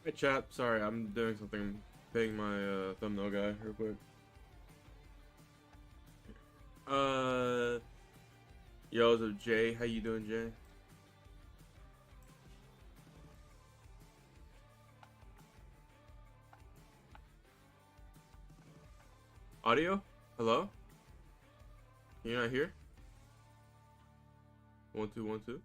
Hey chat, sorry, I'm doing something. Paying my thumbnail guy real quick. Yo, what's up, Jay? How you doing, Jay? Audio? Hello? Can you not hear? 1 2 1 2.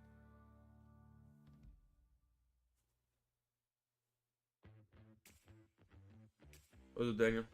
What's up, Daniel?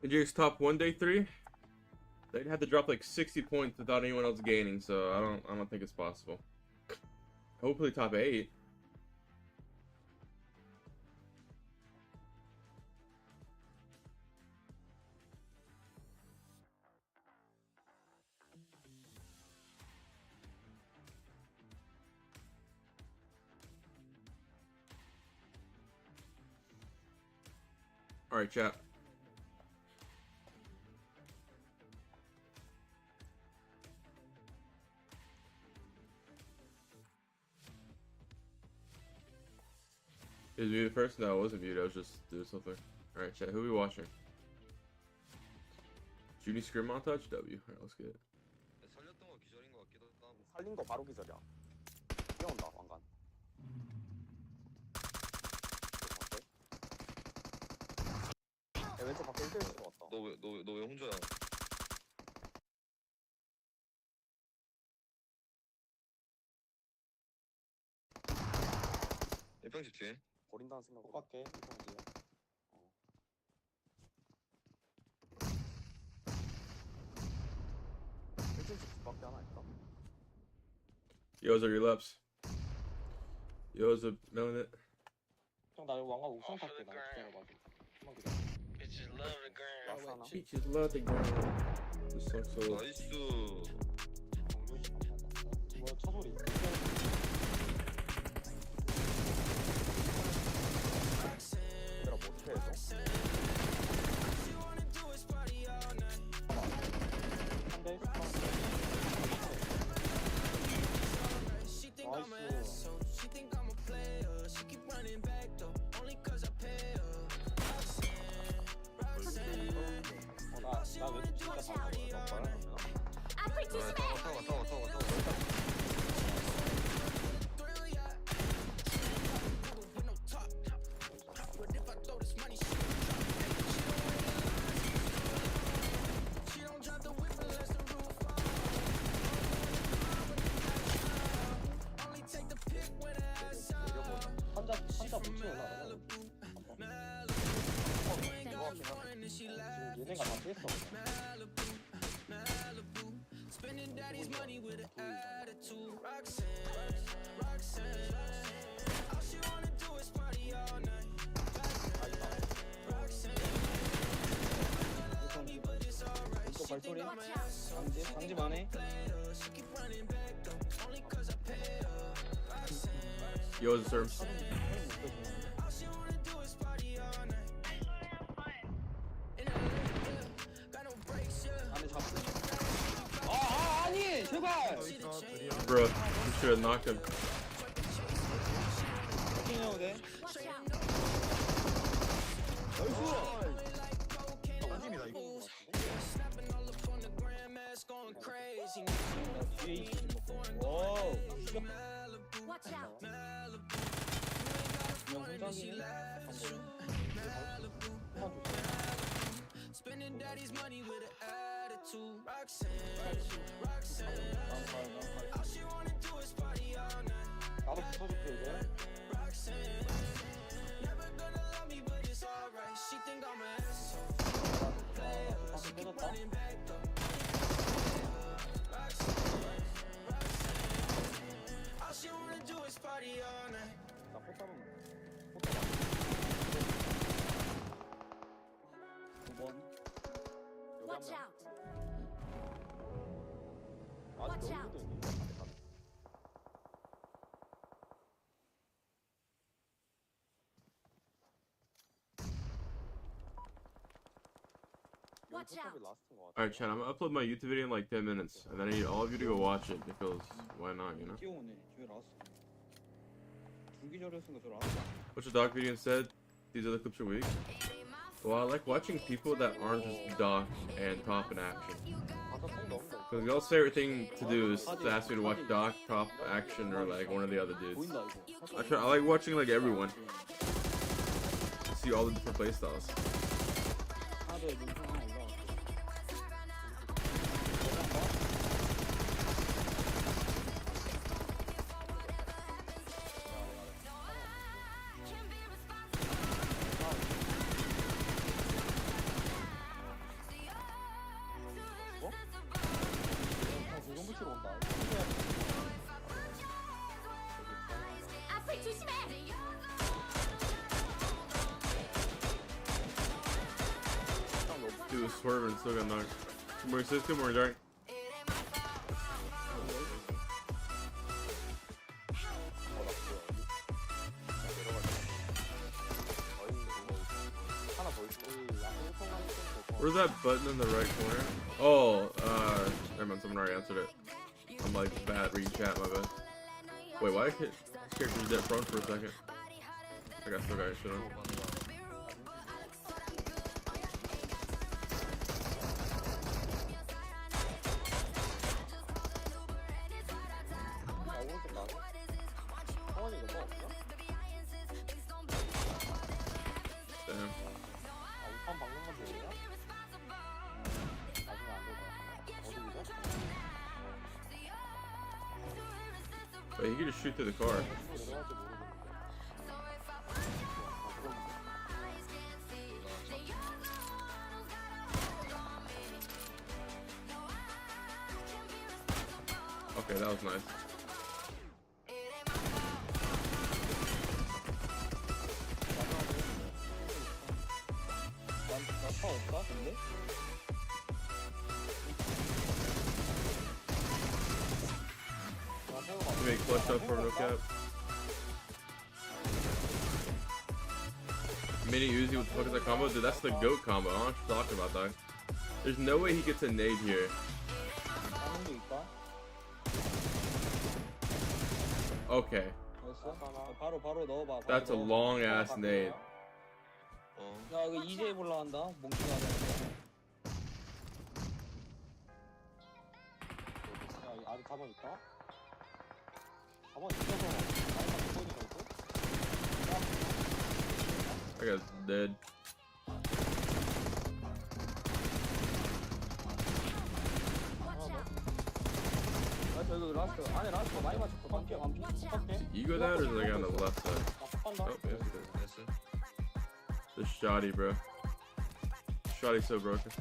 NGX top 1 day 3? They'd have to drop like 60 points without anyone else gaining, so I don't think it's possible. Hopefully top 8. Alright, chat. Is muted first? No, it wasn't muted. I was just doing something. Alright, chat. Who are we watching? Judy scrim montage? W. Alright, let's get it. 살렸던 거 기절인 거 같기도 하고. 살린 거 바로 기절이야. 뛰어온다 왕관. 야, 왼쪽 밖에 1대1 들어왔다. 너왜 혼자야? 일평집 뒤에. 버린다는 생각으로. 밖에 1평 뒤에. 어. 1평집 밖에 하나 있다. Yo's are your laps. Yo's a milling it. 형, 나 왕관 옥상 탈게. 나 기다려봐. 좀만 기다려. Bitches love the gram. 라스 하나. Peaches love the ground. This song so. 나이스. 뭐야, 차 소리. 얘들아, 뭐 어떻게 해줘? 한 대? 나이스. 나왜 진짜 잘 먹어? 앞을 조심해. 타고. 한자 못 채우나? 지금 얘네가 다 뺐어. Spending daddy's money with an attitude. Roxanne. All she wanna do is party all night. Roxanne. But it's alright. 또 발소리? I'm an asshole. 방집 안 해? She keep running back though. Only cause I pay her. Roxanne. Yo's a serve. All she wanna do is party all night. Got no brakes, yeah. 안에 잡고. 아니 제발. Bro, you should have knocked him. 어떻게 해야 돼? Watch out. 나이스. 안집이다 이거. Snapping all up on the grandmas, going crazy. 뒤에 있어. 오. Watch out. 그냥 혼자기는 한 번. these money with an attitude. Roxanne. All she wanna do is party all night. 나도 붙어줄게 이제. Roxanne. Never gonna love me, but it's alright. She think I'm an asshole. She keep running back though. Roxanne. All she wanna do is party all night. 나 포탑은 두 번. Watch out. 아직 Watch 너무 out. 힘들어. Watch out. Alright, Chad, I'm gonna upload my YouTube video in like 10 minutes, and then I need all of you to go watch it because why not, you know? 뛰어오네. 저 라스. 두기 전이었으니까 저 라스. What's the doc video instead? These other clips are weak? Well, I like watching people that aren't just doc and top in action. 가서 통 넣는다. Because y'all's favorite thing to do is to ask me to watch doc, top, action, or like one of the other dudes. 보인다 이거. I like watching like everyone. See all the different playstyles. 하드에 눈썹 하나 올라왔어. 고정부치로 온다. 앞을 조심해. Dude was swerving and still got knocked. Good morning, sis. Good morning, Dark. 하나 더 있어. Where's that button in the right corner? Oh, never mind. Someone already answered it. I'm like bad reading chat, my bad. Wait, why did characters dead prone for a second? I got still got your shit on. Damn. 우판 방금 건 뭐야? 나중에 안 될 거야. 어디죠? Wait, he could just shoot through the car. 내려갈지 모르겠는데. Okay, that was nice. 나차 없다? 근데? You make clutch up for no cap. Mini Uzi, what the fuck is that combo? Dude, that's the GOAT combo. I don't know what you're talking about, dog. There's no way he gets a nade here. 다른 게 있다? Okay. 됐어? 바로 넣어봐. That's a long ass nade. 야 이거 EJ 올라간다. 몽키하다. 야 이거 아직 가방 있다? 가방 있어서 아이가 보이니까 있고? I got dead. 라스트 여기 라스트 안에 라스트 많이 맞췄어. 반피 반피. You go that or is it like on the left side? 나 폭간다. Oh, yes, it is. 나이스. This shoddy, bro. Shoddy's so broken.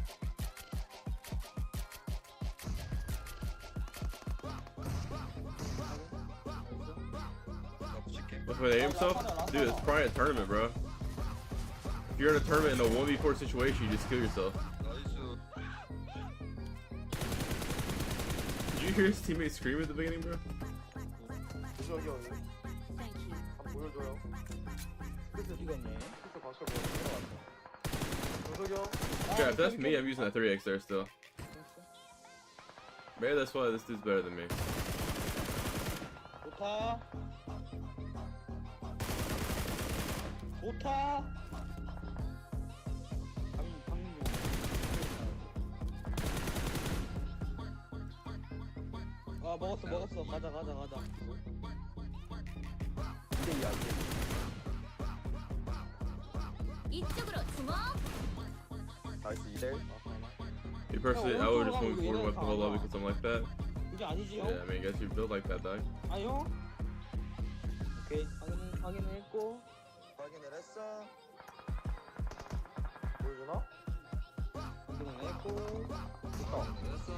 나 붙일게. Look where they aim himself? Dude, it's probably a tournament, bro. If you're in a tournament in a 1v4 situation, you just kill yourself. 나이스. Did you hear his teammate scream at the beginning, bro? 여기 여기. Thank you. 한번 보여줘요. 그래서 이겼네. 그래서 밖에 보여줘. Yeah, if that's me, I'm using that 3x there still. Maybe that's why this dude's better than me. 좋다. 좋다. 아 먹었어. 가자. 이제 이야기. 이쪽으로 주목. 나이스 2대1. Me personally, I would just move forward with the low because I'm like that. 이게 아니지 형? Yeah, I mean, I guess you build like that, dog. 아 형? 오케이 확인했고 확인을 했어. 보여주나? 확인을 했고 됐다. 했어.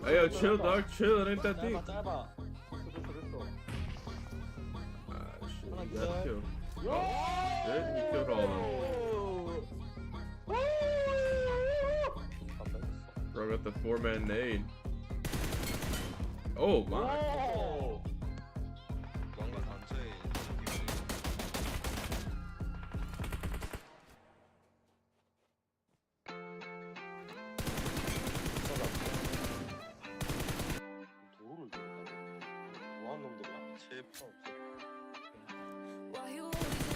Hey, yo, chill, dog, chill. It ain't that deep. 짧아 됐어. Ah, shit. 하나 You got 기절. kill. Oh, shit, he killed all of them. Bro got the 4-man nade. Oh my. 뭔가 단체에 도로를 들었다고? 뭐한 놈들이야? 제프 없어. Why you always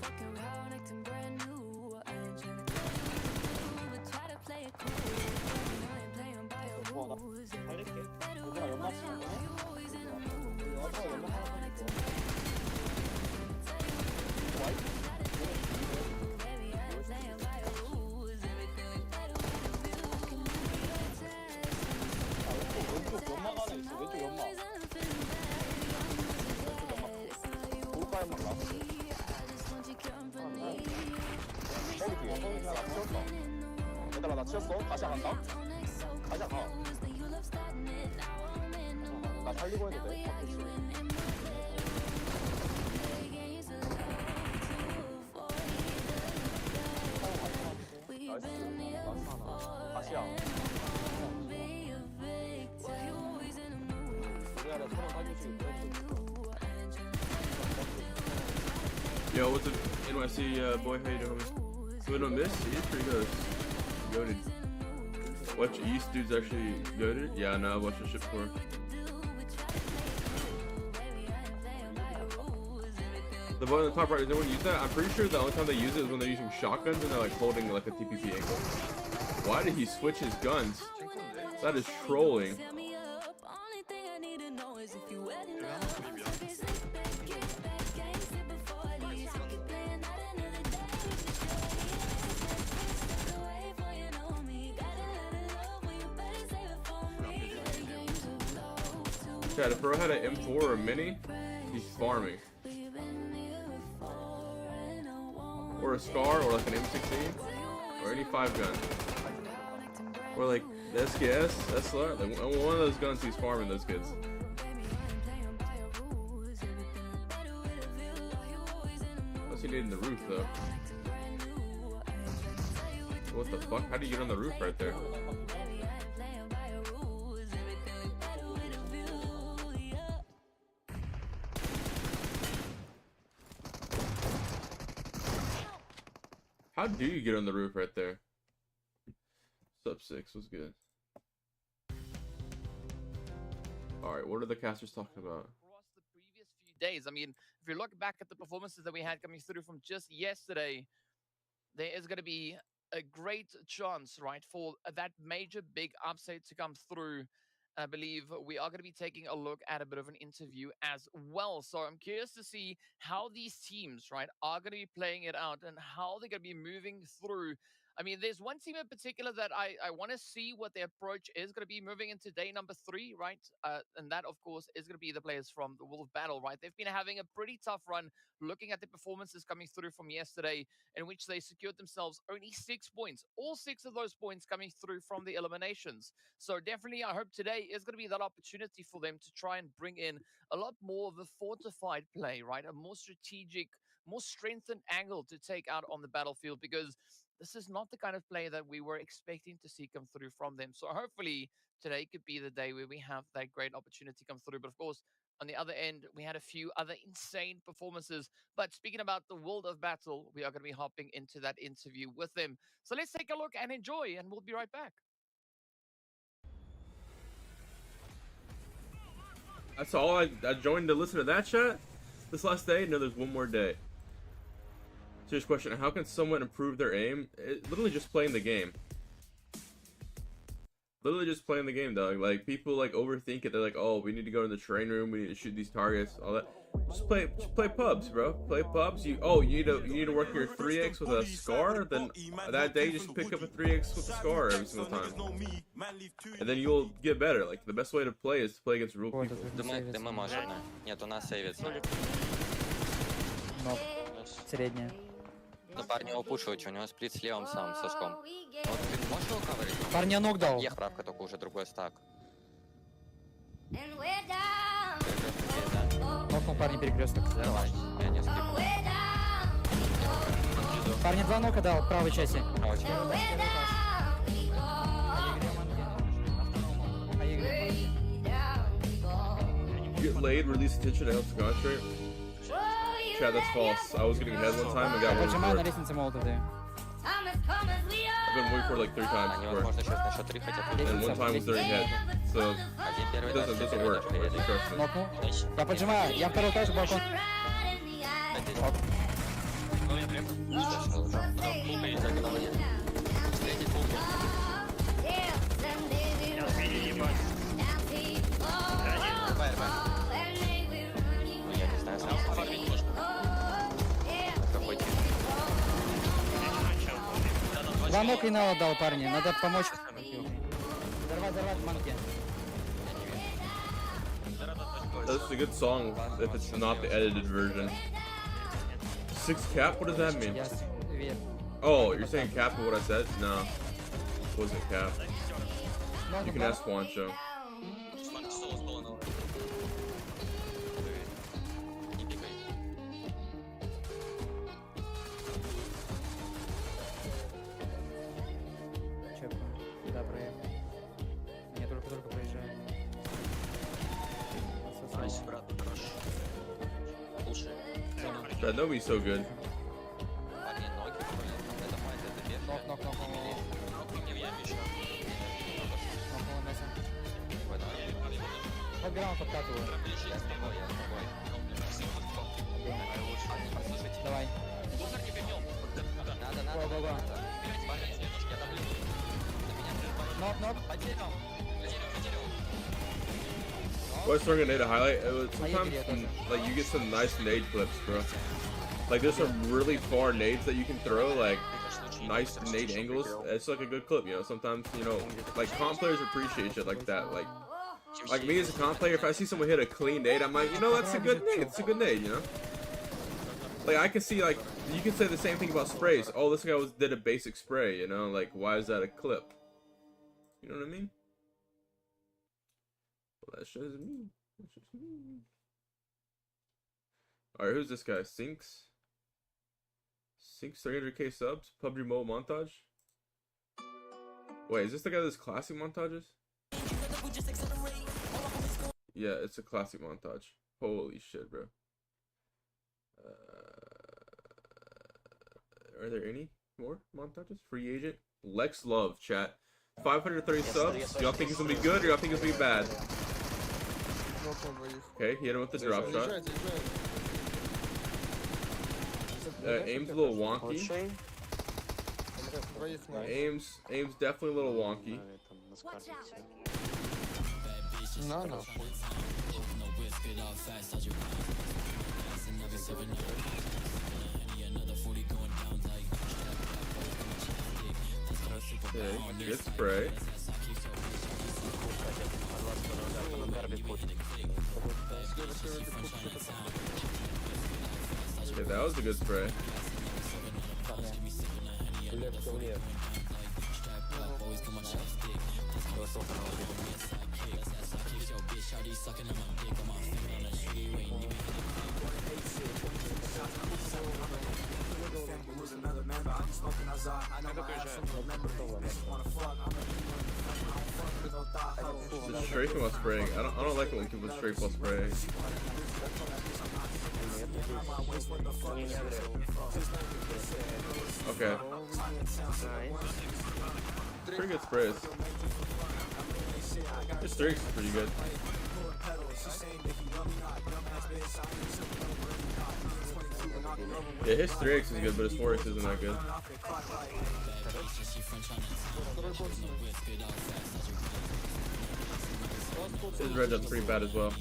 fucking around acting brand new? I ain't tryna tell you, but try to play it cool. I ain't playing by your 뭐, 나 rules. 살릴게. 누가 연막 치는 거야? 아빠 연막 하나 더 있어. 왼쪽 연막 하나 있어. 왼쪽 연막. 볼까 연막 나왔어. 서울 뒤에 나 치웠어. 얘들아 나 치웠어. 다시 간다. 다시 가. 나 살리고 해도 돼. 나이스. 나이스 하나. 다시야. 우리 아래 서로 사주시고 그랬어. Yo, what's up, NYC boy? How you doing? Doing on this? He's pretty good. Goated. Watch East dude's actually goated? Yeah, no, I watched the ship for. The boy on the top right, does anyone use that? I'm pretty sure the only time they use it is when they're using shotguns and they're like holding like a TPP angle. Why did he switch his guns? That is trolling. Chad, if bro had an M4 or a mini, he's farming. Or a SCAR, or like an M16, or any 5-gun. Or like the SKS, SLR, like one of those guns he's farming those kids. What's he need in the roof though? What the fuck? How do you get on the roof right there? How do you get on the roof right there? Sub 6 was good. Alright, what are the casters talking about? Across the previous few days, I mean, if you look back at the performances that we had coming through from just yesterday, there is going to be a great chance, right, for that major big upset to come through. I believe we are going to be taking a look at a bit of an interview as well. So I'm curious to see how these teams, right, are going to be playing it out and how they're going to be moving through. I mean, there's one team in particular that I want to see what their approach is going to be moving into day number 3, right? And that, of course, is going to be the players from the Wolf Battle, right? They've been having a pretty tough run looking at the performances coming through from yesterday, in which they secured themselves only 6 points. All 6 of those points coming through from the eliminations. So definitely, I hope today is going to be that opportunity for them to try and bring in a lot more of a fortified play, right? A more strategic, more strengthened angle to take out on the battlefield, because this is not the kind of play that we were expecting to see come through from them. So hopefully today could be the day where we have that great opportunity come through. But of course, on the other end, we had a few other insane performances. But speaking about the world of battle, we are going to be hopping into that interview with them. So let's take a look and enjoy, and we'll be right back. That's all I joined to listen to that chat this last day. No, there's one more day. Serious question: how can someone improve their aim? Literally just playing the game. Literally just playing the game, dog. Like, people like overthink it. They're like, oh, we need to go in the train room. We need to shoot these targets. All that. Just play pubs, bro. Play pubs. You need to work your 3x with a scar. Then that day, just pick up a 3x with a scar every single time, and then you'll get better. Like, the best way to play is to play against real people. Дымы можно. Нет, у нас сейвится. Но. Средняя. Ну, парни его пушивают, у него сплит с левым самым соском. Вот ты можешь его каверить? Парня ног дал. Ех, правка, только уже другой стак. Нокнул парня перекресток. Давай, я не скипну. Парня 2 нока дал в правой части. Правой части. Get laid, release attention to help concentrate. Chat, that's false. I was getting head one time and got one Поджимаю на for it. лестнице молотов даю. I've been waiting for it like 3 times Они, before. возможно, сейчас на счет 3 хотят. And one time was during head. So Один первый it этаж, doesn't первый work. этаж приедет. Trust me. Нокнул. Я поджимаю. Я второй этаж, балкон. Ну, я не знаю, сам какой тип. 2 нока и нала дал парни. Надо помочь. Взорвать манки. That's a good song if it's not the edited version. 6 cap? What does that mean? Я вверх. Oh, you're saying cap of what I said? No. It wasn't cap. You can ask Juancho. Не пикай. Чё, да, проехал. Я только проезжаю. Найс, брат, хорош. Лучше. That nobody's so good. Парни, ноги, блин. Это файт, это бег. Нок. Мне в яме еще. Нокнул Месси. Ой, давай. Подграунд подкатываю. Я с тобой. Давай. Надо. Го. Нок. What's throwing a nade a highlight? Sometimes like you get some nice nade clips, bro. Like there's some really far nades that you can throw, like nice nade angles. It's like a good clip, you know. Sometimes, you know, like comp players appreciate shit like that. Like me as a comp player, if I see someone hit a clean nade, I'm like, you know, that's a good nade. It's a good nade, you know. Like I can see, like you can say the same thing about sprays. Oh, this guy did a basic spray, you know. Like why is that a clip? You know what I mean? Well, that's just me. Alright, who's this guy? Sinks 300k subs? Pubg mode montage? Wait, is this the guy that's classic montages? Yeah, it's a classic montage. Holy shit, bro. Are there any more montages? Free agent? Lex Love, chat. 530 subs. Y'all think it's gonna be good or y'all think it's gonna be bad? Okay, hit him with the drop shot. Aim's a little wonky. Aim's definitely a little wonky. Okay, good spray. Okay, that was a good spray. Just strafing while spraying. I don't like it when people strafe while spraying. Okay. Pretty good sprays. His 3x is pretty good. Yeah, his 3x is good, but his 4x isn't that good. His red dot's pretty bad as well.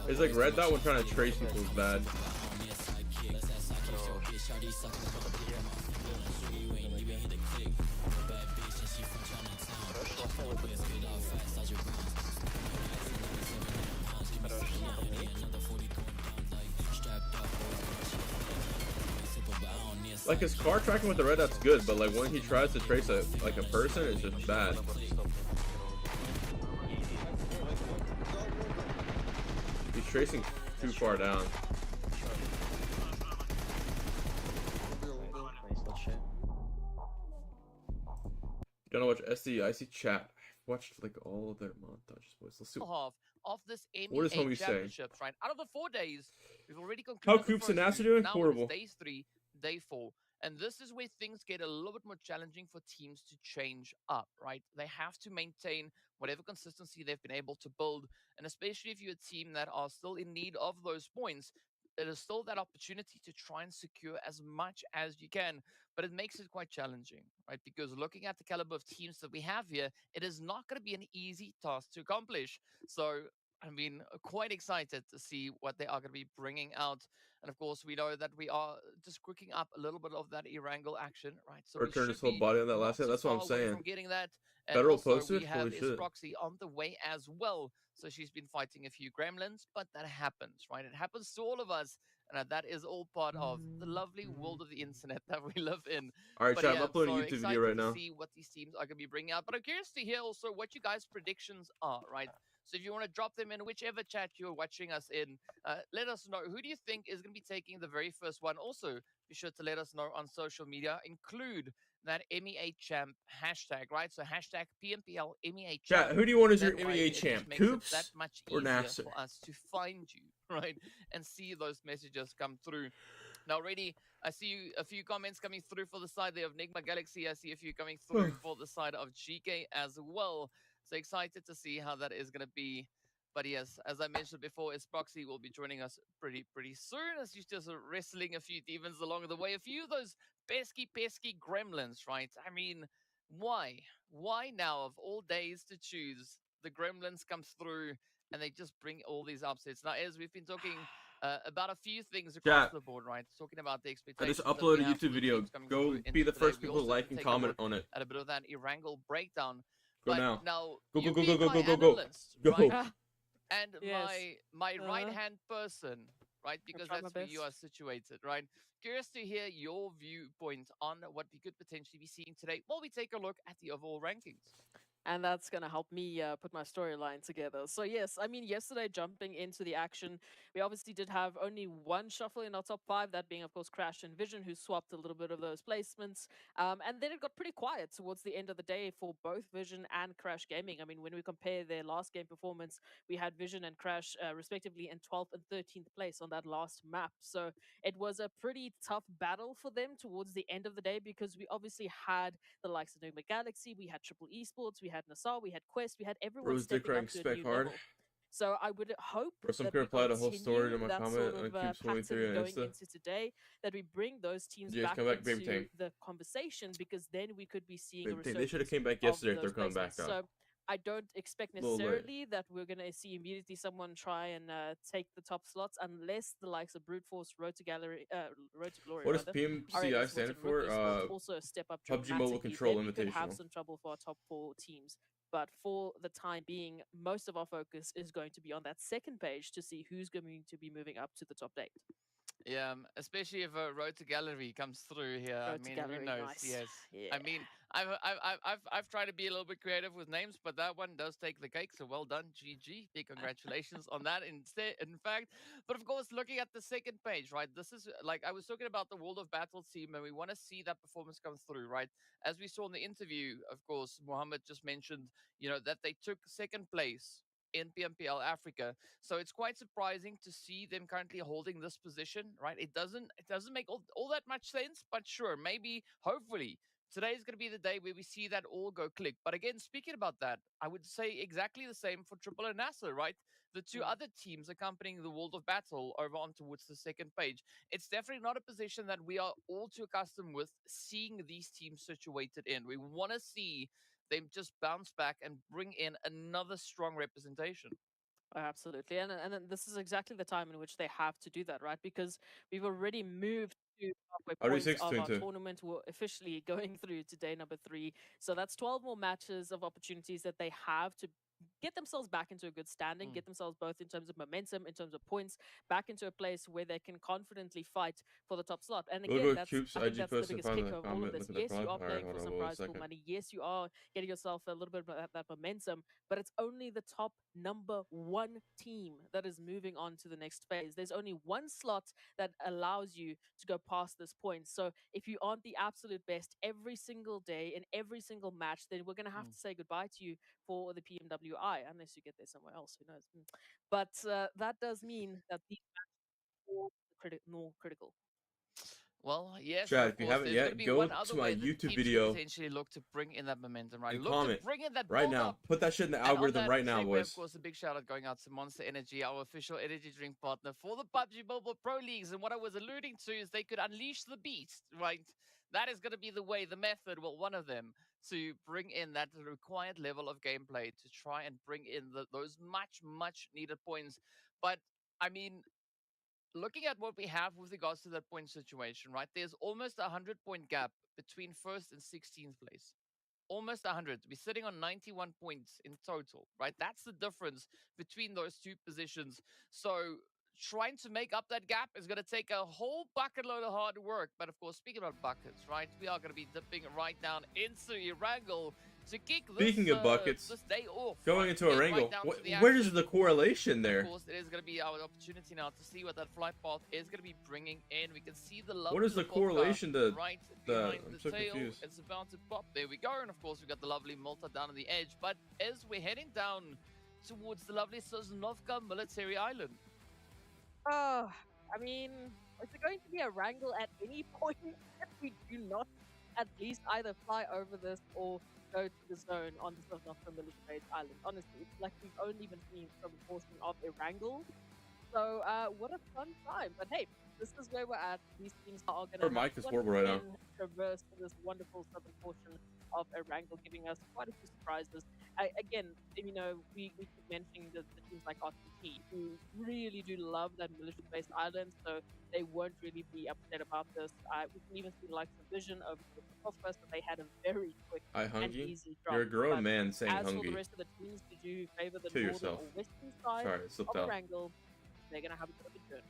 It's like red dot when trying to trace people is bad. Like his car tracking with the red dot's good, but like when he tries to trace a person, it's just bad. He's tracing too far down. Gonna watch SD. I see chat. I've watched like all of their montages, boys. Let's see. Half of this What is MEA homie saying? championships, right? Out of the 4 days, we've already How concluded the KOOPS and first Nas are two. doing? Now Horrible. it's day 3, day 4. And this is where things get a little bit more challenging for teams to change up, right? They have to maintain whatever consistency they've been able to build. And especially if you're a team that are still in need of those points, there is still that opportunity to try and secure as much as you can. But it makes it quite challenging, right? Because looking at the caliber of teams that we have here, it is not going to be an easy task to accomplish. So, I mean, quite excited to see what they are going to be bringing out. And of course, we know that we are just cooking up a little bit of that Erangel action, right? So Or we turn should his whole be body on that not last hit. too That's what I'm far away saying. from getting that. And Federal also, posted? we have Holy shit. Proxy on the way as well. So she's been fighting a few gremlins, but that happens, right? It happens to all of us. And that is all part of the lovely world of the internet that we live in. Alright, But chat. yeah, I'm uploading so a YouTube excited video right to now. see what these teams are going to be bringing out. But I'm curious to hear also what you guys' predictions are, right? So if you want to drop them in whichever chat you're watching us in, let us know. Who do you think is going to be taking the very first one? Also, be sure to let us know on social media. Include that MEA champ hashtag, right? So hashtag PMPL MEA champ. Chat, who do you want as your That way, MEA it just champ? makes it that KOOPS much or easier Nasser? for us to find you, right? And see those messages come through. Now, already, I see a few comments coming through for the side there of Nigma Galaxy. I see a few coming through for the side of GK as well. So excited to see how that is going to be. But yes, as I mentioned before, Proxy will be joining us pretty soon, as she's just wrestling a few demons along the way. A few of those pesky gremlins, right? I mean, why? Why now, of all days to choose, the gremlins comes through and they just bring all these upsets. Now, as we've been talking about a few things across Chat. the board, right? Talking about the I expectations. just that we uploaded a have for YouTube the video. teams coming Go through be into the today. first We people to also like did and take a comment look on it. at a bit of that Erangel breakdown. Go But now. now Go, you go, go, being go, my go, go. analyst, Go. right? And Yes. my right hand person, right? Because try my that's where you are best. situated, right? Curious to hear your viewpoint on what we could potentially be seeing today while we take a look at the overall rankings. And that's going to help me put my storyline together. So yes, I mean, yesterday jumping into the action, we obviously did have only one shuffle in our top 5, that being, of course, Crash and Vision, who swapped a little bit of those placements. And then it got pretty quiet towards the end of the day for both Vision and Crash Gaming. I mean, when we compare their last game performance, we had Vision and Crash respectively in 12th and 13th place on that last map. So it was a pretty tough battle for them towards the end of the day, because we obviously had the likes of Nova Galaxy, we had Triple Esports, we had Nassau, we had Quest, we had everyone Bros dick stepping riding up to a spec new hard. level. So I would hope Bro, some that could we reply the whole story to continue my that comment sort on of KOOPS 23 pattern on going Insta. into today, that we bring those teams You guys back come back, Baby into Tame. the conversation, because then we could be seeing a Baby Tame. They should have resurgence came back of yesterday if they're those coming back placements. though. So I don't expect Little late. necessarily that we're going to see immediately someone try and take the top slots, unless the likes of Brute Force, Road to Glory, What does rather, are PMCI able stand to for? Rookie slots also step up PUBG Mobile dramatically. Control Then we could have Invitational. some trouble for our top 4 teams. But for the time being, most of our focus is going to be on that second page to see who's going to be moving up to the top 8. Yeah, especially if a Road to Gallery comes through here. I Road to mean, Gallery, who knows? nice. Yes. Yeah. I mean, I've tried to be a little bit creative with names, but that one does take the cake. So well done, GG. Big congratulations on that. Instead, in fact, but of course, looking at the second page, right? This is like I was talking about the World of Battle team, and we want to see that performance come through, right? As we saw in the interview, of course, Mohammed just mentioned, that they took second place in PMPL Africa. So it's quite surprising to see them currently holding this position, right? It doesn't make all that much sense, but sure, maybe, hopefully, today is going to be the day where we see that all go click. But again, speaking about that, I would say exactly the same for Triple and NASA, right? The two other teams accompanying the World of Battle over on towards the second page. It's definitely not a position that we are all too accustomed with seeing these teams situated in. We want to see them just bounce back and bring in another strong representation. Absolutely, and then this is exactly the time in which they have to do that, right? Because we've already moved to halfway point RD6 of our 22. tournament. We're officially going through to day number 3, so that's 12 more matches of opportunities that they have to get themselves back into a good standing, get themselves both in terms of momentum, in terms of points, back into a place where they can confidently fight for the top slot. And Look again, what that's Coops I think IG that's the posted. biggest Find kicker the of all of comment. this. Look at the Yes, you prop. are Alright, playing hold for on. some Wait a prize pool second. money. Yes, you are getting yourself a little bit of that momentum, but it's only the top number 1 team that is moving on to the next phase. There's only one slot that allows you to go past this point. So if you aren't the absolute best every single day in every single match, then we're going to have to say goodbye to you for the PMWI, unless you get there somewhere else. Who knows? But that does mean that these matches are more critical. Well, yes, Chat, and of if you course, haven't there's going to yet, be go one other to my way that YouTube teams could video potentially look to bring in that momentum, right? and Look comment to bring in that right build now. up. Put that shit in the And on algorithm that right now, segue, boys. of course, a big shout out going out to Monster Energy, our official energy drink partner for the PUBG Mobile Pro Leagues. And what I was alluding to is they could unleash the beast, right? That is going to be the way, the method, well, one of them, to bring in that required level of gameplay to try and bring in those much needed points. But I mean, looking at what we have with regards to that point situation, right? There's almost a 100-point gap between first and 16th place. Almost 100. We're sitting on 91 points in total, right? That's the difference between those two positions. So trying to make up that gap is going to take a whole bucket load of hard work. But of course, speaking about buckets, right? We are going to be dipping right down into Erangel to kick this, Speaking of buckets, this day off. going right? into Get a right wrangle. down to the Where's action. the correlation there? Of course, it is going to be our opportunity now to see what that flight path is going to be bringing in. We can see the lovely What is the Vodka correlation to right the? behind I'm the so tail. confused. It's about to pop. There we go. And of course, we've got the lovely Malta down on the edge. But as we're heading down towards the lovely Sosnovka military island. Oh, I mean, is there going to be a wrangle at any point if we do not at least either fly over this or go to the zone on the Sosnovka military base island? Honestly, it's like we've only been seeing some portion of a wrangle. So, what a fun time. But hey, this is where we're at. These teams are going to Her mic is horrible right now. traverse this wonderful southern portion of Erangel, giving us quite a few surprises. Again, you know, we keep mentioning the teams like RTT, who really do love that militia-based island, so they won't really be upset about this. We can even see the likes of Vision over to the Kofkas, but they had a very quick and hungry? easy drop. You're a grown But man saying as for hungry. the rest of the teams, did you favor the Kill northern yourself. or western side Sorry, it slipped of out. Erangel? They're gonna have a bit of a journey.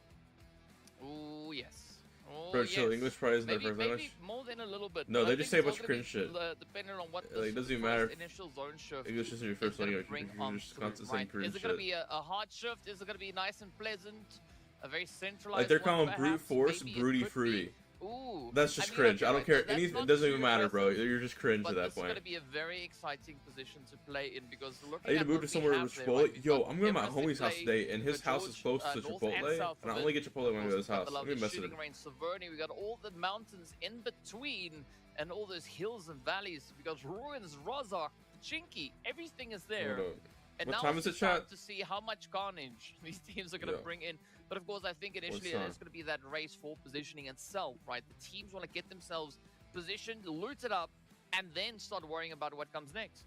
Oh, yes. Oh, Bro, yes. chill. English probably isn't their Maybe, first maybe language. more than a little bit. No, but they I just think say a it's bunch of all cringe gonna shit. be, depending on what Like, it doesn't even first matter if initial zone shift English isn't your first is gonna language. bring You're on just through, constantly saying right? cringe Is it gonna shit. be a hard shift? Is it gonna be nice and pleasant? A very centralized Like they're one, calling brute perhaps? force Maybe it broody could be. fruity. Ooh, That's just I mean, cringe. okay, I don't right, care. that's Anything, not it doesn't too even matter, bro. aggressive, You're just cringe but at that this is point. going to be a very exciting position to play in because looking I need to at move what to we somewhere have with there, Chipotle. right, we've Yo, got I'm going to my Everest in homie's house play, today, and we've his got house is George, close to north Chipotle, and south and of I it. only get Chipotle when I go to his We've got house. the Let lovely me mess with shooting him. range Saverni. We got all the mountains in between and all those hills and valleys. We got ruins, Rozhok, Chinky. Everything is there. Hold up. And What now time it's is it, just time chat? to see how much carnage these teams are going to Yeah. bring in. But of course, I think initially time? it's going to be that race for positioning itself, right? The teams want to get themselves positioned, loot it up, and then start worrying about what comes next.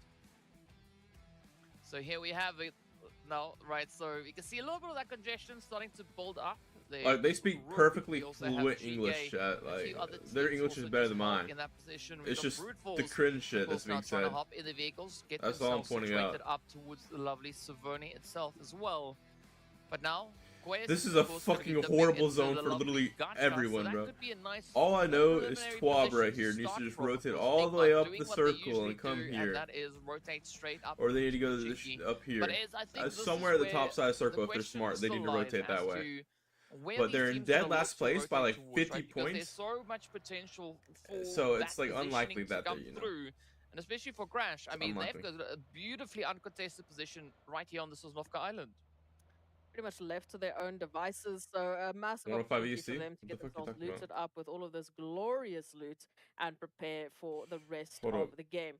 So here we have it now, right? So you can see a little bit of that congestion starting to build up. Like, they speak Rook, perfectly we also have fluent GK, English, chat. a few Like, other their teams English also is better just than marked mine. in that position. We've It's got just Brute the Force, cringe shit of course, that's now being trying to said. hop in the vehicles, get That's all I'm themselves pointing situated out. up towards the lovely Saverni itself as well. But now, Quest This is of a course gonna be fucking dipping horrible into zone the for lovely literally Gacha, everyone, so that bro. could be a nice All I know is preliminary Twab position right to here needs start to just from. Of rotate course, all the Stigma way up doing the what they circle usually and come do, here. and that is rotate straight up Or they need to go to to Cheeky. up here. But as I think this is Somewhere at the where top side circle, the if they're question smart, they still need to lies rotate as that way. to where But these they're in teams dead gonna last look to place by rotate like towards, 50 right? Because there's points. so much potential for So it's that like unlikely positioning to that come they, you know. through. And especially for Crash, I mean, unlikely. they've got a beautifully uncontested position right here on the Sosnovka Island. Pretty much left to their own devices, so a massive 105 opportunity for EC? them to What get the fuck you themselves talking about? looted up with all of this glorious loot and prepare for the rest Hold of up. the game.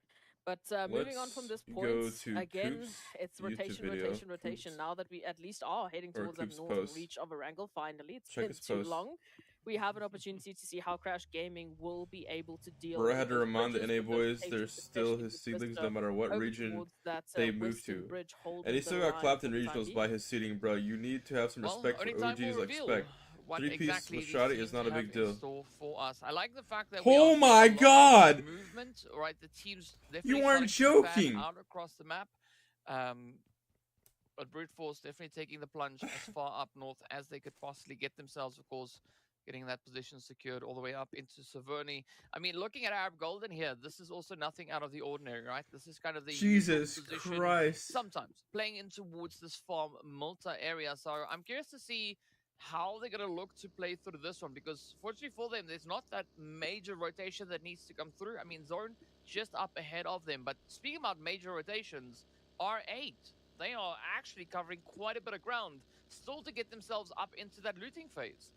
But moving on from this Let's point, go to again, KOOPS it's YouTube rotation, video. rotation, rotation. KOOPS. Now that we at least are heading Or towards that KOOPS northern post. reach of Erangel, finally, it's Check been his too post. long. We have an opportunity to see how Crash Gaming will be able to deal Bro, I with had to those remind the bridges, NA with those boys they're rotations, still especially his with seedlings Mr. no matter what over region towards that they move western to. bridge holding And he the still got line clapped for in the time regionals being. by his seeding, bro. You need to have some Well, respect only for time will OGs like reveal respect. what 3-piece exactly with these Shoddy teams is not a have big in deal. store for us. I like the fact that Oh we are seeing my a lot of God! movement, right? The teams You definitely weren't starting to fan joking! out across the map. But Brute Force definitely taking the plunge as far up north as they could possibly get themselves, of course, getting that position secured all the way up into Severny. I mean, looking at Arab Golden here, this is also nothing out of the ordinary, right? This is kind of the usual Jesus position Christ. sometimes, playing in towards this farm Malta area. So I'm curious to see how they're going to look to play through this one, because fortunately for them, there's not that major rotation that needs to come through. I mean, Zone just up ahead of them. But speaking about major rotations, R8, they are actually covering quite a bit of ground still to get themselves up into that looting phase.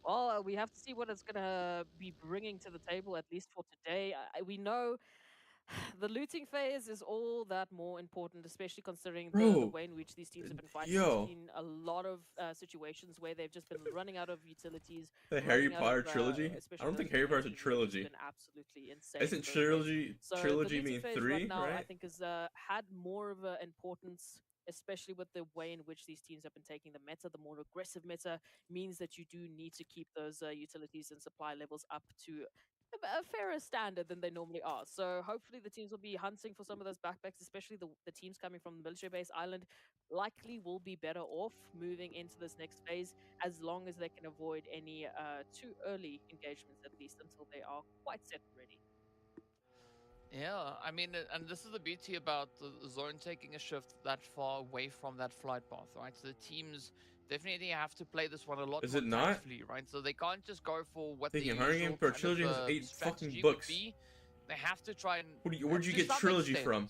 Well, we have to see what it's going to be bringing to the table, at least for today. We know the looting phase is all that more important, especially considering the Bro, way in which these teams have been fighting. yo. We've seen a lot of situations where they've just been running out of utilities. The Harry running out Potter of, trilogy? I especially don't those think Harry Potter's a rotations where it's trilogy. been absolutely insane. Isn't in those trilogy phases. So the trilogy looting mean phase 3, right now, I right? think, has had more of an importance, especially with the way in which these teams have been taking the meta. The more aggressive meta means that you do need to keep those utilities and supply levels up to a fairer standard than they normally are. So hopefully the teams will be hunting for some of those backpacks, especially the teams coming from the military base island likely will be better off moving into this next phase, as long as they can avoid any too early engagements, at least until they are quite set and ready. Yeah, I mean, and this is the beauty about the zone taking a shift that far away from that flight path, right? So the teams definitely have to play this one a lot Is more it not? tactfully, right? So they can't just go for what the Thinking usual Hunger Game, kind bro, of, trilogy has 8 fucking strategy books. would be. They have to try and Where'd you to get some trilogy extent, from?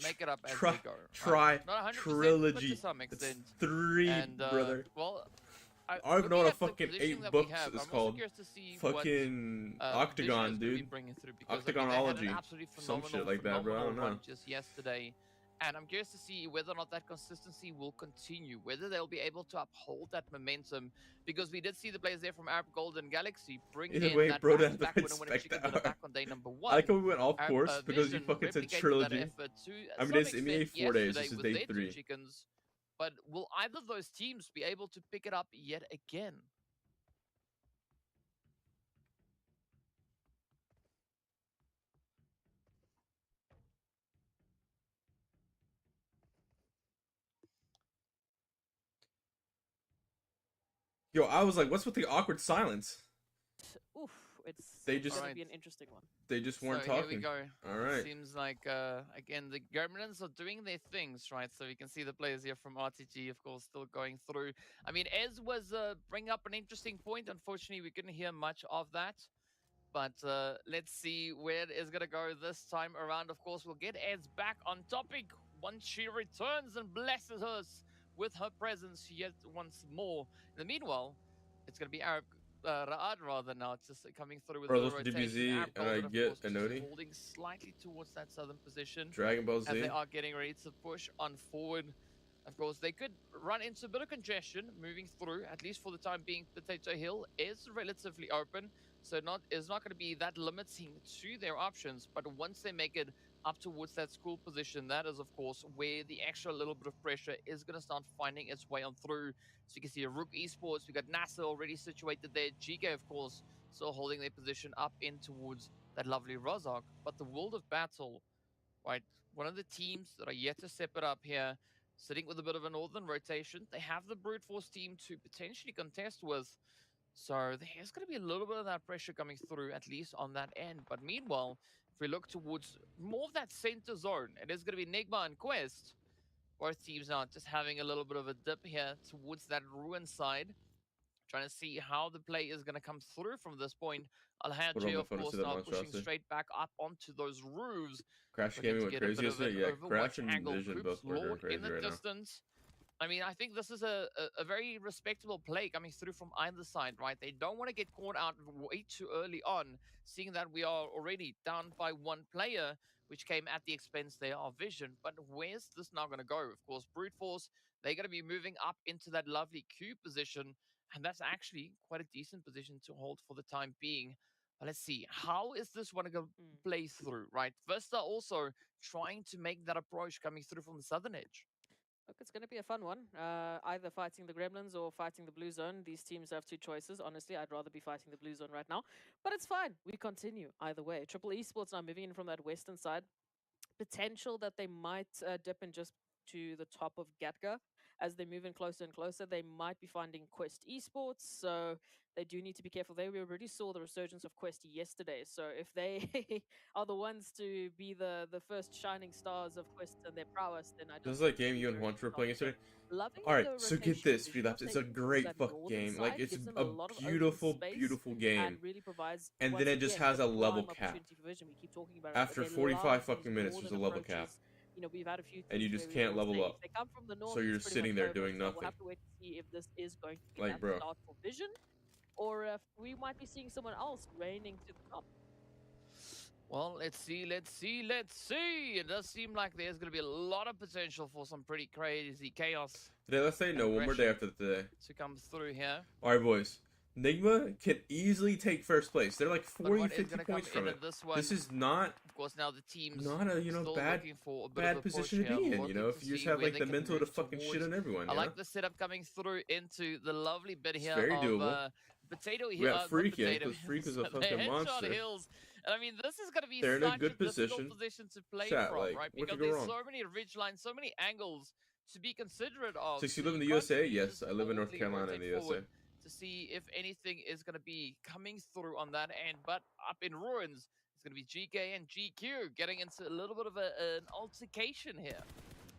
make it up as Try, they go. try right? Not 100%, but trilogy. to some It's extent. 3, And brother. well, I don't even know what looking a at the fucking positioning 8 that we books have, is I'm also called. curious to see Fucking what, Octagon, Vision is gonna be dude. bringing through, because I mean, they had Octagonology. an absolutely Some phenomenal, shit like that, bro. I don't run know. just yesterday, and I'm curious to see whether or not that consistency will continue, whether they'll be able to uphold that momentum, because we did see the players there from Arab Golden Galaxy bring Either in way, that bro, that's back-to-back winner-winner respect chicken that dinner are. back on day number I 1. like how we went off Arab, course because you Vision fucking said replicated that trilogy. effort to I mean, some it's MEA extent 4 days. yesterday This is with day their 3. two chickens, but will either of those teams be able to pick it up yet again? Yo, I was like, what's with the awkward silence? Oof, They it's just- going to be an interesting one. They just weren't so talking. Here we go. All right. Seems like again the Gremlins are doing their things, right? So we can see the players here from RTG, of course, still going through. I mean, Ez was bringing up an interesting point. Unfortunately, we couldn't hear much of that. But let's see where it is gonna go this time around. Of course, we'll get Ez back on topic once she returns and blesses us with her presence yet once more. In the meanwhile, it's gonna be Arab. Ra'ad rather now, just coming through with Bro, a those rotation. DBZ, Arab and I Golden, of get course, a just Nodi. holding slightly towards that southern position Dragon Ball as Z. they are getting ready to push on forward. Of course, they could run into a bit of congestion moving through, at least for the time being. Potato Hill is relatively open, so it's not going to be that limiting to their options. But once they make it up towards that school position, that is, of course, where the extra little bit of pressure is going to start finding its way on through. So you can see a Rook Esports, we got NASA already situated there. GK, of course, still holding their position up in towards that lovely Rozhok. But the World of Battle, right? One of the teams that are yet to step it up here, sitting with a bit of a northern rotation. They have the Brute Force team to potentially contest with. So there's going to be a little bit of that pressure coming through, at least on that end. But meanwhile, if we look towards more of that center zone, it is going to be Nigma and Quest. Both teams now just having a little bit of a dip here towards that ruin side. Trying to see how the play is going to come through from this point. Alhaji, Put on my of phone to course, see that now pushing monstrosity. straight back up onto those roofs. Crash Looking Gaming to went get a crazy bit of an yesterday. Yeah, Overwatch Crash and angle. Vision KOOPS both were going Lord in crazy the right now. distance. I mean, I think this is a very respectable play coming through from either side, right? They don't want to get caught out way too early on, seeing that we are already down by one player, which came at the expense there of Vision. But where's this now going to go? Of course, Brute Force, they're going to be moving up into that lovely Q position, and that's actually quite a decent position to hold for the time being. But let's see, how is this one going to play through, right? Vista also trying to make that approach coming through from the southern edge. Look, it's going to be a fun one. Either fighting the Gremlins or fighting the Blue Zone. These teams have two choices. Honestly, I'd rather be fighting the Blue Zone right now. But it's fine. We continue either way. Triple Esports now moving in from that western side. Potential that they might dip in just to the top of Gatka. As they move in closer and closer, they might be finding Quest Esports. So they do need to be careful there. We already saw the resurgence of Quest yesterday. So if they are the ones to be the first shining stars of Quest and their prowess, then I don't This is like think game you and they're Hunter were playing yesterday. loving Alright, the so get rotation this, of Free Vision Laps. of It's a taking towards great that fucking northern game. Like, side, it's gives them a lot of open beautiful, space beautiful game. and really provides And once then it just again, has a prime level cap. opportunity for Vision. We keep talking about it, After but they 45 love fucking these minutes, there's a northern level cap. approaches. You know, we've had a few And you teams just where we can't will level say up. if they come from the north, So you're it's pretty sitting much there over. doing So nothing. we'll have to wait to see if this is going to be Like, that bro. start for Vision, or if we might be seeing someone else reigning to the top. Well, let's see, let's see, let's see. It does seem like there's going to be a lot of potential for some pretty crazy chaos Today, let's say no, one more day after today. to come through here. Alright, boys. Nigma can easily take first place. They're like But 40, what is 50 gonna points come from in it. at this one, This is not of course, now the team's not a, you know, still bad looking for a bit of bad a position to push be here, in, you looking know, to if you just see have where like they the can mental to move fucking shit towards. on everyone, I you know? like the setup coming through into the lovely bit here very of doable. Potato We Hill. got Freak in, because Freak is a the fucking headshot monster. hills. And I mean, this is going to be They're in a such good difficult position. position to play Chat, from, like, right? what Because could go there's wrong? so many ridge lines, so many angles to be considerate of. 6, you so live in the can't USA? really Yes, just I live in North boldly Carolina in the rotate USA. forward to see if anything is going to be coming through on that end. But up in ruins, it's going to be GK and GQ getting into a little bit of an altercation here.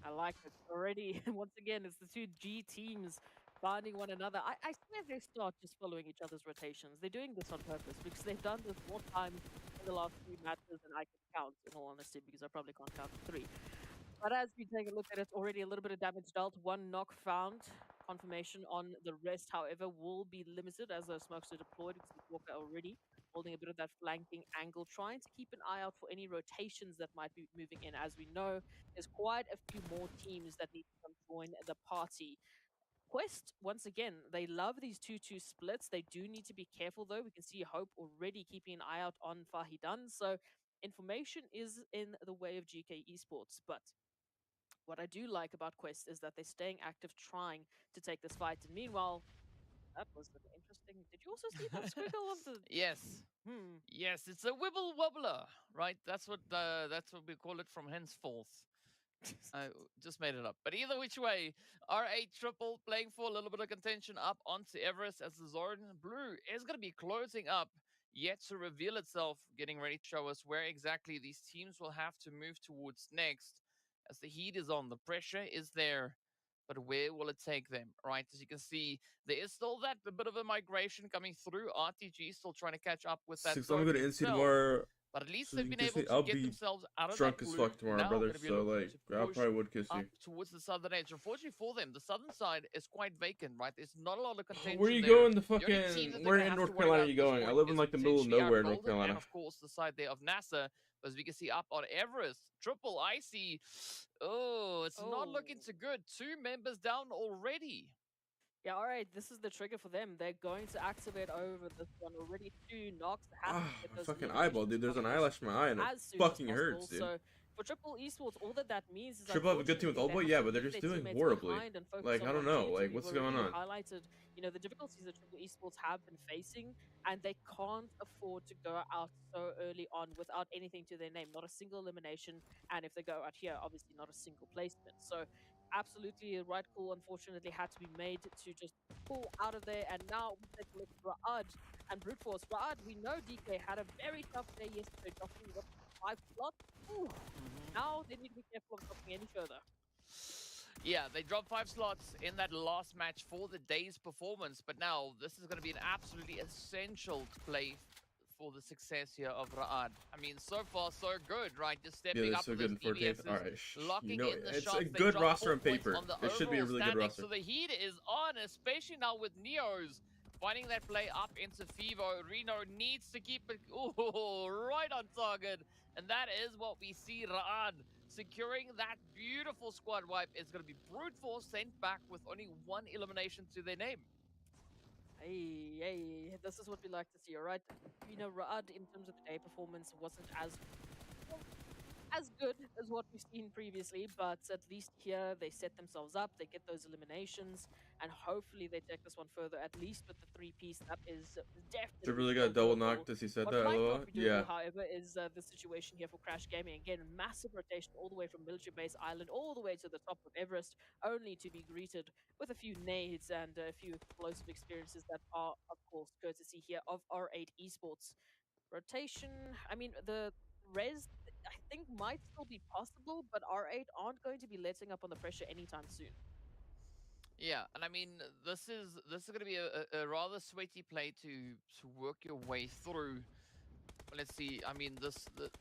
I like it already. Once again, it's the two G teams finding one another. I swear they start just following each other's rotations. They're doing this on purpose because they've done this more times in the last 3 matches than I can count, in all honesty, because I probably can't count 3. But as we take a look at it, already a little bit of damage dealt. 1 knock found. Confirmation on the rest, however, will be limited as the smokes are deployed because Walker already holding a bit of that flanking angle, trying to keep an eye out for any rotations that might be moving in. As we know, there's quite a few more teams that need to come join the party. Quest, once again, they love these 2-2 splits. They do need to be careful, though. We can see Hope already keeping an eye out on Fahidan. So information is in the way of GK Esports. But what I do like about Quest is that they're staying active, trying to take this fight. And meanwhile, that was an interesting. Did you also see that squiggle of the? Yes. Yes, it's a wibble wobbler, right? That's what we call it from henceforth. I just made it up. But either which way, R8 triple playing for a little bit of contention up onto Everest as the Zord Blue is going to be closing up yet to reveal itself, getting ready to show us where exactly these teams will have to move towards next. As the heat is on, the pressure is there. But where will it take them, right? As you can see, there is still that a bit of a migration coming through. RTG still trying to catch up with that. 6, I'm gonna go to NC itself. tomorrow. But at least So they've you been can able see to I'll get be themselves out of drunk that as blue. fuck tomorrow, Now brother. gonna be So looking like, to I push probably would kiss you. up towards the southern edge. Unfortunately for them, the southern side is quite vacant, right? There's not a lot of contention. Where are you there. going? The The only team fucking that where they're in gonna have North to worry Carolina are about you at this going? I point live in is like the middle of potentially nowhere in North Golden, Carolina. and of course the side there of NASA. As we can see up on Everest, triple icy. Oh, it's not looking too good. 2 members down already. Yeah, all right. This is the trigger for them. They're going to activate over this one already. 2 knocks. Ah, my fucking eyeball, dude. There's an eyelash in my eye and it fucking hurts, dude. So for Triple Esports, all that means is Triple have a good team with unfortunately, Oldboy, they yeah, have but to they're leave just their doing teammates horribly. behind and focus Like, on I don't one know, team. So like, we've what's going already on? highlighted, you know, the difficulties that Triple Esports have been facing, and they can't afford to go out so early on without anything to their name, not a single elimination, and if they go out here, obviously not a single placement. So absolutely a right call, unfortunately, had to be made to just pull out of there. And now we take a look at Ra'ad and Brute Force. Ra'ad, we know DK had a very tough day yesterday, dropping 5 slots. Ooh. Now they need to be careful of dropping any further. Yeah, they dropped 5 slots in that last match for the day's performance, but now this is going to be an absolutely essential to play for the success here of Ra'ad. I mean, so far so good, right? Just Yeah, stepping they're up so with good in those 14th. EBSs, Alright, locking you know, in the it's shots. a They good drop roster 4 on points paper. on the It should be a overall really good standings. roster. So the heat is on, especially now with Neos finding that play up into Fivo. Reno needs to keep it right on target. And that is what we see. Ra'ad securing that beautiful squad wipe. Is going to be brute force sent back with only 1 elimination to their name. Hey, this is what we like to see, all right? You know, Ra'ad, in terms of the day performance, wasn't as good as what we've seen previously, but at least here they set themselves up, they get those eliminations, and hopefully they take this one further, at least with the 3-piece. That is They definitely really still got double doable. knocked as he said What that, might lol. not be doable, Yeah. however, is the situation here for Crash Gaming. Again, massive rotation all the way from Military Base Island all the way to the top of Everest, only to be greeted with a few nades and a few explosive experiences that are, of course, courtesy here of R8 Esports. Rotation, I mean, the res, I think, might still be possible, but R8 aren't going to be letting up on the pressure anytime soon. Yeah, and I mean, this is going to be a rather sweaty play to work your way through. Let's see. I mean,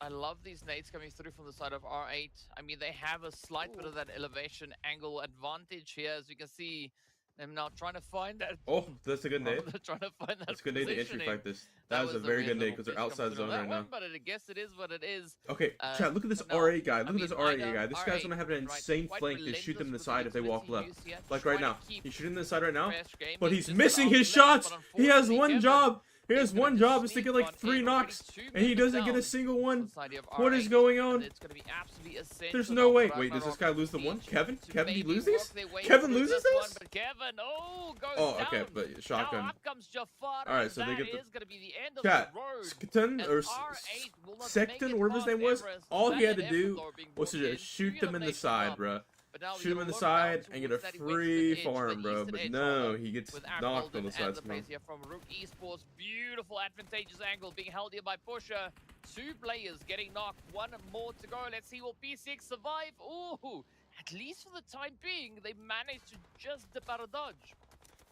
I love these nades coming through from the side of R8. I mean, they have a slight bit of that elevation angle advantage here, as you can see. Them now trying to find that. Oh, that's a good nade. They're trying to find that. That's a good nade to entry positioning. fight this. That is a was very weird good nade little because they're pitch outside coming through on zone that right now. one, but I guess it is what it is. Okay, Chad, look at this but no, R8 guy. I Look at this mean, R8 either guy. This guy's gonna have an right, insane quite flank to shoot them in the relentless side if they with the walk left. utility use here, Like trying right to now. keep He's shooting the side right now. Crash Gaming But he's just missing his outplayed, shots! but He has unfortunately, one Kevin job! He is has gonna one just job is to sneak get like one 3 in, knocks, already 2 and he members doesn't get a down single on one. the side of What is R8, going and on? it's going to be absolutely essential There's now no way. for Wait, does this Ragnarok guy lose the one? Siege Kevin? to Kevin, he maybe lose these? work their way Kevin through loses this one, this? but Kevin, goes Oh, down. okay, but shotgun. Now up comes Jafar, Alright, and so they that get the is going to be the end of chat. the road. Skton And or R8 will not make Secton, it whatever his past name was, Everest. all he had to Valiant do effort, though, being was to brought in, just shoot 2 them in the eliminations side, up. bruh. But now we Shoot him get in the a look down side and get a towards that free western edge, farm, the bro. eastern But edge, no, rather, he gets with knocked on the and side the somehow. plays here from Rook Esports. Beautiful, advantageous angle being held here by Pusher. 2 players getting knocked. 1 more to go. Let's see, will P6 survive? Ooh, at least for the time being, they managed to just dip out of dodge.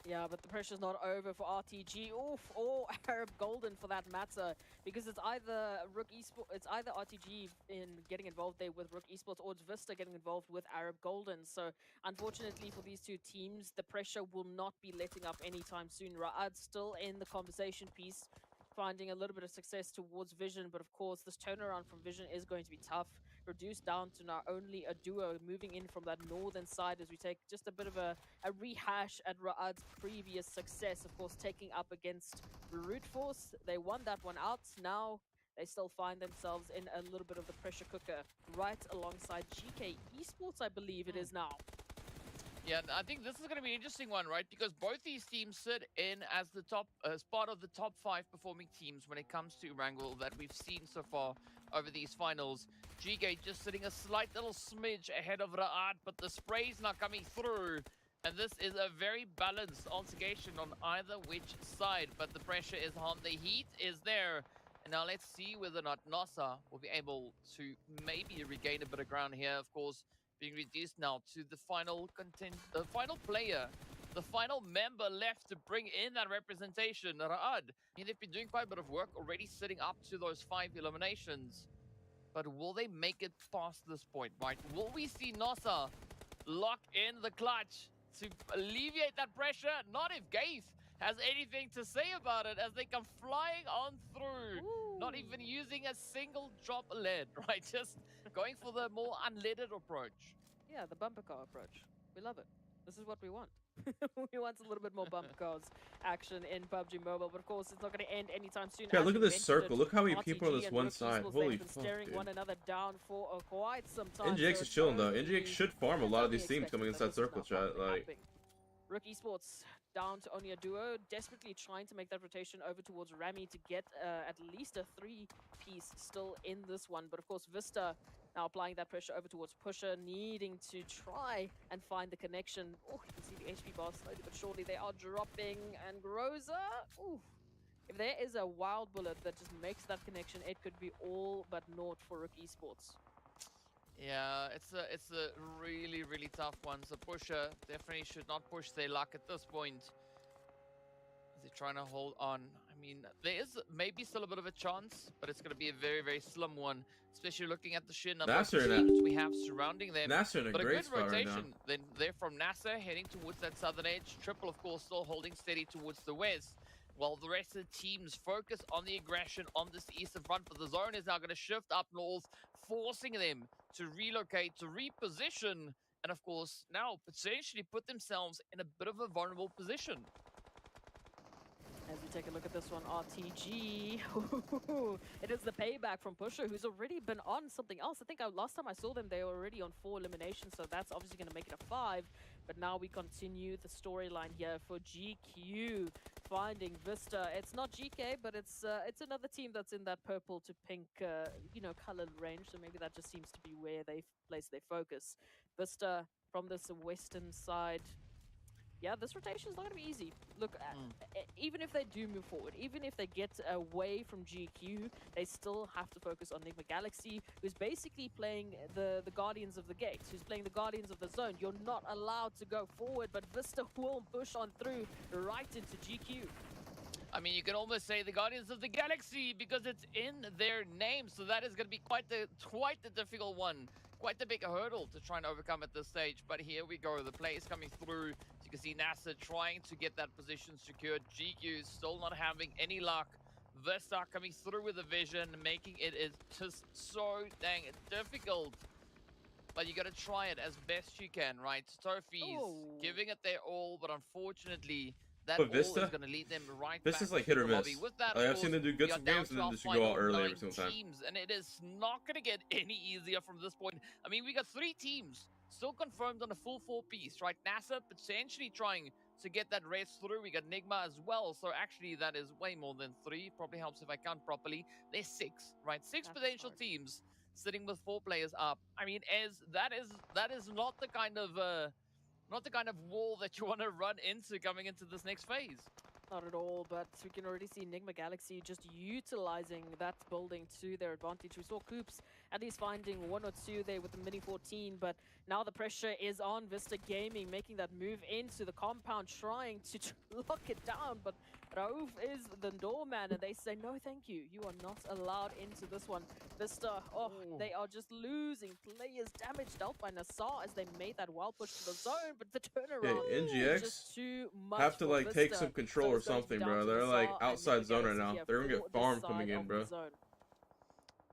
Yeah, but the pressure's not over for RTG, or Arab Golden for that matter, because it's either RTG in getting involved there with Rook Esports, or it's Vista getting involved with Arab Golden. So unfortunately for these 2 teams, the pressure will not be letting up anytime soon. Ra'ad still in the conversation piece, finding a little bit of success towards Vision, but of course this turnaround from Vision is going to be tough. Reduced down to now only a duo moving in from that northern side as we take just a bit of a rehash at Ra'ad's previous success, of course, taking up against Brute Force. They won that one out. Now they still find themselves in a little bit of the pressure cooker right alongside GK Esports, I believe it is now. Yeah, I think this is going to be an interesting one, right? Because both these teams sit in as the top, as part of the top 5 performing teams when it comes to Wrangle that we've seen so far over these finals. GK just sitting a slight little smidge ahead of Ra'ad, but the spray's not coming through. And this is a very balanced altercation on either which side, but the pressure is on. The heat is there. And now let's see whether or not Nasa will be able to maybe regain a bit of ground here, of course. Being reduced now to the final the final player, the final member left to bring in that representation, Ra'ad. I mean, they've been doing quite a bit of work already, sitting up to those 5 eliminations. But will they make it past this point, right? Will we see Nasa lock in the clutch to alleviate that pressure? Not if Gaith has anything to say about it as they come flying on through. Ooh. Not even using a single drop of lead, right? Just going for the more unleaded approach. Yeah, the bumper car approach. We love it. This is what we want. We want a little bit more bumper cars action in PUBG Mobile, but of course it's not going to end anytime soon. Yeah, as look we at this mentioned circle. it. Look how many RTG people on this and one Rook side. Esports, Holy they've been fuck, staring dude. one another down for quite some time. NGX so is chilling though. it's NGX should farm a it's lot of only these teams coming expected inside that this is circle, now chat. finally Like, happening. Rook Esports down to only a duo, desperately trying to make that rotation over towards Rami to get at least a 3-piece still in this one. But of course, Vista now applying that pressure over towards Pusher, needing to try and find the connection. Oh, you can see the HP bar slowly but surely they are dropping. And Groza, ooh, if there is a wild bullet that just makes that connection, it could be all but naught for Rook Esports. Yeah, it's a really, really tough one. So Pusher definitely should not push their luck at this point. They're trying to hold on. I I mean, there is maybe still a bit of a chance, but it's going to be a very, very slim one, especially looking at the sheer number of Nasser in a- teams we have surrounding them. Nasser in a But a great good spot right now. rotation. Then they're from NASA heading towards that southern edge. Triple, of course, still holding steady towards the west. While the rest of the teams focus on the aggression on this eastern front. But the zone is now going to shift up north, forcing them to relocate, to reposition. And of course, now potentially put themselves in a bit of a vulnerable position. As we take a look at this one, RTG. It is the payback from Pusher, who's already been on something else. I think last time I saw them, they were already on 4 eliminations, so that's obviously going to make it a 5. But now we continue the storyline here for GQ finding Vista. It's not GK, but it's another team that's in that purple to pink, colored range. So maybe that just seems to be where they place their focus. Vista from this western side. Yeah, this rotation is not going to be easy. Look, even if they do move forward, even if they get away from GQ, they still have to focus on Enigma Galaxy, who's basically playing the Guardians of the Gate, who's playing the Guardians of the Zone. You're not allowed to go forward, but Vista will push on through right into GQ. I mean, you can almost say the Guardians of the Galaxy because it's in their name, so that is going to be quite the difficult one. Quite the big hurdle to try and overcome at this stage, but here we go. The play is coming through. You can see NASA trying to get that position secured. GQ still not having any luck. Vista coming through with a vision, making it is just so dang difficult. But you got to try it as best you can, right? Trophies, giving it their all, but unfortunately, that But all Vista, is going to lead them right this back is like to hit or the miss. lobby. With that, Like, of I've seen course, them do good we are some down games to and then our just go final out early every 9 single time. teams, and it is not going to get any easier from this point. I mean, we got 3 teams still confirmed on a full 4-piece, right? NASA potentially trying to get that race through. We got Enigma as well, so actually that is way more than 3. Probably helps if I count properly. There's 6, right? 6 That's potential hard. teams sitting with 4 players up. I mean, that is not the kind of wall that you want to run into coming into this next phase. Not at all, but we can already see Enigma Galaxy just utilizing that building to their advantage. We saw KOOPS at least finding 1 or 2 there with the Mini 14, but now the pressure is on Vista Gaming, making that move into the compound, trying to lock it down, but Raouf is the doorman, and they say, no, thank you. You are not allowed into this one. Vista, they are just losing players. Damage dealt by Nassar as they made that wild push to the zone, but the turnaround NGX just too much have to for like take Vista. some control So or it's going to be something, down bro. to They're Nassar like and outside Enigma zone right Galaxy now. here They're gonna for get this farm side coming in, of bro. the zone.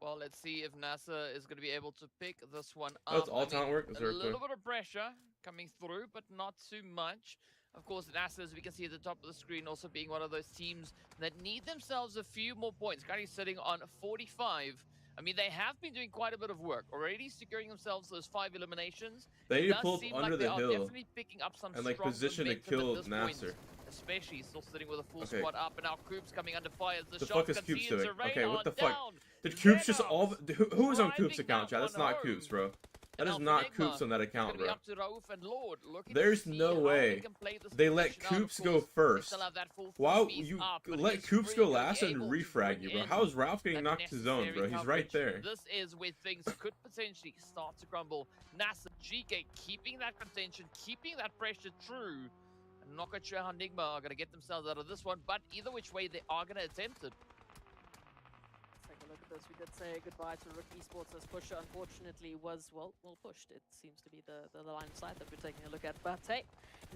Well, let's see if NASA is going to be able to pick this one Oh, up. it's all talent work. That's A very little clear. bit of pressure coming through, but not too much. Of course, NASA, as we can see at the top of the screen, also being one of those teams that need themselves a few more points. Currently sitting on 45. I mean, they have been doing quite a bit of work, already securing themselves those 5 eliminations. They It need to does pull up seem under like they the are hill definitely picking up some and like strong position to momentum kill at this point. Nasser. Especially still sitting with a full Okay. squad up, and now KOOPS coming under fire as the The shots fuck is continue KOOPS to doing? rain Okay, what on the fuck? down. Did KOOPS just Zenox all? Who was on KOOPS driving account, that chat? That's one not home. KOOPS, bro. That And is Alpha not Enigma KOOPS on that is account, gonna be bro. up to Raouf and Lord, looking There's to see no how way they can play this they let position out. Of KOOPS go course, they first. still have that full Why piece you up, but let he's KOOPS really go gonna be last and able to refrag bring you, bro? in How is Ralph getting that knocked to zone, necessary bro? He's right coverage. there. This is where things could potentially start to crumble. NASA, GK keeping that contention, keeping that pressure true. I'm not quite sure how Enigma are going to get themselves out of this one, but either which way, they are going to attempt it. Let's take a look at this. We did say goodbye to Rook Esports as Pusher, unfortunately, was, well pushed. It seems to be the line of sight that we're taking a look at. But hey,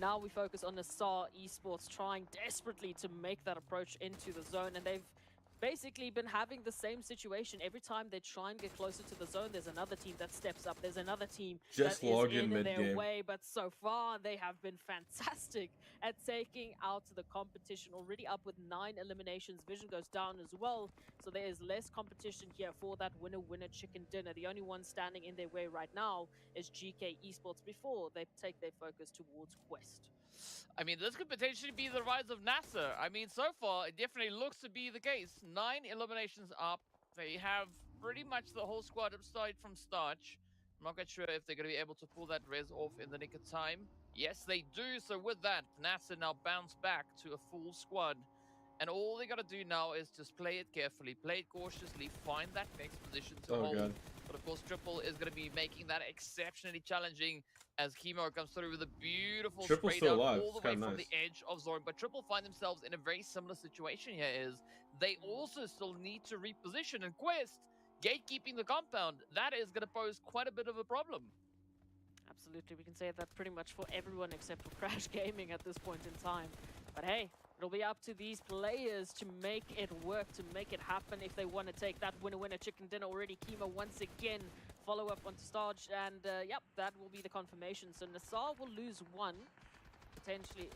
now we focus on Nassar Esports trying desperately to make that approach into the zone, and they've basically been having the same situation. Every time they try and get closer to the zone, there's another team that steps up. There's another team Just that is log in in their mid-game. way. But so far, they have been fantastic at taking out the competition. Already up with 9 eliminations. Vision goes down as well. So there is less competition here for that winner-winner chicken dinner. The only one standing in their way right now is GK Esports before they take their focus towards Quest. I mean, this could potentially be the rise of NASA. I mean, so far, it definitely looks to be the case. 9 eliminations up. They have pretty much the whole squad upside from Starch. I'm not quite sure if they're going to be able to pull that res off in the nick of time. Yes, they do. So with that, NASA now bounce back to a full squad. And all they got to do now is just play it carefully, play it cautiously, find that next position to hold. God. But of course, Triple is going to be making that exceptionally challenging. as Chemo comes through with a beautiful Triple's spray still down alive. all It's the way kinda from nice. the edge of zone. But Triple find themselves in a very similar situation here. Is they also still need to reposition, and Quest gatekeeping the compound, that is going to pose quite a bit of a problem. Absolutely, we can say that pretty much for everyone except for Crash Gaming at this point in time. But hey, it'll be up to these players to make it work, to make it happen if they want to take that winner-winner chicken dinner already. Chemo once again follow up onto Starge, and yep, that will be the confirmation. So Nassar will lose one, potentially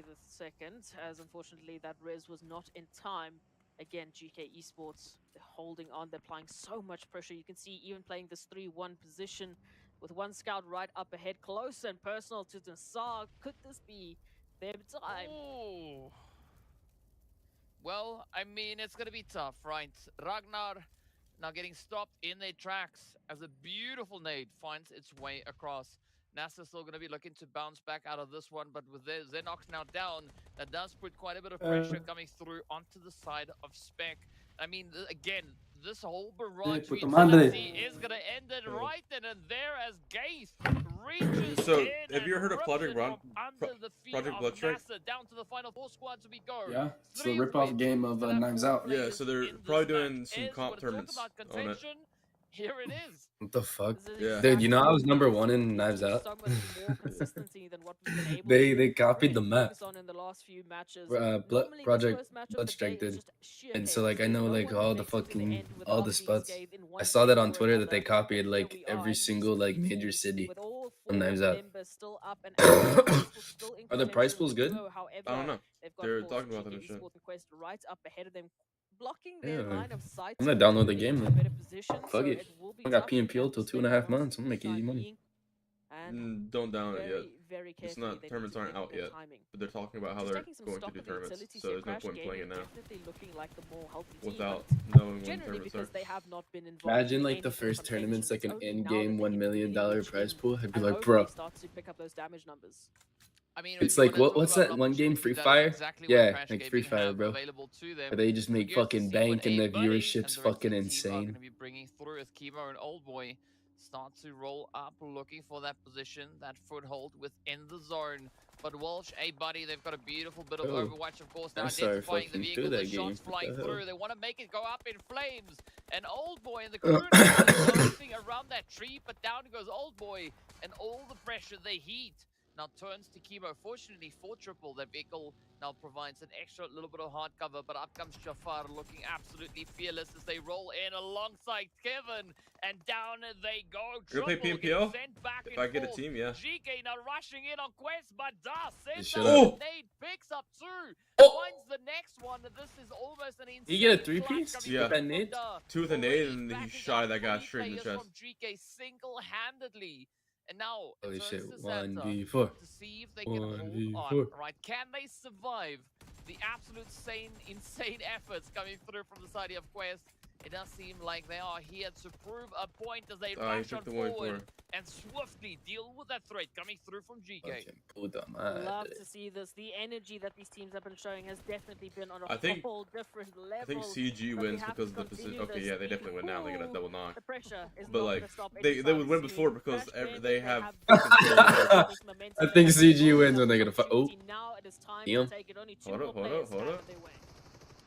the second, as unfortunately that res was not in time. Again, GK Esports, they're holding on, they're applying so much pressure. You can see even playing this 3-1 position with one scout right up ahead, close and personal to Nassar. Could this be their time? Ooh. Well, I mean, it's going to be tough, right? Ragnar now getting stopped in their tracks as a beautiful nade finds its way across. NASA's still going to be looking to bounce back out of this one, but with their Xenox now down, that does put quite a bit of pressure coming through onto the side of Spec. I mean, again, this whole barrage we see is going to end it right then and there as Gaze reaches So, in have you and heard of rips Project it Run- from under the feet Project of Bloodstrike? NASA. Down to the final 4 squads we go. Yeah, it's the 3 rip-off wins game of to have Knives 4 Out. Yeah, players so they're in this probably match. doing some Is comp wanna talk tournaments about on it. contention? Here it is. What the fuck? This is Yeah. Dude, you know I exactly was what number we one in need Knives to do, Out. so much more consistency than what we've been able They to copied the really map. focus on in the last few matches. Blood Normally, this Project first match of the day Bloodstrike is did. just sheer And so chaos. like I There's know no like one all who the makes it to the fucking end all without the being spots. scathed in I one saw that shape on or Twitter that they another. copied And here like we every are as we single like speak, major city with all from 4 Knives Out. members still up and active. still in Are the prize contention pools in the good? duo. I don't However, know. they've got, They're of course, talking about them GK and shit. Esports and Quest right up ahead of them, blocking Yeah, their line of sight I'm gonna to download the get game into a then. better position. Fuck So it. it will be I got tough. We're gonna PMPL have to till stay 2.5 focused months. for I'm the gonna make easy time money. being. And Don't download it yet. very It's carefully not they tournaments need to aren't get out their yet, timing. but they're talking about how Just they're taking some going to stock do of the tournaments. utilities So here, there's no Crash point in playing it Gaming now definitely looking like the more healthy team, without but knowing when generally tournaments because are. they have not been involved Imagine in like any the sort of first tournament's like contention. an It's only now in-game that they $1 can million really reach prize in pool. I'd be and like, hopefully bro. start to pick up those damage numbers. I mean, It's if you like wanna talk what's about that one game, opportunity, Free that is Fire? exactly what Yeah, Crash like Free Gaming Fire, have bro. available to them. Where they just So make curious to fucking see what bank and A the Buddy viewership's and the rest of fucking the team are insane. going to be bringing through as Chemo and Old Boy start to roll up, looking for that position, that foothold within the zone. But Walsh, A Buddy, they've got a beautiful bit of Oh, Overwatch, of course. They're I started identifying the fucking vehicle, through the that game. shots What flying the hell? through. They want to make it go up in flames. And Old Boy and the crew now dancing around that tree, but down goes Old Boy, and all the pressure, the heat, now turns to Chemo. Fortunately for Triple, that vehicle now provides an extra little bit of hard cover, but up comes Jafar looking absolutely fearless as they roll in alongside Kevin, and down they go. You're gonna play Triple PMPL? getting sent back If and I get a forth. team, yeah. GK now rushing in on Quest, but Das sends Shut out up. the nade, picks up 2, Oh! finds the next one. This is almost an insane You get a clutch three-piece coming Yeah. with that from nade? Da. 2 with a nade, Already and he backing shot up that guy 3 straight in the players chest. from GK single-handedly. And now it Holy turns shit, to Santa 1v4. to see if they can hold 1v4. on. Right? Can they survive the absolute insane efforts coming through from the side of Quest? It does seem like they are here to prove a point as they He rush on took the 1v4. forward and swiftly deal with that threat coming through from GK. Fucking puta Love madre. to see this. The energy that these teams have been showing has definitely been on I a think- whole different level. I think CG but we wins have because to of the position. continue Okay, this. yeah, they The definitely win now. They're gonna pull, double knock. The pressure is But not like, gonna stop they anytime would win soon. before because Crash Gaming, they have full control of the control circle. of this momentum. I think They CG will wins have when they the get a oh. opportunity. Now it is time Damn. to take it. Only 2 Hold more up, hold players up, hold stand up. in their way.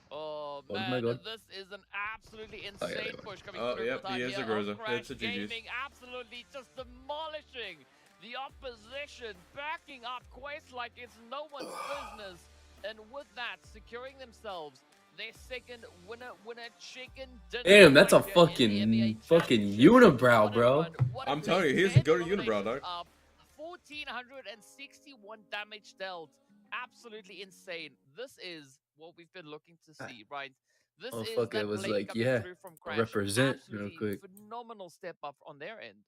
Oh Oh my man, God. this is an absolutely yeah, they insane won. push coming Oh, through yep, from the he side is a here of Groza. Crash It's a GG's. Gaming, absolutely just demolishing the opposition, backing up Quest like it's no one's business, and with that, securing themselves their second winner chicken dinner. Damn, that's a right here in the MEA fucking Championship. unibrow, What a bro. run, what a I'm telling you, play. here's a 10 go to unibrow, eliminations dog. up, 1,461 damage dealt. Absolutely insane. This is what we've been looking to see, right? This is Motherfucker that was play like, coming yeah, through from I'll Crash. represent real Absolutely quick. phenomenal step up on their end.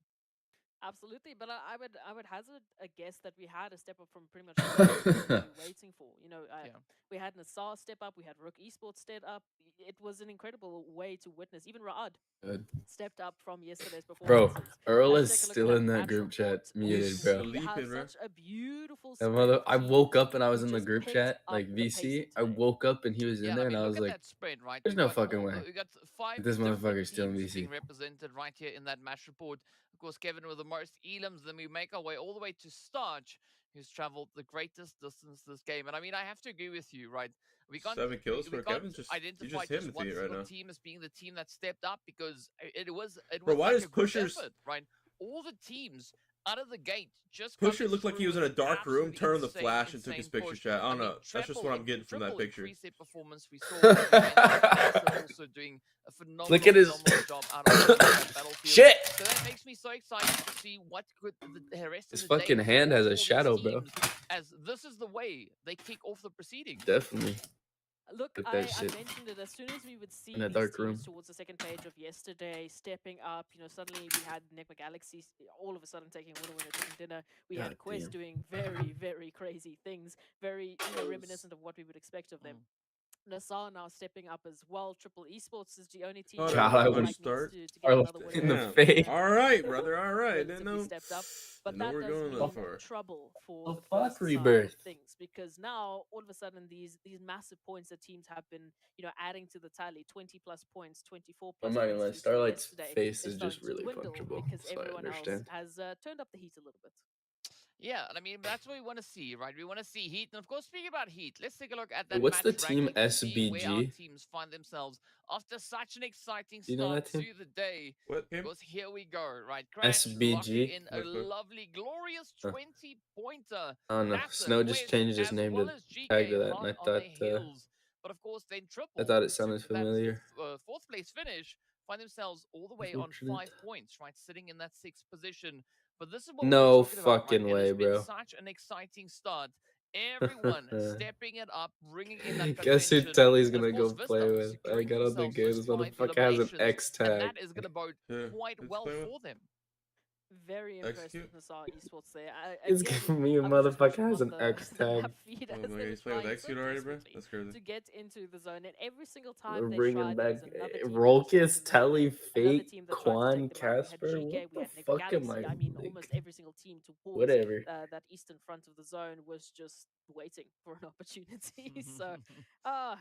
Absolutely, but I would hazard a guess that we had a step up from pretty much what we were waiting for. You know, Yeah. we had Nassar step up, we had Rook Esports step up. It was an incredible way to witness. Even Ra'ad Good. stepped up from yesterday's Bro, performances. Earl Let's is take a look still at in that match group chat, report. muted, He's bro. We have sleeping, bro. such a beautiful That spread I of woke teams up and I was who in the just group picked chat, up like the VC. pacing I today. woke up and he was in Yeah, there, I and mean, I look was at like, that spread, right? there's We no got fucking way We got 5 this different motherfucker's still in teams VC. being represented right here in that match report. Of course, Kevin with the most elims. Then we make our way all the way to Starch, who's traveled the greatest distance this game. And I mean, I have to agree with you, right? We can't 7 kills we for can't Kevin. Just you identify just hit just him one right single now. team as being the team that stepped up, because it was Bro, why like does a group Pushers- effort, right? All the teams out of the gate just Pusher coming looked like he through was in a with dark room, absolute turned on the insane, flash, and took his insane picture push. chat. I don't mean, know. That's just what I'm getting from that triple in picture. preset performance. We saw also doing a phenomenal, Look at his- phenomenal job out of that battlefield. Shit! So that makes me so excited to see what could the rest His of the day fucking hand has for a these shadow, bro. teams, as this is the way they kick off the proceedings. Definitely. Look, Look at I that shit. mentioned it as soon as we would see In a these dark teams room. towards the second page of yesterday stepping up. You know, suddenly we had Enigma Galaxy all of a sudden taking winner chicken dinner. We God had Quest damn. doing very, very crazy things, very reminiscent of what we would expect of them. Nassau now stepping up as well. Triple Esports is the only team God, that I looks wanna like needs start. to get Arlo another in the win. face. All right, brother. All right. Didn't Relatively know. stepped up. But Didn't know that we're does going mean that far. trouble for The the fuck, first side of Rebirth? things, because now all of a sudden these massive points that teams have been, you know, adding to the tally, 20 plus points, 24 plus I'm not gonna lie, points through Starlight's yesterday, face is starting just to really dwindle punchable, because so I everyone else understand. has turned up the heat a little bit. Yeah, and I mean, that's what we want to see, right? We want to see Heat. And of course, speaking about Heat, let's take a look at that Wait, what's match the team ranking to see where our SBG? teams find themselves after such an exciting Do you know start that team? to the day. What game? Because here we go, right? Crash SBG? locking in a Look, look. lovely, glorious Huh. 20-pointer. I don't know. Massive Snow just Quest changed his as name well to as GK tag to that, and hot I on thought their heels. But of course, then triple. I thought it to sounded that familiar. fourth place finish, find themselves all the way on Unfortunate. 5 points, right? Sitting in that 6th position. But this is what No we're talking about, right? fucking It way, has been bro. such an exciting start. Everyone stepping it up, bringing in that Guess who contention. Telly's And of gonna go course, play Vista with? I securing got on the themselves game. first This 5 motherfucker has an eliminations, X and tag. that is going to bode Yeah, quite let's well play with. for them. Very impressed Execute. with Nassau Esports there. It's Again, giving me a I was just watching motherfucker has on an the- X the tag. map feed Oh as my they god, were he's playing with trying Execute so already, bro? desperately That's crazy. to get into the zone, and every single We're time they bringing tried, there back was another team that Rolkis, tried to take them Telly, out. Another Fake, team that tried to Quan, take them out. We had Casper. GK, What we the had Enigma fuck am Galaxy. I I mean, like? almost every single team towards Whatever. that eastern front of the zone was just waiting for an opportunity. So,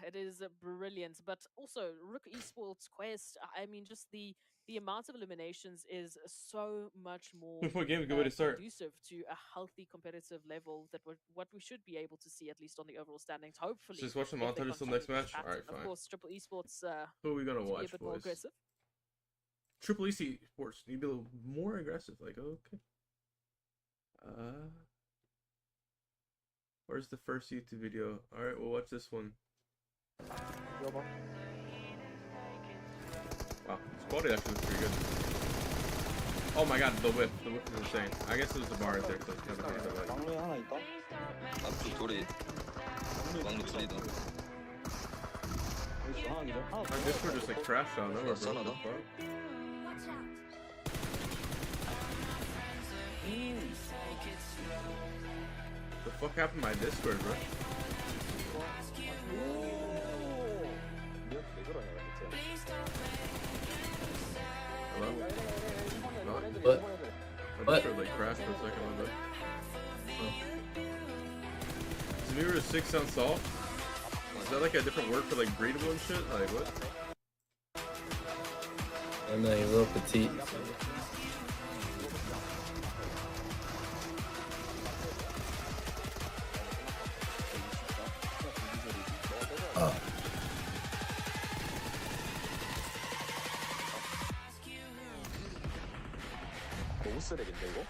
it is brilliant. But also, Rook Esports Quest, I mean, just the amount of eliminations is so much more What game? Good way to start. conducive to a healthy competitive level that what we should be able to see, at least on the overall standings. Hopefully, Just watch the if they montages till continue next this match. pattern. Alright, Of fine. course, Triple Esports Who are we gonna to be a watch, bit more boys? aggressive. Triple Esports. Need to be a little more aggressive. Like, okay. Where's the first YouTube video? Alright, we'll watch this one. Wow, this quality actually looks pretty good. Oh my god, the whip. The whip is insane. I guess it was the bar right there, so it's kind of hard to like. 막루에 하나 있다. 앞쪽 돌이 막루 둘이다. 여기 중앙이죠. 하나 My Discord just like crashed out of nowhere, bro. What the fuck? Watch out. The fuck happened to my Discord, bro? 왜 그러냐 대체. Hello? What? My Discord like crashed for a second a little bit. Is Mirror 6 sound soft? Is that like a different word for like breedable and shit? Like what? I'm not even real petite. 너무 쓰레기인데 이거?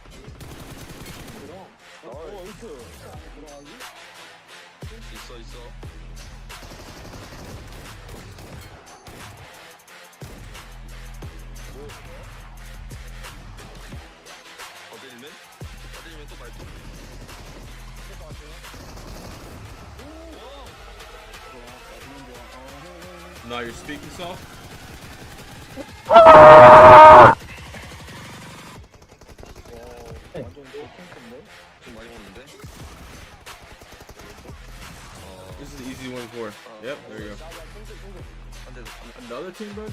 이트. 들어가기? 있어. 어딜면 또 말도. No, you're speaking soft? 완전 킹인데? 좀 많이 먹는데? This is the easy one for. Yep, there you go. Another team, bro?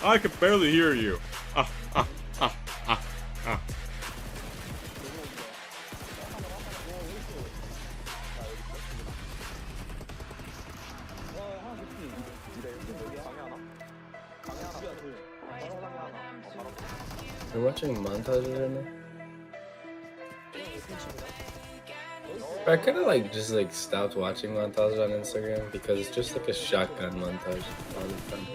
I can barely hear you. 하나 개피. 여기 방에 하나? 방에 하나 둘. 바로 방에 하나. 바로. You're watching montages right now? I kind of like just like stopped watching montages on Instagram because it's just like a shotgun montage all the time.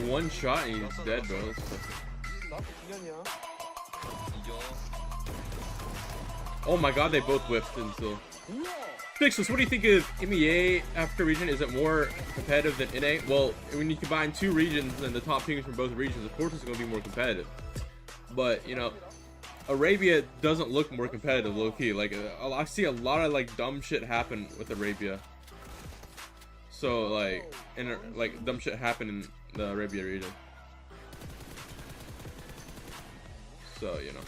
One shot and he's dead, bro. Oh my god, they both whiffed until. Pixels, what do you think of MEA after region? Is it more competitive than NA? Well, when you combine two regions and the top teams from both regions, of course it's going to be more competitive. But, you know, Arabia doesn't look more competitive, low-key. Like, I see a lot of, like, dumb shit happen with Arabia. So, like, dumb shit happen in the Arabia region. So, you know.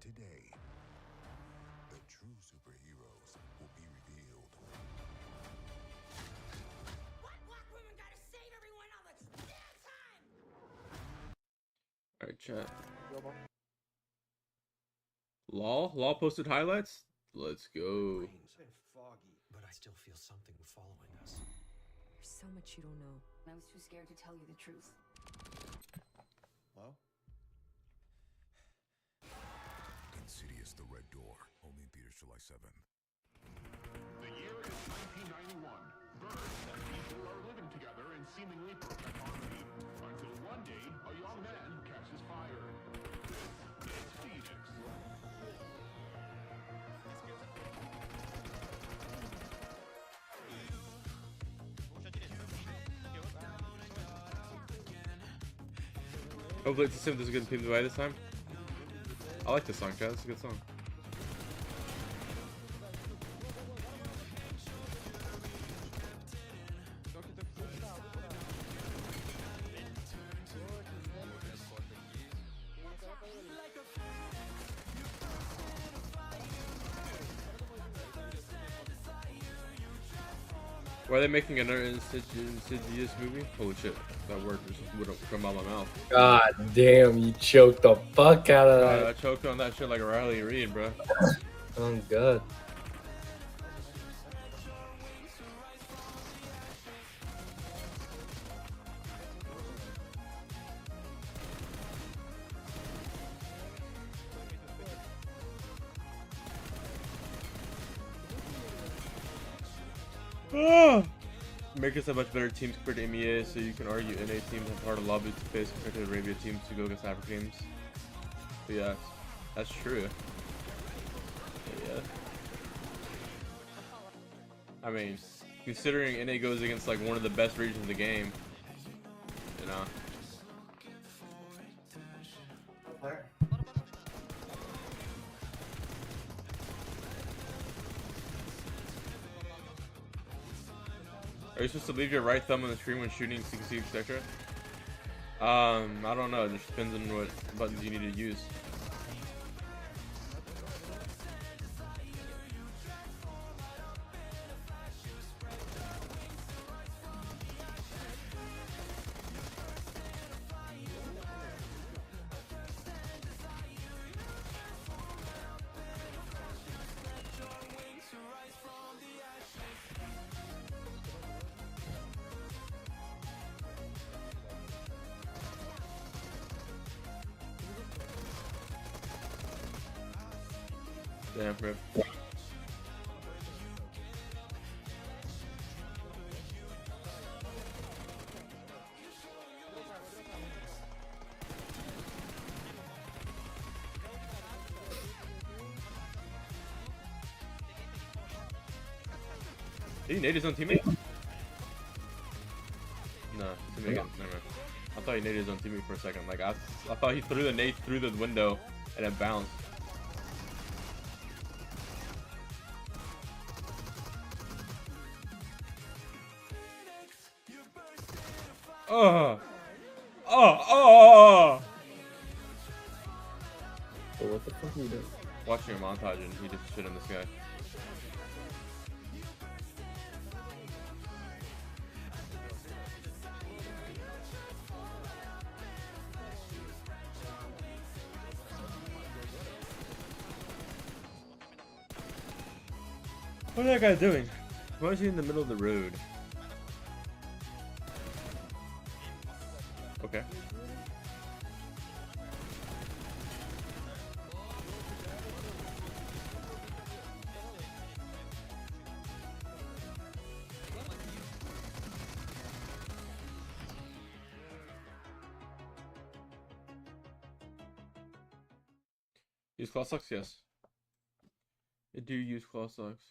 Today, the true superheroes will be revealed. What black women gotta save everyone all the damn time? Alright, chat. Law posted highlights? Let's go. It's been foggy, but I still feel something following us. There's so much you don't know. I was too scared to tell you the truth. Hello? Insidious the Red Door, only in theaters July 7th. The year is 1991. Birds and people are living together in seemingly perfect harmony. Until one day, a young man catches fire. This is Phoenix. Hopefully it's a sim that's a good team to buy this time. I like this song, Chad. It's a good song. Why are they making another Insidious movie? Holy shit, that word just wouldn't come out of my mouth. God damn, you choked the fuck out of that. I choked on that shit like a Riley Reid, bro. Oh god. America's a much better team compared to MEA, so you can argue NA teams have harder lobby to face compared to Arabia teams to go against African teams. But yeah, that's true. But yeah. I mean, considering NA goes against like one of the best regions of the game, you know. Are you supposed to leave your right thumb on the screen when shooting CC, etc.? I don't know. It just depends on what buttons you need to use. Damn, bro. Did he nade his own teammate? No, teammate. Never mind. I thought he naded his own teammate for a second. Like I thought he threw the nade through the window and it bounced. Oh, oh! So what the fuck are you doing? Watching a montage and he just shit in the sky. What is that guy doing? Why is he in the middle of the road? Okay. Use claw socks? Yes. I do use claw socks.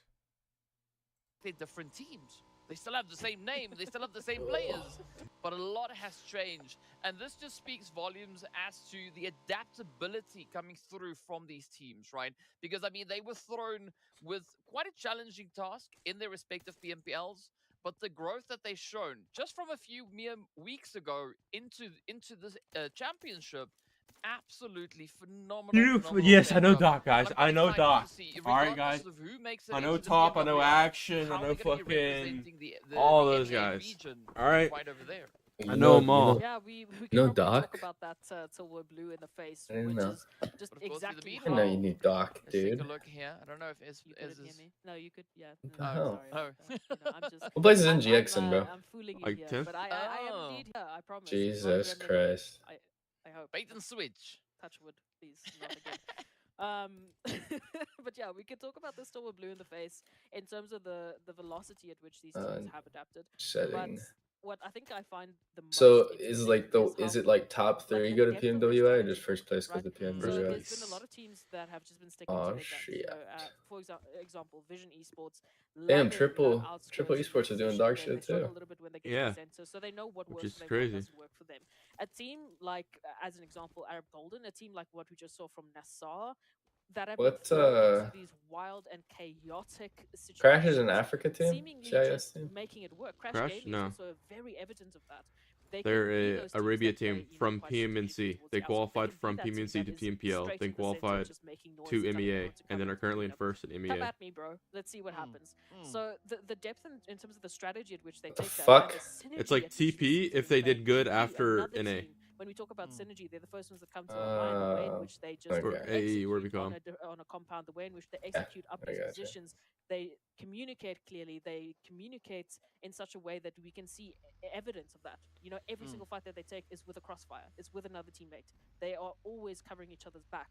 They're different teams. They still have the same name, they still have the same players, but a lot has changed. And this just speaks volumes as to the adaptability coming through from these teams, right? Because, I mean, they were thrown with quite a challenging task in their respective PMPLs, but the growth that they've shown just from a few mere weeks ago into this championship, absolutely phenomenal. Yes, I know step up. Doc, guys. I'm I quite know excited Doc. to see, Alright, regardless guys. of who makes it I know into the Top, I know PMWL, Action, I how know they're gonna be fucking representing all the those MEA guys. region Alright. right over there. I know them all. Yeah, we can No probably Doc? talk about that till we're blue in the face, I didn't which know. is just But of course, in the exactly I didn't know you meanwhile, knew Doc, let's take dude. a look here. I don't know if you couldn't hear me. No, you could. Yeah. What No, the hell? sorry about that. You know, I'm just. What place is I'm, NGX in, bro? I'm fooling you Like here, 10th? but I am Oh. indeed here. I promise. Jesus Not randomly. Christ. I hope. bait and switch. Touch wood, please, not again. But yeah, we can talk about this till we're blue in the face in terms of the velocity at which these teams have adapted. Setting. But what I think I find the most So is interesting like the is is how it like top like, 3 the go to depth of their PMWI or strategy, just first place goes right? to So PMWI? there's been a lot of teams that have just been sticking to Oh their guns. shit. You know, for example, Vision Esports. Damn, love it, triple outskirts of esports the is doing position dog when shit they struggle too. a little bit when they get Yeah. to the center, so they know what Which works is for them, crazy. what doesn't work for them. A team like, as an example, Arab Golden, a team like what we just saw from Nassar, that have What, been thrown into these wild and chaotic situations. Crash is an Africa team? Seemingly CIS just team? making it work. Crash, Crash? Gaming No. is also very evident of that. They They're can be a those teams Arabia that play, team you know, from quite strategically PMNC. towards They the outside. qualified can be from that team PMNC that to is PMPL. straight Then in the center, qualified just making noise to and telling MEA, everyone to and then come are in, currently you in know. first at Come MEA. at me, bro. Let's see what happens. So the depth in terms of the strategy at which they The take that, fuck? and the synergy It's like at which these TP teams if can they play. did good TP, after another NA. team. When we talk about synergy, they're the first ones that come to my mind. The way in which they just Or Okay. AE, where we execute call on them. on a compound, the way in which they Yeah, execute up I these gotcha. positions, they communicate clearly, they communicate in such a way that we can see evidence of that. You know, every single fight that they take is with a crossfire, is with another teammate. They are always covering each other's back.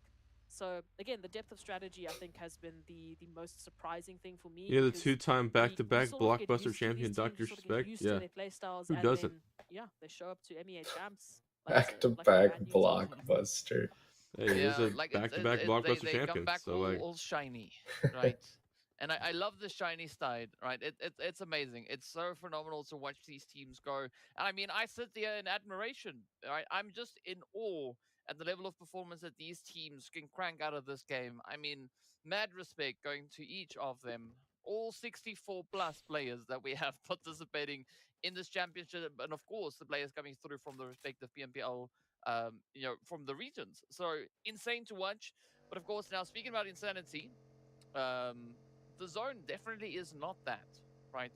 So again, the depth of strategy I think has been the most surprising thing for me. Yeah, the because two-time we back-to-back sort of get blockbuster used to champion, these teams, Dr. we sort of get Respect. used to Yeah. their play styles, Who and doesn't? then yeah, they show up to MEA champs Back like to a back brand new team. blockbuster. Hey, he's Yeah, a like back-to-back they blockbuster come champion. back So like, all shiny, right? And I love the shiny side, right? It's amazing. It's so phenomenal to watch these teams go. And I mean, I sit there in admiration, right? I'm just in awe at the level of performance that these teams can crank out of this game. I mean, mad respect going to each of them. All 64 plus players that we have participating in this championship, and of course, the players coming through from the respective PMPL, you know, from the regions. So insane to watch. But of course, now speaking about insanity, the zone definitely is not that, right?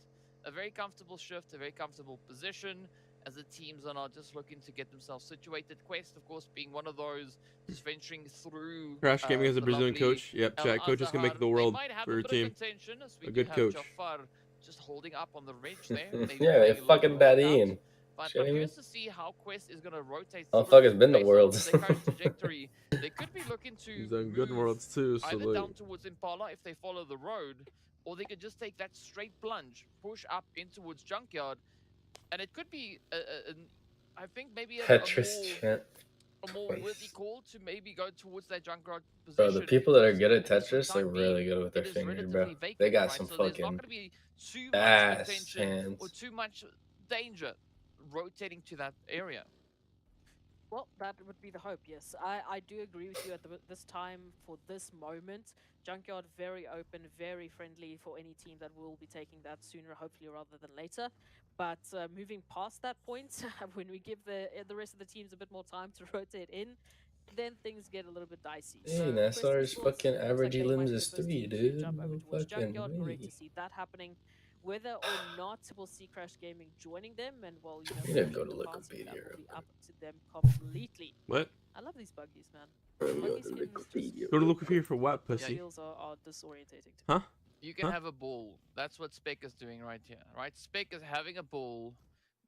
A very comfortable shift, a very comfortable position, as the teams are not just looking to get themselves situated. Quest, of course, being one of those, just venturing through. Crash Gaming has a the Brazilian lovely coach. Yep, El chat. Coaches can make Azahar. the They world might have for a your bit of team. contention, as we A do good have coach. Jafar just holding up on the ridge there. Maybe Yeah, playing they a little fucking bit that rolled out. in. But Shitting I'm me? curious to see how Quest is going to rotate Oh, through fuck, it's been the based on Worlds. their current trajectory. They could be looking to He's done good in move Worlds too. So either like, down towards Impala if they follow the road, or they could just take that straight plunge, push up in towards Junkyard, and it could be I think maybe Tetris a more worthy call to maybe go towards that Junkyard Bro, position. the people that are because good at I guess for the Tetris are time really being, good with their it is finger, bro. relatively vacant, They got right? some So there's not fucking going to be too much ass contention hands. or too much danger rotating to that area. Well, that would be the hope, yes. I do agree with you at this time for this moment. Junkyard very open, very friendly for any team that will be taking that sooner, hopefully, rather than later. But moving past that point, when we give the rest of the teams a bit more time to rotate in, then things get a little bit dicey. Hey, So Quest Nassar's Esports fucking looks average like they might elims be the is first 3, team to dude. jump over No towards fucking Junkyard. Great to way. see that happening. Whether or not we'll see Crash Gaming joining them and, well, you know, I'm gonna go joining to the party, Wikipedia that will real be quick. up to them completely. What? I love these buggies, man. I'm going Buggy to skins just Wikipedia. Go to real look here for what, those pussy? skills are disorientating to me. Huh? You can Huh? have a ball. That's what Spec is doing right here, right? Spec is having a ball,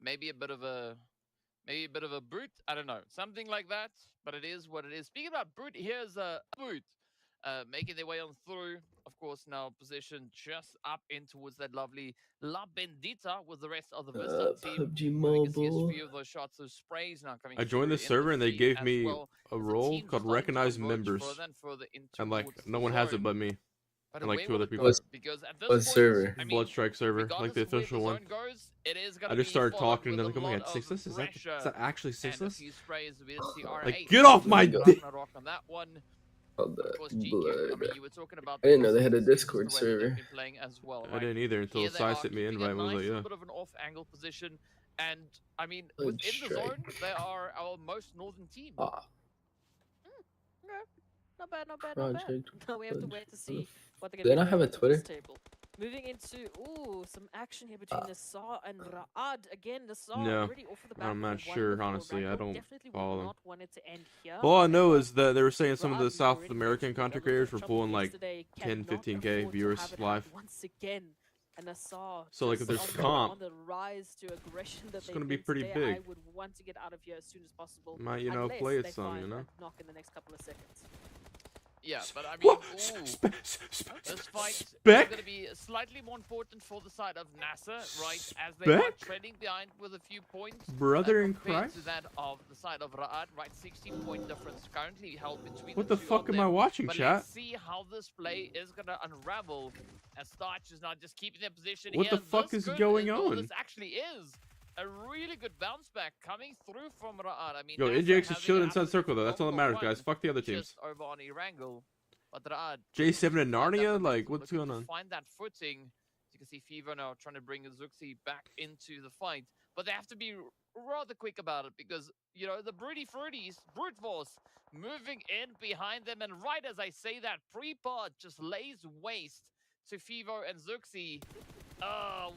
maybe a bit of a brute. I don't know, something like that. But it is what it is. Speaking about brute, here's a brute. Making their way on through. Of course, now position just up in towards that lovely La Bendita with the rest of the Vista team. PUBG Where we can see a Mobile. few of those shots, those sprays now coming I through joined the in server and they feed gave as me well, a as the role teams are called starting to Recognize converge Members. further and further in And like towards no the one has it zone. but me. But And like where 2 will other it people. go? Because at this What point, server? I mean, Bloodstrike server, like the regardless of where official the one. zone goes, it is I gonna just be started followed talking and with they're like, a oh my lot god, of sixless? Is pressure that actually and a sixless? few sprays. We didn't see R8. Like, get off my dick! Rock on that one. Called Of the course, GQ. I Blood. mean, you were talking about I didn't know they had a this is Discord the way that they've server. been playing as well, I right? didn't either until Here they Sai are sent me an keeping a invite and was nice like, little yeah. bit of an off-angle position, and I mean, Blood within the Strike. zone, they are our most northern team. Ah, Okay. Not bad, not bad, not bad. Project. Now we have to Blood. wait to see what they're Do they going not to have a this Twitter? table. Moving into some action here between Nassar and Ra'ad. Again, Nassar No, already off of the back I'm with not a 1 sure, before honestly. I Randall. don't Definitely follow would them. not want it to end here. All I know However, is that they were saying some of the Ra'ad, South already American mentioned content a little creators bit were of trouble pulling like yesterday, 10, cannot 15K afford to viewers have it live. happen once again. And Nassar So, like, if just there's on comp, on the rise to aggression that it's they've gonna be been pretty today, big. I would want to get out of here as soon as possible. Might, you know, Unless play it they some, you find know? a knock in the next couple of seconds. Yeah, but I mean, this fight is going to be slightly more important for the side of NASA, right? As they are trailing behind with a few points. Brother in compared Christ? to that of the side of Ra'ad, right? 16-point difference currently held between What the the two fuck of am I them. watching, But chat? let's see how this play is going to unravel. As Starch is not just keeping their position What here. the fuck This is going well, on? This actually is a really good bounce back coming through from Ra'ad. I mean, Yo, NASA NGX is having chilling an inside absolutely circle though. That's all that phenomenal matters, guys. run Fuck the other teams. just over on Erangel. But Ra'ad J7 and find that Narnia? momentum, Like, what's looking going to on? find that footing. You can see Fever now trying to bring Zuxi back into the fight. But they have to be rather quick about it because, you know, the Broody Fruities, Brute Force, moving in behind them. And right as I say that, pre-pod just lays waste to Fever and Zuxi.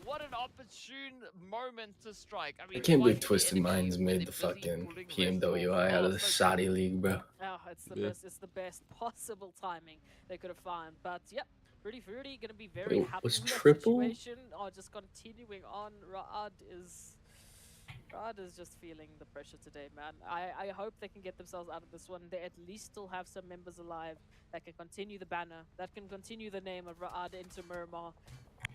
What an opportune moment to strike. I mean, I can't believe fight the Twisted enemy Minds when made they're the busy fucking pulling PMWI out of the so Saudi league, bro. Oh, it's the Yeah. best. It's the best possible timing they could have found. But yep, Fruity gonna be very Wait, happy was with that triple? situation. Oh, just continuing on. Ra'ad is just feeling the pressure today, man. I hope they can get themselves out of this one. They at least still have some members alive that can continue the banner, that can continue the name of Ra'ad into Miramar.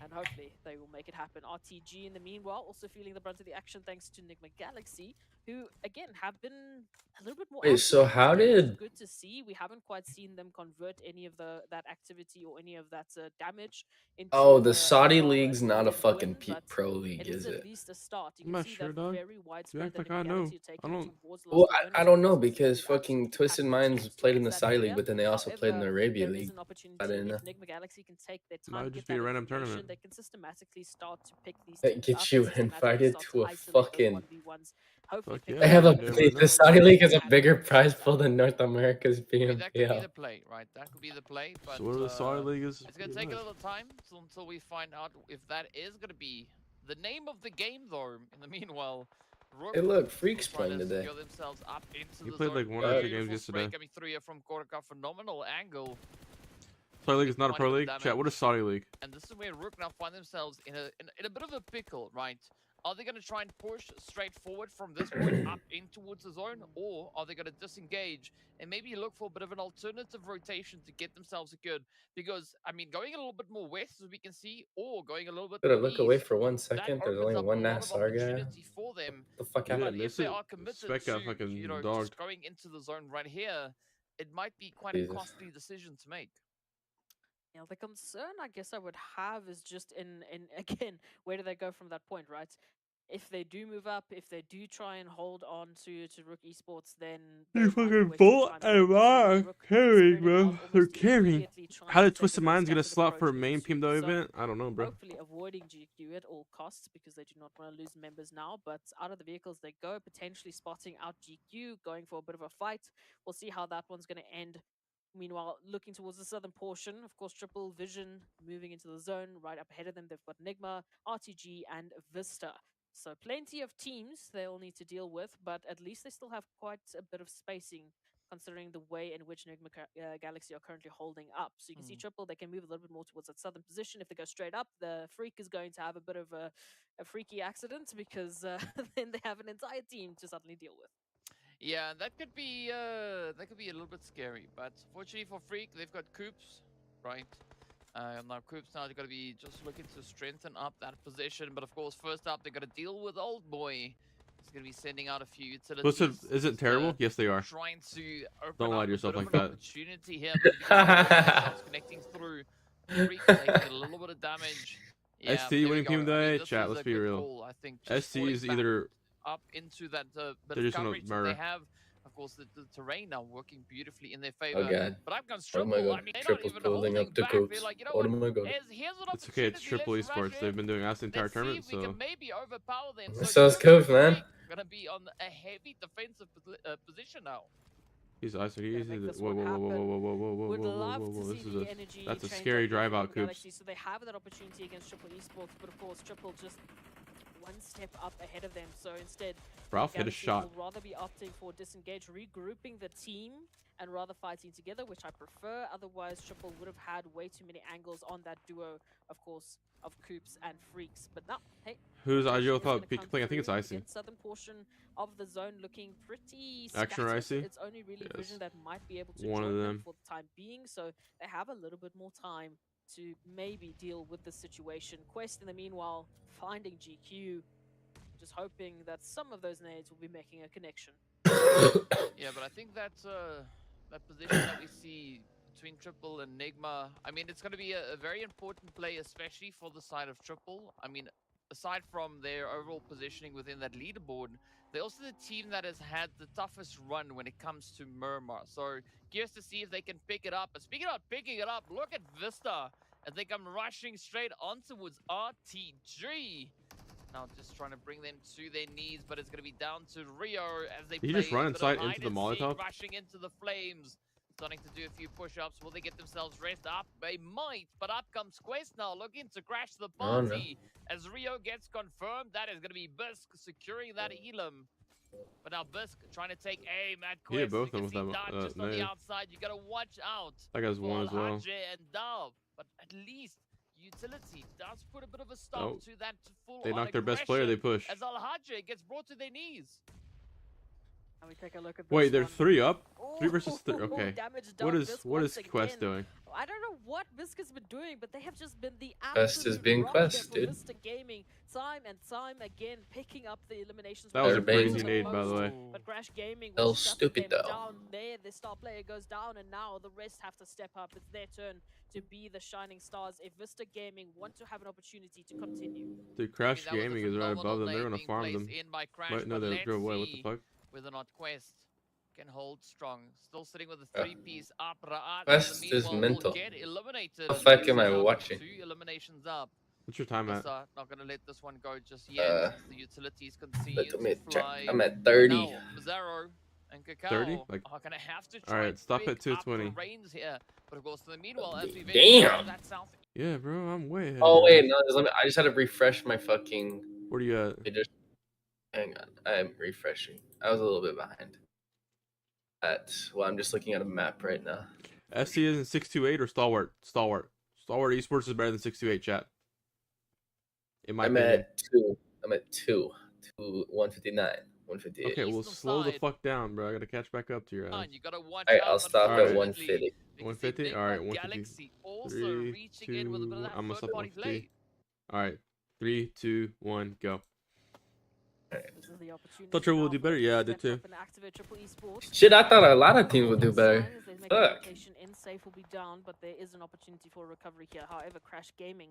And hopefully they will make it happen. RTG in the meanwhile also feeling the brunt of the action thanks to Enigma Galaxy, who again have been a little bit more Wait, so active how today, which is did- good to see. We haven't quite seen them convert any of that activity or any of that damage into Oh, the a Saudi draw league's and not a win, fucking but pro league, it is is at it? least a start. You I'm can not see sure, that dog. very You widespread act like Enigma I know. Galaxy are I taking don't. towards Well, Los I don't know Angeles because Forces, being fucking absolutely Twisted Minds packed played in the towards that Saudi league, area. but then they also played in the However, Arabia there is league. an opportunity I didn't know. if Enigma Galaxy can take their Might time, just get be a that random information, tournament. they can systematically start to pick these That teams gets up you and systematically invited start to a isolate those fucking- 1v1s. Hopefully Fuck pick yeah, I up have a some never the know. Saudi league has a and bigger take prize that. pool than North America's I mean, that could be PMPL. the play, right? That could be the play. But So where the Saudi league is? it's going to take a little time until we find out if that is going to be the name of the game, though. In the meanwhile, Rook Hey, look, Freak's trying playing to today. secure themselves up into He the played zone. like 1 or 2 games Beautiful spray yesterday. coming through here from Korka. Phenomenal angle. Saudi league is not a Quite pro bit of league. Chat, what is damage. Saudi league? And this is where Rook now find themselves in a bit of a pickle, right? Are they going to try and push straight forward from this point up in towards the zone, or are they going to disengage and maybe look for a bit of an alternative rotation to get themselves a good? Because I mean, going a little bit more west, as we can see, or going a little bit Did I more look away east, for 1 that second? There's opens only up one a lot of Nassar guy. opportunity for them. What the fuck You happened? didn't But if miss they it. are committed Spec got to, fucking you know, dogged. just going into the zone right here, it might be quite Jesus. a costly decision to make. Yeah, the concern I guess I would have is just in again, where do they go from that point, right? if they do move up, if they do try and hold on to Rook Esports, then They they might be fucking wasting Bolt time and here. So Mar Rook carrying, spreading bro. out They're almost carrying. immediately, trying How to did take a Twisted more Minds get a scattered slot for approach main into PMPL the event? zone, I don't know, bro. hopefully avoiding GQ at all costs because they do not want to lose members now. But out of the vehicles they go, potentially spotting out GQ, going for a bit of a fight. We'll see how that one's going to end. Meanwhile, looking towards the southern portion, of course, Triple Vision moving into the zone. Right up ahead of them, they've got Nigma, RTG, and Vista. So plenty of teams they'll need to deal with, but at least they still have quite a bit of spacing considering the way in which Nigma Galaxy are currently holding up. So you can see Triple, they can move a little bit more towards that southern position. If they go straight up, the Freak is going to have a bit of a freaky accident because then they have an entire team to suddenly deal with. Yeah, that could be a little bit scary, but fortunately for Freak, they've got KOOPS, right? Now KOOPS now they're gonna be just looking to strengthen up that position, but of course first up they're gonna deal with Old Boy. He's gonna be sending out a few utilities. Is it terrible? Yes, they are. Trying to open Don't lie up to yourself a bit like of an that. opportunity here, but you can see shots connecting through. Freak taking a little bit of damage. Yeah, ST there we winning go. team I mean, today. this Chat, is let's a be good real. call, I think. Just ST falling is back either up into that bit they're of just gonna coverage that murder. they have. Of course, the terrain now working beautifully in their favor. Oh god. But I've comes Oh Triple. my god. I mean, they're not Triple's even building holding up to back. They're KOOPS. like, you know Oh what? my god. Here's an It's okay, it's opportunity. Triple Let's rush Esports. They've in. been doing that the entire Let's see tournament, if we so can maybe overpower them. So it's KOOPS, man. Gonna be on a heavy defensive position now. he's ice. He's make this whoa, one whoa, whoa, whoa, happen. whoa, whoa, whoa, whoa, Would whoa, whoa, love whoa, to whoa. see This is the a energy that's a change scary up for drive out, PM KOOPS. Galaxy, so they have that opportunity against Triple Esports, but of course Triple just one step up ahead of them. So instead, Ralph hit a Galaxy shot. will rather be opting for disengage, regrouping the team, and rather fighting together, which I prefer. Otherwise, Triple would have had way too many angles on that duo, of course, of KOOPS and Freaks. But now, hey, Who's Aggression IGO is thought gonna peak come playing? I think it's through. Icy. Again, southern portion of the zone looking pretty Action or scattered. Icy? It's only really Yes. Vision that might be able to One of join them. for the time being, so they have a little bit more time to maybe deal with the situation. Quest, in the meanwhile, finding GQ, just hoping that some of those nades will be making a connection. Yeah, but I think that that position that we see between Triple and Nigma, I mean, it's going to be a very important play, especially for the side of Triple. I mean, aside from their overall positioning within that leaderboard, they're also the team that has had the toughest run when it comes to Murmur. So, curious to see if they can pick it up. But speaking about picking it up, look at Vista. I think I'm rushing straight on towards RTG. Now just trying to bring them to their knees, but it's going to be down to Rio as they Did he play just run a bit inside of into the hide and seek, Molotov? rushing into the flames. Starting to do a few push-ups. Will they get themselves rest up? They might, but up comes Quest now, looking to crash the Oh, no. party. As Rio gets confirmed, that is going to be Bisk securing that Elam. But now Bisk trying to take aim at Quest. Yeah, both You of can them with see that, Dot just on the nade. outside. You got to watch out. That guy's for one as well. Alhaji and Dub. But at least utility does put a bit of a stop Oh. to that full They knocked their best player, they push. as Alhaji gets brought to their knees. And we take a look at this Wait, they're one. 3 up? 3 Ooh, versus 3. Okay. damage What done is this what once is Quest again. doing? I don't know what Bisk has been doing, but they have just been the Quest is absolute being rock Quest, here for dude. Mr. Gaming, time and time again, picking up the eliminations. That was a with crazy the nade, by the most. way. But Crash Gaming Oh, will shut stupid them though. down there. The star player goes down, and now the rest have to step up. It's their turn to be the shining stars. If Vista Gaming want to have an opportunity to continue. Dude, Crash I mean, that was a Gaming is right phenomenal above them. They're nade gonna being farm placed them. in by Crash, Wait, no, but they let's drove away. What the see fuck? whether or not Quest can hold strong. Still sitting with a 3-piece up. Ra'at, Quest in the is meanwhile, will mental. get eliminated. The fuck am I Now watching? 2 eliminations up. What's your time at? Vista not going to let this one go just yet. As the utilities continue Let me to check. fly. I'm at 30. Now, Mazzaro and Cacao 30? Like- are going to have to try Alright, and stop pick at up the 220. reins here. But of course, in the meanwhile, as we Damn. that south Yeah, bro, I'm way ahead. Oh of wait, you. no, I just had to refresh my fucking. Where do you at? It just hang on. I am refreshing. I was a little bit behind. Well, I'm just looking at a map right now. SC isn't 628 or Stalwart? Stalwart Esports is better than 628, chat. In my I'm opinion. at 2. I'm at 2. 159. 158. Okay, well, Eastern slow the side. fuck down, bro. I gotta catch back up to your ass. You gotta watch Alright, out, I'll stop at Alright. 150. because 150? Enigma Alright, 150. Galaxy also 3, reaching in with a bit of 2, that I'm gonna stop at third-party 150. play. Alright, 3, 2, 1, go. This is the opportunity Thought Triple now would do for better. them to Yeah, I did step too. up and activate Triple Esports. Shit, I thought a lot of teams would do better. Sign as they make Fuck. a rotation in, safe will be down, but there is an opportunity for recovery here. However, Crash Gaming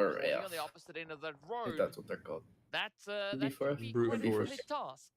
or walking on AF. the opposite end of that I think road. that's what they're called. That Before could be brute quite a force. big task.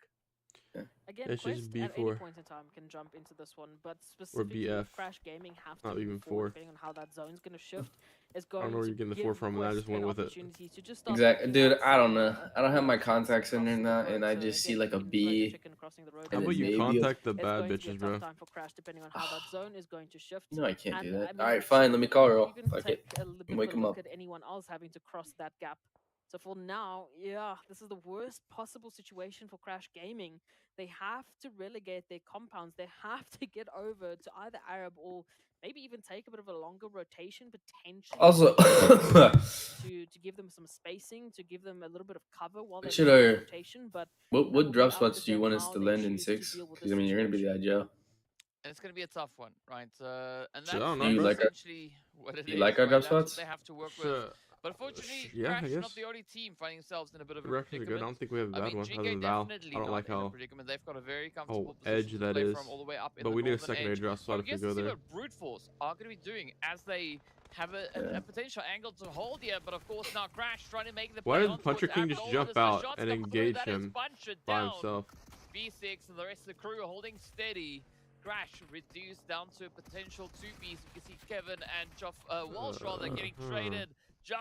Again, It's Quest just at any B4. point in time can jump into this one, but specifically BF. Crash Gaming have to Not move even forward 4. depending on how that zone's going to shift. Is I going don't know where to you're getting the give 4 from, and I Quest just went an with it. opportunity to just start Exactly, looking dude. at I don't some, know. I don't have my options contacts in there crossing the now, road. and I So just see again, like a you can throw your B. chicken crossing the road. And How then about you maybe contact the It's bad going to be a bitches, tough bro? time for Crash depending on how that zone is going to shift. No, I can't And, do that. I mean, All right, fine. Let me call her. even Fuck take it. a little bit Wake of a him look up. at anyone else having to cross that gap. So for now, yeah, this is the worst possible situation for Crash Gaming. They have to relegate their compounds. They have to get over to either Arab or maybe even take a bit of a longer rotation potentially. Also, to give them some spacing, to give them a little bit of cover while they should make their our rotation. But what that will what be drop up spots to do you them want us how to they land in choose to 6? deal with Because this I mean, you're gonna be situation. that Joe. And it's going to be a tough one, right? And Shit, I that's don't know, Do you bro. like our essentially what it you is, like our right? drop That's what spots? they have to work with. Shit. But unfortunately, Yeah, Crash I is not guess. the only team finding themselves in a bit of a We're actually good. I predicament. don't think we have a I bad mean, one other GK than Val. definitely I don't not like in a how predicament. They've got a very comfortable edge position to that play is. from all the way up in But the we need a northern secondary edge. drop So spot I if we guess go to see there. what Brute Force are going to be doing as they have a potential angle to hold here. But of course now Crash trying to make the Why play did on Puncher towards King just Abdul. jump There's the out shots and come through. engage That is him Puncher by down. himself? B6 and the rest of the crew holding steady. Crash reduced down to a potential 2-piece. You can see Kevin and Walsh rather getting traded.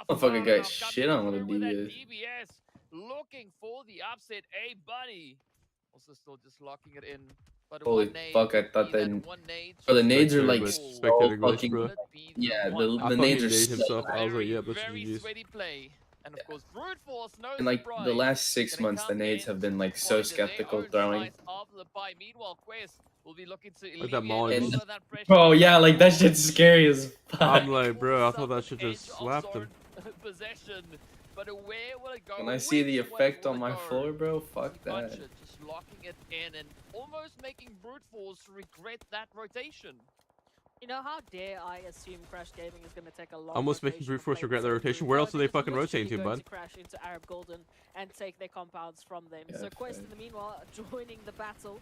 Motherfucker got shit on with a with that DBS. DBS, looking for the upset. A buddy, also still just locking it in. But Holy one nade fuck! I could thought be they. that one nade. Bro, the nades are Spectator like glitch, so spectator glitch, fucking. bro. Could be Yeah, one. I the thought he nades are nade so. himself. I was like, yeah, that's Very GG's. sweaty play. And of course, Brute Force knows In like the last 6 Gonna months, the come nades in have been to like so find their skeptical own throwing. slice of the pie. Meanwhile, Quest will be looking to Like that alleviate Molly a And- little bit of that pressure. Bro, yeah, like that shit's scary as fuck. I'm like, bro, I thought that shit just slapped him. Possession, but where will it go? When I see the Which way effect will on it my go? floor, bro, fuck that. Puncher just locking it in and almost making Brute Force regret that rotation. You know, how dare I assume Crash Gaming is going to take a long Almost making rotation Brute to Force play regret this their over. rotation. Where No, else do they because fucking literally rotate to, going bud? to crash into Arab Golden and take their compounds from them. Yeah, So Quest, fair. in the meanwhile, joining the battle,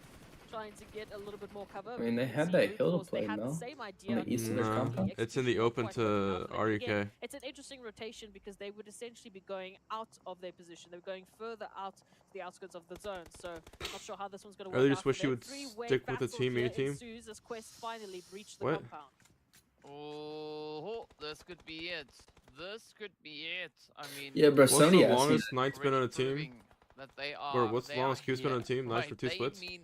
trying to get a little bit more cover. I mean, they You can had see that Brute hill to Force, they play, had no? the same idea. On the east of their Nah, compound? it's in the execution open quite well to enough. And again, REK. it's an interesting rotation because they would essentially be going out of their position. They're going further out to the outskirts of the zone. So not sure how this one's going to I work really out just for wish you them. would Three-way stick with the battle team, here A team. ensues as Quest finally breach the What? compound. Oh, this could be it. This could be it. I mean, Yeah, bro, What's somebody the asked me longest night's been on a team? proving that they are. Or what's they the longest are Q's been on a here. team? Nights for 2 They splits? mean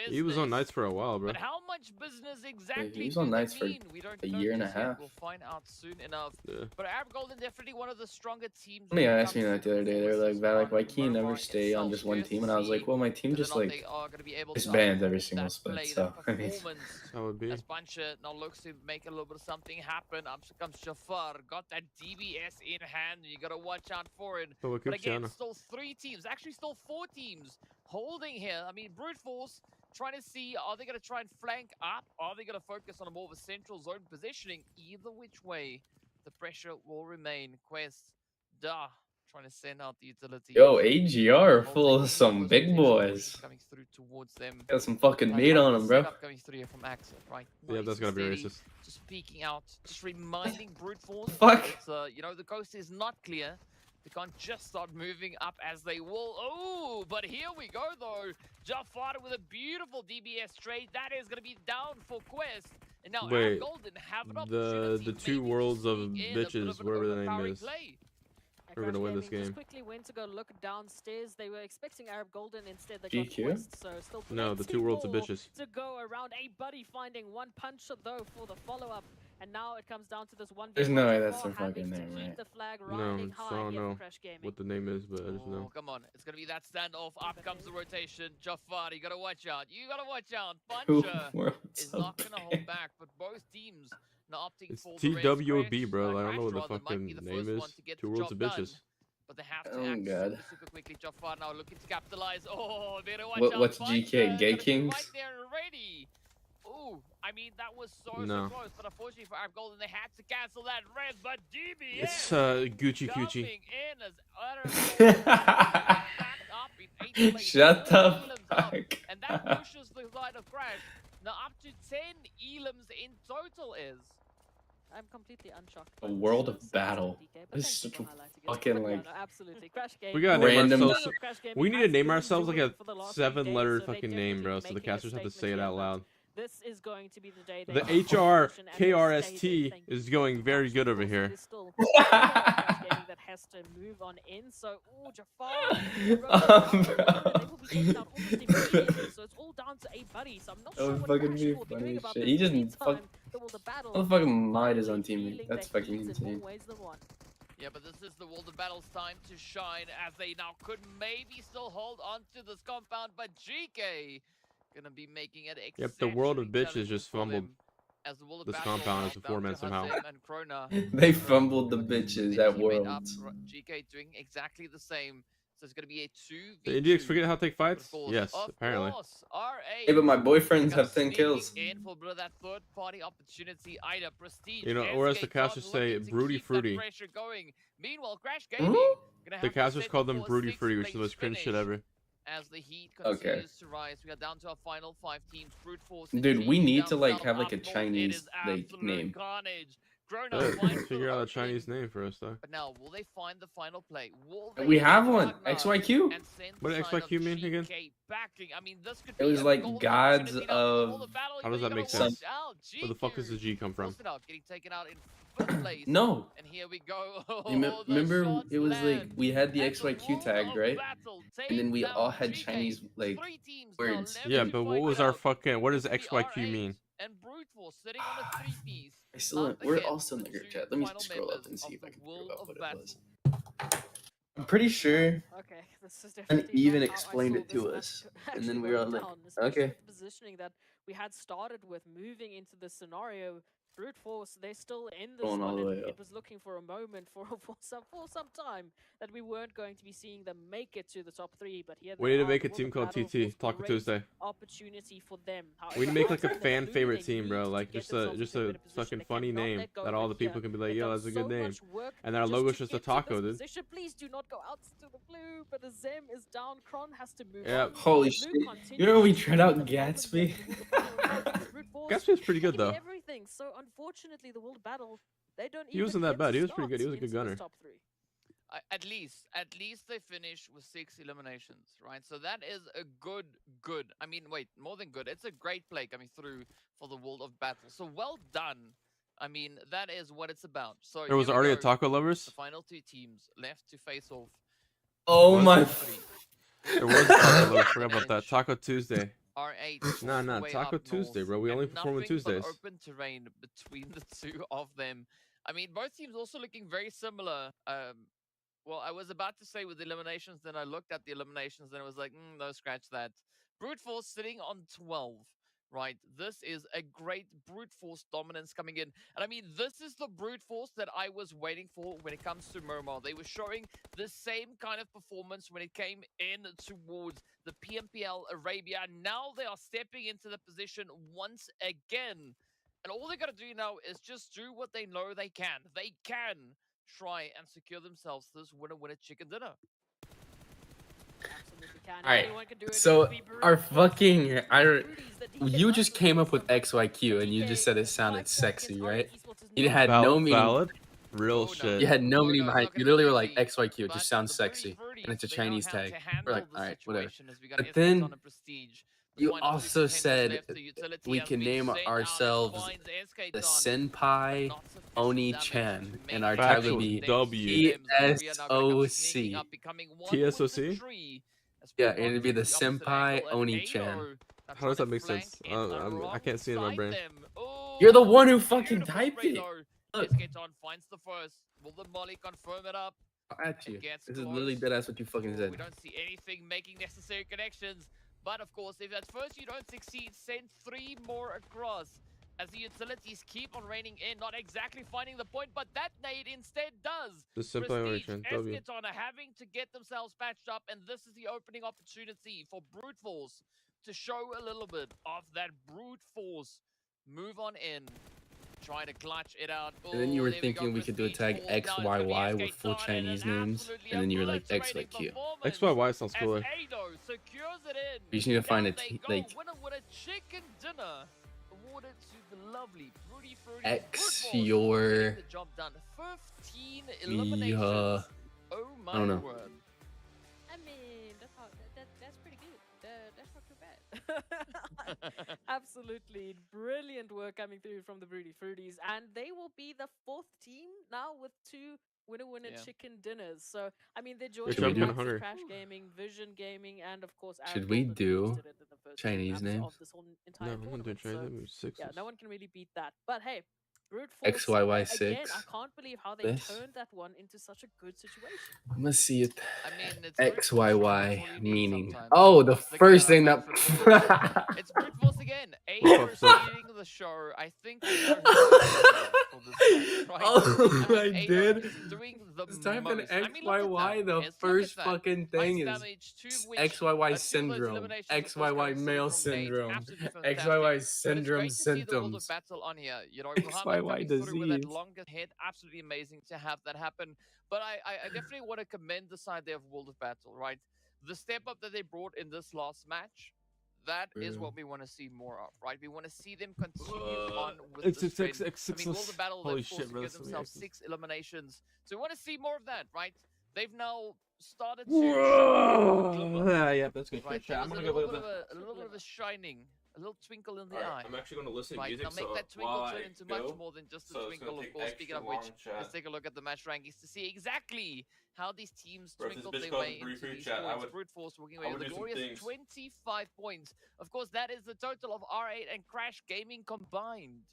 He was on business. nights for a while, bro. But how much business exactly he was on do they nights for mean? We don't a know year and a just yet. half. We'll find out soon enough. Yeah. But Arab Golden definitely one of the stronger teams. Somebody when it asked me comes that to the other day. They were like, performances "Val, on why can you never mobile stay on itself. just one Curious team?" to And I was like, see "Well, my team whether just or not like they are gonna be able disbands to every uphold single that split." play, So that I mean, performance. That would be. As Buncher now looks to make a little bit of something happen. Up comes Jafar, got that DBS in hand. You gotta watch out for it. Oh, But again, Kuksiana. still 3 teams, actually still 4 teams holding here. I mean, Brute Force trying to see, are they going to try and flank up? Are they going to focus on a more of a central zone positioning? Either which way, the pressure will remain. Quest, trying to send out the utility. yo, AGR full of some big boys. Coming through towards them. Got some fucking I meat love on the him, bro. setup coming through here from Axel, right? Yeah, Nice that's and gonna be steady, racist. just peeking out, just reminding Brute Force. Fuck. That, you know, the coast is not clear. They can't just start moving up as they will. Oh, but here we go though. Jafar with a beautiful DBS trade. That is going to be down for Quest. And now Wait, Golden have an opportunity. the two maybe to worlds of sneak in a bit bitches, of an whatever the name overpowering is. play. We're gonna win this Gaming game. Just quickly went to go look downstairs. They were expecting Arab Golden, instead they got GQ? Quest. So still No, the plenty two worlds of more bitches. to go around. A buddy finding one puncher though for the follow-up. And now it comes down to this one. There's no way Jafar that's their having fucking to name, keep right? the flag No, riding so I high don't here know for Crash Gaming. what the name is, but I just Oh, know. come on. It's going to be that standoff. Up comes the rotation. Jafar, you got to watch out. You got to watch out. Two Puncher worlds is of not going to hold bitch. back, but both teams now opting It's for the race. TWB, Crash, bro. I don't know what the Crash, rather, might fucking be the name first one is. to get Two the worlds job of done, bitches. but they have to Oh, act God. super quickly. Jafar now looking to capitalize. Oh, better watch What- out. what's Puncher GK? gonna Gay be Kings? Right there and ready. Ooh, I mean, that was so No. close, but unfortunately for Arab Golden, they had to cancel that res, but DBS It's Gucci coming Gucci. in as Arab back up in 8th place. Shut the Elims up, fuck and that pushes the side of Crash. Now up to 10 elims in total is. I'm completely unshocked. A by world this, of battle. DK, but This is thank such you a for highlighting it. fucking, But yeah, like, no, absolutely. Crash Gaming. We gotta name Random- ourselves. Crash Gaming We need to has name been ourselves like moving a for the last few 7-letter days, so fucking they're name, bro. definitely So the making a casters have to say statement it here out that loud. this is going to be the day they The have full HR position and they will stay there. KRST Thank is you. going very good over Of course, here. it is still Crash Gaming that has to move on in. So, Jafar, they will be taken out almost immediately. So it's all down to a buddy. So I'm not That sure would what fucking Crash be will be funny doing as about shit. this. He In the just meantime, the World of Battle. motherfucking might his own feeling teammate. That's the fucking heat in more insane. ways than one. Yeah, but this is the World of Battle's time to shine, as they now could maybe still hold on to this compound, but GK gonna be making it Yep, the world of exceptionally bitches just challenging for fumbled them, as the World of this Battle compound as now a 4-man down to somehow. Hazem and Krona. They Krona fumbled the putting bitches their at teammate up, Worlds. GK doing exactly the same. So it's gonna be a 2v2. The NGX forget how to take But fights? of course, Yes, of apparently. course, RA Hey, but my boyfriends gonna have 10 sneak kills. in for a bit of that third-party opportunity. Ida, Prestige, You know, or as the SK John casters say, looking to broody keep that fruity. pressure going. Meanwhile, Crash Gaming gonna The have to casters settle call them for a broody sixth fruity, which is the place most cringe shit finish ever. as the heat Okay. continues to rise. We are down to our final 5 teams. Brute Force, Dude, we team need down to, like, south, have, like, up a north. It Chinese, is like, absolute name. carnage. Krona Good. finds the Figure out a opening. Chinese name for us, though. But now, will they find the final play? Will they We have get one. Ragnar XYQ. and send What the did sign XYQ of mean again? GK backing? I mean, this could It be was a like golden gods opportunity now for the of- World of Battle. How You does that gotta make watch sense? out. Where the fuck does the GQ G come from? forced it out, getting taken out in fifth place. No. And here we go. You The remember shots it was like land we had the as the XYQ World tag, of right? Battle And then we takes all down had GK. Chinese like 3 teams words. now Yeah, left to but what fight was it our out. fucking... What does It's the XYQ R8 mean? And Brute Force sitting on a 3-piece. I still Up we're against also in the group two chat. Let me final scroll up members and see of if I the can World figure out of what it Battle. was. I'm pretty sure Okay, this is and definitely even not how I explained saw it this to match us. And actually then we go were all like, down, especially okay. with the positioning that we had started with moving into the scenario. Brute Force, they're still in this Going all one, the and way it up. was looking for a moment for some time that we weren't going to be seeing them make it to the top 3. But here We they need to are, make the a World team of called Battle, TT, with Taco great Tuesday. opportunity for them. We need to However, make like I a think fan they favorite need team, bro. to Like get just themselves a into better position. fucking They funny cannot name let go that of all it the people here. can be like, They've yo, done that's a good so name. much work And our just logo's to just a get to taco, this dude. position. Please do not go out to the blue, but Azem is down. Kron has to move Yeah. on. Holy Blue shit. continues You know when we to tried be out the problem Gatsby? here for the World of Battle as well, because Brute Force, Gatsby's pretty they good give you though. everything. So unfortunately, the World Battle, they don't He even wasn't that get bad. to He was pretty good. He was a start good into this gunner. top 3. At least they finish with 6 eliminations, right? So that is a good. I mean, wait, more than good. It's a great play coming through for the World of Battle. So well done. I mean, that is what it's about. So There was here we already a go. Taco The Lovers. final 2 teams left to face off. Oh What? my. There was a Taco Lovers. Forgot about that. Taco Tuesday. R8. Nah, all the way Taco up Tuesday, north, bro. We and only perform on nothing but Tuesdays. open terrain between the two of them. I mean, both teams also looking very similar. Well, I was about to say with eliminations, then I looked at the eliminations, and I was like, no, scratch that. Brute Force sitting on 12, right? This is a great Brute Force dominance coming in. And I mean, this is the Brute Force that I was waiting for when it comes to MEA. They were showing the same kind of performance when it came in towards the PMPL Arabia. Now they are stepping into the position once again. And all they got to do now is just do what they know they can. They can try and secure themselves this winner chicken dinner. Absolutely can. Alright, Anyone can do it. so It could be Brute our Force. fucking Rudy's the DK you just Masters came up for with some- XYQ and you just said it sounded DK sexy, against right? R8 Esports is You not had no meaning. Valid. Real Oh, no. shit. You had no Oh, meaning no, it's behind. not You gonna literally be were like easy, XYQ. It but just sounds the sexy, Birdies, and it's a they know Chinese how to tag. We're handle like, the all right, whatever. situation as we got But SK then on a Prestige. The you final two also contenders said left, the utility we has can been name sent out and ourselves finds SK the Don, Senpai but not sufficient Oni damage Chan, to and make our it tag Factual would be them W. to them. So we are now gonna come sneaking TSOC. up, becoming one with the TSOC? tree, as Yeah, we and it'd be on the to opposite Senpai angle, and Oni-chan. AO are How does trying that to make flank sense? in the I can't see it in my wrong brain. side them. Oh, You're the one who fucking beautiful typed spray it. though. Look. Esketon finds the first. Will the molly confirm it up? At you. It gets This is close. literally dead ass what you fucking Oh, said. we don't see anything making necessary connections. But of course, if at first you don't succeed, send 3 more across. As the utilities keep on raining in, not exactly finding the point, but that nade instead does. The Senpai Oni Prestige, Chan. W. Esketon are having to get themselves patched up, and this is the opening opportunity for Brute Force to show a little bit of that Brute Force. Move on in. Trying to clutch it out. And then you were Oh, there we go, thinking we could do a Prestige tag falls down. It's gonna be XYY SK with full Don and Chinese an names, absolutely and then you were like obliterating XYQ. performance XYY sounds as cooler. Ado secures it in. You just need to find Down a they t- go. like Winner with a chicken dinner awarded to the lovely Fruity X getting your the job done. 15 eliminations. Oh my I don't know. word. I mean, that's pretty good. That's not too bad. Absolutely brilliant work coming through from the Broody Fruities, and they will be the 4th team now with 2 winner chicken dinners. So I mean, they're joining Should we the do- likes of Crash Gaming, Vision Gaming, and of course Should Aaron we Golden, who do hosted it in the first 2 Chinese laps names? of this whole entire No, I'm gonna do tournament. Chinese So names. yeah, no one can really beat that. But hey, Brute Force XYY6. again. I can't believe how they This. turned that one into such a good situation. I'm gonna see it. I mean, it's brute force, right? That's XYY all you need meaning. sometimes. Oh, the Once again, first I'm thing back that. from Portugal. It's brute force again. A What's for up, stealing the show. I think we know who for this match, right? Oh, I I mean, did. is doing the Just type in most. I mean, look at XYY. that. The Yes, look first at that. fucking thing Ice is damage, 2 of which, XYY 2 of those syndrome. eliminations, of course, XYY coming through male from Nate. syndrome. Absolutely XYY fantastic. But it's syndrome great to see the World of symptoms. Battle on here. You know, Muhammad XYY coming through with that disease. longest head. Absolutely amazing to have that happen. But I definitely want to commend the side there of World of Battle, right? The step up that they brought in this last match, that is what we want to see more of, right? We want to see them continue on with the trend. I mean, World of Battle, Holy they've shit, forced bro, to give that's so many themselves X's. 6 eliminations. So we want to see more of that, right? They've now started to Whoa. Yeah, that's good. right? Chat. I'm There was gonna a go little with bit of a little bit of a shining, a little twinkle in the eye. I'm actually gonna listen to Right, music. now make So that twinkle while turn I into go, much more than just a so it's twinkle, gonna of take course. extra Speaking of long, which, let's chat. take a look at the match rankings to see exactly how these teams Bro, if this twinkled bitch their goes way to into free these chat, I points. would- Brute Force walking I away would with a do some glorious things. 25 points. Of course, that is the total of R8 and Crash Gaming combined.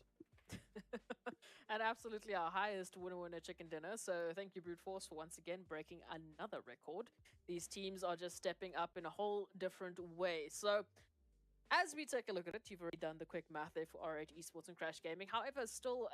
And absolutely our highest winner chicken dinner. So thank you, Brute Force, for once again breaking another record. These teams are just stepping up in a whole different way. So as we take a look at it, you've already done the quick math there for R8 Esports and Crash Gaming. However, still,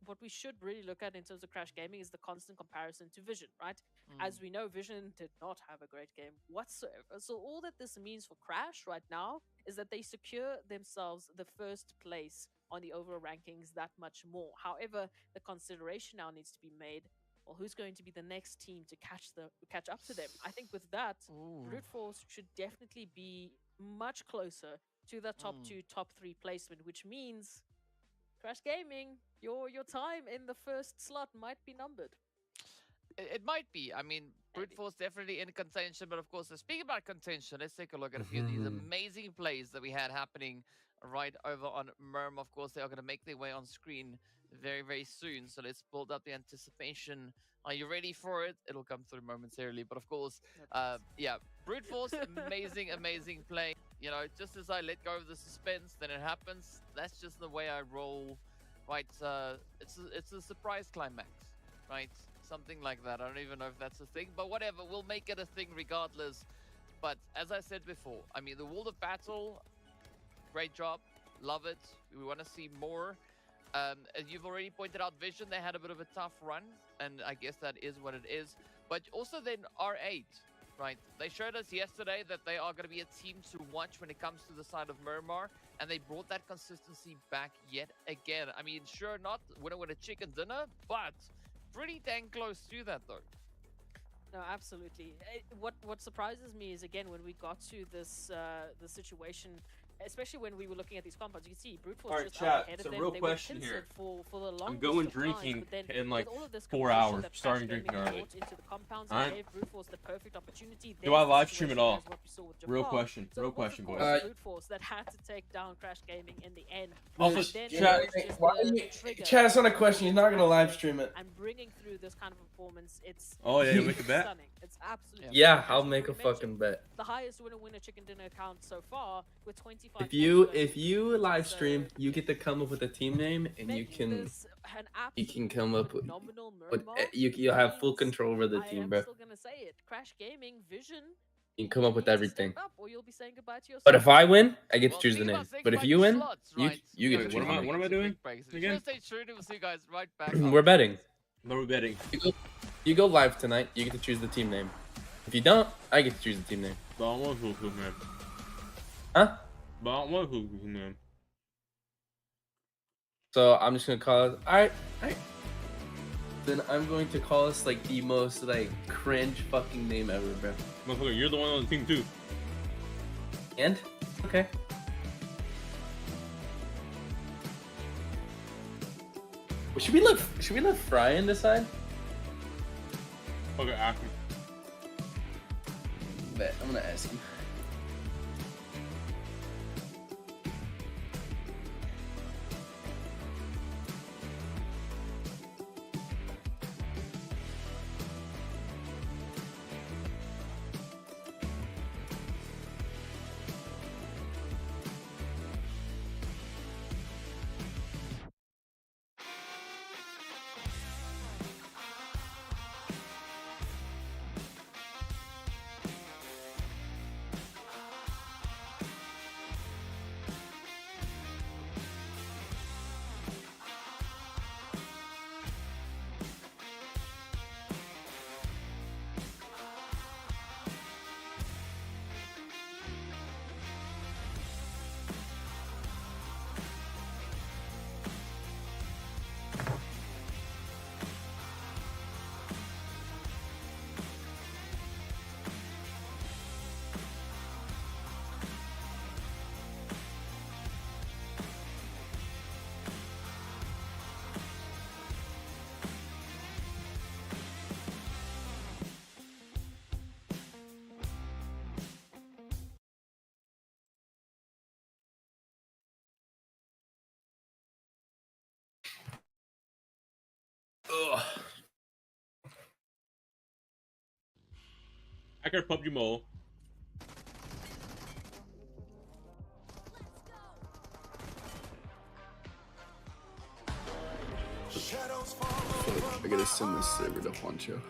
what we should really look at in terms of Crash Gaming is the constant comparison to Vision, right? As we know, Vision did not have a great game whatsoever. So all that this means for Crash right now is that they secure themselves the 1st place on the overall rankings that much more. However, the consideration now needs to be made, well, who's going to be the next team to catch up to them? I think with that, Brute Force should definitely be much closer to the top 2, top 3 placement, which means Crash Gaming, your time in the 1st slot might be numbered. It might be. I mean, Brute Force definitely in contention, but of course, speaking about contention, let's take a look at a few of these amazing plays that we had happening right over on Merm. Of course, they are going to make their way on screen very, very soon. So let's build up the anticipation. Are you ready for it? It'll come through momentarily. But of course, yeah, Brute Force, amazing, amazing play. You know, just as I let go of the suspense, then it happens. That's just the way I roll, right? It's a surprise climax, right? Something like that. I don't even know if that's a thing, but whatever. We'll make it a thing regardless. But as I said before, I mean, the World of Battle, great job. Love it. We want to see more. As you've already pointed out, Vision, they had a bit of a tough run, and I guess that is what it is. But also then R8, right? They showed us yesterday that they are going to be a team to watch when it comes to the side of Murmur, and they brought that consistency back yet again. I mean, sure, not winner with a chicken dinner, but pretty dang close to that, though. No, absolutely. What surprises me is, again, when we got to this the situation, especially when we were looking at these compounds, you can see Brute Force just out ahead of them. Real They question were here. for the longest I'm going of times, drinking but then in like with all of this 4 competition hours, that Crash starting Gaming drinking early. brought into the compounds, All and right. gave Brute Force the perfect opportunity. Do I There's the live stream at situation all? as what we saw with Real Jafar. question. So Real it was, question, of boys. course, Brute Force that had to take down Crash Gaming in the end. Also, But then chat- it was just Why the are you, trigger Chad, it's not a that question. You're not gonna live stream it. and bringing through this kind of performance, it's Oh, yeah, you make a bet? stunning. It's absolutely Yeah, fantastic. I'll make a We mentioned fucking bet. the highest winner chicken dinner count so far with 25. If you points. live stream, you get to come up with a team name, and you Making can this an come up with. phenomenal But Murmur you'll have full means control over the I team, am bro. still gonna say it. Crash Gaming Vision. You can come up with needs to everything. step up or you'll be saying goodbye to yourself. But if I win, I get to Well, choose the speaking name. about saying But if goodbye you to win, slots, you right? you get to Wait, choose the name. what am I doing? If Again? you stay true, we'll see you guys right back. We're betting. What are we betting? You go live tonight. You get to choose the team name. If you don't, I get to choose the team name. But I want who, man. Huh? But I want who, man. So I'm just gonna call it. All right. Then I'm going to call us like the most like cringe fucking name ever, bro. Motherfucker, you're the one on the team too. And okay. Should we let Fryan decide? Okay, ask him. Bet, I'm gonna ask him. Ugh. Hacker Pubg Mole. I gotta send this server to Juancho.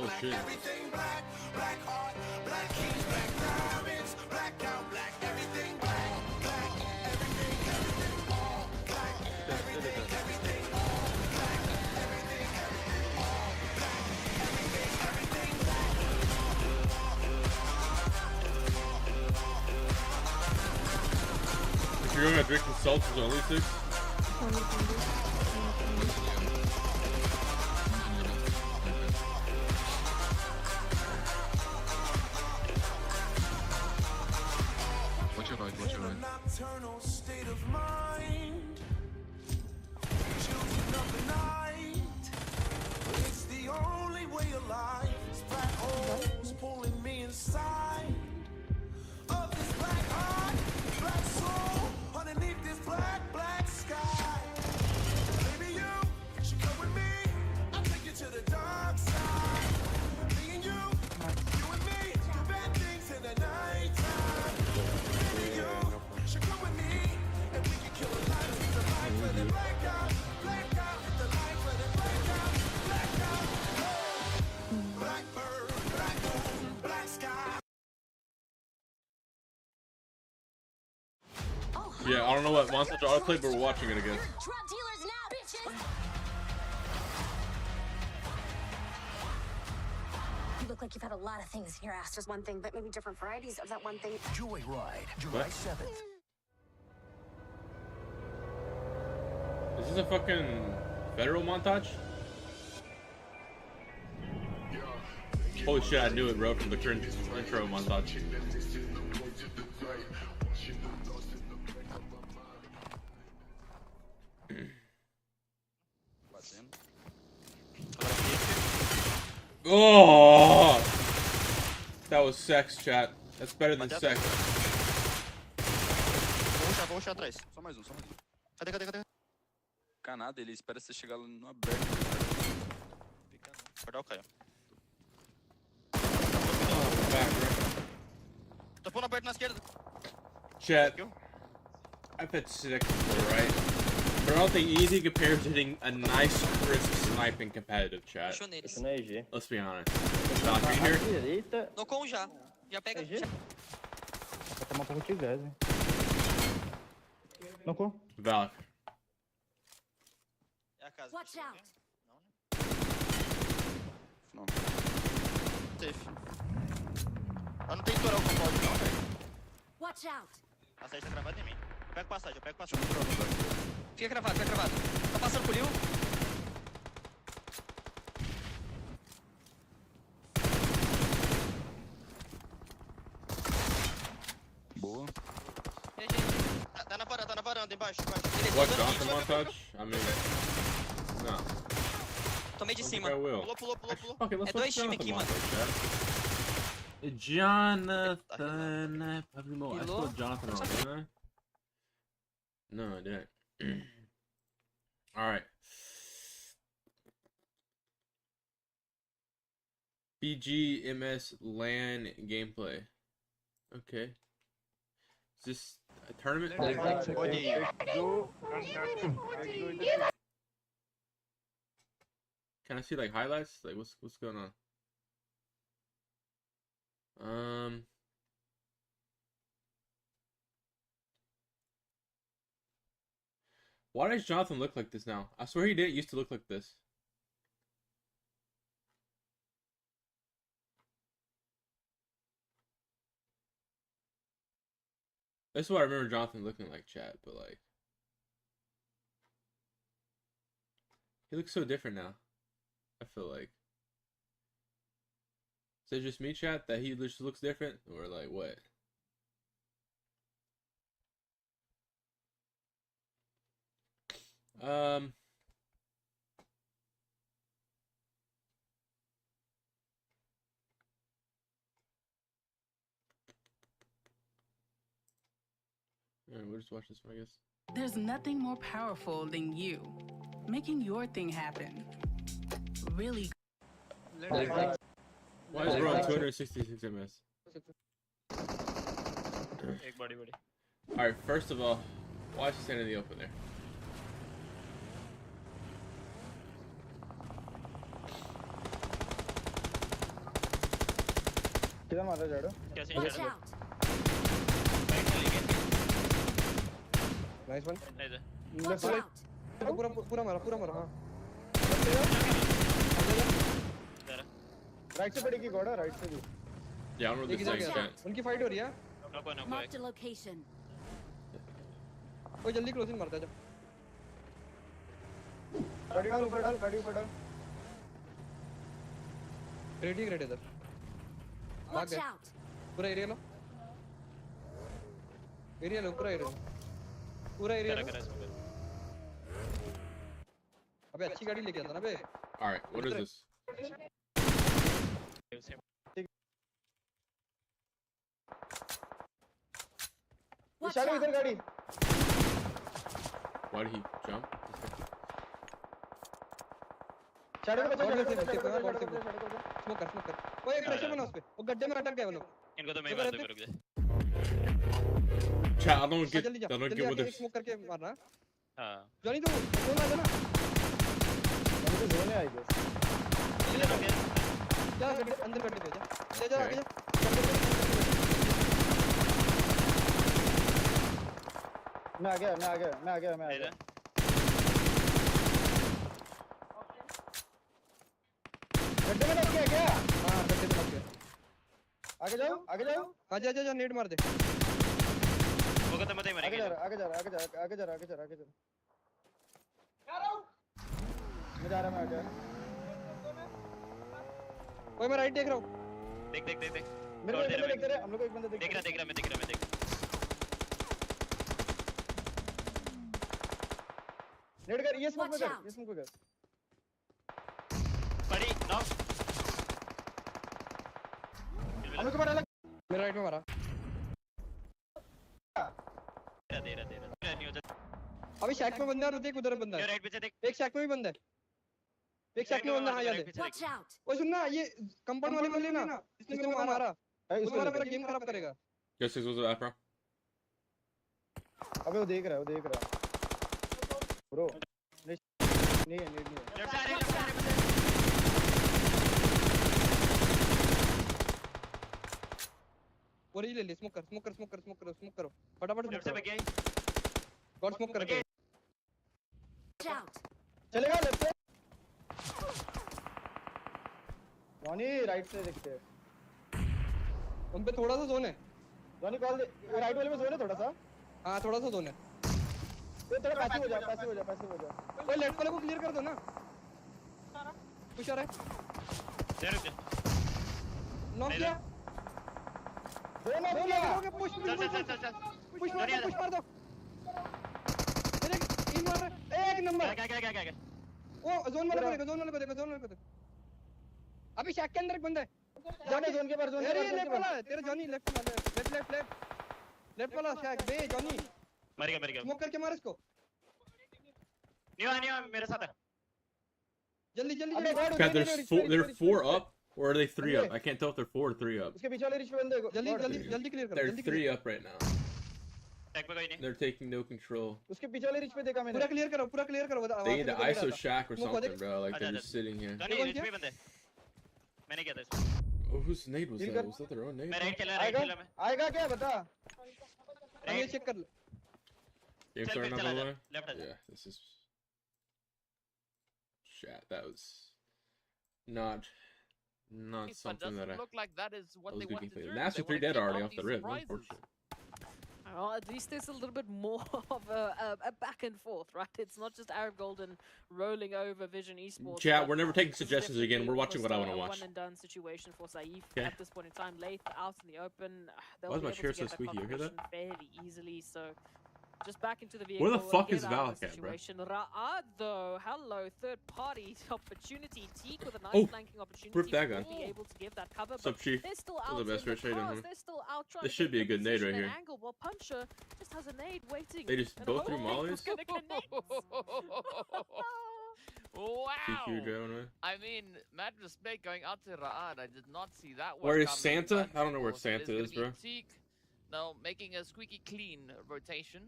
Oh shit. If you're going to drink salt, it's only 6. Watch your right, watch your right. Nocturnal state of mind. Choosing of the night. It's the only way of life. It's black holes pulling me inside of this black heart, black soul underneath this black sky. Baby, you should come with me. I'll take you to the dark side. Me and you and me, do bad things in the nighttime. Baby, you should come with me, and we can kill a light, leave the light, let it black out, hit the light, let it black out. Black bird, black moon, black sky. Yeah, I don't know what Monster I played, but we're watching it again. Drug dealers now, bitches! You look like you've had a lot of things in your ass. There's one thing, but maybe different varieties of that one thing. Joyride, July 7th. Is this a fucking federal montage? Holy shit, I knew it, bro, from the current intro montage. Oh, that was sex, chat. That's better than sex. Vou rushar atrás. Só mais um. Cadê? Fica nada, ele espera você chegar no aberto. Fica não. Guardar o Caio. Tô pondo aberto na esquerda. Chat, I've had sick to the right. For all thing easy compared to hitting a nice crisp snipe in competitive chat. Fechou neles. Isso não é EG. Let's be honest. Doc, are you here? Direita. Nocou um já. Já pega. EG? Vai tomar um pouco de gás, hein. Nocou. Valak. É a casa. Watch out. Não. Safe. Ah, não tem tutorial com pode não, velho. Watch out. A sede tá gravada em mim. Eu pego passagem, eu pego passagem. Fica cravado, fica cravado. Tá passando por Lil. Boa. Tá na varanda, embaixo. What, Johnson montage? I mean, no. Tomei de I don't cima. think I will. Pulou. Okay, let's É dois watch times aqui, Jonathan mano. montage, chat. Jonathan. I spelled Jonathan wrong, didn't I? No, I didn't. Alright. BGMS LAN gameplay. Okay. Is this a tournament? Can I see like highlights? Like what's going on? Why does Jonathan look like this now? I swear he didn't used to look like this. This is what I remember Jonathan looking like, chat, but like he looks so different now. I feel like. Is it just me, chat, that he just looks different? Or like what? We'll just watch this one, I guess. There's nothing more powerful than you making your thing happen. Really. Why is bro on 266 ms? Alright, first of all, why is he standing in the open there? Watch out. Nice one. Watch out. पूरा मारा हाँ. Right से पड़ेगी गोड़ा right से भी. Yeah, I don't know this thing, chat. उनकी fight हो रही है. Marked a location. कोई जल्दी क्लोजिंग मारता जा. गाड़ी डाल ऊपर डाल. रेडी इधर. Watch out. पूरा एरिया लो. पूरा एरिया लो. अबे अच्छी गाड़ी लेके आता ना बे. All right, what is this? Watch out. इधर गाड़ी. Why did he jump? Shadow को बचा. स्मोक कर. ओए प्रेशर बना उस पे. वो गड्ढे में अटक गए वो लोग. इनको तो मैं मार दूंगा, रुक जा. Chat, I don't get what this. Smoke करके मारना. हां. जॉनी तो जोन आ जाना. जॉनी तो जोन है आई गेस. जा अंदर गड्ढे पे जा. ले जा आगे जा. मैं आ गया. गड्ढे में लग गया क्या? हां गड्ढे में लग गया. आगे जाओ. आजा नेट मार दे. वो तो मत ही मरेंगे. आगे जा. मैं जा रहा मैं आगे. ओए मैं राइट देख रहा हूं. देख. मेरे को देख रहे. हम लोग को एक बंदा देख रहा मैं देख रहा. नेट कर. ये स्मोक में कर. पड़ी नॉक. हम लोग के बारे अलग. मेरे राइट में मारा. दे रहा. नहीं हो जाता. अभी शैक में बंदा है. रुक उधर बंदा है. राइट पे से देख. एक शैक में भी बंदा है. हाँ याद है. Watch out. ओए सुनना ये कंपाउंड वाले बंदे ना इसने मेरे को मारा. उसको मेरा गेम खराब करेगा. Yes, this was that, bro. अबे वो देख रहा है. Bro. नहीं है. Left side. वो ले स्मोक करो फटाफट Left side पे गॉड स्मोक कर Okay. Out. चलेगा लेफ्ट से जॉनी राइट से देखते हैं उन पे थोड़ा सा जोन है जॉनी कॉल राइट वाले में जोन है थोड़ा सा हां थोड़ा सा जोन है ये थोड़ा पैसिव हो जा कोई लेफ्ट वाले को क्लियर कर दो ना पुश आ रहा है There is. नॉक किया दो नॉक किया पुश पुश मार दो इन मार एक नंबर क्या. वो जोन वाले को देखो अभी शैक के अंदर एक बंदा है जाने जोन के बाहर लेफ्ट वाला है तेरा जॉनी लेफ्ट वाला शैक दे जॉनी मर गया. स्मोक करके मार इसको नहीं मेरे साथ है. जल्दी Cat, they're 4 up, or are they 3 up? I can't tell if they're 4 or 3 up. इसके पीछे वाले रिच पे बंदे को जल्दी क्लियर करो They're 3 up right now. Tag पे कोई नहीं. They're taking no control. उसके पीछे वाले रिच पे देखा मैंने पूरा क्लियर करो They need to ISO shack or something, bro. Like they're just sitting here. नहीं रिच पे बंदे. मैंने किया था इसको. Oh, whose nade was that? Was that their own nade? मैं राइट खेला मैं. आएगा क्या बता ये चेक कर ले Game starting up, by the way? Left Yeah, this is... Shit, that was... Not But something that doesn't look like that is what was they good wanted to gameplay. do. Master They 3 wanna dead get already all off the these rip, surprises. unfortunately. Well, at least there's a little bit more of a back and forth, right? It's not just Arab Golden rolling over Vision Esports. Chat, but we're never taking this is suggestions again. definitely We're watching what I almost want to a watch. one and done situation for Saif Okay. at this point in time. Late out in the open, they'll Why is be my able chair to get so that squeaky? You hear that? confirmation fairly easily. So just back into the vehicle. Where the fuck get is out of Valak the at, bro? situation. Ra'ad though, hello, third party opportunity. Teak with a nice Oh, flanking opportunity. rip that will gun. be able to give that cover. What's up, but Chief? they're still This out is the best in the first aid on cars. him. They're still out trying This to should get be a good nade position right and here. angle while Puncher just has a nade waiting. They just and both threw hoping mollies? it's gonna connect. Wow! TQ driving away. I mean, mad respect going out to Ra'ad. I did not see that one. Where is coming, Santa? but I don't know where of course it Santa is, gonna bro. be Teak. Now making a squeaky clean rotation,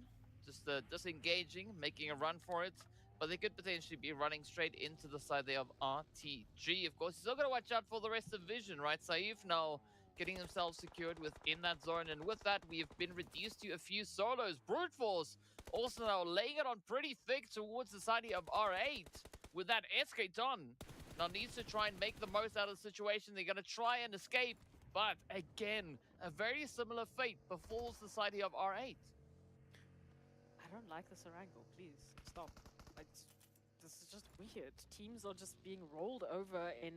just disengaging, making a run for it. But they could potentially be running straight into the side there of RTG. Of course, he's still got to watch out for the rest of Vision, right? Saif now getting themselves secured within that zone. And with that, we have been reduced to a few solos. Brute Force also now laying it on pretty thick towards the side of R8 with that escape on. Now needs to try and make the most out of the situation. They're going to try and escape. But again, a very similar fate befalls the side of R8. I don't like the Sarango. Please stop. This is just weird. Teams are just being rolled over in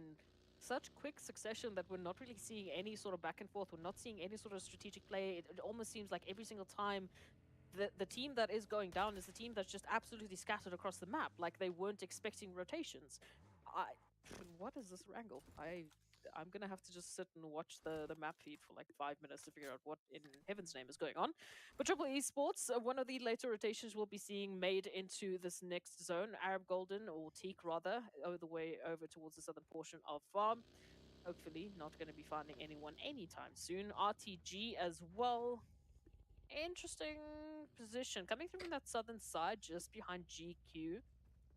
such quick succession that we're not really seeing any sort of back and forth. We're not seeing any sort of strategic play. It almost seems like every single time the team that is going down is the team that's just absolutely scattered across the map, like they weren't expecting rotations. What is this wrangle? I'm gonna have to just sit and watch the map feed for like 5 minutes to figure out what in heaven's name is going on. But Triple Esports, one of the later rotations we'll be seeing made into this next zone. Arab Golden, or Teak rather, all the way over towards the southern portion of Farm. Hopefully not going to be finding anyone anytime soon. RTG as well. Interesting position. Coming from that southern side, just behind GQ.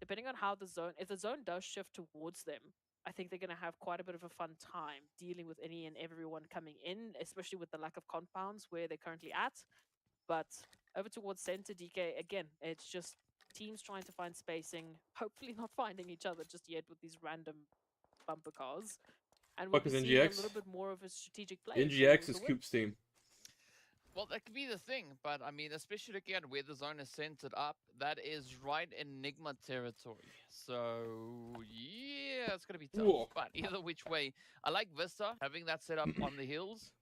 Depending on how the zone, if the zone does shift towards them, I think they're going to have quite a bit of a fun time dealing with any and everyone coming in, especially with the lack of compounds where they're currently at. But over towards center, DK, again, it's just teams trying to find spacing, hopefully not finding each other just yet with these random bumper cars. And we'll Fuck be is seeing a NGX? little bit more of a strategic play. NGX is KOOPS team. Well, that could be the thing, but I mean, especially looking at where the zone is centered up, that is right Enigma territory. So, yeah, it's going to be tough. Whoa. But either which way, I like Vista, having that set up on the hills.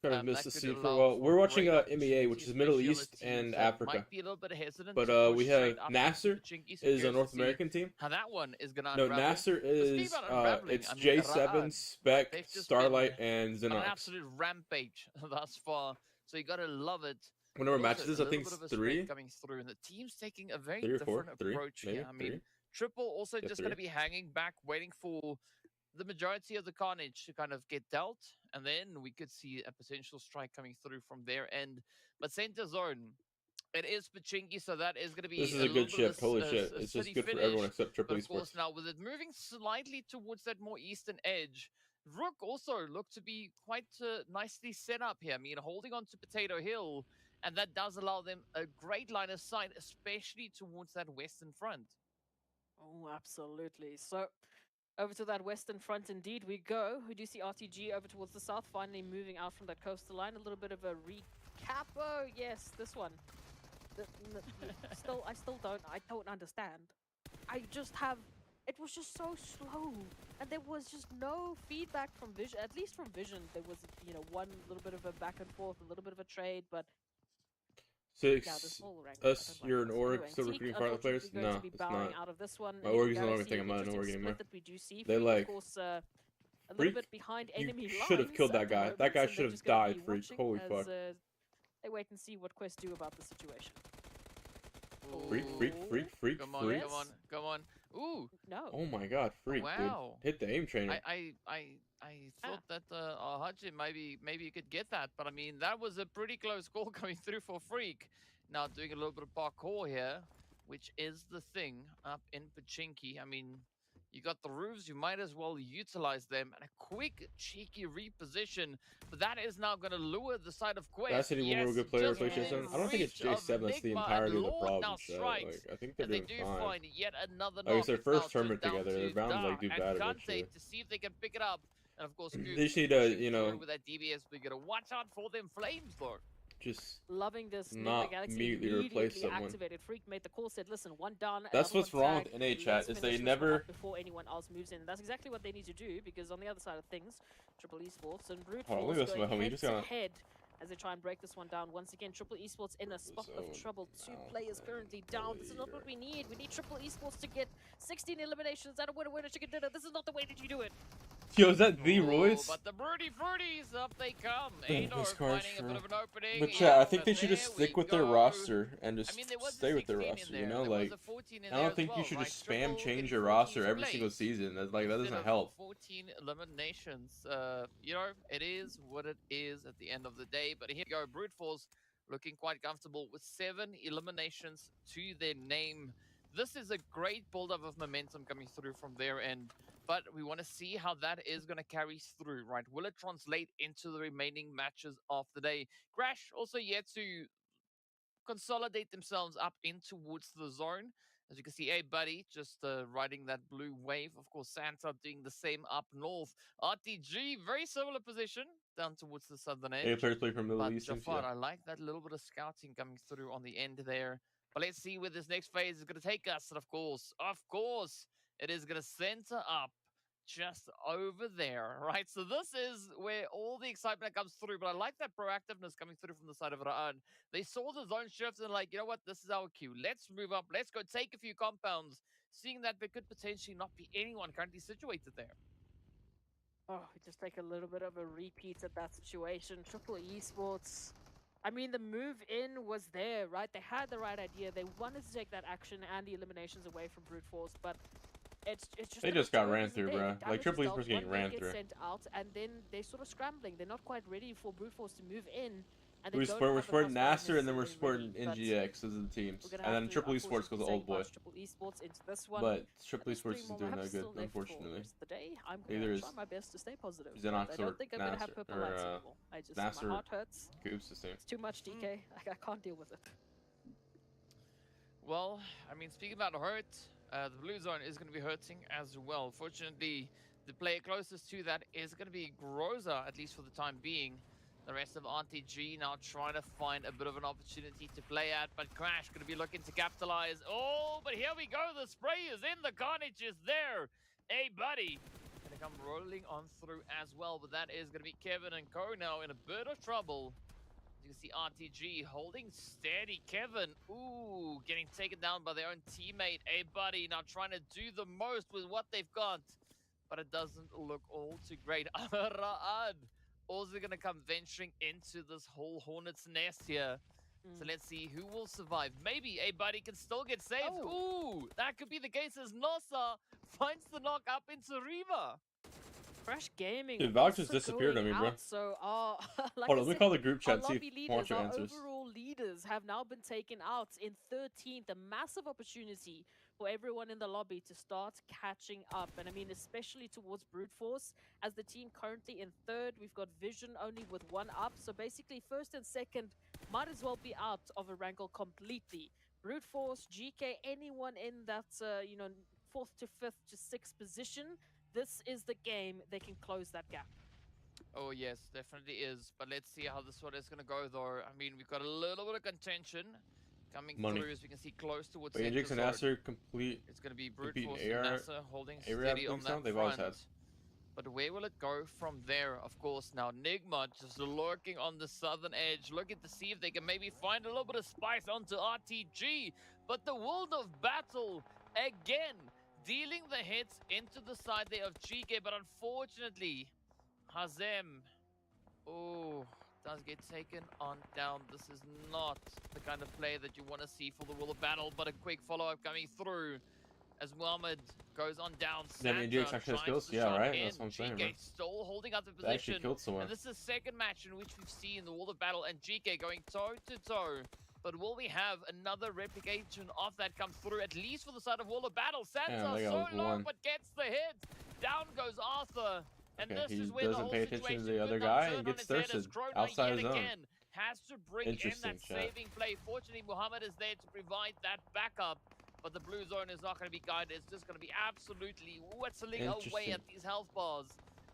Kind of missed that the could scene for a allow while. for We're watching great MEA, which is Middle opportunity, East especially and teams that Africa. Might be a little bit hesitant But to we push have straight up Nasser to Chinky, so is a curious North to see American team. How that one is going to No, unravel. Nasser But speaking is about unraveling, it's I mean, J7, Ra'ad, Spec, they've just Starlight, been and on an Xenox. absolute rampage thus far. So you got to love it. Whenever But matches also is, a I little think bit it's of a spread 3. coming through, and the team's taking a very 3 or 4, different 3, approach maybe here. I mean, 3. Triple also Yeah, just 3. going to be hanging back, waiting for the majority of the carnage to kind of get dealt, and then we could see a potential strike coming through from their end. But center zone, It is Pachinki, so that is going to be This is a little good bit shift. of Holy a shit. It's just city good for finish. everyone except But Triple of course, Esports. now with it moving slightly towards that more eastern edge, Rook also looked to be quite nicely set up here. I mean, holding on to Potato Hill, and that does allow them a great line of sight, especially towards that western front. Oh, absolutely. So, over to that western front indeed we go. We do see RTG over towards the south, finally moving out from that coastal line. A little bit of a recap. Oh, yes, this one. I still don't understand. I just have, it was just so slow. And there was just no feedback from Vision, at least from Vision. There was, you know, one little bit of a back and forth, a little bit of a trade, but Six. yeah, this whole rank, Us, you're an org anyway, still Teak, recruiting Firefly players? unfortunately going No, to be it's bowing not. out of this one. My And org is no Gareth, longer the thinking I'm not an interesting org split anymore. that we do see. They Freak, like. of course, a little Freak, bit behind you enemy lines. should have killed that at the guy. moment, That guy and they're should have just gonna died, be Freak. watching Holy as, fuck. They wait and see what Quest do about the situation. Freak, Come on, freak. come on, come on. Ooh. No. Oh my god, freak, Wow. dude. Hit the aim trainer. I thought that Haji maybe you could get that, but I mean that was a pretty close call coming through for Freak. Now doing a little bit of parkour here, which is the thing up in Pachinki. I mean, you got the roofs, you might as well utilize them, and a quick cheeky reposition. But that is now going to lure the side of Quest. That City Woman were a good player just for Jason. I don't think it's reach of J7 that's the Enigma, entirety and of the Lord problem. now So, strikes, like, I think they're and they doing do fine. find yet another Like, it's their knock. first Now tournament down together. to They're bound to like do Da bad and eventually. Kante to see if they can pick it up. And of course, They just need to, you know, with that DBS, we gotta watch out for them flames, though. just loving this. not Galaxy immediately replace someone. activated. Freak made the call, said, "Listen, one down." That's another what's one wrong with tagged. NA chat Let's is finish they this one never up before anyone else moves in. That's exactly what they need to do because on the other side of things, Triple Esports and Brute Hold on, Force look at this, going my homie. He head just to got head as they try and break this one down. Once again, Triple Esports in a spot of trouble. Two players currently down. This is not what we need. We need Triple Esports to get 16 eliminations out of winner chicken dinner. This is not the way that you do it. Yo, is that the Royce? But the Broody Fruities, up they come. Base Ador cards, finding a bit of an opening. But yeah, I Yep, think they and should just there stick we with their go. roster and just I mean, there was a stay with their 16 in roster. there. You know, There was like a 14 in I there don't as think you well, should right? just spam Triple change in your roster 14's every single place. season. That's like that Instead doesn't of help. 14 eliminations. You know, it is what it is at the end of the day. But here we go, Brute Force looking quite comfortable with 7 eliminations to their name. This is a great build-up of momentum coming through from their end. But we want to see how that is going to carry through, right? Will it translate into the remaining matches of the day? Crash also yet to consolidate themselves up in towards the zone. As you can see, hey, buddy, just riding that blue wave. Of course, Santa doing the same up north. RTG, very similar position down towards the southern edge. Any players play from Middle But East teams? Jafar, Yeah. I like that little bit of scouting coming through on the end there. But let's see where this next phase is going to take us. And of course, it is going to center up just over there, right? So this is where all the excitement comes through. But I like that proactiveness coming through from the side of Ra'ad. They saw the zone shift and like, you know what? This is our cue. Let's move up. Let's go take a few compounds, seeing that there could potentially not be anyone currently situated there. Oh, we just take a little bit of a repeat at that situation. Triple Esports. I mean, the move in was there, right? They had the right idea. They wanted to take that action and the eliminations away from Brute Force, but it's just They the just got return ran isn't through, there. bro. The Like damage Triple is Esports dealt, getting one ran man gets through. sent out, and then they're sort of scrambling. They're not quite ready for Brute Force to move in. And We're they don't supporting have the customer Nasser, and then we're necessarily supporting ready, but NGX as the teams, we're gonna and have then to, Triple Esports unfortunately, goes say old boy. goodbye to Triple Esports into this one. But Triple There's Esports 3 isn't more doing maps that good, still left for the unfortunately. rest of the day. I'm Neither gonna is try my best to stay positive. but Xenox I or don't think I'm gonna have Nasser, purple or, lights anymore. My Nasser heart hurts. KOOPS this team. It's too much, DK. I can't deal with it. Well, I mean, speaking about hurt, the blue zone is going to be hurting as well. Fortunately, the player closest to that is going to be Groza, at least for the time being. The rest of RTG now trying to find a bit of an opportunity to play at, but Crash going to be looking to capitalize. Oh, but here we go. The spray is in. The carnage is there. Hey, buddy. Going to come rolling on through as well, but that is going to be Kevin and Co now in a bit of trouble. You can see RTG holding steady. Kevin, ooh, getting taken down by their own teammate. Hey, buddy, now trying to do the most with what they've got, but it doesn't look all too great. Ra'ad also going to come venturing into this whole hornet's nest here. So let's see who will survive. Maybe a buddy can still get saved. Ooh, that could be the case as Nossa finds the knock up into Riva. Crash Gaming. Dude, Valk also just disappeared going on me, bro. out, So like Hold I on, let me said, call the group our chat, see if lobby Juancho leaders, our answers. overall leaders have now been taken out in 13th. A massive opportunity for everyone in the lobby to start catching up. And I mean, especially towards Brute Force, as the team currently in 3rd. We've got Vision only with 1 up. So basically, 1st and 2nd might as well be out of a wrangle completely. Brute Force, GK, anyone in that, you know, 4th to 5th to 6th position, this is the game they can close that gap. Oh yes, definitely is. But let's see how this one is going to go, though. I mean, we've got a little bit of contention coming Money. through, as we can see close towards But NGX and Nasser complete. It's going to be Brute compete Force AR, and Nasser holding AR steady on that they've always front. had. But where will it go from there? Of course, now Nigma just lurking on the southern edge, looking to see if they can maybe find a little bit of spice onto RTG. But the world of battle, again, dealing the hits into the side there of GK. But unfortunately, Hazem, oh, does get taken on down. This is not the kind of play that you want to see for the world of battle. But a quick follow-up coming through as Muhammad goes on down. Then NGX actually has kills? Yeah, right? That's what I'm saying, bro. GK still holding up the They actually position. killed someone. And this is the second match in which we've seen the world of battle and GK going toe-to-toe. But will we have another replication of that come through, at least for the side of world of battle? Sansa they so got low, one. but gets the hit. Down goes Arthur. And Okay, this he is where the doesn't whole pay attention to situation the other could now guy turn and on gets its head, as thirsted Krona outside yet his zone. again has to bring in Interesting, that chat. saving play. Fortunately, Muhammad is there to provide that backup. But the blue zone is not going to be guided. It's just going to be absolutely whistling away at these health bars.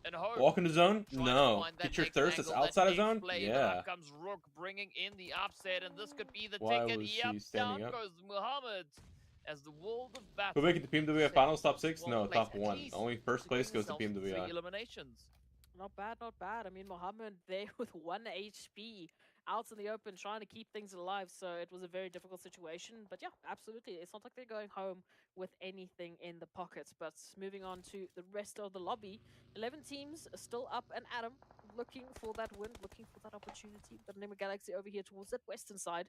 And hope. Walk into zone? No. Get your thirst that's outside of zone? Yeah. Up comes Rook bringing in the upset, and this could be the Why ticket. was Yep, he standing down up? goes Muhammad as the world of battle. Who make it to PMWA finals top 6? No, place, top at 1. least Only first place goes to themselves 3 PMWA. eliminations. Not bad, not bad. I mean, Muhammad there with 1 HP out in the open, trying to keep things alive. So it was a very difficult situation. But yeah, absolutely. It's not like they're going home with anything in the pockets. But moving on to the rest of the lobby, 11 teams are still up and at 'em, looking for that win, looking for that opportunity. But Nima Galaxy over here towards that western side,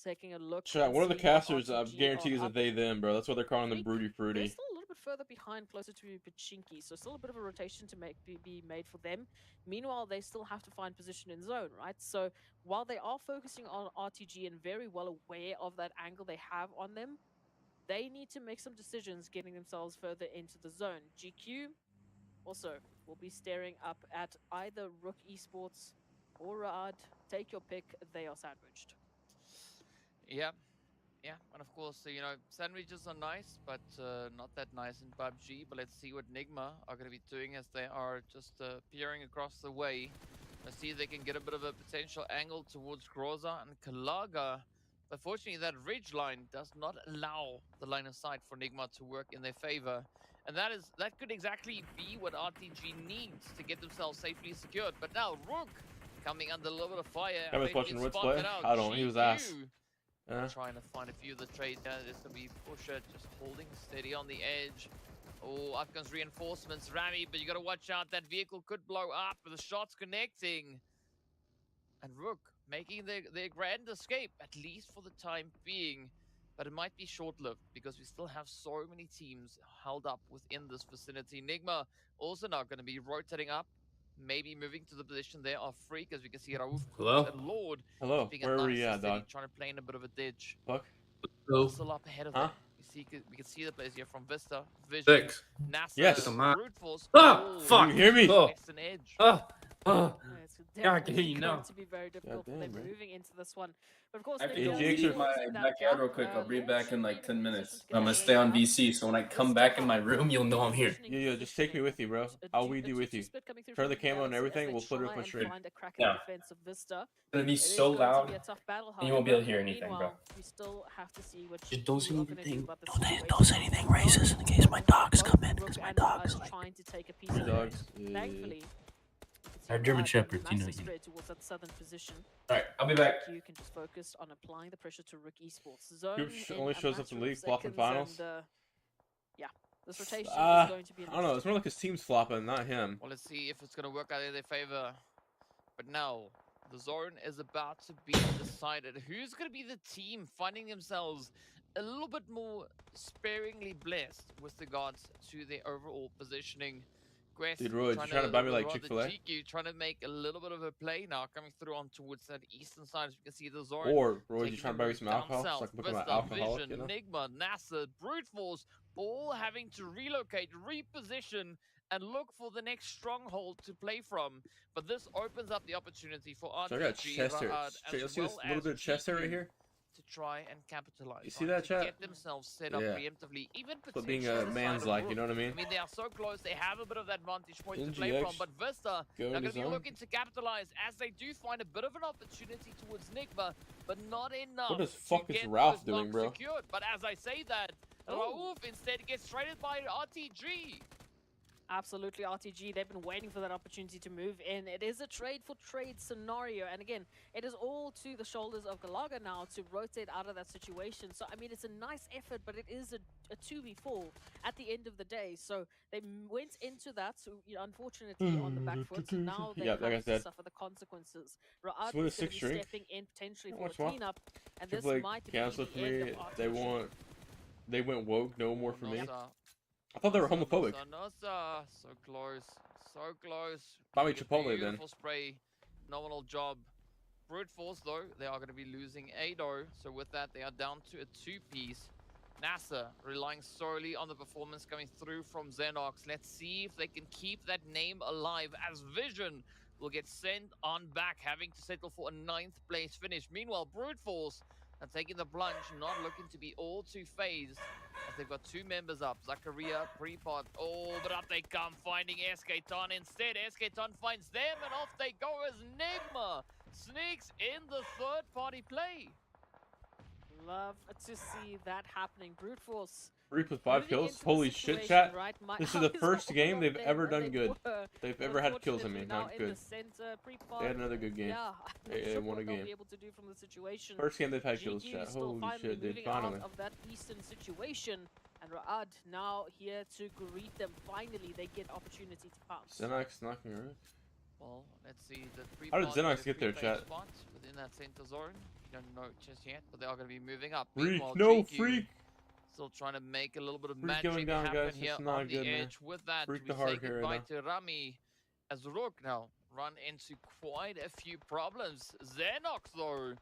taking a look. Chat, one of the casters guarantees are a they them, bro. That's why they're calling them think Broody They're Fruity. still a little bit further behind, closer to Pachinki, so still a bit of a rotation to be made for them. Meanwhile, they still have to find position in zone, right? So while they are focusing on RTG and very well aware of that angle they have on them, they need to make some decisions getting themselves further into the zone. GQ also will be staring up at either Rook Esports or Raad. Take your pick, they are sandwiched. Yeah. Yeah, and of course, you know, sandwiches are nice, but not that nice in PUBG. But let's see what Nigma are going to be doing as they are just peering across the way. Let's see if they can get a bit of a potential angle towards Groza and Kalaga. But fortunately, that ridge line does not allow the line of sight for Nigma to work in their favor. And that could exactly be what RTG needs to get themselves safely secured. But now, Rook coming under a little bit of fire. I was watching Woods play. I don't. He was ass. Trying to find a few of the trades. There's going to be Pusher just holding steady on the edge. Oh, up comes reinforcements, Rami, but you got to watch out. That vehicle could blow up with the shots connecting. And Rook making their grand escape, at least for the time being. But it might be short-lived because we still have so many teams held up within this vicinity. Nigma also now going to be rotating up. Maybe moving to the position there of Freak, as we can see Rauf and Lord. Hello, where were you at, dog? Trying to play in a bit of a ditch. Fuck. Still up ahead of them. We can see the players here from Vista, Vision, NASA, yes. Brute Force. Fuck. You hear me? Western Edge. Yeah, I can hear you now. It's going to be very difficult for them moving into this one. But of course, I have to go leave my backyard real quick. I'll be back in like 10 minutes. I'm gonna stay on VC, so when I come back in my room, you'll know I'm here. Yeah, just take me with you, bro. I'll weed you with you. Turn the camo and everything, we'll put it up straight. Yeah. It's gonna be so loud, and you won't be able to hear anything, bro. We still have to see what Just don't say anything. Don't say anything racist in case my dogs come in, because my dogs like trying to take a piece of it. Thankfully, our German Shepherds, you know. Towards that southern position. Alright, I'll be back. You can just focus on applying the pressure to Rook Esports. Zone KOOPS only shows up in league flopping finals. And, yeah, this rotation is going to be. I don't know. It's more like his team's flopping, not him. Well, let's see if it's gonna work out in their favor. But now the zone is about to be decided. Who's gonna be the team finding themselves a little bit more sparingly blessed with regards to their overall positioning? Quest Dude, Roy, you trying to buy me like Chick-fil-A? GQ trying to make a little bit of a play now, coming through on towards that eastern side. As you can see the zone. Or, Roy, you taking trying to the buy me move some down alcohol so I south. can become an Vista, alcoholic, Vision, you know? Nigma, NASA, Brute Force, all having to relocate, reposition, and look for the next stronghold to play from. But this opens up the opportunity for So I got RTG, chest hair. Raad, You'll as see this well little as bit of chest hair right GQ here? to try and capitalize. You see right, that, to chat? get themselves set up Yeah. preemptively, even That's what being a potentially man's side of like, you Rook. know what I mean? I mean, they are so close. They have a bit of that vantage point to play NGX, from. But Vista go are in going the to be zone. looking to capitalize as they do find a bit of an opportunity towards Nigma, but not enough. What the to fuck is get Ralph those doing, knocks bro? Secured. But as I say that, Rauf instead gets traded by RTG. Absolutely, RTG. They've been waiting for that opportunity to move in. It is a trade for trade scenario. And again, it is all to the shoulders of Galaga now to rotate out of that situation. So, I mean, it's a nice effort, but it is a 2v4 at the end of the day. So they went into that, so, you know, unfortunately, on the back foot. So now they Yeah, like I have to said. suffer the consequences. So Raad with a is going to be 6 drink, stepping in potentially yeah, for a what's wrong? cleanup. And this Triple A might be the canceled for end me. of RTG. They went woke, no more for me. Nosa. I thought they were homophobic. Nosa. So close. So close. Buy me Did a Chipotle then. beautiful spray. Phenomenal job. Brute Force, though, they are going to be losing Ado. So with that, they are down to a 2-piece. NASA relying solely on the performance coming through from Xenox. Let's see if they can keep that name alive as Vision will get sent on back, having to settle for a 9th place finish. Meanwhile, Brute Force are taking the plunge, not looking to be all too phased, as they've got 2 members up. Zakaria, Prepot, but up they come, finding Esketon instead. Esketon finds them, and off they go as Nigma sneaks in the third-party play. Love to see that happening. Brute Force. Reap with 5 moving kills. into the Holy shit, situation, chat. right? My This is the eyes first are game on they've them, ever and done they good. were, They've but ever had kills, I unfortunately mean, now not in good. the center, They had another good game. Yeah, I'm not They sure won a what they'll game. be able to do from the situation. First game they've had kills, GQ chat. is still Holy finally shit, dude. moving Finally. out of that eastern situation, and Raad now here to greet them. Finally, they get opportunity to pounce. Xenox knocking her. Well, let's see. The How did Prepot Xenox to get there, free chat? phase spot within that center zone. You don't know just yet, but they are going to be moving up. Freak, Meanwhile, no GQ freak. still trying to make a little bit of Freak magic going down, happen guys. here It's not on the good, man. edge. With that, Freak we the say hard here goodbye right to Rami as Rook now run into quite a few problems. Xenox, though,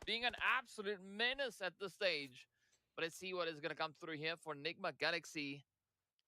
being an absolute menace at this stage. But let's see what is going to come through here for Nigma Galaxy.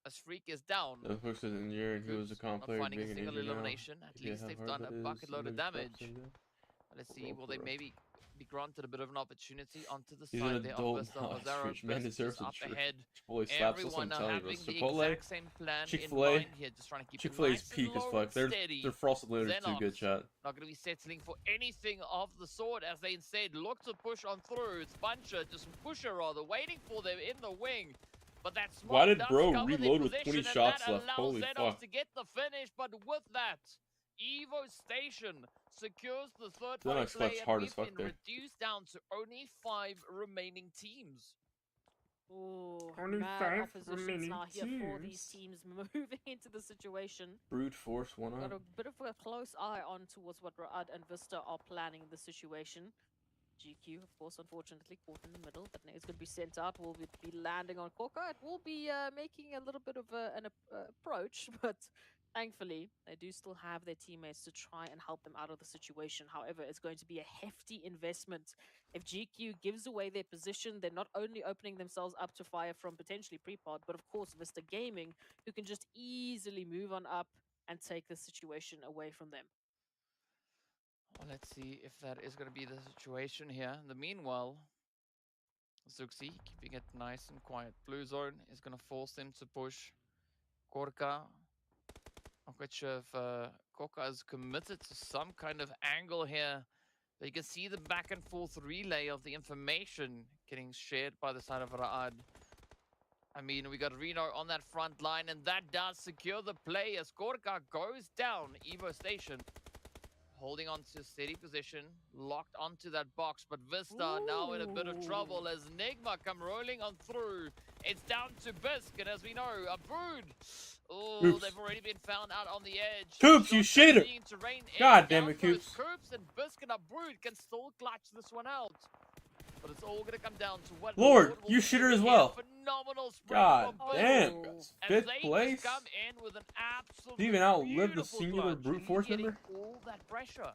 As Freak is down. The folks is injured and he was a comp player. Not finding a Being single injured now. elimination. At Yeah, least how they've hard done that a is, bucket load of and then damage. stuff like that. Let's see, Roll will for they it. maybe be granted a bit of an opportunity onto the He's an side there of adult Vista? now. Mazaro Street man Best deserves is a up trick. ahead. Chipotle slaps. That's what Everyone I'm now telling you, bro. having the Chipotle, exact same plan in Chick-fil-A, mind here, just trying to keep it Chick-fil-A's nice peak and as low fuck. and steady. Their frosted later too good, Xenox chat. not going to be settling for anything of the sort as they instead look to push on through. It's Pusher rather, waiting for them in the wing. But that smoke Why did does bro cover their reload with position, 20 and shots that left? allows Holy Xenox fuck. to get the finish, but with that, Evo Station secures the third Xenox place play, clutch and hard we've as fuck been there. reduced down to only 5 remaining teams. Ooh, Only mad 5 oppositions remaining now here for these teams. teams moving into the situation. Brute force one Got up. a bit of a close eye on towards what Raad and Vista are planning in the situation. GQ, of course, unfortunately, caught in the middle, but now it's going to be sent out. Will be landing on Korka. It will be making a little bit of an approach, but thankfully, they do still have their teammates to try and help them out of the situation. However, it's going to be a hefty investment. If GQ gives away their position, they're not only opening themselves up to fire from potentially Prepod, but of course, Vista Gaming, who can just easily move on up and take the situation away from them. Well, let's see if that is going to be the situation here. In the meanwhile, Zuxi keeping it nice and quiet. Blue zone is going to force them to push. Korka. Not quite sure if Korka is committed to some kind of angle here. But you can see the back and forth relay of the information getting shared by the side of Raad. I mean, we got Reno on that front line, and that does secure the play as Korka goes down. Evo Station holding on to a steady position, locked onto that box, but Vista now in a bit of trouble as Nigma come rolling on through. It's down to Bisk, and as we know, Abood. Oh, Koops. they've already been found out on the edge. Koops, you shitter! God damn it, Koops. Koops and Bisk and Abood can still clutch this one out. But it's all gonna come down to what Lord, Lord will you be shitter doing as here. well. Phenomenal spray God from damn. Buzz. And Fifth they place? just come in with an absolute Do you even outlive the beautiful singular clutch, brute and he's force getting member? all that pressure.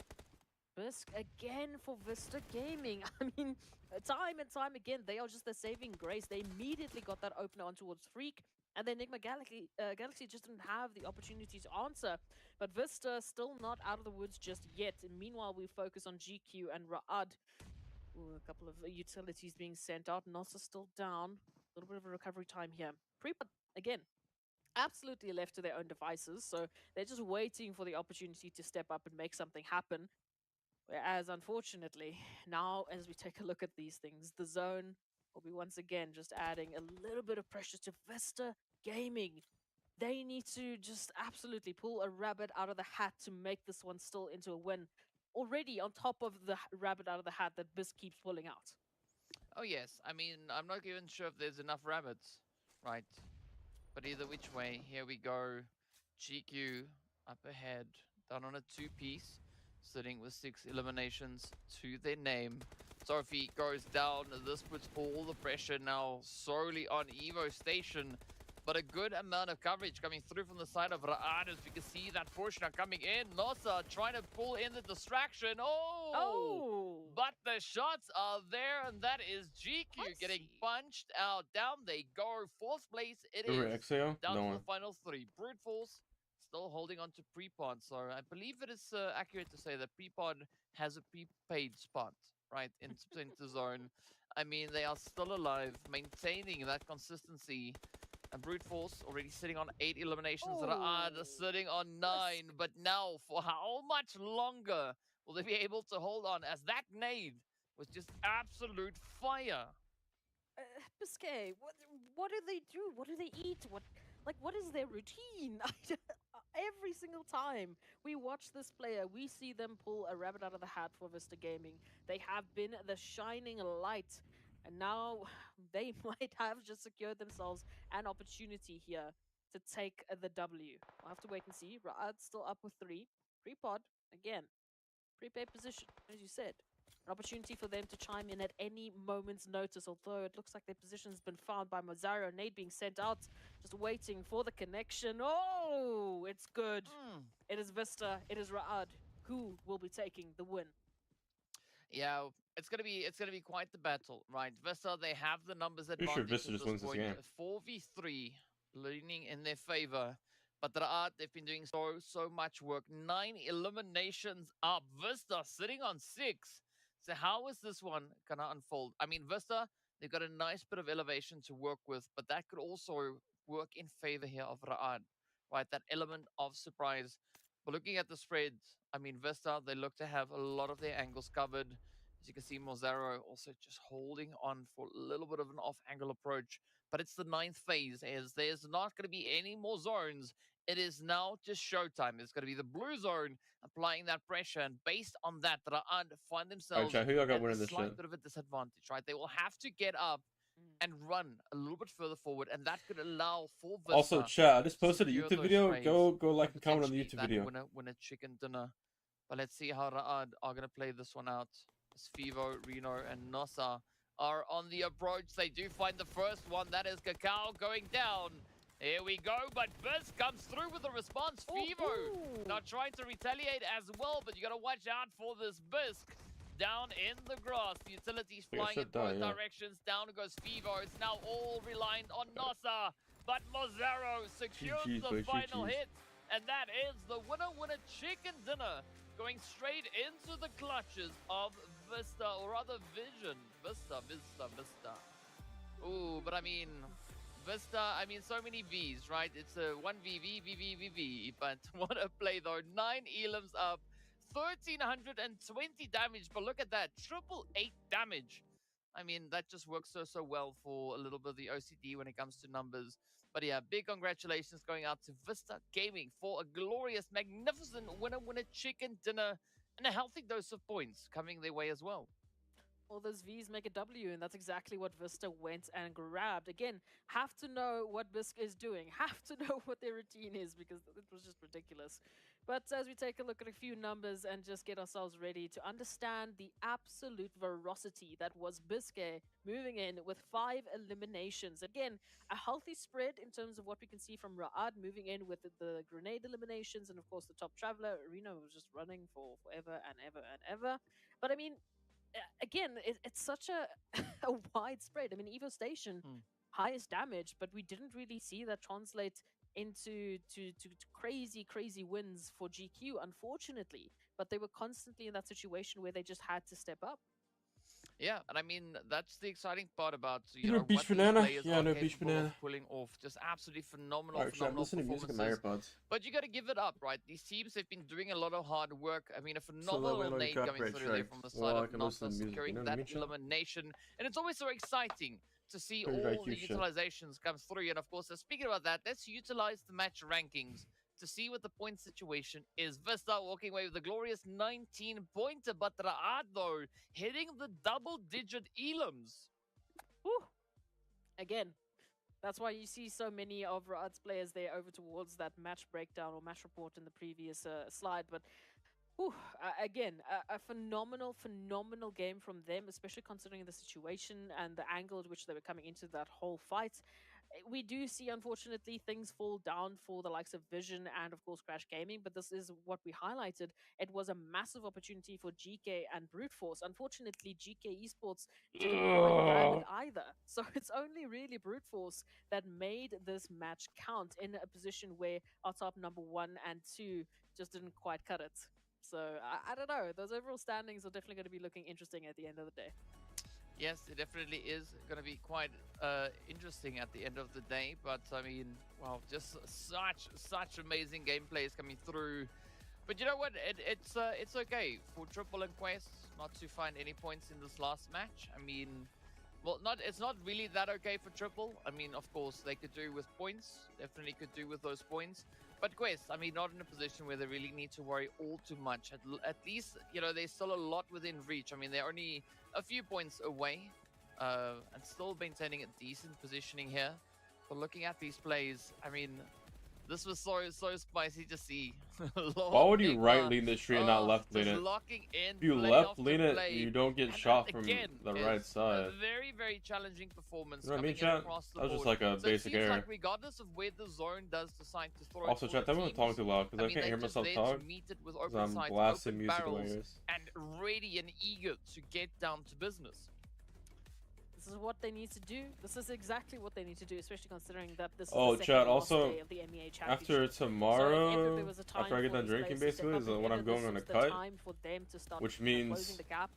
Bisk again for Vista Gaming. I mean, time and time again, they are just the saving grace. They immediately got that opener on towards Freak, and then Enigma Galaxy just didn't have the opportunity to answer. But Vista still not out of the woods just yet. And meanwhile, we focus on GQ and Ra'ad. Ooh, a couple of utilities being sent out. Nossa still down. A little bit of a recovery time here. Prepot, again, absolutely left to their own devices. So they're just waiting for the opportunity to step up and make something happen. Whereas, unfortunately, now as we take a look at these things, the zone will be once again just adding a little bit of pressure to Vista Gaming. They need to just absolutely pull a rabbit out of the hat to make this one still into a win. Already on top of the rabbit out of the hat that Bisk keeps pulling out. Oh yes, I mean, I'm not even sure if there's enough rabbits, right? But either which way, here we go. GQ up ahead, down on a two-piece, sitting with 6 eliminations to their name. Sophie goes down. This puts all the pressure now solely on Evo Station. But a good amount of coverage coming through from the side of Ra'ad, as we can see that push now coming in. Nossa trying to pull in the distraction. Oh! But the shots are there, and that is GQ getting punched out. Down they go. 4th place it Remember is. XAO? Down No to one. the final 3. Brute Force still holding on to Prepod. So I believe it is accurate to say that Prepod has a prepaid spot, right, in Center Zone. I mean, they are still alive, maintaining that consistency. And Brute Force already sitting on 8 eliminations. Ra'ad sitting on 9. But now, for how much longer will they be able to hold on, as that nade was just absolute fire? Biscay, what do they do? What do they eat? What is their routine? Every single time we watch this player, we see them pull a rabbit out of the hat for Vista Gaming. They have been the shining light, and now they might have just secured themselves an opportunity here to take the W. We'll have to wait and see. Ra'ad still up with 3. Prepod, again, prepaid position, as you said. An opportunity for them to chime in at any moment's notice, although it looks like their position's been found by Mozaro. Nade being sent out, just waiting for the connection. Oh, it's good. It is Vista, it is Ra'ad, who will be taking the win. Yeah, it's gonna be quite the battle, right? Vista, they have the numbers Pretty advantage sure Vista at just this wins this point. game. 4v3 leaning in their favor. But Ra'ad, they've been doing so much work. 9 eliminations up. Vista sitting on 6. So how is this one gonna unfold? I mean, Vista, they've got a nice bit of elevation to work with, but that could also work in favor here of Ra'ad, right? That element of surprise. But looking at the spread, I mean, Vista, they look to have a lot of their angles covered. As you can see, Mozaro also just holding on for a little bit of an off-angle approach. But it's the 9th phase, as there's not going to be any more zones. It is now just showtime. It's going to be the blue zone applying that pressure. And based on that, Ra'ad find themselves Alright, chat, who y'all got at a winning this slight shit? bit of a disadvantage, right? They will have to get up and run a little bit further forward, and that could allow for Vista Also, chat, I just to posted a secure YouTube those video. frames Go like and comment on the potentially YouTube video. Win a chicken dinner. But let's see how Ra'ad are going to play this one out. As Fivo, Reno, and Nossa are on the approach. They do find the first one. That is Cacao going down. Here we go, but Bisk comes through with a response. Fivo not trying to retaliate as well, but you got to watch out for this Bisk. Down in the grass, the utilities flying in both directions. Down goes Fivo. It's now all reliant on Nossa, but Mozaro secures the final hit, and that is the winner chicken dinner, going straight into the clutches of Vista, or rather Vision. Vista. Ooh, but I mean, Vista, I mean, so many Vs, right? It's a 1v, but what a play though. 9 elims up. 1320 damage, but look at that, 888 damage. I mean, that just works so well for a little bit of the OCD when it comes to numbers. But yeah, big congratulations going out to Vista Gaming for a glorious, magnificent winner chicken dinner and a healthy dose of points coming their way as well. Well, those Vs make a W, and that's exactly what Vista went and grabbed. Again, have to know what Bisk is doing. Have to know what their routine is, because it was just ridiculous. But as we take a look at a few numbers and just get ourselves ready to understand the absolute ferocity that was Biscay moving in with 5 eliminations. Again, a healthy spread in terms of what we can see from Ra'ad moving in with the grenade eliminations, and of course the top traveler. Reno was just running for forever and ever and ever. But I mean, again, it's such a, a wide spread. I mean, Evo Station, highest damage, but we didn't really see that translate into to crazy wins for GQ, unfortunately. But they were constantly in that situation where they just had to step up. Yeah, and I mean that's the exciting part about You know what Beach these Banana? players Yeah, I are know Beach capable of Banana. pulling off. Just absolutely phenomenal, Alright, chat, I'm phenomenal listening to music in my performances. AirPods. But you got to give it up, right? These teams have been doing a lot of hard work. I mean, a So that way I phenomenal don't get nade coming copyright through there striked. from the Well, side I of can listen to Nata, music, you securing know what I that mean, chat? elimination, and it's always so exciting to see Very all the IQ shit. utilizations come through. And of course, speaking about that, let's utilize the match rankings to see what the point situation is. Vista walking away with a glorious 19-pointer, but Ra'ad, though, hitting the double-digit elims. Whew. Again, that's why you see so many of Ra'ad's players there over towards that match breakdown or match report in the previous slide. But whew, again, a phenomenal game from them, especially considering the situation and the angle at which they were coming into that whole fight. We do see, unfortunately, things fall down for the likes of Vision and, of course, Crash Gaming, but this is what we highlighted. It was a massive opportunity for GK and Brute Force. Unfortunately, GK Esports didn't quite grab it either. So it's only really Brute Force that made this match count in a position where our top number 1 and 2 just didn't quite cut it. So I don't know. Those overall standings are definitely going to be looking interesting at the end of the day. Yes, it definitely is going to be quite interesting at the end of the day. But I mean, wow, just such amazing gameplay is coming through. But you know what? It's okay for Triple and Quest not to find any points in this last match. I mean, well, it's not really that okay for Triple. I mean, of course, they could do with points. Definitely could do with those points. But Quest, I mean, not in a position where they really need to worry all too much. At least, you know, there's still a lot within reach. I mean, they're only a few points away and still maintaining a decent positioning here. But looking at these plays, I mean, this was so spicy to see. Why would you right lean this tree and not left lean it? If you left lean it, you don't get shot from the right side. A very challenging performance. You know what I mean, coming in chat? across the That was just board. like a So it basic seems error. like regardless of where the zone does decide to throw Also, it chat, for tell me the I'm talking too loud because I mean, can't they're hear just myself there to talk. meet it with 'Cause open I'm sights, blasting open music in my barrels, ears. and ready and eager to get down to business. This is what they need to do. This is exactly what they need to do, especially considering that this is Oh, the chat, second last also, day of the MEA after Championship. So if ever tomorrow, there was a time after I get for done these drinking, players to step basically, up is and when ever I'm going this on a was the cut, time for them to start which closing means the gap.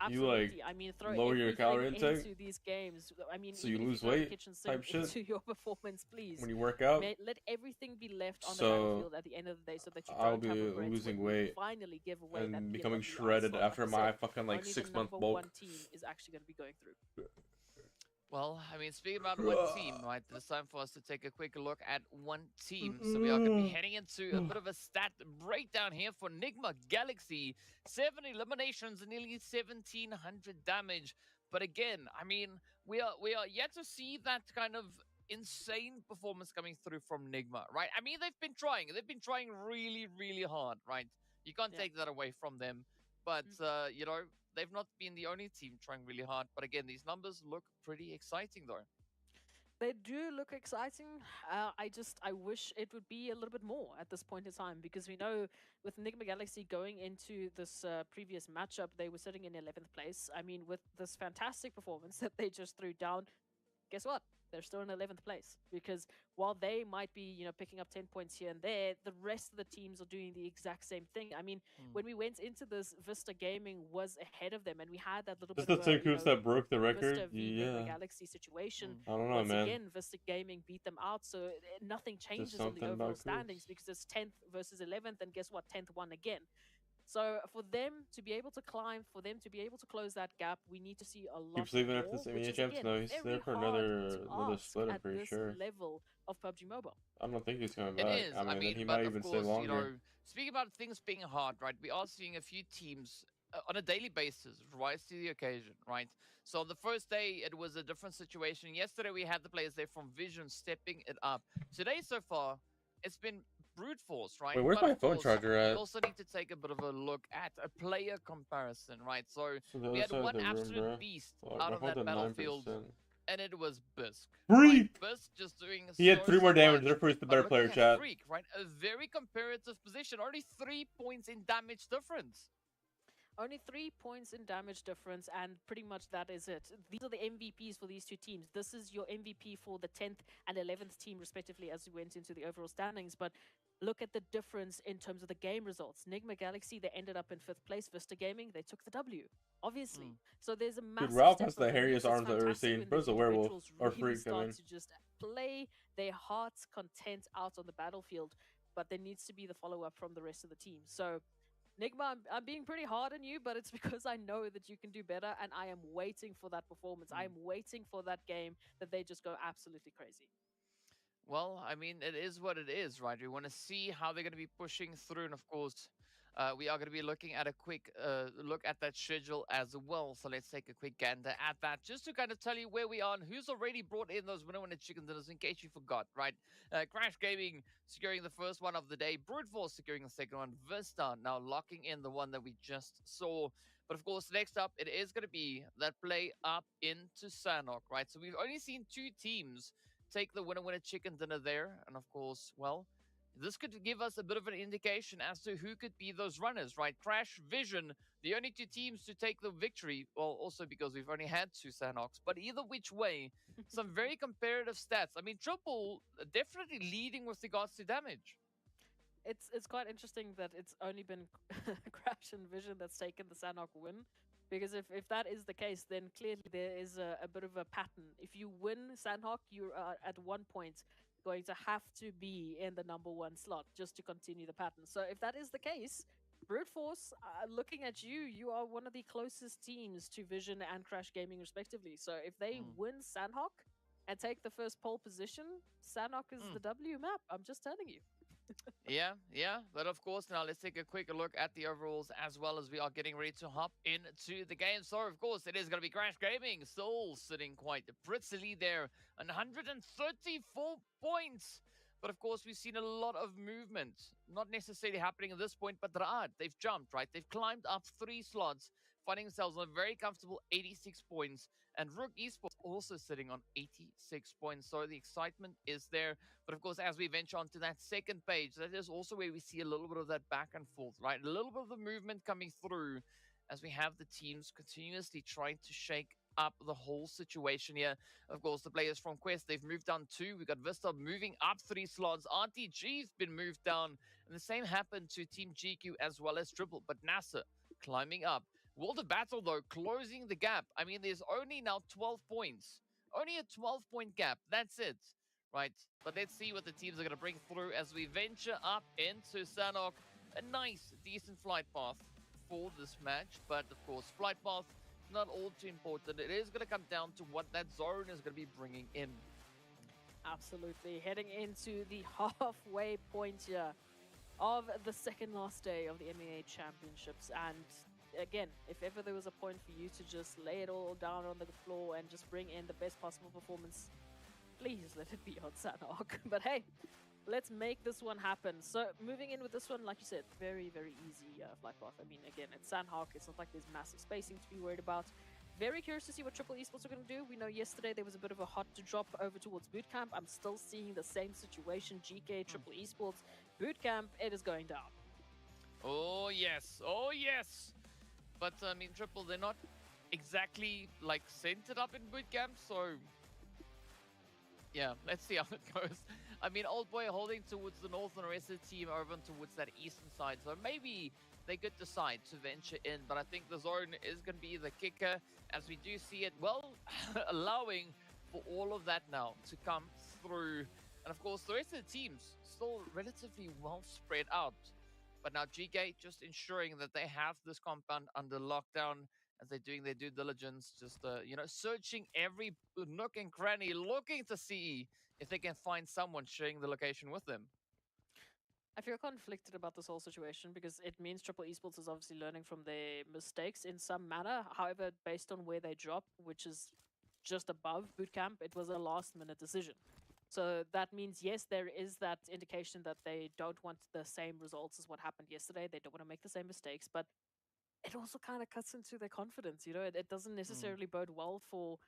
you, like, Absolutely. I mean, throw lower your everything calorie intake, into these games. I mean, so you even if lose throw the weight kitchen type sink shit into your performance, please. when you work out. Let everything be left on the So, battlefield at the end of the day, so that you I'll don't have be regrets losing when you weight finally give away that and becoming PMPL shredded slot. Like after I my said, fucking like only 6 the month number bulk. 1 team is actually going to be going through. Well, I mean, speaking about one team, right? It's time for us to take a quick look at one team. So we are going to be heading into a bit of a stat breakdown here for Enigma Galaxy. 7 eliminations and nearly 1,700 damage. But again, I mean, we are yet to see that kind of insane performance coming through from Enigma, right? I mean, they've been trying really hard, right? You can't take that away from them. But, you know, they've not been the only team trying really hard. But again, these numbers look pretty exciting, though. They do look exciting. I wish it would be a little bit more at this point in time, because we know with Enigma Galaxy going into this previous matchup, they were sitting in 11th place. I mean, with this fantastic performance that they just threw down, guess what? They're still in 11th place, because while they might be, you know, picking up 10 points here and there, the rest of the teams are doing the exact same thing. I mean, when we went into this, Vista Gaming was ahead of them, and we had that little Just bit the of two a, you Koops know, that broke the record. Vista v Enigma Yeah. Galaxy situation. I don't know, Once man. again, Vista Gaming beat them out, so nothing changes in something the overall about Koops. standings, because it's 10th versus 11th, and guess what? 10th won again. So for them to be able to climb, for them to be able to close that gap, we need to see a lot Keeps leaving more, after this which MEA is, champs. again, No, he's very there for hard another to another ask split. I'm at pretty this sure. level of PUBG Mobile. I don't think he's coming It back. is. I mean, he but might of even course, stay longer. you know, speaking about things being hard, right? We are seeing a few teams on a daily basis rise to the occasion, right? So on the first day, it was a different situation. Yesterday, we had the players there from Vision stepping it up. Today, so far, it's been brute force, right? Wait, where's But my of phone course, charger we at? also need to take a bit of a look at a player comparison, right? So So the we other had side of one the room, absolute bro. beast Fuck, out my on phone's that at battlefield, 9%. and it was Bisk. Right? Freak! Bisk just doing He had 3 more damage, much. therefore he's the But better looking player, at chat. Freak, right? A very comparative position, only 3 points in damage difference. Only 3 points in damage difference, and pretty much that is it. These are the MVPs for these two teams. This is your MVP for the 10th and 11th team, respectively, as we went into the overall standings. But look at the difference in terms of the game results. Nigma Galaxy, they ended up in 5th place. Vista Gaming, they took the W, obviously. So there's a massive Ralph step has the up, and hairiest yes, it's arms I've ever fantastic seen. when Bro's these a werewolf. individuals Or really freak, I start mean. to just play their heart's content out on the battlefield. But there needs to be the follow-up from the rest of the team. So Nigma, I'm being pretty hard on you, but it's because I know that you can do better, and I am waiting for that performance. I am waiting for that game that they just go absolutely crazy. Well, I mean, it is what it is, right? We want to see how they're going to be pushing through, and of course, we are going to be looking at a quick look at that schedule as well. So let's take a quick gander at that, just to kind of tell you where we are and who's already brought in those winner chicken dinners, in case you forgot, right? Crash Gaming securing the first one of the day, Brute Force securing the second one, Vista now locking in the one that we just saw. But of course, next up, it is going to be that play up into Sanok, right? So we've only seen 2 teams take the winner chicken dinner there. And of course, well, this could give us a bit of an indication as to who could be those runners, right? Crash, Vision, the only 2 teams to take the victory. Well, also because we've only had 2 Sanoks. But either which way, some very comparative stats. I mean, Triple definitely leading with regards to damage. It's quite interesting that it's only been Crash and Vision that's taken the Sanok win. Because if that is the case, then clearly there is a bit of a pattern. If you win Sandhawk, you're at 1 point going to have to be in the #1 slot just to continue the pattern. So if that is the case, Brute Force, looking at you, you are one of the closest teams to Vision and Crash Gaming respectively. So if they win Sandhawk and take the first pole position, Sandhawk is the W map. I'm just telling you. Yeah. But of course, now let's take a quick look at the overalls as well as we are getting ready to hop into the game. So, of course, it is going to be Crash Gaming. Soul sitting quite prettily there, 134 points. But of course, we've seen a lot of movement, not necessarily happening at this point, but Raad, they've jumped, right? They've climbed up 3 slots, finding themselves on a very comfortable 86 points. And Rook Esports also sitting on 86 points. So the excitement is there. But of course, as we venture onto that second page, that is also where we see a little bit of that back and forth, right? A little bit of the movement coming through as we have the teams continuously trying to shake up the whole situation here. Of course, the players from Quest, they've moved down 2. We got Vista moving up 3 slots. RTG's been moved down. And the same happened to Team GQ as well as Triple. But NASA climbing up. World of Battle, though, closing the gap. I mean, there's only now 12 points. Only a 12-point gap. That's it, right? But let's see what the teams are going to bring through as we venture up into Sanok. A nice, decent flight path for this match. But, of course, flight path, not all too important. It is going to come down to what that zone is going to be bringing in. Absolutely. Heading into the halfway point here of the second last day of the MEA Championships. And again, if ever there was a point for you to just lay it all down on the floor and just bring in the best possible performance, please let it be on Sanok. But hey, let's make this one happen. So moving in with this one, like you said, very, very easy flight path. I mean, again, it's Sanhawk. It's not like there's massive spacing to be worried about. Very curious to see what Triple Esports are going to do. We know yesterday there was a bit of a hot drop over towards Bootcamp. I'm still seeing the same situation. GK, Triple Esports, Bootcamp, it is going down. Oh, yes. Oh, yes. But, I mean, Triple, they're not exactly, like, centered up in Bootcamp, so yeah, let's see how it goes. I mean, Old Boy holding towards the north and the rest of the team over towards that eastern side, so maybe they could decide to venture in, but I think the zone is going to be the kicker, as we do see it, well, allowing for all of that now to come through. And of course, the rest of the teams still relatively well spread out. But now GK just ensuring that they have this compound under lockdown as they're doing their due diligence, just, you know, searching every nook and cranny, looking to see if they can find someone sharing the location with them. I feel conflicted about this whole situation because it means Triple Esports is obviously learning from their mistakes in some manner. However, based on where they drop, which is just above Bootcamp, it was a last-minute decision. So that means, yes, there is that indication that they don't want the same results as what happened yesterday. They don't want to make the same mistakes, but it also kind of cuts into their confidence. It doesn't necessarily bode well for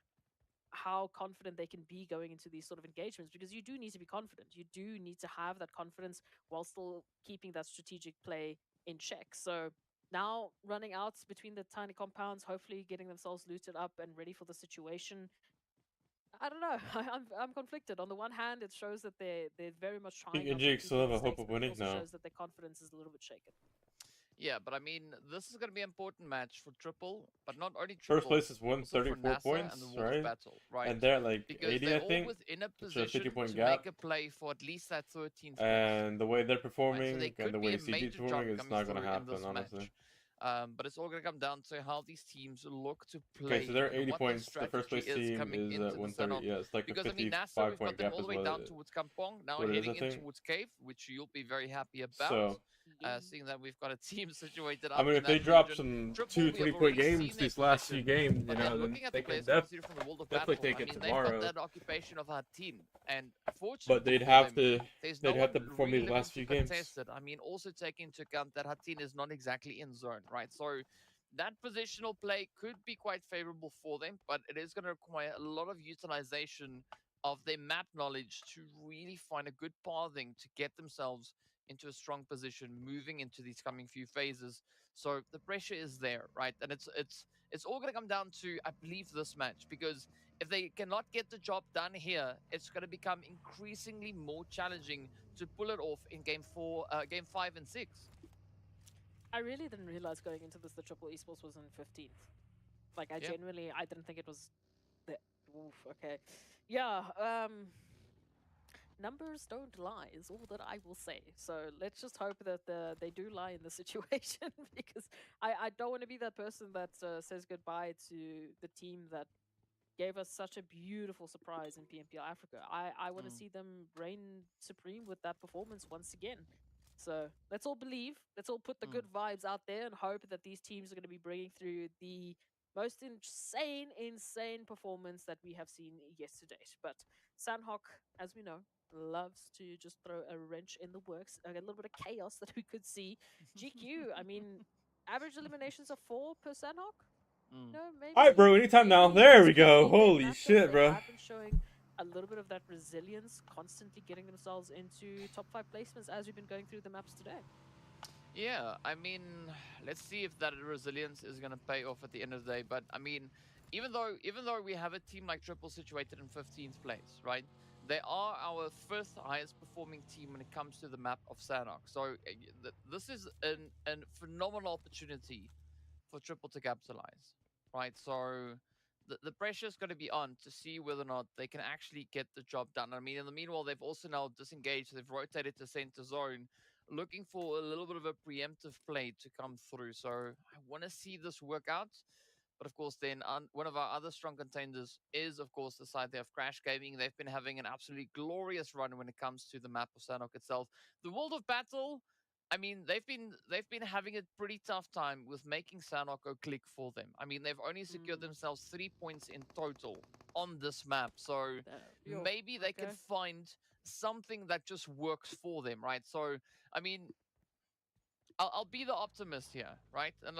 how confident they can be going into these sort of engagements, because you do need to be confident. You do need to have that confidence while still keeping that strategic play in check. So now running out between the tiny compounds, hopefully getting themselves looted up and ready for the situation. I don't know. I'm conflicted. On the one hand, it shows that they're very much I think trying not to NGX repeat still their have a hope mistakes, of but it winning also now. shows that their confidence is a little bit shaken. Yeah, but I mean, this is going to be an important match for Triple, but not only Triple. First place is also for 134 NASA points, and the World of right? Battle, right? And they're at like because 80, they're I think. all within a Which are a position 50-point to gap. make a play for at least that 13th place. And the way they're performing Right, so and the there way could be a CG is major jump performing, it's coming not going to through in happen, this honestly. match. But it's all going to come down to how these teams look to play. Okay, so they're and 80 what their points. The first place strategy is team coming is into at the 130. Sanok. Yeah, it's like Because a I mean, NASA, 55 we've got point them gap all is the way what down it, towards Kampong, now what it is, heading I in think. towards Cave, which you'll be very happy about. So, Seeing that we've got a team situated I up mean, in if they that drop region. some Triple, 2 we have 3-point already games seen their these last few position. games, you But know, then then looking at they the can players coming through from the World of definitely Battle, take I it mean, tomorrow. they've got that occupation of Hatin, and But fortunately they'd for have them, to there's they'd no have one to perform really these last looking few to games. contest it. I mean, also taking into account that Hatin is not exactly in zone, right? So that positional play could be quite favorable for them, but it is going to require a lot of utilization of their map knowledge to really find a good pathing to get themselves into a strong position moving into these coming few phases. So the pressure is there, right? And it's all going to come down to, I believe, this match, because if they cannot get the job done here, it's going to become increasingly more challenging to pull it off in game 5 and 6. I really didn't realize going into this the Triple Esports was in 15th. Like, I genuinely, I didn't think it was the. Oof, okay. Yeah, numbers don't lie is all that I will say. So let's just hope that they do lie in the situation, because I don't want to be that person that says goodbye to the team that gave us such a beautiful surprise in PMPL Africa. I want to see them reign supreme with that performance once again. So let's all believe, let's all put the good vibes out there and hope that these teams are going to be bringing through the most insane performance that we have seen yesterday. But Sandhawk, as we know, loves to just throw a wrench in the works, a little bit of chaos that we could see. GQ, I mean, average eliminations of 4 per Sandhawk? No, maybe. Alright, bro, anytime now. maybe There it's we just go. in their Holy matchup, shit, they bro. have been showing a little bit of that resilience, constantly getting themselves into top 5 placements as we've been going through the maps today. Yeah, I mean, let's see if that resilience is going to pay off at the end of the day. But I mean, even though we have a team like Triple situated in 15th place, right? They are our 5th highest performing team when it comes to the map of Sanok. So this is a phenomenal opportunity for Triple to capitalize, right? So the pressure is going to be on to see whether or not they can actually get the job done. I mean, in the meanwhile, they've also now disengaged. They've rotated to center zone, looking for a little bit of a preemptive play to come through. So I want to see this work out. But of course, then one of our other strong contenders is, of course, the side there of Crash Gaming. They've been having an absolutely glorious run when it comes to the map of Sanok itself. The World of Battle, I mean, they've been having a pretty tough time with making Sanok go click for them. I mean, they've only secured themselves 3 points in total on this map. So maybe they can find something that just works for them, right? So, I mean, I'll be the optimist here, right? And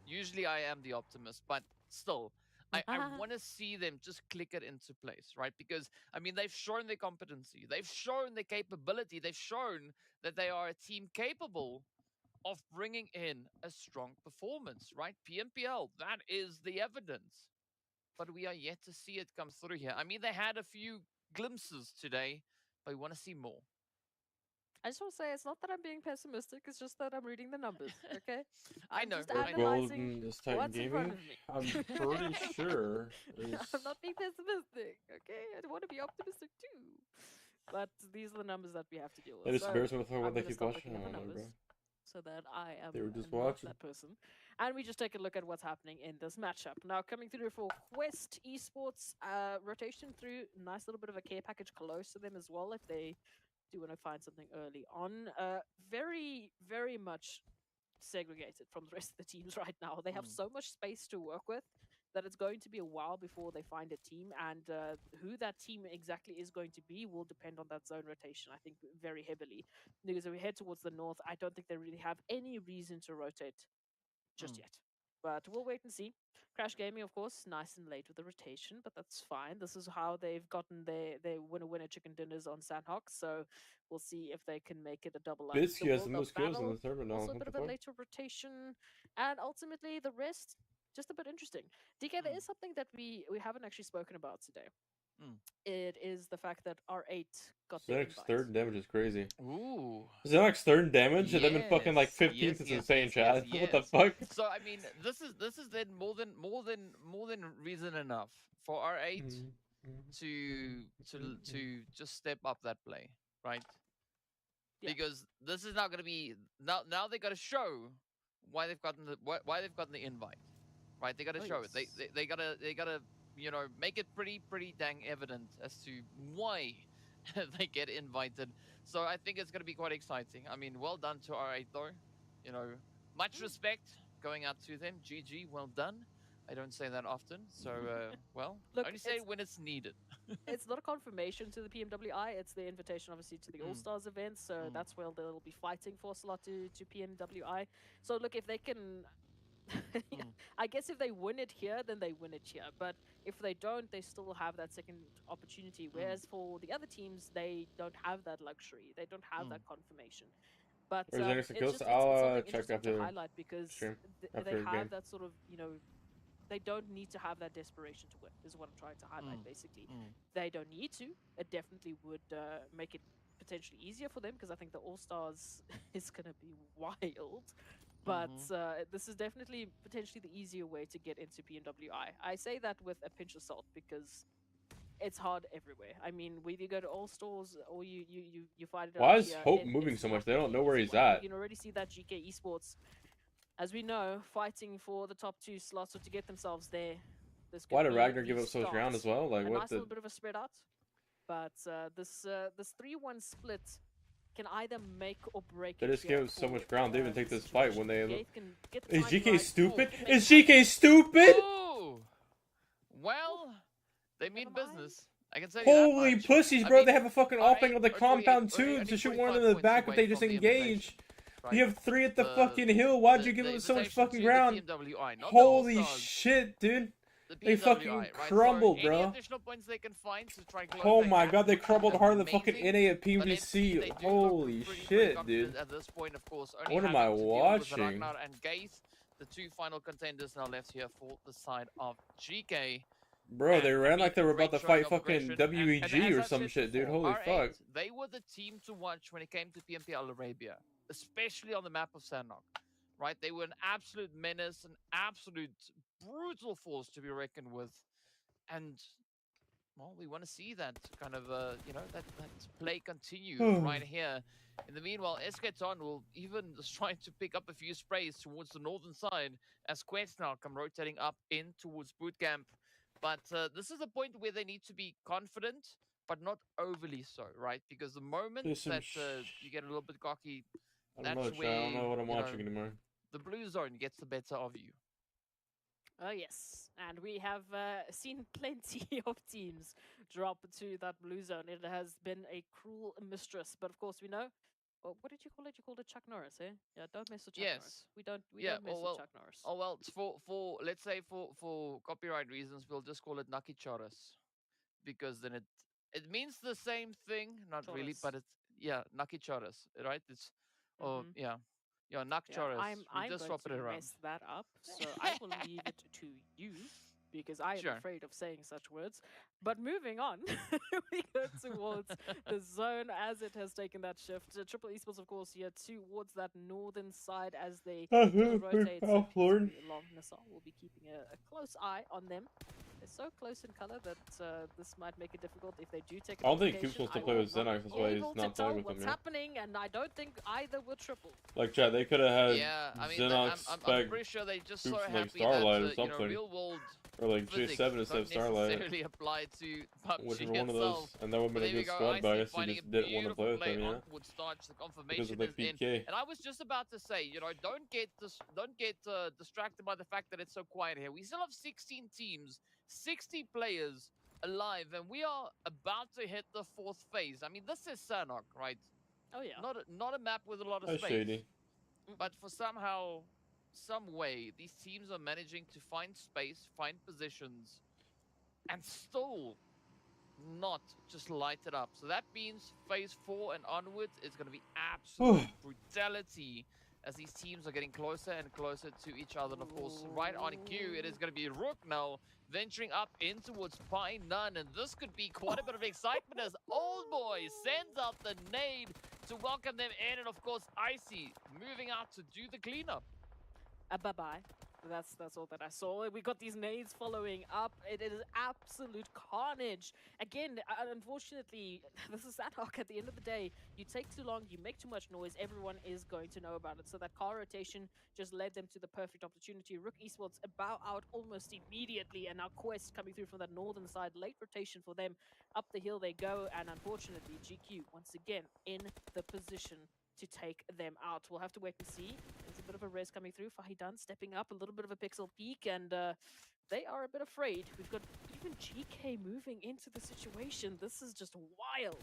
usually I am the optimist, but still, I want to see them just click it into place, right? Because, I mean, they've shown their competency. They've shown their capability. They've shown that they are a team capable of bringing in a strong performance, right? PMPL, that is the evidence. But we are yet to see it come through here. I mean, they had a few glimpses today, but we want to see more. I just want to say, it's not that I'm being pessimistic, it's just that I'm reading the numbers, okay? I know. Just analyzing is Titan what's in front Gaming. of me. I'm pretty sure. I'm not being pessimistic, okay? I want to be optimistic too. But these are the numbers that we have to deal with. That is embarrassing with I'm what they gonna keep stop watching. looking at the I don't know, numbers so that I am They were just not watching. that person. And we just take a look at what's happening in this matchup. Now, coming through for Quest Esports, rotation through, nice little bit of a care package close to them as well if they do want to find something early on. Very, very much segregated from the rest of the teams right now. They have so much space to work with. that it's going to be a while before they find a team, and who that team exactly is going to be will depend on that zone rotation, I think, very heavily. Because if we head towards the north, I don't think they really have any reason to rotate just yet. But we'll wait and see. Crash Gaming, of course, nice and late with the rotation, but that's fine. This is how they've gotten their winner chicken dinners on Sandhawk, so we'll see if they can make it a double up. Bisky has the most kills in the server now. Also a What bit the of a fuck? later rotation, and ultimately the rest, just a bit interesting. DK, there is something that we haven't actually spoken about today. It is the fact that R8 got their Xenix's invite. third damage is crazy. Ooh. Xenix's third damage and then been fucking like 15th. It's insane, Chad. What the fuck? So I mean, this is then more than reason enough for R8 to just step up that play, right? Because this is not going to be now they got to show why they've gotten the invite, right? They got to show it. They gotta you know, make it pretty dang evident as to why they get invited. So I think it's going to be quite exciting. I mean, well done to R8 though. You know, much respect going out to them. GG, well done. I don't say that often. So, well, Look, only say it when it's needed. It's not a confirmation to the PMWI. It's the invitation, obviously, to the All-Stars event. So that's where they'll be fighting for a slot to PMWI. So look, if they can... I guess if they win it here, then they win it here. But if they don't, they still have that second opportunity. Whereas for the other teams, they don't have that luxury. They don't have that confirmation. But it's just something interesting to highlight because they have that sort of, you know, they don't need to have that desperation to win, is what I'm trying to highlight, basically. They don't need to. It definitely would make it potentially easier for them because I think the All-Stars is going to be wild. But this is definitely potentially the easier way to get into PMWI. I say that with a pinch of salt because it's hard everywhere. I mean, whether you go to All-Stars or you fight it out. Why is here, Hope moving so much? They don't know where he's at. You can already see that GK Esports, as we know, fighting for the top 2 slots or to get themselves there. Why did Ragnar give up so much ground as well? Like, a what nice the... little bit of a spread out. But this 3-1 split can either make or break. They just give so much ground. They even take this fight when they... Is Is GK stupid? Is GK stupid? Ooh. Well, they mean business. I can say Holy that much. pussies, bro. They have a fucking off-angle on the compound too only to shoot 45 one in the points back if away they just from the engage. right? You have 3 at the fucking hill. Why'd you give them so much fucking ground? Holy shit, dude. They fucking crumbled, bro. Additional points they can find to try and Oh my god, they crumbled harder than fucking NA at PMPC. Holy shit, dude. At this point, of course, What am I watching? Ragnar and Gaze, the 2 final contenders now left here for the side of GK. Bro, they ran like they were about to fight fucking WEG or some shit, dude. Holy fuck. They were the team to watch when it came to PMPL Arabia, especially on the map of Sandhawk. Right, they were an absolute menace, an absolute brutal force to be reckoned with, and well, we want to see that kind of you know, that play continue right here. In the meanwhile, Esketon will even try to pick up a few sprays towards the northern side as Quest now come rotating up in towards bootcamp. But this is a point where they need to be confident, but not overly so, right? Because the moment that you get a little bit cocky, I don't know what I'm watching anymore. The blue zone gets the better of you. Oh yes, and we have seen plenty of teams drop to that blue zone. It has been a cruel mistress, but of course we know. Well, what did you call it? You called it Chuck Norris, eh? Yeah, don't mess with Chuck Norris. We don't mess with Chuck Norris. Oh well, for let's say for copyright reasons, we'll just call it Nucky Choras, because then it means the same thing, not really, but it's Nucky Choras, right? It's Nuck Choras. I'm going to mess that up, so I will leave it to you because I am afraid of saying such words. But moving on, we go towards the zone as it has taken that shift. Triple Esports, of course, here towards that northern side as they rotate along Nassau. We'll be keeping a close eye on them. They're so close in color that this might make it difficult if they do take a I don't think complication. Coop's supposed to I play will with not Xenox, be that's why he's able to not tell playing with him, what's yeah? happening, and I don't think either were triple. Like, Chad, they could have had Yeah, I mean, Xenox I'm spec pretty sure they just so Coop's happy like that Starlight or you know, something. real world Or like physics J7 instead don't of Starlight. necessarily apply to PUBG Whichever one of those. itself. And that would have But been a there we good go. squad I bias. He finding just a didn't want to play with beautiful them, yeah? onward starts. The Because confirmation of the is in. PK. And I was just about to say, you know, don't get distracted by the fact that it's so quiet here. We still have 16 teams, 60 players alive, and we are about to hit the 4th phase. I mean, this is Sanok, right? Oh yeah. Not a map with a lot of That's space. shady. But for somehow, some way, these teams are managing to find space, find positions, and still not just light it up. So that means phase 4 and onwards is going to be absolute brutality as these teams are getting closer and closer to each other. And of course, right on cue, it is going to be Rook now venturing up in towards Pi None. And this could be quite a bit of excitement as Old Boy sends out the nade to welcome them in. And of course, Icy moving out to do the cleanup. Bye-bye. That's all that I saw. We got these nades following up. It is absolute carnage. Again, unfortunately, this is Sanhok. At the end of the day, you take too long, you make too much noise, everyone is going to know about it. So that car rotation just led them to the perfect opportunity. Rook Esports about out almost immediately, and now Quest coming through from that northern side. Late rotation for them. Up the hill they go, and unfortunately, GQ once again in the position to take them out. We'll have to wait and see. There's a bit of a res coming through. Fahidan stepping up, a little bit of a pixel peek, and they are a bit afraid. We've got even GK moving into the situation. This is just wild.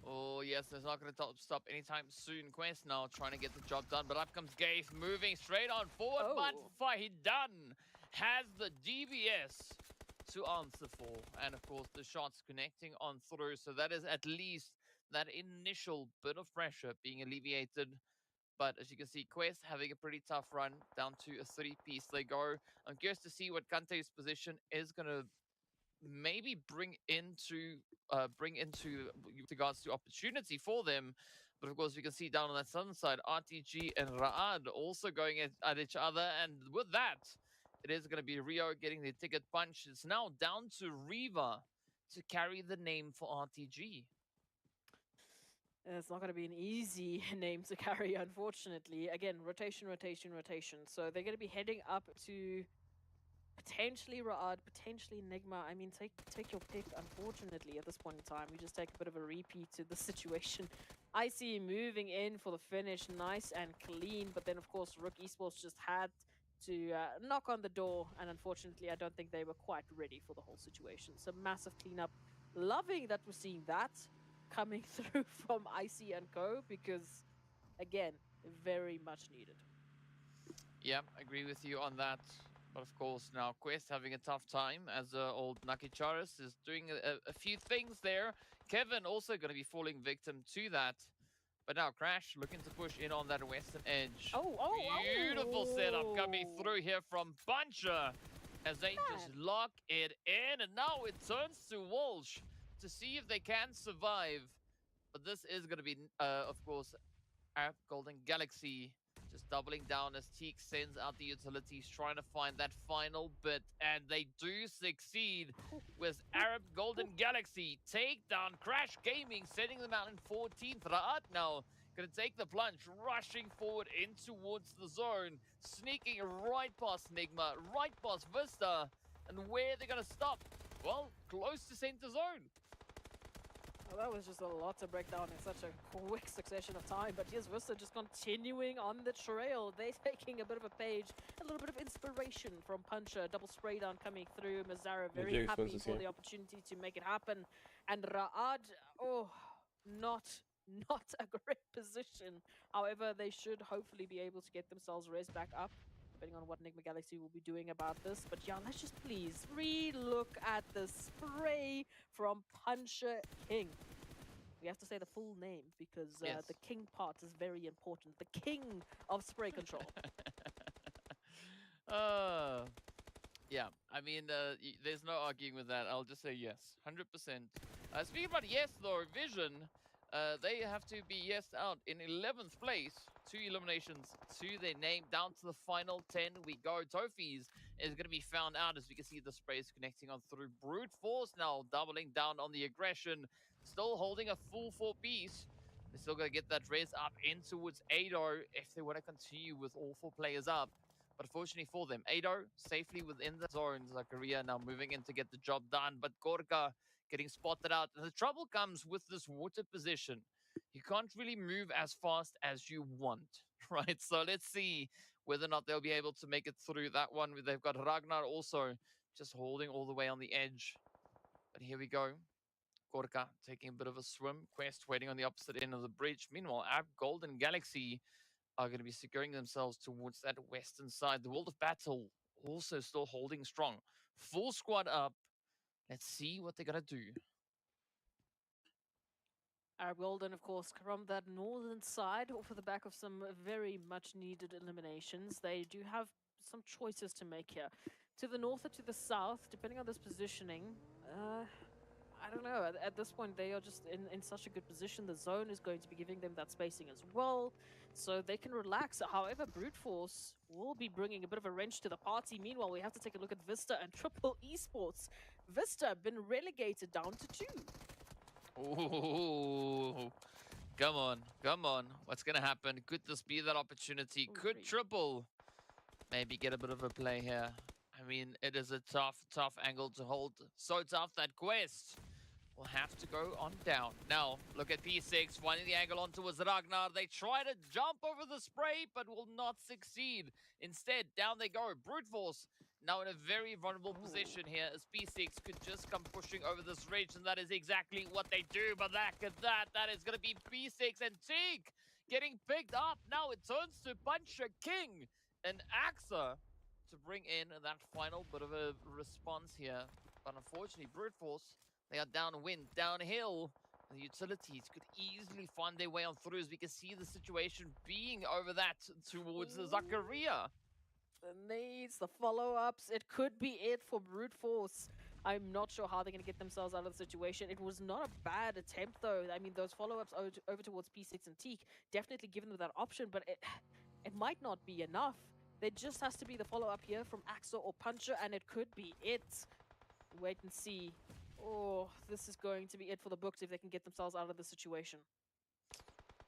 Oh, yes, there's not going to stop anytime soon. Quest now trying to get the job done, but up comes Gaith moving straight on forward, but Fahidan has the DBS to answer for. And of course, the shots connecting on through, so that is at least that initial bit of pressure being alleviated. But as you can see, Quest having a pretty tough run, down to a 3-piece they go. I'm curious to see what Kante's position is going to maybe bring into regards to opportunity for them. But of course, we can see down on that southern side, RTG and Raad also going at each other. And with that, it is going to be Rio getting the ticket punch. It's now down to Riva to carry the name for RTG. It's not going to be an easy name to carry, unfortunately. Again, rotation, rotation, rotation. So they're going to be heading up to potentially Raad, potentially Enigma. I mean, take your pick, unfortunately, at this point in time. We just take a bit of a repeat to the situation. Icy moving in for the finish, nice and clean. But then, of course, Rook Esports just had to knock on the door. And unfortunately, I don't think they were quite ready for the whole situation. So massive cleanup. Loving that we're seeing that coming through from Icy and Co, because again, very much needed. Yeah, I agree with you on that. But of course, now Quest having a tough time as old Nakicharis is doing a few things there. Kevin also going to be falling victim to that. But now Crash looking to push in on that western edge. Beautiful setup coming through here from Buncher as they just lock it in. And now it turns to Walsh to see if they can survive. But this is going to be, of course, Arab Golden Galaxy just doubling down as Teak sends out the utilities, trying to find that final bit. And they do succeed with Arab Golden Galaxy. Take down Crash Gaming, sending them out in 14th. Raat now going to take the plunge, rushing forward in towards the zone, sneaking right past Enigma, right past Vista. And where are they going to stop? Well, close to center zone. Well, that was just a lot to break down in such a quick succession of time. But here's Vista just continuing on the trail. They're taking a bit of a page, a little bit of inspiration from Puncher. Double spray down coming through. Mazara very happy for the opportunity to make it happen. And Raad, oh, not a great position. However, they should hopefully be able to get themselves raised back up, depending on what Enigma Galaxy will be doing about this. But yeah, let's just please re-look at the spray from Puncher King. We have to say the full name because the king part is very important. The king of spray control. Yeah, I mean, there's no arguing with that. I'll just say yes, 100%. Speaking about yes, though, Vision, they have to be yes out in 11th place. 2 eliminations to their name, down to the final 10 we go. Tophies is going to be found out, as we can see the sprays connecting on through. Brute Force now doubling down on the aggression, still holding a full 4-piece. They're still going to get that res up in towards Ado if they want to continue with all 4 players up. But fortunately for them, Ado safely within the zone. Zakaria now moving in to get the job done, but Gorka getting spotted out. And the trouble comes with this water position. You can't really move as fast as you want, right? So let's see whether or not they'll be able to make it through that one. They've got Ragnar also just holding all the way on the edge. But here we go. Gorka taking a bit of a swim. Quest waiting on the opposite end of the bridge. Meanwhile, our Golden Galaxy are going to be securing themselves towards that western side. The World of Battle also still holding strong. Full squad up. Let's see what they're going to do. Arab Golden, of course, from that northern side, off of the back of some very much needed eliminations. They do have some choices to make here. To the north or to the south, depending on this positioning, I don't know. At this point, they are just in such a good position. The zone is going to be giving them that spacing as well, so they can relax. However, Brute Force will be bringing a bit of a wrench to the party. Meanwhile, we have to take a look at Vista and Triple Esports. Vista been relegated down to 2. Ooh, come on, come on. What's going to happen? Could this be that opportunity? Could Triple maybe get a bit of a play here? I mean, it is a tough angle to hold. So tough that Quest will have to go on down. Now, look at P6, finding the angle on towards Ragnar. They try to jump over the spray, but will not succeed. Instead, down they go. Brute Force now in a very vulnerable position here, as P6 could just come pushing over this ridge, and that is exactly what they do. But look at that. That is going to be P6 and Teak getting picked up. Now it turns to Puncher King and Axa to bring in that final bit of a response here. But unfortunately, Brute Force, they are downwind, downhill. The utilities could easily find their way on through, as we can see the situation being over that towards Zakaria. The needs, the follow-ups, it could be it for Brute Force. I'm not sure how they're going to get themselves out of the situation. It was not a bad attempt, though. I mean, those follow-ups over towards P6 and Teak definitely given them that option, but it might not be enough. There just has to be the follow-up here from Axa or Puncher, and it could be it. Wait and see. Oh, this is going to be it for the books if they can get themselves out of the situation.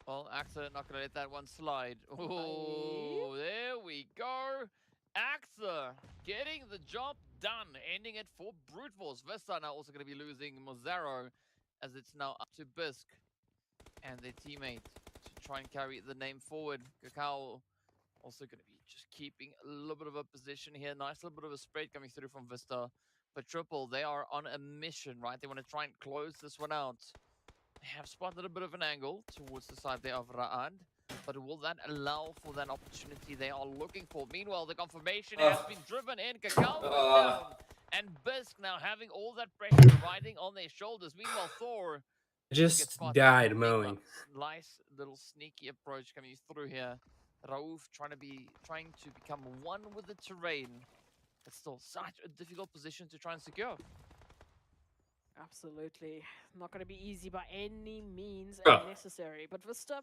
Well, Axa not going to let that one slide. Oh, there we go. Axa getting the job done, ending it for Brute Force. Vista now also going to be losing Mozaro, as it's now up to Bisk and their teammate to try and carry the name forward. Kakao also going to be just keeping a little bit of a position here. Nice little bit of a spread coming through from Vista. But Triple, they are on a mission, right? They want to try and close this one out. They have spotted a bit of an angle towards the side there of Ra'ad. But will that allow for that opportunity they are looking for? Meanwhile, the confirmation has been driven in. Kakao goes down. And Bisk now having all that pressure riding on their shoulders. Meanwhile, Thor Just died mowing. Nice little sneaky approach coming through here. Raouf trying to become one with the terrain. It's still such a difficult position to try and secure. Absolutely. Not going to be easy by any means necessary. But Vista,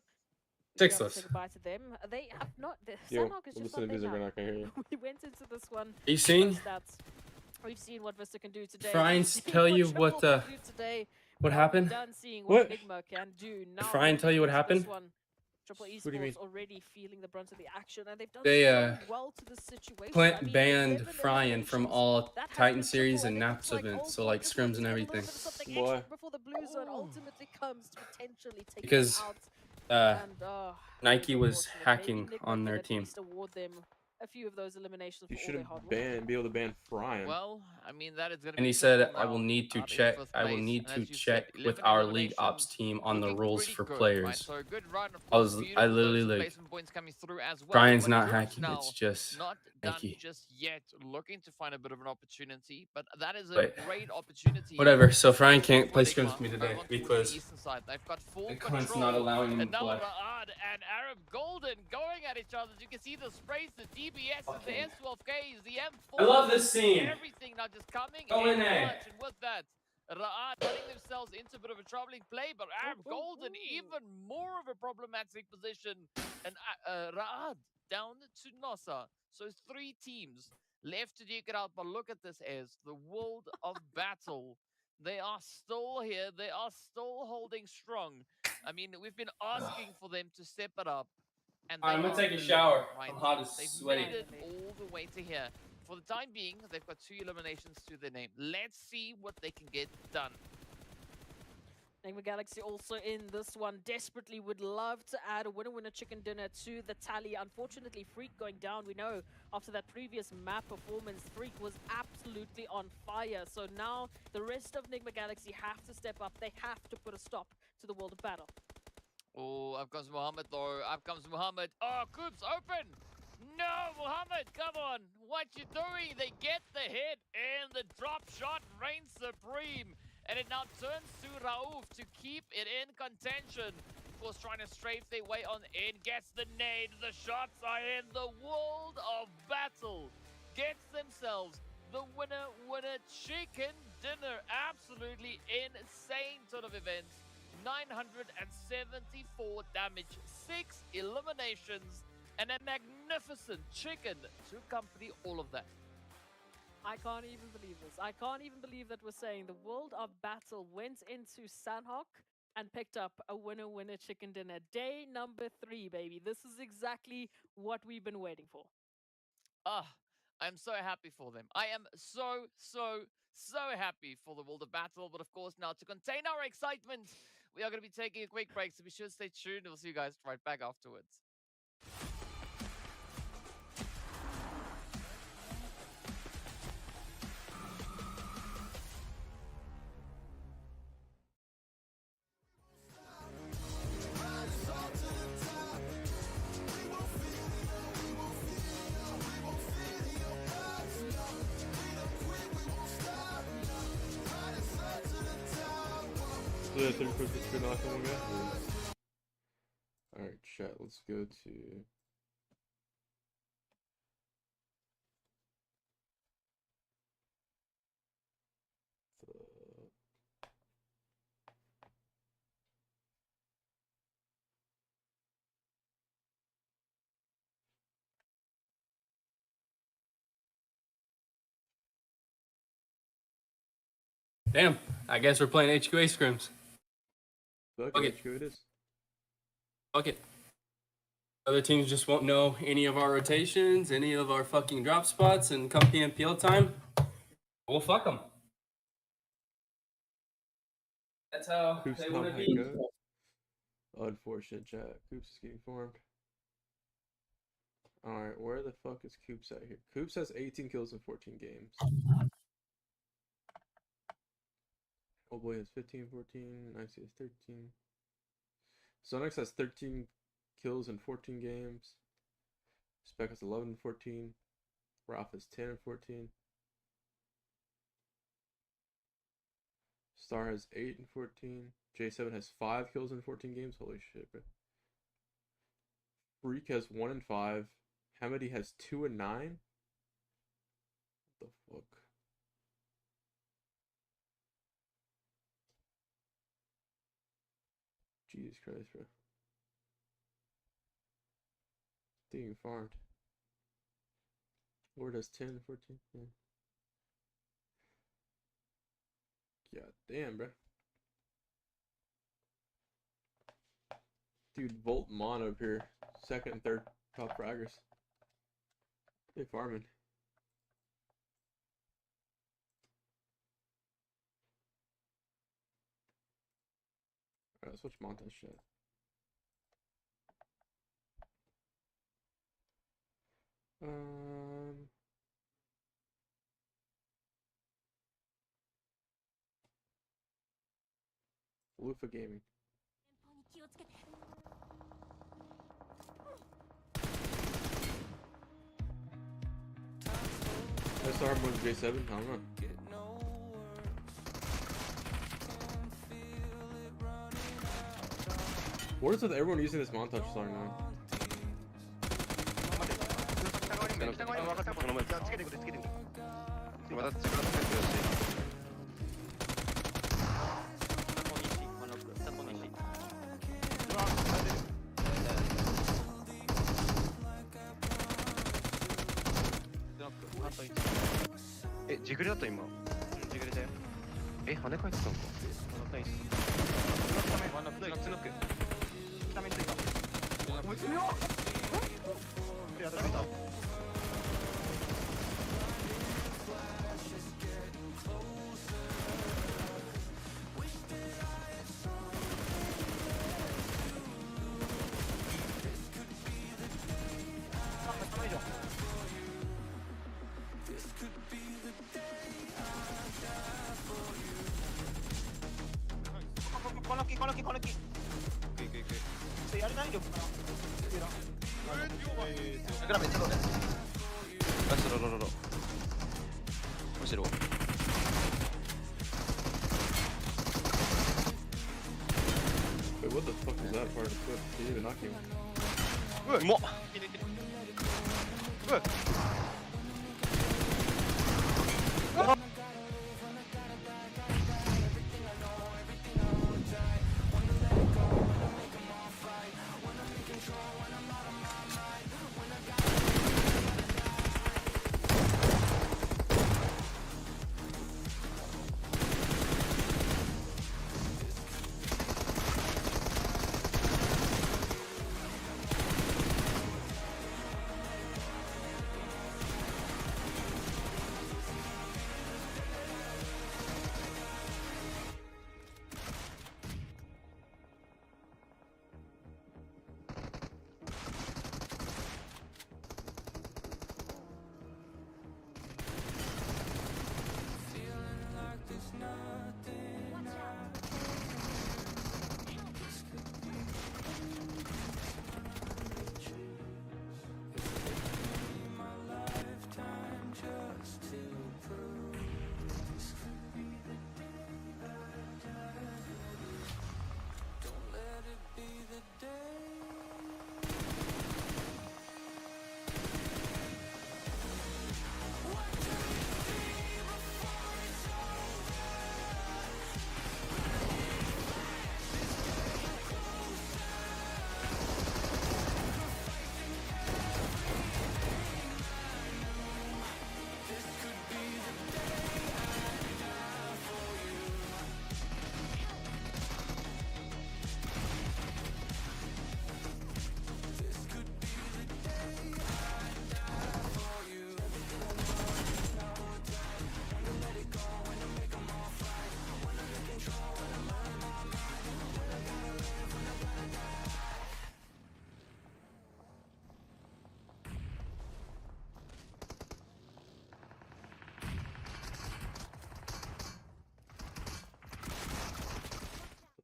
Sixless. say goodbye to them. They have not... Yo, Sandhawk is I'm just listening not to there music now. right now, I can hear you. We went into this one. Are you seeing? Stats. We've seen what Vista can do today. Friends tell you what happened? Done seeing What? Enigma can do. Now Did Brian tell you what happened? Triple What do you mean? Esports already feeling the brunt of the action, and they've done They so well to this situation. I mean, banned 11 Fryan from all that has Titan been series triple, and it Naps looks like events, so Old like just scrims wants and to get a little everything. bit of something Boy. extra before the blue zone ultimately comes to potentially take Because them out. And, Nike was unfortunate. hacking Maybe Nick on can their at team. least award them a few of those eliminations You for all should their have hard work. be able to ban Fryan. Well, I mean, that is going to And be he said, Triple "I will now need to out in check. fifth I will place. need And to as you check said, with 11 our league ops eliminations, team on the looking rules pretty for good, players." Right? So a good run, of I course, literally beautiful, those like, placement points coming through as well. Brian's But not Troops hacking. now It's just not done Nike. just yet, looking to find a bit of an opportunity, but that is a But great opportunity. whatever. So Fryan can't for play Enigma scrims with me over today on towards the because eastern side. They've got full the cunt's control. not allowing him And to now play. Ra'ad and Arab Golden going at each other. You can see the sprays, the DBSs, the S12Ks, the M4. I love this scene. Everything now just coming Go in there. clutch. And with that, Ra'ad running themselves into a bit of a troubling play, but Arab Golden even more of a problematic position. And Ra'ad down to Nossa. So it's 3 teams left to duke it out. But look at this, as the world of battle. They are still here. They are still holding strong. I mean, we've been asking for them to step it up. And Alright, they I'm gonna are take a delivering, shower. right? I'm hot as They've sweaty. made it all the way to here. For the time being, they've got 2 eliminations to their name. Let's see what they can get done. Enigma Galaxy also in this one desperately would love to add a winner-winner chicken dinner to the tally. Unfortunately, Freak going down. We know after that previous map performance, Freak was absolutely on fire. So now the rest of Enigma Galaxy have to step up. They have to put a stop to the world of battle. Oh, up comes Muhammad though. Up comes Muhammad. Oh, Koops open! No, Muhammad, come on! What you doing? They get the hit and the drop shot reigns supreme. And it now turns to Raouf to keep it in contention. Of course, trying to strafe their way on in. Gets the nade. The shots are in. The world of battle gets themselves the winner chicken dinner. Absolutely insane sort of event. 974 damage, 6 eliminations, and a magnificent chicken to accompany all of that. I can't even believe this. I can't even believe that we're saying the world of battle went into Sandhawk and picked up a winner-winner chicken dinner. Day number 3, baby. This is exactly what we've been waiting for. Ah, I'm so happy for them. I am so happy for the world of battle. But of course, now to contain our excitement, we are going to be taking a quick break. So be sure to stay tuned. We'll see you guys right back afterwards. So yeah, 30 for the spin off one guy. Alright, chat, let's go to Damn, I guess we're playing HQA scrims. Fuck Okay. it, it is. Fuck it. Other teams just won't know any of our rotations, any of our fucking drop spots, and come PMPL time, we'll fuck them. That's how Koops they not want to hang be. good. Unfortunate chat. Koops is getting formed. Alright, where the fuck is Koops at here? Koops has 18 kills in 14 games. Oh boy has 15, 14. Nicey has 13. Sonex has 13 kills in 14 games. Spec has 11 and 14. Ralph has 10 and 14. Star has 8 and 14. J7 has 5 kills in 14 games. Holy shit, bro. Freak has 1 and 5. Hamidi has 2 and 9. What the fuck? Jesus Christ, bro. Being farmed. Lord has 10 and 14. Yeah. God damn, bro. Dude, Volt Mon up here. Second and third top fraggers. They farming. Alright, let's switch montage shit. Lufa Gaming. That's our one J7. I don't know. What is with everyone using this montage song now? ジグルだった今。ジグルだよ。跳ね返ってたのか。ナイス。ワンノック、ノック、ノック。下面ついた。おいしいよ。やった。この木。行く。やれないよ。グラめっちゃローね。ラストロ。落ちてるわ。Wait, what the fuck is that part of the clip? Did you even knock him? うまっ。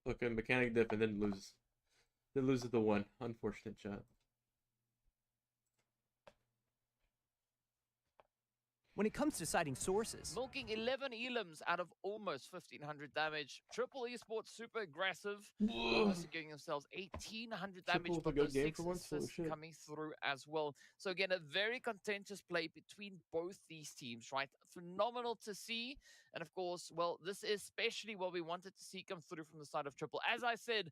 Okay, mechanic dip and then lose. Then loses the one. Unfortunate chat. When it comes to citing sources, Milking 11 elims out of almost 1500 damage. Triple Esports super aggressive. Also giving themselves 1800 damage, Triple with a but good those game 6 for once? Holy assists shit. coming through as well. So again, a very contentious play between both these teams, right? Phenomenal to see. And of course, well, this is especially what we wanted to see come through from the side of Triple. As I said,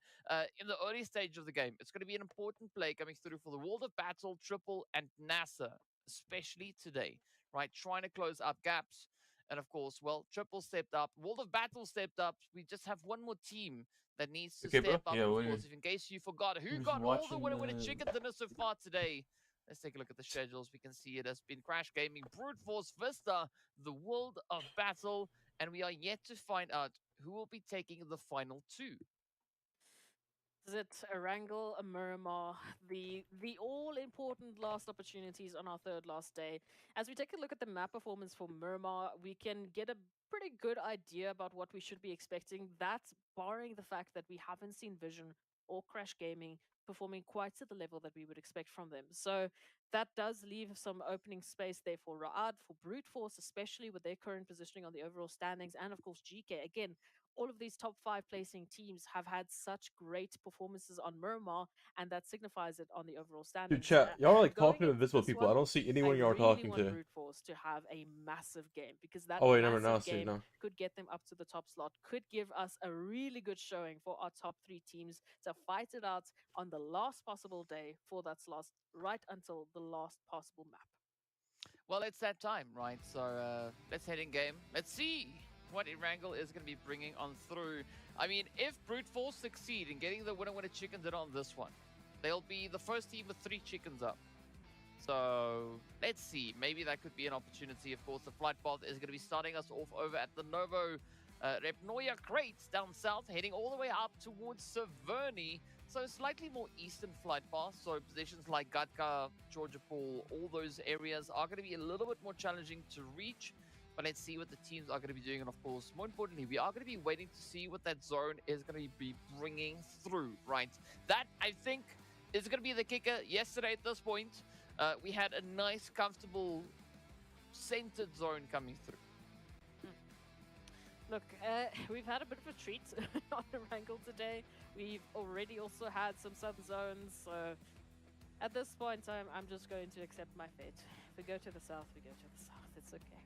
in the early stage of the game, it's going to be an important play coming through for the World of Battle, Triple, and NASA, especially today. Right, trying to close up gaps. And of course, well, Triple stepped up. World of Battle stepped up. We just have one more team that needs to Okay, bro. step up. Yeah, of what course, if in case you forgot, who just got all the watching, winner chicken dinner so far today? Let's take a look at the schedules. We can see it has been Crash Gaming, Brute Force, Vista, the World of Battle, and we are yet to find out who will be taking the final two. Is it a Wrangle, a Miramar, the all important last opportunities on our third last day? As we take a look at the map performance for Miramar, we can get a pretty good idea about what we should be expecting. That's barring the fact that we haven't seen Vision or Crash Gaming performing quite to the level that we would expect from them. So that does leave some opening space there for Ra'ad, for Brute Force, especially with their current positioning on the overall standings, and of course GK. Again, all of these top 5 placing teams have had such great performances on Miramar, and that signifies it on the overall standings. Dude, chat, y'all are like Going talking to into invisible this people. I one, don't see anyone I y'all are really talking want to. Brute Force to have a massive game, because that Oh wait, never massive now. See game no. could get them up to the top slot, could give us a really good showing for our top 3 teams to fight it out on the last possible day for that slot, right until the last possible map. Well, it's that time, right? So let's head in game. Let's see what Erangel is going to be bringing on through. I mean, if Brute Force succeed in getting the winner chicken dinner on this one, they'll be the first team with 3 chickens up. So let's see. Maybe that could be an opportunity. Of course, the flight path is going to be starting us off over at the Novo Repnoya Crates down south, heading all the way up towards Severny. So slightly more eastern flight path. So positions like Gatka, Georgia Pool, all those areas are going to be a little bit more challenging to reach. But let's see what the teams are going to be doing. And of course, more importantly, we are going to be waiting to see what that zone is going to be bringing through, right? That, I think, is going to be the kicker. Yesterday at this point, we had a nice, comfortable, centered zone coming through. Look, we've had a bit of a treat on Erangel today. We've already also had some sub zones. So at this point, I'm just going to accept my fate. If we go to the south, we go to the south. It's okay.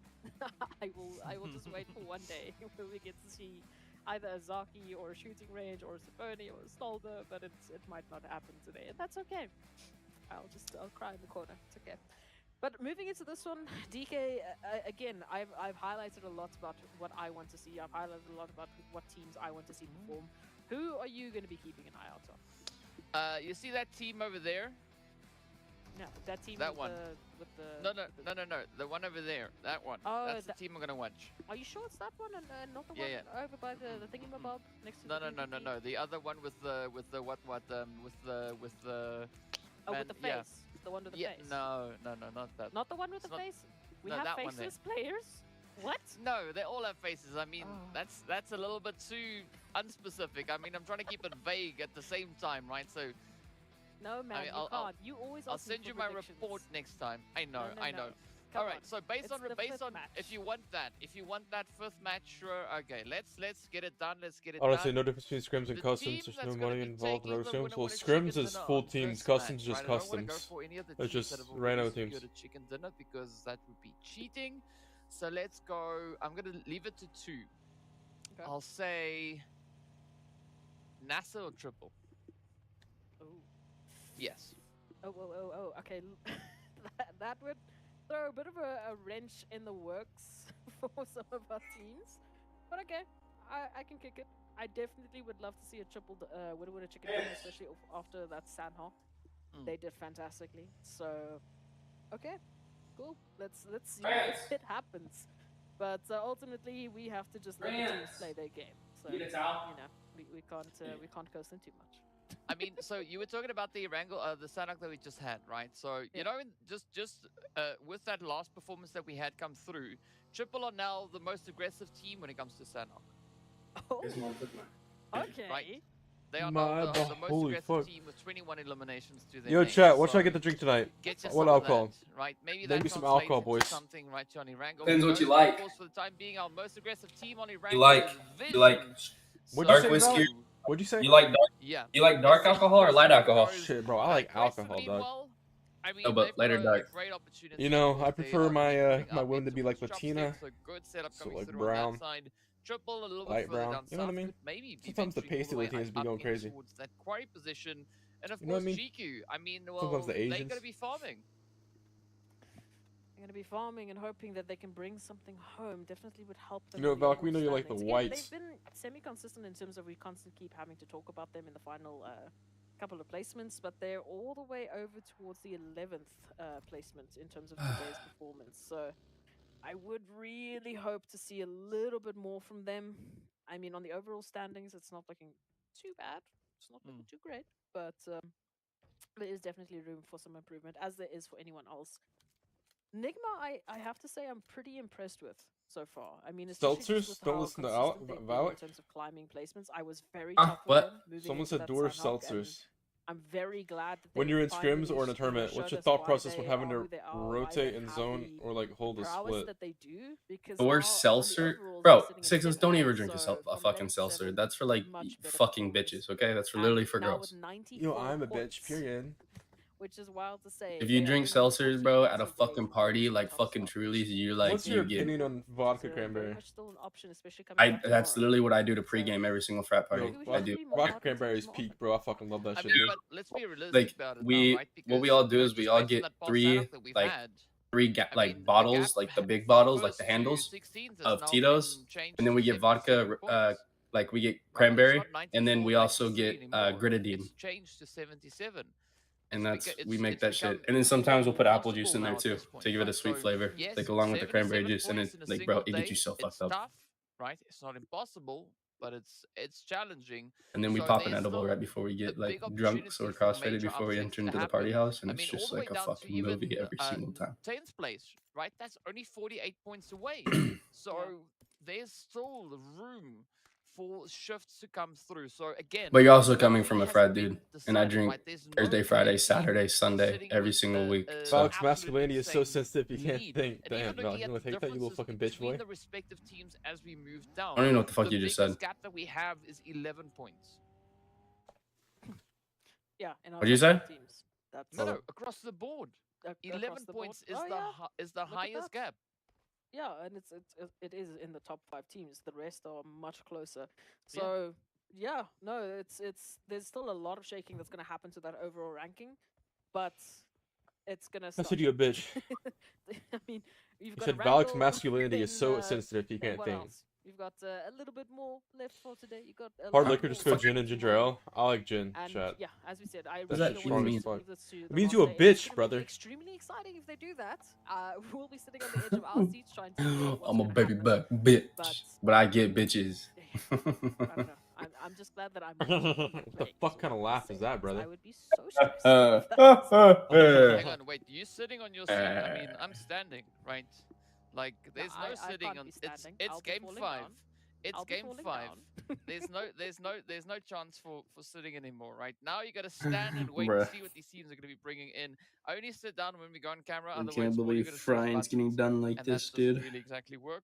I will just wait for one day where we get to see either a Zaki or a shooting range or a Severny or a Stolder, but it might not happen today, and that's okay. I'll cry in the corner. It's okay. But moving into this one, DK, again, I've highlighted a lot about what I want to see. I've highlighted a lot about what teams I want to see perform. Who are you going to be keeping an eye out on? You see that team over there? No, that team that with one. No. The one over there. That one. Oh, that's the team I'm going to watch. Are you sure it's that one and not the one over by the thingamabob next to No. The other one with the what Oh, with the face. Yeah. The one with the face. No, not that. Not the one with the face? We no, have that faceless players? What? No, they all have faces. I mean, that's a little bit too unspecific. I mean, I'm trying to keep it vague at the same time, right? So no, man, you can't. You always I'll send you my report next time. I know. Come all right, on. so based on match. if you want that 5th match, sure, okay, let's get it done. Let's get it Honestly, done. no difference between scrims and The customs. team There's no that's gonna money be involved in taking those the scrims. Well, winner chicken scrims is dinner full on teams, first customs match, just right? I don't wanna go customs. for any of the They're teams just that have random already teams. secured a chicken dinner because that would be cheating. So let's go. I'm gonna leave it to 2. Okay. I'll say NASA or triple. Oh. Yes. Oh. Okay. that would throw a bit of a wrench in the works for some of our teams. But okay, I can kick it. I definitely would love to see a triple winner chicken dinner, especially after that Sandhawk. They did fantastically. So, okay, cool. Let's see if it happens. But ultimately, we have to just let the teams play their game. So you know, we can't coast them too much. I mean, so you were talking about the wrangle, the Sandhawk that we just had, right? So you know, just with that last performance that we had come through, Triple are now the most aggressive team when it comes to Sandhawk. Oh. Okay. Right. They are now the most aggressive team with 21 eliminations to their Yo, name. chat, what So should I get to drink tonight? Get you What some of alcohol? that, right? Maybe Maybe that some translates alcohol, into boys. something, right, Johnny Rango? Depends what you Of like. course, for the time being, our most aggressive team on Rango. You like dark whiskey? What'd you say? You like dark? Yeah. You like dark alcohol or light alcohol? Shit, bro, I like alcohol, dog. Well, I mean, No, but lighter dark. You know, I prefer my my women to be like Latina, So good setup so coming like through brown, on that side. Triple a little light bit further brown. down You know what I south, mean? could maybe be Sometimes the venturing all pasty the way Latinas be up going in crazy. towards that quarry position, and of You know what I course mean? GQ. I mean, well, Sometimes the they're Asians. gonna be farming. They're going to be farming and hoping that they can bring something home. Definitely would help them. You know, in the Valk, we know you overall like the standings. whites. They've been semi-consistent in terms of we constantly keep having to talk about them in the final couple of placements, but they're all the way over towards the 11th placement in terms of today's performance. So I would really hope to see a little bit more from them. I mean, on the overall standings, it's not looking too bad. It's not looking too great, but there is definitely room for some improvement, as there is for anyone else. Nigma, I have to say, I'm pretty impressed with so far. I mean, especially just Seltzers? with Don't how listen to consistent they've been Valak. in terms of climbing placements. I was very Ah, tough what? with them moving Someone into said that Dwarf Sandhawk, and Seltzers. I'm very glad that When they you're in finally scrims or in a tournament, showed what's your us thought why process they when having are to who they are, why rotate they and have zone the or like hold a prowess split? that they do? Because Or now, on seltzer? the overalls, Bro, they're sitting in Sixes, 7th, don't ever drink so a from fucking base seltzer. 7, That's for like much better fucking performance. bitches, okay? That's for And literally for now with girls. 94 Yo, I'm a bitch, points, period. which is wild to say. If They you are drink only seltzers, 14 bro, at points a away fucking from party, reaching like top fucking spot, Trulies, which you're like, What's your you get. opinion on vodka very cranberry? much still an option, especially coming back That's tomorrow. literally what I do to pregame every single frat party. Yo, I do. vodka cranberry is peak, bro. I fucking love that I shit. mean, but let's be realistic Like about it now, we, right? what we Because, all do you know, is we just all based on get that past three Sandhawk that we've like had, 3 like bottles, like the big bottles, like the handles of Tito's, and then we get vodka. Like we get cranberry, and then we also get grenadine. It's changed to 77. And we make that shit. And then sometimes we'll put apple juice in there too to give it a sweet flavor, like along with the cranberry juice. And it's like, bro, it gets you so fucked up. Tough, right? It's not impossible, but it's challenging. And then we pop an edible right before we get like drunks or crossfaded before we enter into the party house, and it's just like a fucking movie every single time. 10th place, right? That's only 48 points away. So there's still room for shifts to come through. So again, but you're also coming from a frat dude, and I drink Thursday, Friday, Saturday, Sunday every single week. So. Fox masculinity is so sensitive you can't think. Damn, no, you want to take that, you little fucking bitch boy. The respective teams as we move down. I don't even know what the fuck you just said. The gap that we have is 11 points. Yeah. What'd you say? No, across the board. 11 points is the highest gap. Yeah, and it is in the top 5 teams. The rest are much closer. So yeah, no, there's still a lot of shaking that's going to happen to that overall ranking, but it's going to. I said you a bitch. I mean, you've got said Valak's masculinity is so sensitive you can't think. You've got a little bit more left for today. You got hard liquor, just go gin and ginger ale. I like gin. And chat. yeah, as we said, I really don't mean? want It means you a bitch, brother. Extremely exciting if they do that. We'll be sitting on the edge of our seats trying to. I'm a baby buck bitch, but I get bitches. I don't know. I'm just glad that I'm. What the fuck kind of laugh is that, brother? I would be so stressed. Hang on, wait. You sitting on your seat? I mean, I'm standing, right? Like, there's no sitting on. It's game 5. It's game 5. There's no chance for sitting anymore, right? Now you got to stand and wait to see what these teams are going to be bringing in. I only sit down when we go on camera. I can't believe Frying's getting done like this, dude. Really exactly work.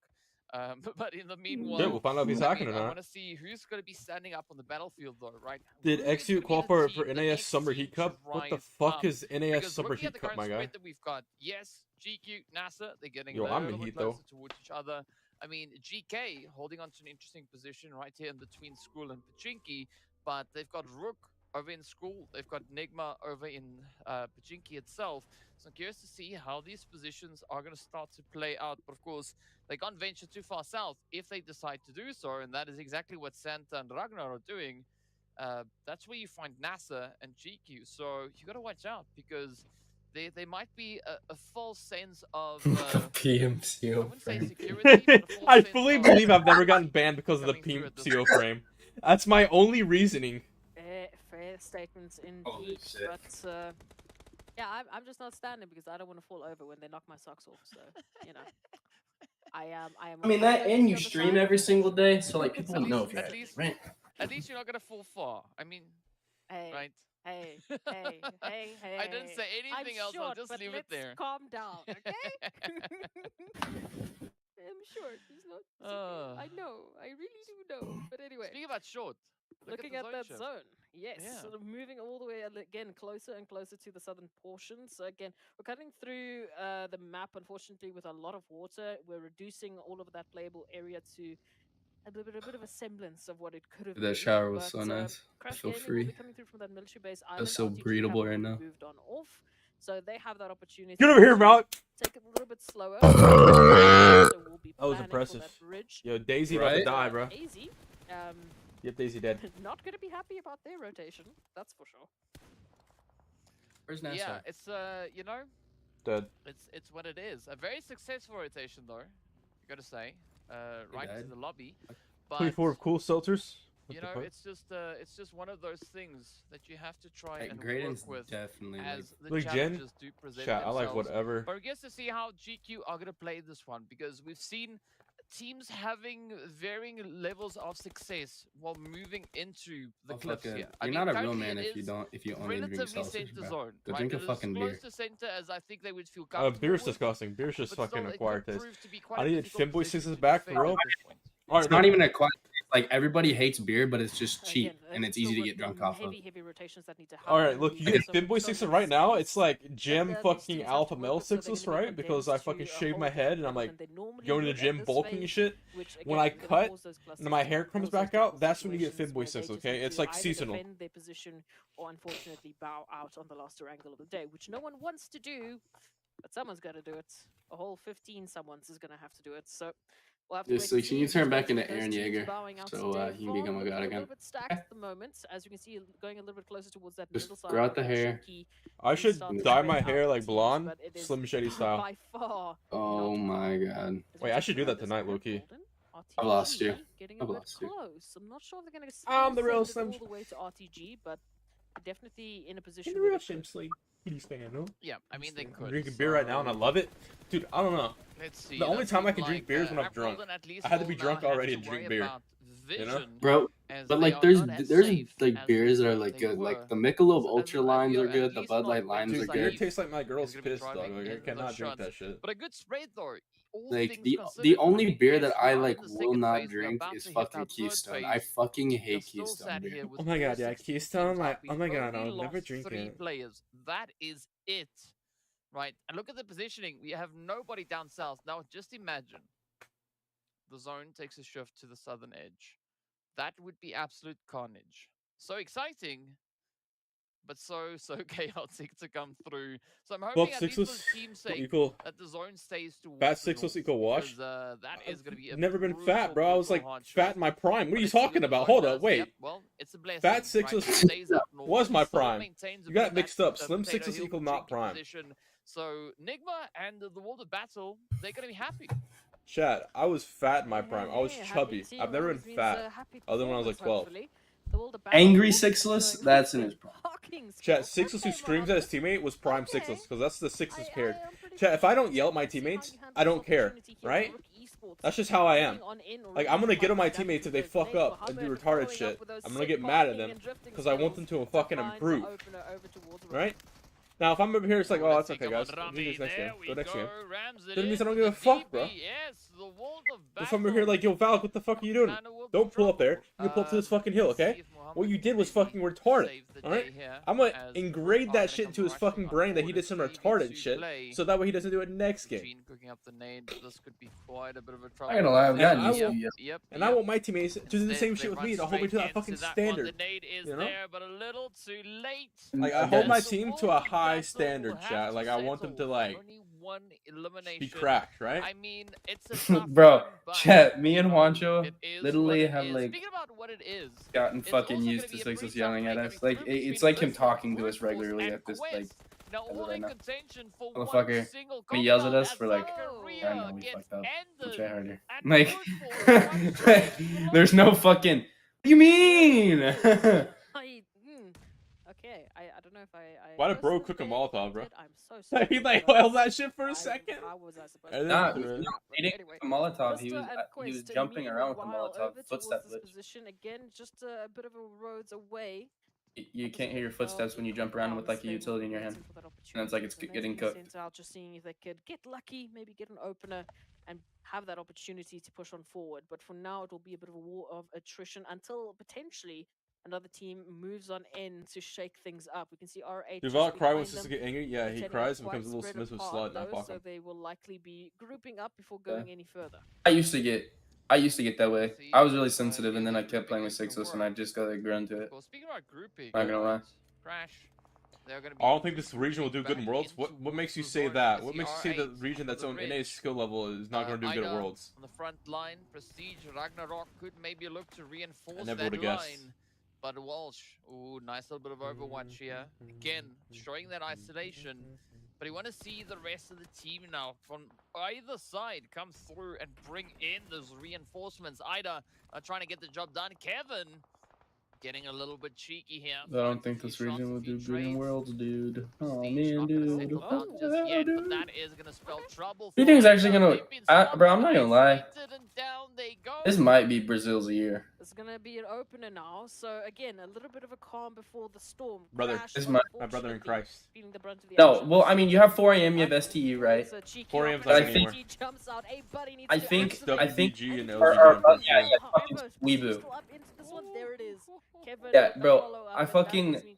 But in the meanwhile, yeah, we'll find out if he's hacking or I not. want to see who's going to be standing up on the battlefield, though, right? Did XU qualify for NAS Summer Heat Cup? What the fuck is NAS Summer Heat Cup, my guy? That we've got, yes, GQ, NASA, they're getting Yo, I'm in heat though. Towards each other. I mean, GK holding on to an interesting position right here in between School and Pachinki, but they've got Rook over in School, they've got Nigma over in Pachinki itself. So I'm curious to see how these positions are going to start to play out. But of course, they can't venture too far south if they decide to do so, and that is exactly what Santa and Ragnar are doing. That's where you find NASA and GQ. So you got to watch out because there might be a false sense of PMCO frame. I fully believe I've never gotten banned because of the PMCO frame. That's my only reasoning. Fair statements indeed, but yeah, I'm just not standing because I don't want to fall over when they knock my socks off. So you know, I am. I mean that, and you stream every single day, so like people don't know if you're right. At least you're not gonna fall far. I mean, right? Hey. I didn't say anything else. Short, I'll just leave it there. Calm down, okay? I'm short. It's not. I know. I really do know. But anyway. Speaking about short. Looking at that zone, yes, sort of moving all the way again closer and closer to the southern portion. So again, we're cutting through the map, unfortunately, with a lot of water. We're reducing all of that playable area to a bit of a semblance of what it could have been. That shower was so nice. I feel free. Coming through from that military base That's so breathable right now. Moved on off, so they have that opportunity. Get over here, Malik. Take it a little bit slower. That was impressive. Yo, Daisy about to die, bro. Daisy. Yep, Daisy dead. Not gonna be happy about their rotation, that's for sure. Where's NASA? Yeah, it's you know, dead. It's what it is. A very successful rotation, though. You gotta say, right to the lobby. But 24 of cool seltzers. You know, it's just one of those things that you have to try and work with definitely as the like challenges do present chat, themselves. I like whatever. But I guess to see how GQ are gonna play this one, because we've seen teams having varying levels of success while moving into the cliffs here. You're not a real man if you only drink relatively sausage, center bro. zone. Go right? drink a fucking beer. Close to center as I think they would feel comfortable. Beer's disgusting. Beer's just but fucking still, acquired taste. I I need Finboy Sixes back for real. It's not even acquired. Like everybody hates beer, but it's just cheap and it's easy to get drunk off of. Heavy rotations that need to happen. Alright, look, you get Finboy Sixes right now. It's like gym fucking alpha male sixes, right? Because I fucking shave my head and I'm like going to the gym bulking and shit. When I cut and my hair comes back out, that's when you get Finboy Sixes, okay? It's like seasonal. Their position or unfortunately bow out on the last angle of the day, which no one wants to do. but someone's got to do it. A whole 15 someone's is going to have to do it. So we'll have to Just wait like, and can see you who's turn going back to be into those Aaron teams Yeager bowing out so today. he can become a Looking god a again? little bit stacked at the moment, as you can see, going a little bit closer towards that Just middle side. grow out the that hair. cheeky I should restart dye spread my out hair the like teams, blonde, but it is Slim Shady style. by far Oh not my far. god. As we Wait, I check should the do that numbers, tonight, Red low-key. Golden, I've lost you. RTG getting a I've bit lost you. close. I'm not sure if they're going to I'm the real send Slim. it all the way to RTG, but definitely in a position In the where real they Slim could. Sleep. Please fan, no? Yeah, I mean they I'm could. drinking beer right now and I love it. Dude, I don't know. Let's see. The only that time I seems can drink like, beer is when I'm Red drunk. Golden at least I had to will be now drunk have already to to drink worry beer. about You know? vision, Bro, as but they like are there's not as there's safe like as beers that are they like good. were. Like the Michelob So Ultra as lines you're are at good. The least Bud not Light lines Dude, are beer good. tastes like my girl's gonna be piss, dog. driving Like, I in cannot those drink that shots. shit. But a good spread though. All Like things the considered, I only think beer yes, that we I are in like the will second not phase. We are drink about is to hit fucking our third Keystone. I phase. fucking We are hate still Keystone sat beer. here with Oh my god, yeah, 460 Keystone, teams like, up. oh my We've god, only I'll never lost drink 3 it. players. That is it. Right? And look at the positioning. We have nobody down south. Now just imagine the zone takes a shift to the southern edge. That would be absolute carnage. So exciting, but so chaotic to come through. So I'm hoping Fuck, at least 6 for was the team's sake equal. that the zone stays towards Fat the 6 was north, equal wash. because that is going to be a Never been brutal, fat, bro. I was brutal like hardship. fat in my prime. What But are you let's see talking what the about? zone Hold up, does. wait. Yep, well, it's a blessing. Fat 6 right? was It stays up north, was but my it still prime. maintains a You bit got of mixed that, up. Slim potato 6 was heel equal not cheeky prime. position. So Nigma and the World of Battle, they're going to be happy. Chat, I was fat in my Hey, prime. hey, I was hey, happy chubby. team I've never been always means, fat. happy Other than when I was like performance, 12. hopefully. The World of Battle Angry is Sixless, doing that's in his prime. parking Chat, skills. Sixless who Okay, screams at his Mohammed. teammate was prime Okay. Sixless, because that's the Sixless I character. am pretty Chat, if I don't sure yell at my let's see how teammates, you handle I this don't care, opportunity here right? for Rook Esports. That's just how I am. Moving on in, Like, really I'm gonna get on my fighting back teammates if into they those fuck lanes. up and do Mohammed retarded following up shit. with those I'm gonna sick get mad at parking them, and drifting because I want skills them to to fucking find the improve, opener over towards Rook. right? Now, if I'm over here, it's like, oh, that's okay, guys. Do this next game. Go next game. Doesn't mean I don't give a fuck, bro. But if I'm over here like, yo, Valk, what the fuck are you doing? Don't pull up there. You can pull up to this fucking hill, okay? What you did was fucking retarded, alright? I'm gonna engrave that shit into his fucking brain that he did some retarded shit, so that way he doesn't do it next game. Cooking up the nade, this could be quite a bit of a trouble. I'm not gonna lie, I've gotten used to Yep. And I want my teammates to do the same They shit with run me, to hold me to straight that fucking into that one. standard. The nade is You know? there, but a little too late. Like, I hold my team to a high standard, chat. Like, I want them to, like, Only one elimination. be cracked, right? I mean, it's a tough Bro, one, but, chat, me and you know, Juancho it is literally what it have is. like Speaking about what it is, gotten it's fucking also used gonna to be a Sixless pretty yelling tough at break us. Like between it's like him Bristol, talking to us Ruthless, regularly and at this like Quest. Now, as of all right in now. contention for Motherfucker, one single when he yells at compound us, as we're like, that I know career we gets fucked up. We'll ended try harder. at Like, Woodfall. One straight there's no fucking. What do you mean? Okay, I don't know if I Why did bro posted cook a there, Molotov, if bro? I did, I'm so sorry. He like guys. held that shit for a second. How was I supposed And to then Nah, do threw that? it. But he didn't anyway, cook a Molotov. Vista and He was Quest jumping around with the meanwhile Molotov. over Footstep towards this glitch. position again, just a bit of a roads away. You can't hear your footsteps when you jump around with like a utility in your hand. And it's like it's getting cooked. Out, just seeing if they could get lucky, maybe get an opener, and have that opportunity to push on forward. But for now, it will be a bit of a war of attrition until potentially another team moves on in to shake things up. We can see R8. Did Valk cry when Sixless get angry? Yeah, he cries and becomes a little submissive slut, and I fuck So him. they will likely be grouping up before going any further. I used to get that way. I was really sensitive, and then I kept playing with Sixless, and I just got like grown to it. Well, speaking about grouping, Not gonna lie. Crash. I don't think this region will do good in Worlds. What makes you say that? What makes you say the region that's on NA's skill level is not going to do good at Worlds? On the front line, Prestige, Ragnarok could maybe look to reinforce never that would've guessed. line. But Walsh, ooh, nice little bit of Overwatch here. Again, showing that isolation. But you want to see the rest of the team now from either side come through and bring in those reinforcements. Ida trying to get the job done. Kevin getting a little bit cheeky here. I don't think this region will do good in Worlds, dude. Oh man, dude. Just yet, but that is gonna spell trouble. Do you think it's actually gonna? Bro, I'm not gonna lie. This might be Brazil's year. It's gonna be an opener now. So again, a little bit of a calm before the storm. Brother, Crash, this is my brother in Christ. feeling the brunt of the No, action. well, I mean, you have 4 AM, you have STU, right? 4 AM But I doesn't think, anymore. Jumps out. Hey, buddy needs I to think, activate. I think, WBG and yeah, fucking Weeboo. Still up into this one. There it is. Kevin Yeah, with the bro, follow-up, I and that fucking, has been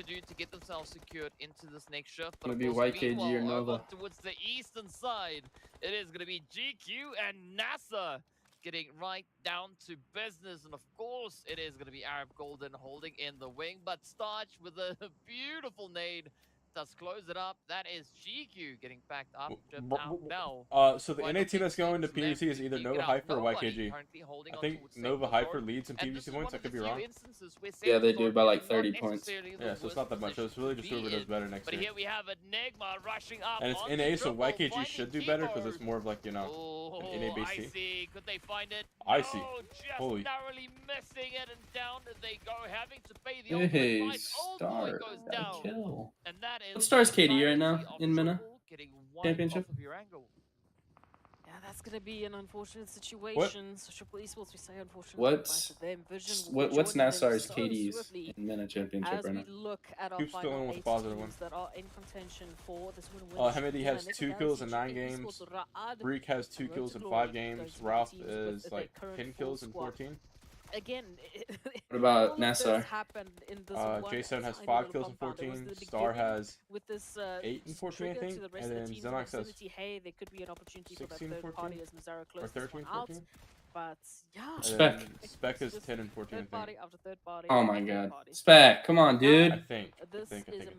to do to get themselves secured into this next shift. But Gonna of be course, YKG or meanwhile, Nova. over towards the eastern side, it is going to be GQ and NASA getting right down to business. And of course, it is going to be Arab Golden holding in the wing. But Starch with a beautiful nade does close it up. That is GQ getting backed up now. So the NA team that's going to PVC is either Nova Hyper or YKG. I think Nova Hyper leads in PVC points. I could be wrong. Yeah, they do by like 30 points. Yeah, so it's not that much. So it's really just whoever does better next But year. here we have Enigma rushing up. And it's NA, so YKG should do better because it's more of like, you know, an NA based team. Icy, could they find it? I see. Just Holy. narrowly missing it, and down they go, having to pay the ultimate price. Old boy goes down. Kill. And that is What star's KD right now in MEA? getting one Championship? off of your angle. Yeah, that's gonna be an unfortunate situation. So Triple Esports, we say unfortunate. What's what's Nassar's KDs in MEA Championship as right we now? look at our Keeps final filling with 8 positive teams one. that are in contention for this win. Hamidi has 2 kills in 9 games. Breek has 2 kills in 5 games. Ralph is like 10 kills in 14. Again, What about Nassar? Jason has 5 kills in 14. Star has 8 in 14, I think. And then Xenox has hey, there could be an opportunity for that 16 third 14? party as Nazara Or closes 13 out. 14. But yeah, Spec. Spec is 10 and 14, I third party think. after third party. Oh after my third god. party. Spec, come on, dude. I think.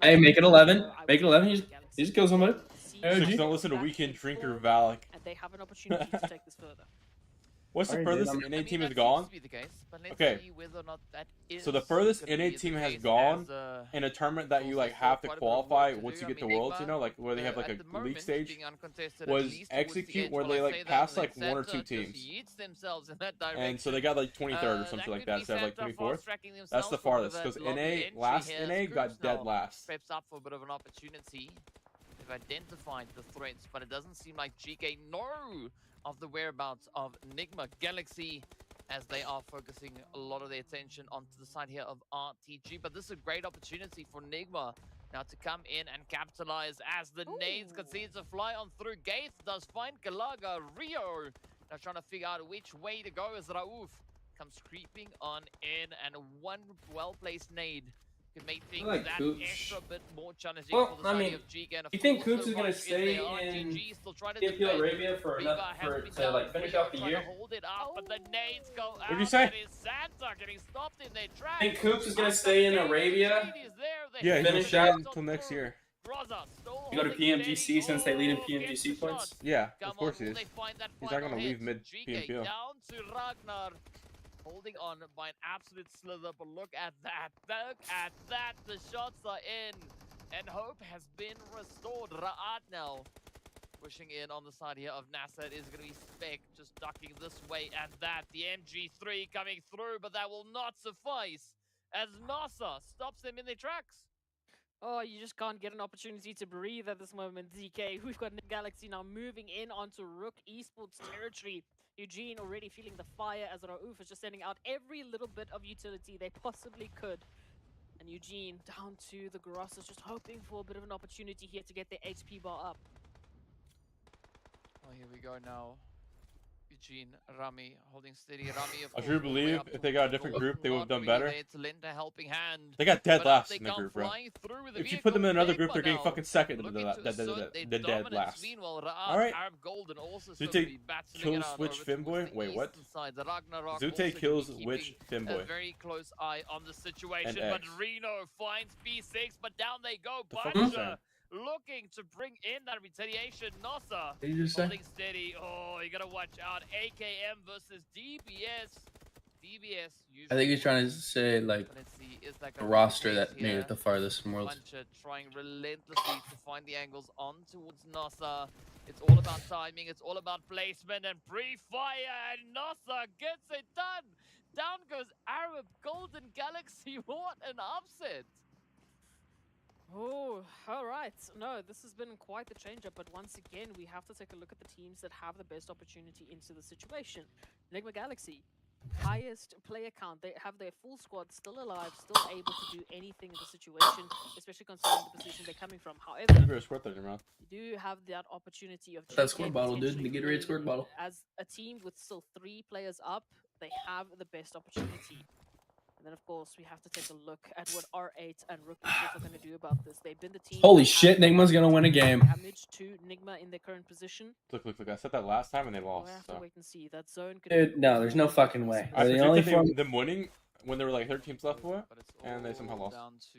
Hey, make it 11. Make it 11. He's just kill somebody. Six, don't listen to Weekend Drinker Valak. And they have an opportunity to take this further. What's the Alright, dude, furthest I'm- NA team has gone? Okay. So the furthest NA team has gone in a tournament that you like have to qualify once you get to Worlds, you know, like where they have like a league stage, was Execute, where they like passed like 1 or 2 teams. And so they got like 23rd or something like that instead of like 24th. That's the farthest because last NA got dead last. Preps up for a bit of an opportunity. They've identified the threats, but it doesn't seem like GK know of the whereabouts of Enigma Galaxy, as they are focusing a lot of their attention onto the side here of RTG. But this is a great opportunity for Enigma now to come in and capitalize as the nades continue to fly on through. Gaith does find Galaga. Rio now trying to figure out which way to go as Rauf comes creeping on in, and one well-placed nade could make things like that KOOPS. extra bit more challenging Well, for the I side mean, of GK. And of you think course, KOOPS the is gonna rush stay there. in RTG still trying to PMPL defend. Arabia for Viva enough has for been to down. like finish Rio off the trying year? to hold it up, but the nades go out. What'd you say? That is Santa getting stopped in their tracks. Think KOOPS is gonna stay in Arabia? Yeah, he's gonna Finish stay out until next year. You go to PMGC since they lead in PMGC points? Yeah, of course he is. He's not gonna leave mid PMPL. Down to Ragnar. Holding on by an absolute slither, but look at that. Look at that. The shots are in. And hope has been restored. Ra'ad now pushing in on the side here of NASA. It is going to be Spec just ducking this way and that. The MG3 coming through, but that will not suffice as NASA stops them in their tracks. Oh, you just can't get an opportunity to breathe at this moment, ZK. We've got Galaxy now moving in onto Rook Esports territory. Eugene already feeling the fire as Rauf is just sending out every little bit of utility they possibly could. And Eugene down to the Grosses, just hoping for a bit of an opportunity here to get their HP bar up. Oh, here we go now. Eugene, Rami holding steady. Rami, of I course, truly all the way believe up if they got a different towards group, they would have done Rodri better. there to lend a helping hand. They got dead But last they in the come group, bro. flying through with the If you put them in another vehicle, group, they're getting now. fucking second to Looking to assert their the dead dominance. last. Meanwhile, Ra'ad, Alright. Arab Golden also Zute slowly battling kills it out Witch over towards Finboy? the Wait, what? eastern side. The Ragnarok Zute also kills keeping Witch a Finboy. very close eye on the situation, And but X. Reno finds B6, but down they go. The fuck is Buncher that? looking to bring in that retaliation. Nossa What did you just say? holding steady. Oh, you gotta watch out. AKM versus DBS. DBS usually. I think he's trying to say like Let's see, is like a roster that made here. it the farthest from Worlds. Buncher trying relentlessly to find the angles on towards Nossa. It's all about timing, it's all about placement and pre-fire, and Nossa gets it done. Down goes Arab Golden Galaxy. What an upset. Oh, all right. No, this has been quite the change-up, but once again, we have to take a look at the teams that have the best opportunity into the situation. Enigma Galaxy, highest player count. They have their full squad still alive, still able to do anything in the situation, especially considering the position they're coming from. However, you do have that opportunity of That squirt bottle, dude. potentially The Gatorade winning. squirt bottle. As a team with still 3 players up, they have the best opportunity. And then, of course, we have to take a look at what R8 and Rook Esports are going to do about this. They've been the team. Holy that shit, have Nigma's gonna win a game. Damage to Nigma in their current position. Look, I said that last time and they We'll lost. have to So. wait and see. That zone could Dude, no, there's no fucking way. I They're the only predicted form. them winning when there were like 13 teams left for it, But it's and they somehow all lost. down to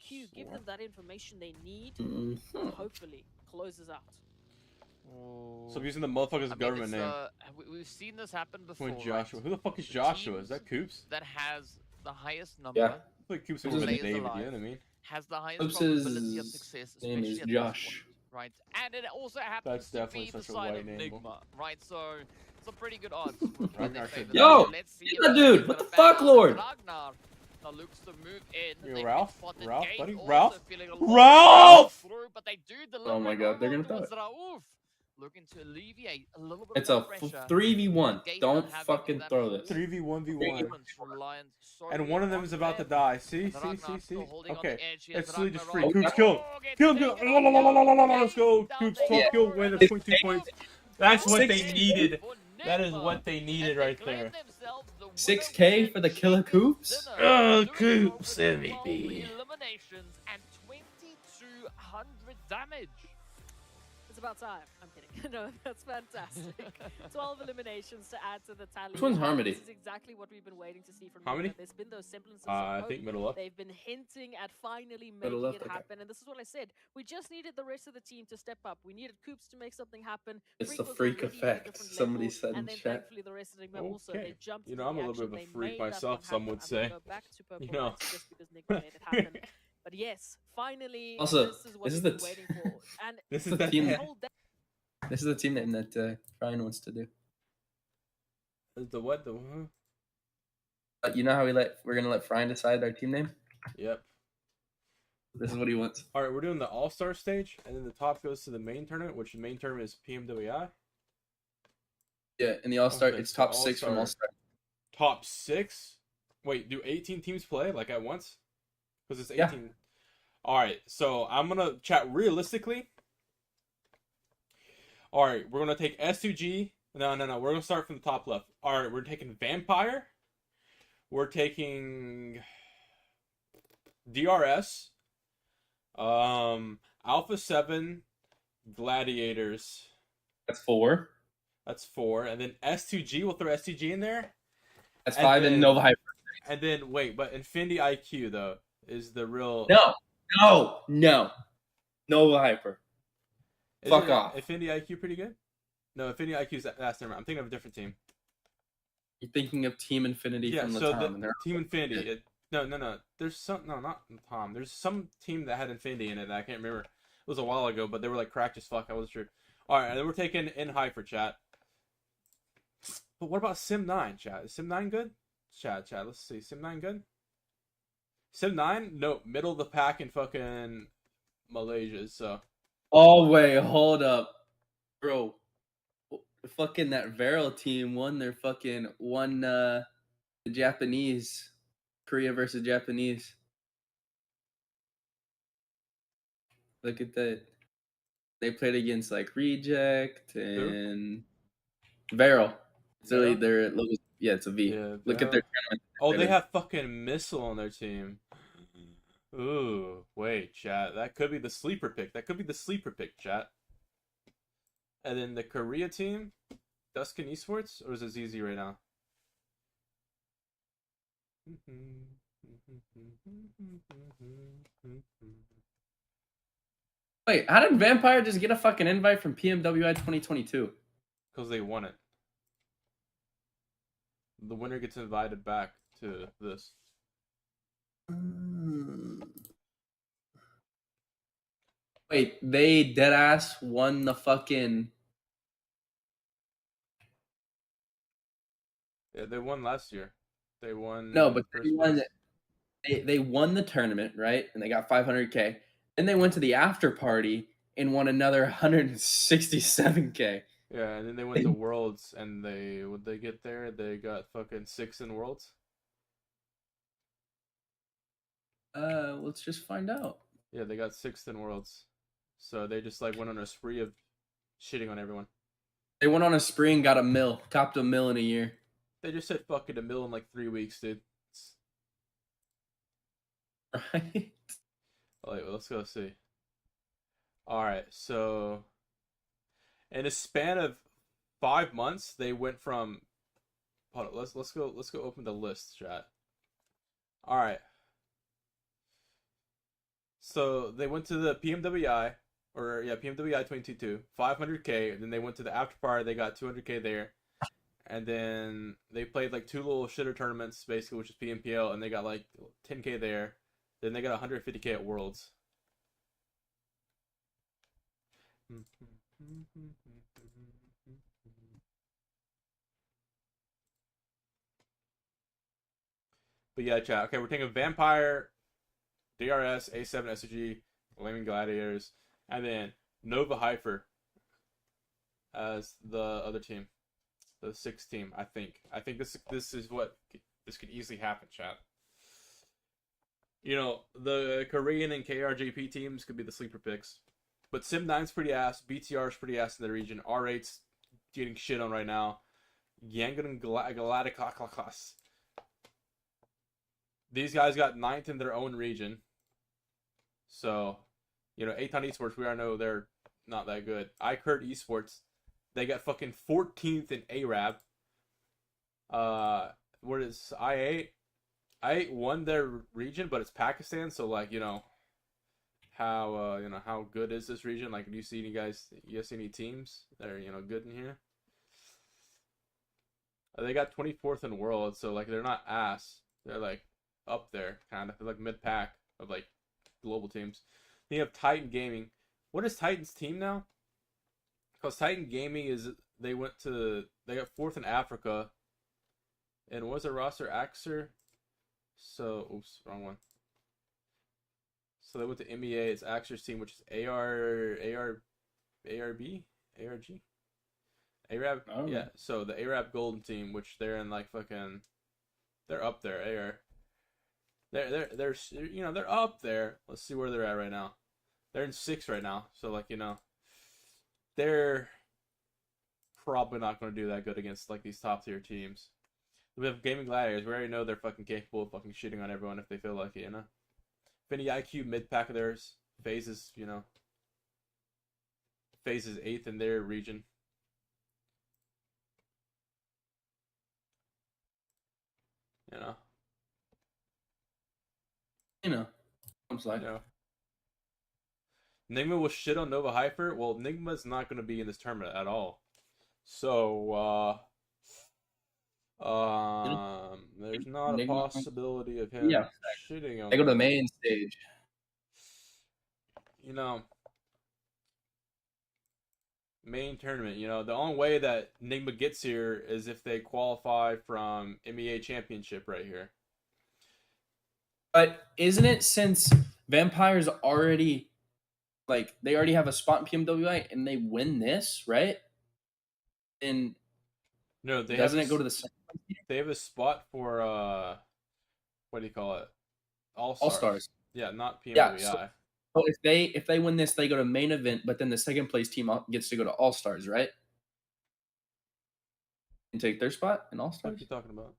Q give them that information they need, Mm-hmm. and hopefully closes out. So I'm using the motherfucker's government name. We've seen this happen before. Point Joshua. Right? Who the fuck is The Joshua? Is teams that Koops? that has the highest number. Yeah. I feel like Koops is of more than players David, you know alive, what I mean? has the highest Koops' probability of success, name is especially at Josh. this point, right? And it also happens That's to definitely be the such a side white of name, Nigma, right? So some pretty good odds. Ragnar should die. Yo, Let's see get if that they're dude. What gonna the ban fuck, out Lord? Ragnar now looks to move in. Yo, They've Ralph? been spotted. Ralph, Gate buddy? also Ralph? feeling a little Ralph! through, but they do deliver Oh my it god, they're over gonna throw towards it. Rauf. looking to alleviate a little bit It's of a the pressure. 3v1. that Gator Don't have fucking into that throw this. 3v1v1. performance reliant And solely one of them on is about to them. die. See, And see, Ragnar see, still see. holding on Okay. the edge here as It's literally just free. Ragnar Coops, kill. gets Kill, taken kill. on. Let's go. Down Coops, there. top kill, win the 0.2 points. That's what they 6K? needed. That is what they needed right Claim there. themselves the 6K for the killer Coops? Oh, doing so Coops, with 12 MVP. eliminations and 2200 damage. It's about time. I'm kidding. No, that's fantastic. 12 eliminations to add to the tally. Which one's Harmony? This is exactly what we've been waiting to see from Harmony? MEA. There's been those semblances I of hope. think middle left. They've been hinting at finally Middle making left, it okay. happen. And this is what I said. We just needed the rest of the team to step up. We needed Coops to make something happen. It's the was freak already at a effect, different somebody level, said in and then chat. thankfully the rest of the team also, they Okay. jumped You into know, I'm the a little bit of action. a They freak made that myself, one some happen. would I'm gonna say. go back to Purple You know. Knights just because Nick made it happen. But yes, finally, Also, this is what this is we've the been waiting for. And This is the the team this that whole day this is the team name that Brian wants to do. The what? The huh? You know how we're gonna let Brian decide our team name? Yep. This is what he wants. All right, we're doing the All-Star stage, and then the top goes to the main tournament, which the main tournament is PMWI. Yeah, in the All-Star, Okay, it's top so 6 from All-Star. All-Star. Top 6? Wait, do 18 teams play like at once? Because it's 18. Yeah. All right, so I'm gonna chat realistically. All right, we're gonna take S2G. No. We're gonna start from the top left. All right, we're taking Vampire. We're taking DRS. Alpha 7, Gladiators. That's 4. That's 4, and then S2G. We'll throw S2G in there. That's And 5 then- and Nova Hyper. And then wait, but Infinity IQ though is the real. No. Nova Hyper. Fuck off. Infinity IQ pretty good. No, Infinity IQ's that's never mind. I'm thinking of a different team. You're thinking of Team Infinity Yeah, from so Latam. the and they're Team Infinity. No. There's some not Tom. There's some team that had Infinity in it that I can't remember. It was a while ago, but they were like cracked as fuck. I wasn't sure. All right, and then we're taking in Hyper chat. But what about Sim 9 chat? Is Sim 9 good? Chat. Let's see. Sim 9 good? Sim 9? No, middle of the pack in fucking Malaysia. So. Oh wait, hold up, bro. Fucking that Varel team won the Japanese, Korea versus Japanese. Look at that. They played against like Reject and Varel. So Varel? their logo, yeah, it's a V. Yeah, Look at their tournament. Oh, they have fucking Missile on their team. Ooh, wait, chat. That could be the sleeper pick. Chat. And then the Korea team, Duskin Esports, or is it ZZ right now? Wait, how did Vampire just get a fucking invite from PMWI 2022? Because they won it. The winner gets invited back to this. Wait, they deadass won the fucking. Yeah, they won last year. They won. No, but first they won, place. they won the tournament, right? And they got 500K. Then they went to the after party and won another 167K. Yeah, and then they went to Worlds, and would they get there? They got fucking 6 in Worlds. Let's just find out. Yeah, they got 6th in Worlds. So they just like went on a spree of shitting on everyone. They went on a spree and got a mill, topped a mill in a year. They just said fucking a mill in like 3 weeks, dude. Right? Wait, let's go see. Alright, so in a span of 5 months, they went from hold on, let's go open the list, chat. Alright. So they went to the PMWI, PMWI 2022, 500K, and then they went to the after party, they got 200K there. And then they played like 2 little shitter tournaments, basically, which is PMPL, and they got like 10K there. Then they got 150K at Worlds. But yeah, chat. Okay, we're taking Vampire, DRS, A7, SG, Flaming Gladiators, and then Nova Hyper. as the other team, the 6th team. I think this is what this could easily happen, chat. You know, the Korean and KRJP teams could be the sleeper picks, but Sim9's pretty ass, BTR's pretty ass in the region, R8's getting shit on right now. Yangon and Galacticos. These guys got 9th in their own region. So, you know, Aton Esports, we already know they're not that good. iCurt Esports, they got fucking 14th in Arab. What is I8? I8 won their region, but it's Pakistan, so like, you know, how good is this region? Like, do you see any teams that are, you know, good in here? They got 24th in world, so like they're not ass. They're like up there, kind of. They're like mid pack of like global teams. Then you have Titan Gaming. What is Titan's team now? Because Titan Gaming they got 4th in Africa. And what was their roster? Axer. So oops, wrong one. So they went to MEA. It's Axer's team, which is ARB, ARG. Arab, Oh. yeah. So the Arab Golden team, which they're in like fucking, they're up there. They're you know, they're up there. Let's see where they're at right now. They're in 6th right now. So like, you know, they're probably not going to do that good against like these top tier teams. We have Gaming Gladiators. We already know they're fucking capable of fucking shitting on everyone if they feel like it, you know. Finny IQ mid pack of theirs. FaZe is, you know, FaZe is 8th in their region. You know, I'm sorry. You know. Nigma was shit on Nova Hyper. Well, Nigma's not going to be in this tournament at all. So, there's not a possibility of him shitting on. They go to the main stage. You know, main tournament. You know, the only way that Nigma gets here is if they qualify from MEA Championship right here. But isn't it, since Vampire's already, like, they already have a spot in PMWI and they win this, right? And no, doesn't it go to the second? They have a spot for what do you call it? All All-Stars. Yeah, not PMWI. Yeah, so if they win this, they go to main event, but then the second place team gets to go to All-Stars, right? And take their spot in All-Stars? What are you talking about?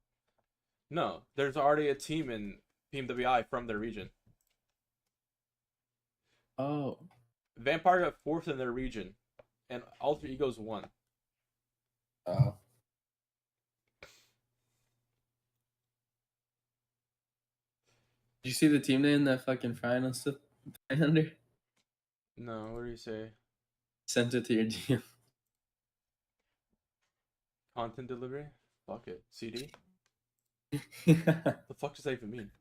No, there's already a team in PMWI from their region. Oh. Vampire got 4th in their region, and Alter Egos won. Oh. Did you see the team name that fucking Frying us under? No, what do you say? Sent it to your DM. Content delivery? Fuck it. CD? The fuck does that even mean?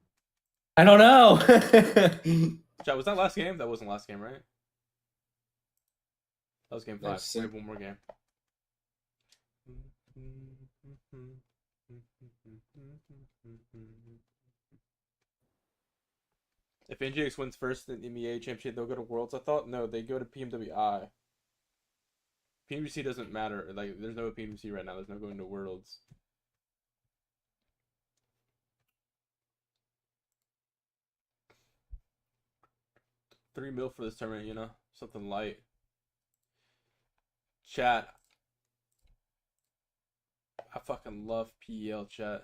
I don't know. Chat, was that last game? That wasn't last game, right? That was game 5. That's We have one more game. If NGX wins first in the MEA Championship, they'll go to Worlds. I thought, no, they go to PMWI. PMC doesn't matter. Like, there's no PMC right now. There's no going to Worlds. $3 million for this tournament, you know? Something light. Chat. I fucking love PEL, chat.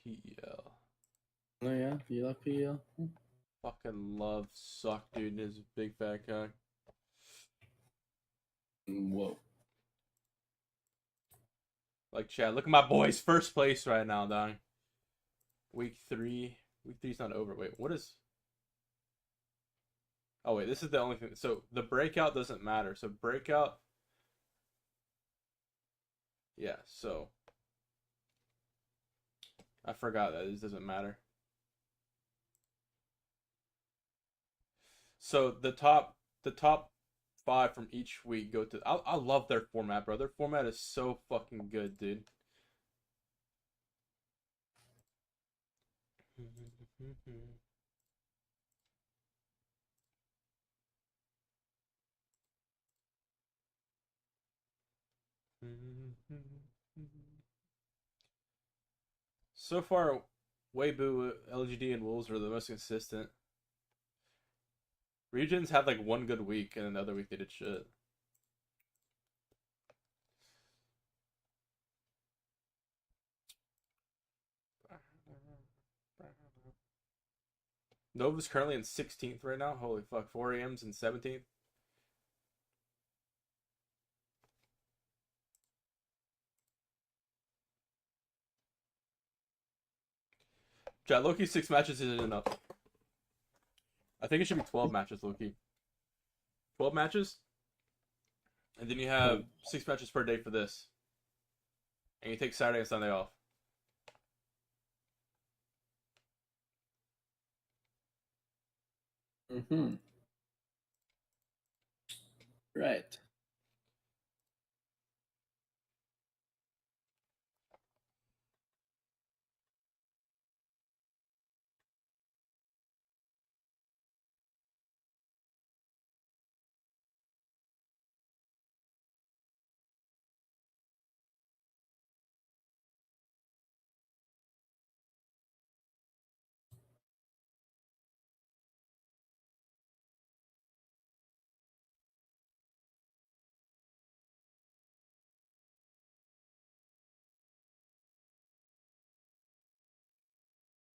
PEL. Oh yeah, you like PEL? Fucking love Suck, dude, and his big fat cock. Whoa. Like, chat, look at my boys, first place right now, dog. Week 3. Week 3's not over. Wait, what is... Oh, wait, this is the only thing. So, the breakout doesn't matter. So, breakout... Yeah, so... I forgot that. This doesn't matter. So, the top 5 from each week go to... I love their format, bro. Their format is so fucking good, dude. So far, Weibo, LGD, and Wolves are the most consistent. Regions had like one good week, and then the other week they did shit. Nova's currently in 16th right now. Holy fuck, 4 AM's in 17th. Chat, Loki 6 matches isn't enough. I think it should be 12 matches, Loki. 12 matches? And then you have 6 matches per day for this. And you take Saturday and Sunday off. Right.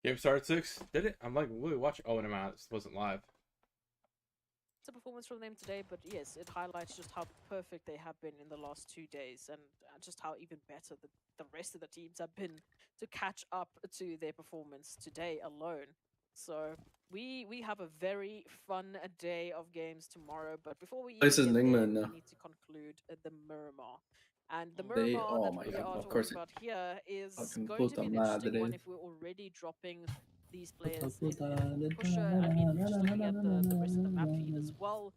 Game started 6? Did it? I'm like really watching. Oh, never mind. This wasn't live. It's a performance from them today, but yes, it highlights just how perfect they have been in the last 2 days, and just how even better the rest of the teams have been to catch up to their performance today alone. So we have a very fun day of games tomorrow, but before we This is even get there, England we now. need to conclude the Miramar. And the They- Miramar oh that my we God, are of talking course about here is fucking going to be an puta interesting one madre. if we're already dropping these players in Pusher. I mean, just looking at the rest of the map feed as well.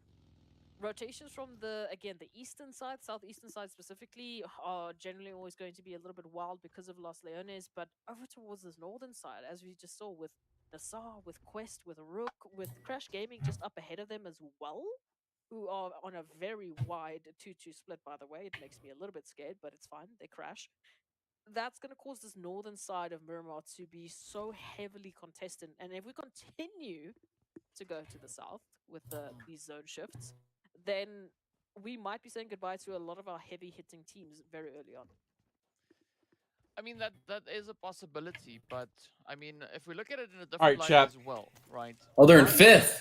Rotations from the eastern side, southeastern side specifically, are generally always going to be a little bit wild because of Los Leones, but over towards this northern side, as we just saw with Nassar, with Quest, with Rook, with Crash Gaming just up ahead of them as well, who are on a very wide 2-2 split, by the way. It makes me a little bit scared, but it's fine. They crash. That's going to cause this northern side of Miramar to be so heavily contested. And if we continue to go to the south with these zone shifts, then we might be saying goodbye to a lot of our heavy hitting teams very early on. I mean, that is a possibility, but I mean, if we look at it in a different Alright, light chat. as well, right? Oh, they're in R8, 5th.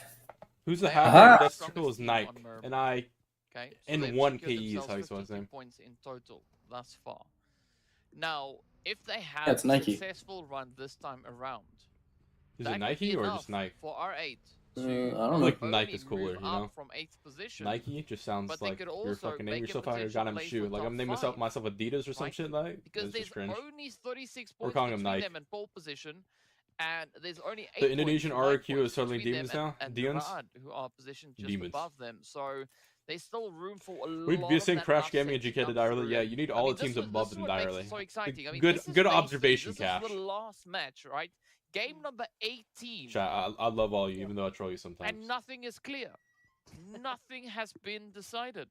Who's the they half are name? the That's strongest Trickle is team Nike. on Miramar. And I. Okay, so And they've 1 secured KE is themselves how you spell his 52 name. points in total thus far. Now, if they Yeah, have it's a Nike. successful run this time around, Is that it could be Nike or enough just Nike? for R8 I to don't I know. like not Nike only is cooler, move you up know? from 8th position, Nike just sounds but they like could your also fucking name make a yourself out of a potential goddamn play shoe. for Like top I'm naming 5, myself Adidas or some right? shit like. Because It's there's just cringe. only 36 We're points calling them between Nike. them and pole position, and there's only 8 The Indonesian points, 9 RRQ points is totally between them demons now. and Demons. Rad, who are positioned just Demons. above them. So there's still room for a We'd lot be of saying that Crash Gaming upset and to GK come entirely. through. Yeah, And, you need I all mean, the teams this above is them what makes entirely. it so exciting. I mean, Good, this is good basically, observation, this Cash. is the last match, right? Game number 18. Chat, I love all you, even though I troll you sometimes. And nothing is clear. Nothing has been decided.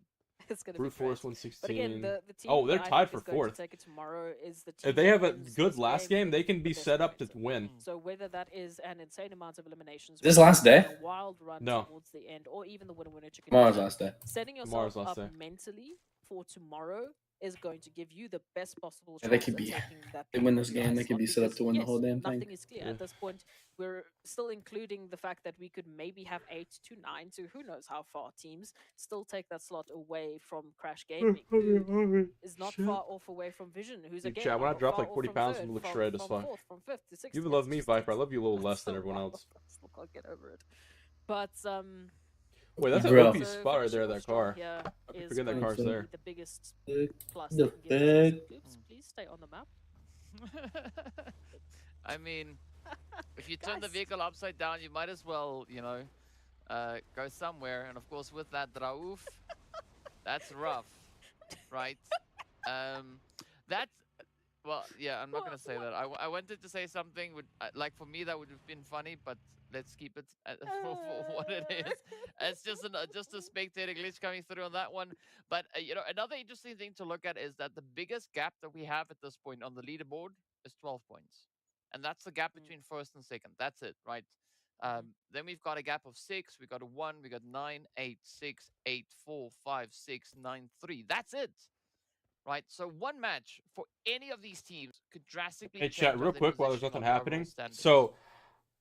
It's going to Brute be great. Force 116. But again, the team Oh, they're that I tied think for is going 4th. to take it tomorrow is the team If they that have a wins good this last game, they can with be the best set up to momentum. win. So whether that is an insane amount of eliminations, This whether last it's day? a wild run No. towards the end, or even the winner chicken Tomorrow's dinner, last day. setting Tomorrow's yourself last up day. mentally for tomorrow is going to give you the best possible Yeah, chance they at could be. taking that They win number this one game, they slot could be set up because, to win the yes, whole damn thing. nothing is clear Yeah. at this point. We're still including the fact that we could maybe have 8 to 9 to who knows how far teams still take that slot away from Crash Gaming, who is not far off away from Vision, who's Dude, again Chad, when I not drop far like off 40 from pounds, third, I'm look from, shredded as from fuck. fourth, from fifth to sixth. You It's love me, just- Viper. I love you a little that's less than so everyone wild. else. I still can't get over it. But Wait, that's an Bro. OP spot right there, that car. Here I is forget that going car's to be there. the biggest The plus they can give fuck? themselves. Oops, please stay on the map. I mean, if you turn the Guys. vehicle upside down, you might as well, you know, go somewhere. And of course, with that Rauf, that's rough, right? That's, well, yeah, I'm not gonna say that. I wanted to say something, like for me that would have been funny, but let's keep it for what it is. It's just a spectator glitch coming through on that one. But you know, another interesting thing to look at is that the biggest gap that we have at this point on the leaderboard is 12 points, and that's the gap between first and second. That's it, right? Then we've got a gap of 6. We got a 1. We got 9, 8, 6, 8, 4, 5, 6, 9, 3. That's it. Right, so one match for any of these teams could drastically Hey, change chat, up real their quick while there's position nothing on the overall happening. standings. So,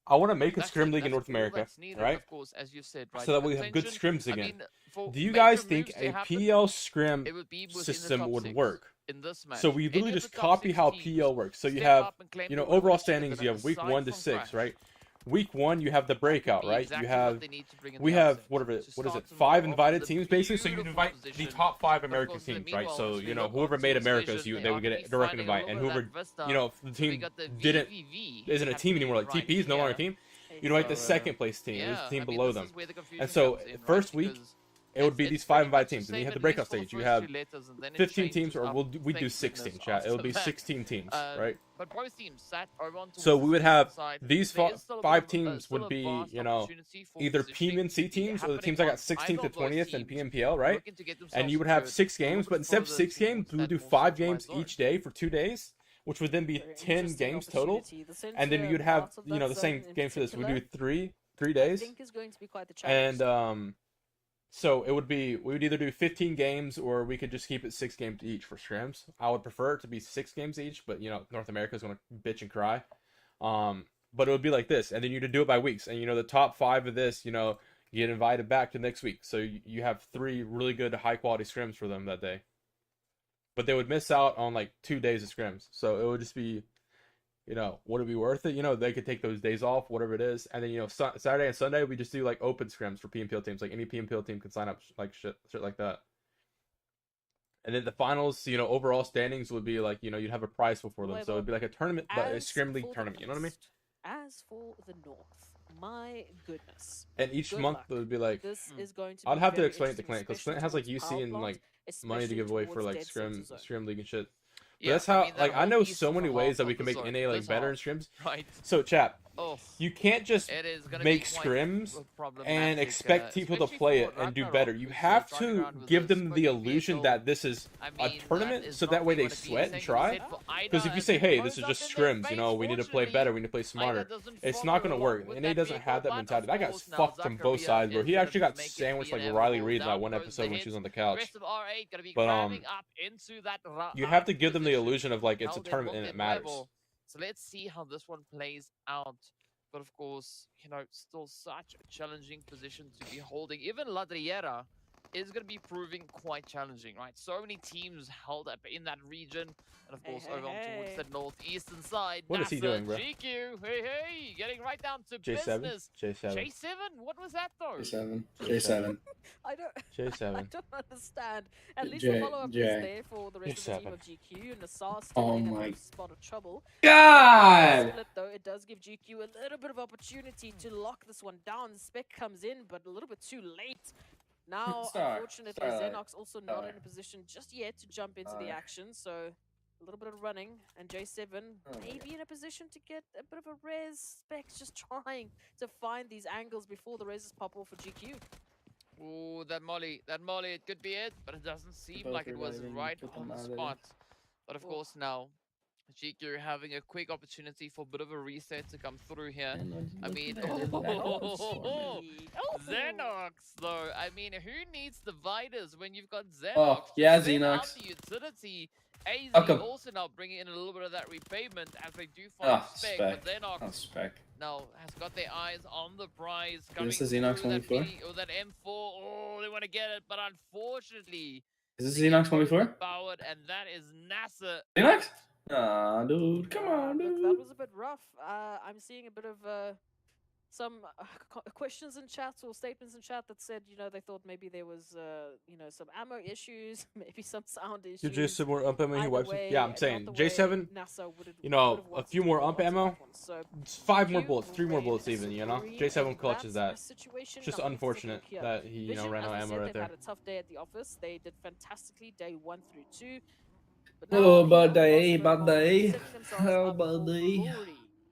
I want to make a That's scrim it. league in That's North all America, that's needed, right? of course, as you said, right? So that But we have good attention, scrims I again. mean, for Do you major guys think moves to a happen, PL scrim it would be within the system top would 6 work? in this match. So we Any literally of the just top copy 6 how teams PL works. So you step have, up and claim you the know, win overall together, standings, but you have week aside 1 to from 6, Crash, right? Week 1, you have the that could breakout, be right? exactly You what have, they need to bring in we the have, upset, what is to it, start 5 tomorrow invited with a teams, basically? So you beautiful invite the position. top 5 But of American course, in the teams, right? meanwhile, So, as we you know, look whoever on made towards Americas, Vision, they they are would going to get be a direct finding a invite. little And bit of whoever, that Vista. you know, if the So we team got the didn't, VVV isn't a team anymore, like happening TP is no longer a right team, here. you invite the So, second place team. It was yeah, the team I mean, below this them. is where the And confusion so, comes in, right? first week, Because it would be it's these pretty 5 invited much the teams, and then you same, have the at least breakout for the stage. You first have 2 letters, and then it 15 teams, changes or up, we do thank 16, goodness, chat. It'll after be that. 16 teams, right? But both teams sat over on towards So we the would eastern have side. these There is still a bit 5 of teams still would a be, vast you know, opportunity for either positioning PMNC to be teams or the happening teams that got on 16th either to of those 20th in teams PMPL, right? looking to get And themselves you would have secured 6 a little games, bit but instead of further 6 games, towards we would that do more 5 games centralized zone. each day for 2 days, which would then be Very 10 interesting games total. opportunity. The And then center you'd have, part of you that know, the same zone in game for this. We do particular, 3 I days. think is going to be quite the challenge. And so it would be, we would either do 15 games or we could just keep it 6 games each for scrims. I would prefer it to be 6 games each, but you know, North America is going to bitch and cry. But it would be like this, and then you'd do it by weeks. And you know, the top 5 of this, you know, you get invited back to next week. So you have 3 really good high quality scrims for them that day. But they would miss out on like 2 days of scrims. So it would just be, you know, would it be worth it? You know, they could take those days off, whatever it is. And then, you know, Saturday and Sunday, we just do like open scrims for PMPL teams. Like any PMPL team could sign up, like shit like that. And then the finals, you know, overall standings would be like, you know, you'd have a prize before them. So it'd be like a tournament, but a As scrim league for the tournament. You know what I mean? East, as for the North, my goodness. And each Good month luck. it would be like, This is going to I'd be have to very explain it to interesting, Clint, because especially Clint has like towards UC Power and Plant, like money to especially give away for towards like Dead Center Zone. scrim league and shit. But Yeah, that's I how, mean, that like, I whole know east so of the many ways half that we of can the make zone, NA like this better in half, scrims. right? So chat, Oh, you can't just it is gonna make be quite scrims problematic, and expect people to especially play for it and do Ragnarok, better. You who's have driving to around with give a them the spooky illusion vehicle. that this is I a mean, that tournament, is so not that way really they what a sweat and PSN try. said for either, Because if you as say, it hey, blows this is up just in their scrims, you face. know, we need to play better, we need to play smarter, Either doesn't it's follow not going to along work. with NA that doesn't vehicle, have that but mentality. of That got course now fucked from both Zachariah sides, bro. is He gonna actually got make it sandwiched like inevitable. Riley Reid in that Down one goes episode the when hit. she was on the The couch. rest of R8 gonna be But grabbing up into that you have to give them the position. illusion of like it's a Now then tournament will and get it matters. level. So let's see how this one plays out. But of course, you know, still such a challenging position to be holding. Even Ladriera is going to be proving quite challenging, right? So many teams held up in that region. And of course, over on towards the northeastern side. What is he doing, bro? GQ, hey, getting right down to J7? business. J7. J7? What was that, though? J7. J7. I don't. J7. I don't understand. At least the follow-up is there for the rest of the team of GQ, and Nassar still in a spot of trouble. God! Split, though, it does give GQ a little bit of opportunity to lock this one down. The spec comes in, but a little bit too late. Now, unfortunately, Xenox also not in a position just yet to jump into the action, so a little bit of running, and J7 may be in a position to get a bit of a res. Specs just trying to find these angles before the reses pop off for GQ. Ooh, that molly, it could be it, but it doesn't seem like it was right on the spot. But of course now, GQ having a quick opportunity for a bit of a reset to come through here. I mean, Xenox though. I mean, who needs dividers when you've got Xenox? Oh, yeah, Send out Xenox. the utility. AZ Welcome. also now bringing in a little bit of that repayment as they do find spec, but Xenox spec. now has got their eyes on the prize. Is this the Xenox 1v4? Or that M4. Oh, they want to get it, but unfortunately, Is this Xenox 1v4? Powered, and that is NASA. Xenox? Aw, dude, come on, dude. That was a bit rough. I'm seeing a bit of some questions in chat or statements in chat that said, you know, they thought maybe there was, you know, some ammo issues, maybe some sound issues. Did J7 more ump ammo? He Either wipes it? way, Yeah, I'm not saying the way J7. NASA You know, would've a wanted few to more hold ump on to ammo. that one. So 5 more GQ bullets, 3 more ran bullets even. You know, supreme J7 in clutches that that. situation. It's just Now, let's take a unfortunate look here. that he, you know, Vision, ran as out I of ammo said, right they've there. had a tough day at the office. They did fantastically day 1 through 2. But Oh, now, bad day, Oscar bad day. setting themselves Oh, up bad for day. glory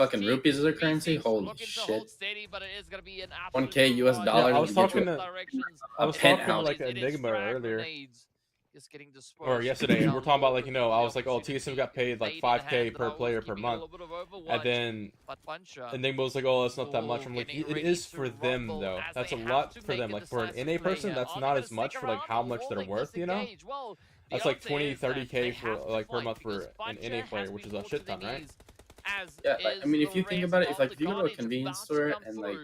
fucking rupees as a currency, holy shit. 1K US Yeah, dollars. I was talking to penthouse. like Enigma earlier. Just getting Or yesterday, and we're talking about like, you know, I was like, oh, TSM got paid like 5K per player per month, and then Enigma was like, oh, that's not that much. I'm like, it is for them though. That's a lot for them. Like for an NA person, that's not as much for like how much they're worth, you know. That's like 20, 30K for like per month for an NA player, which is a shit ton, right? Yeah, like, I mean, if you think about it, if you go to a convenience store and like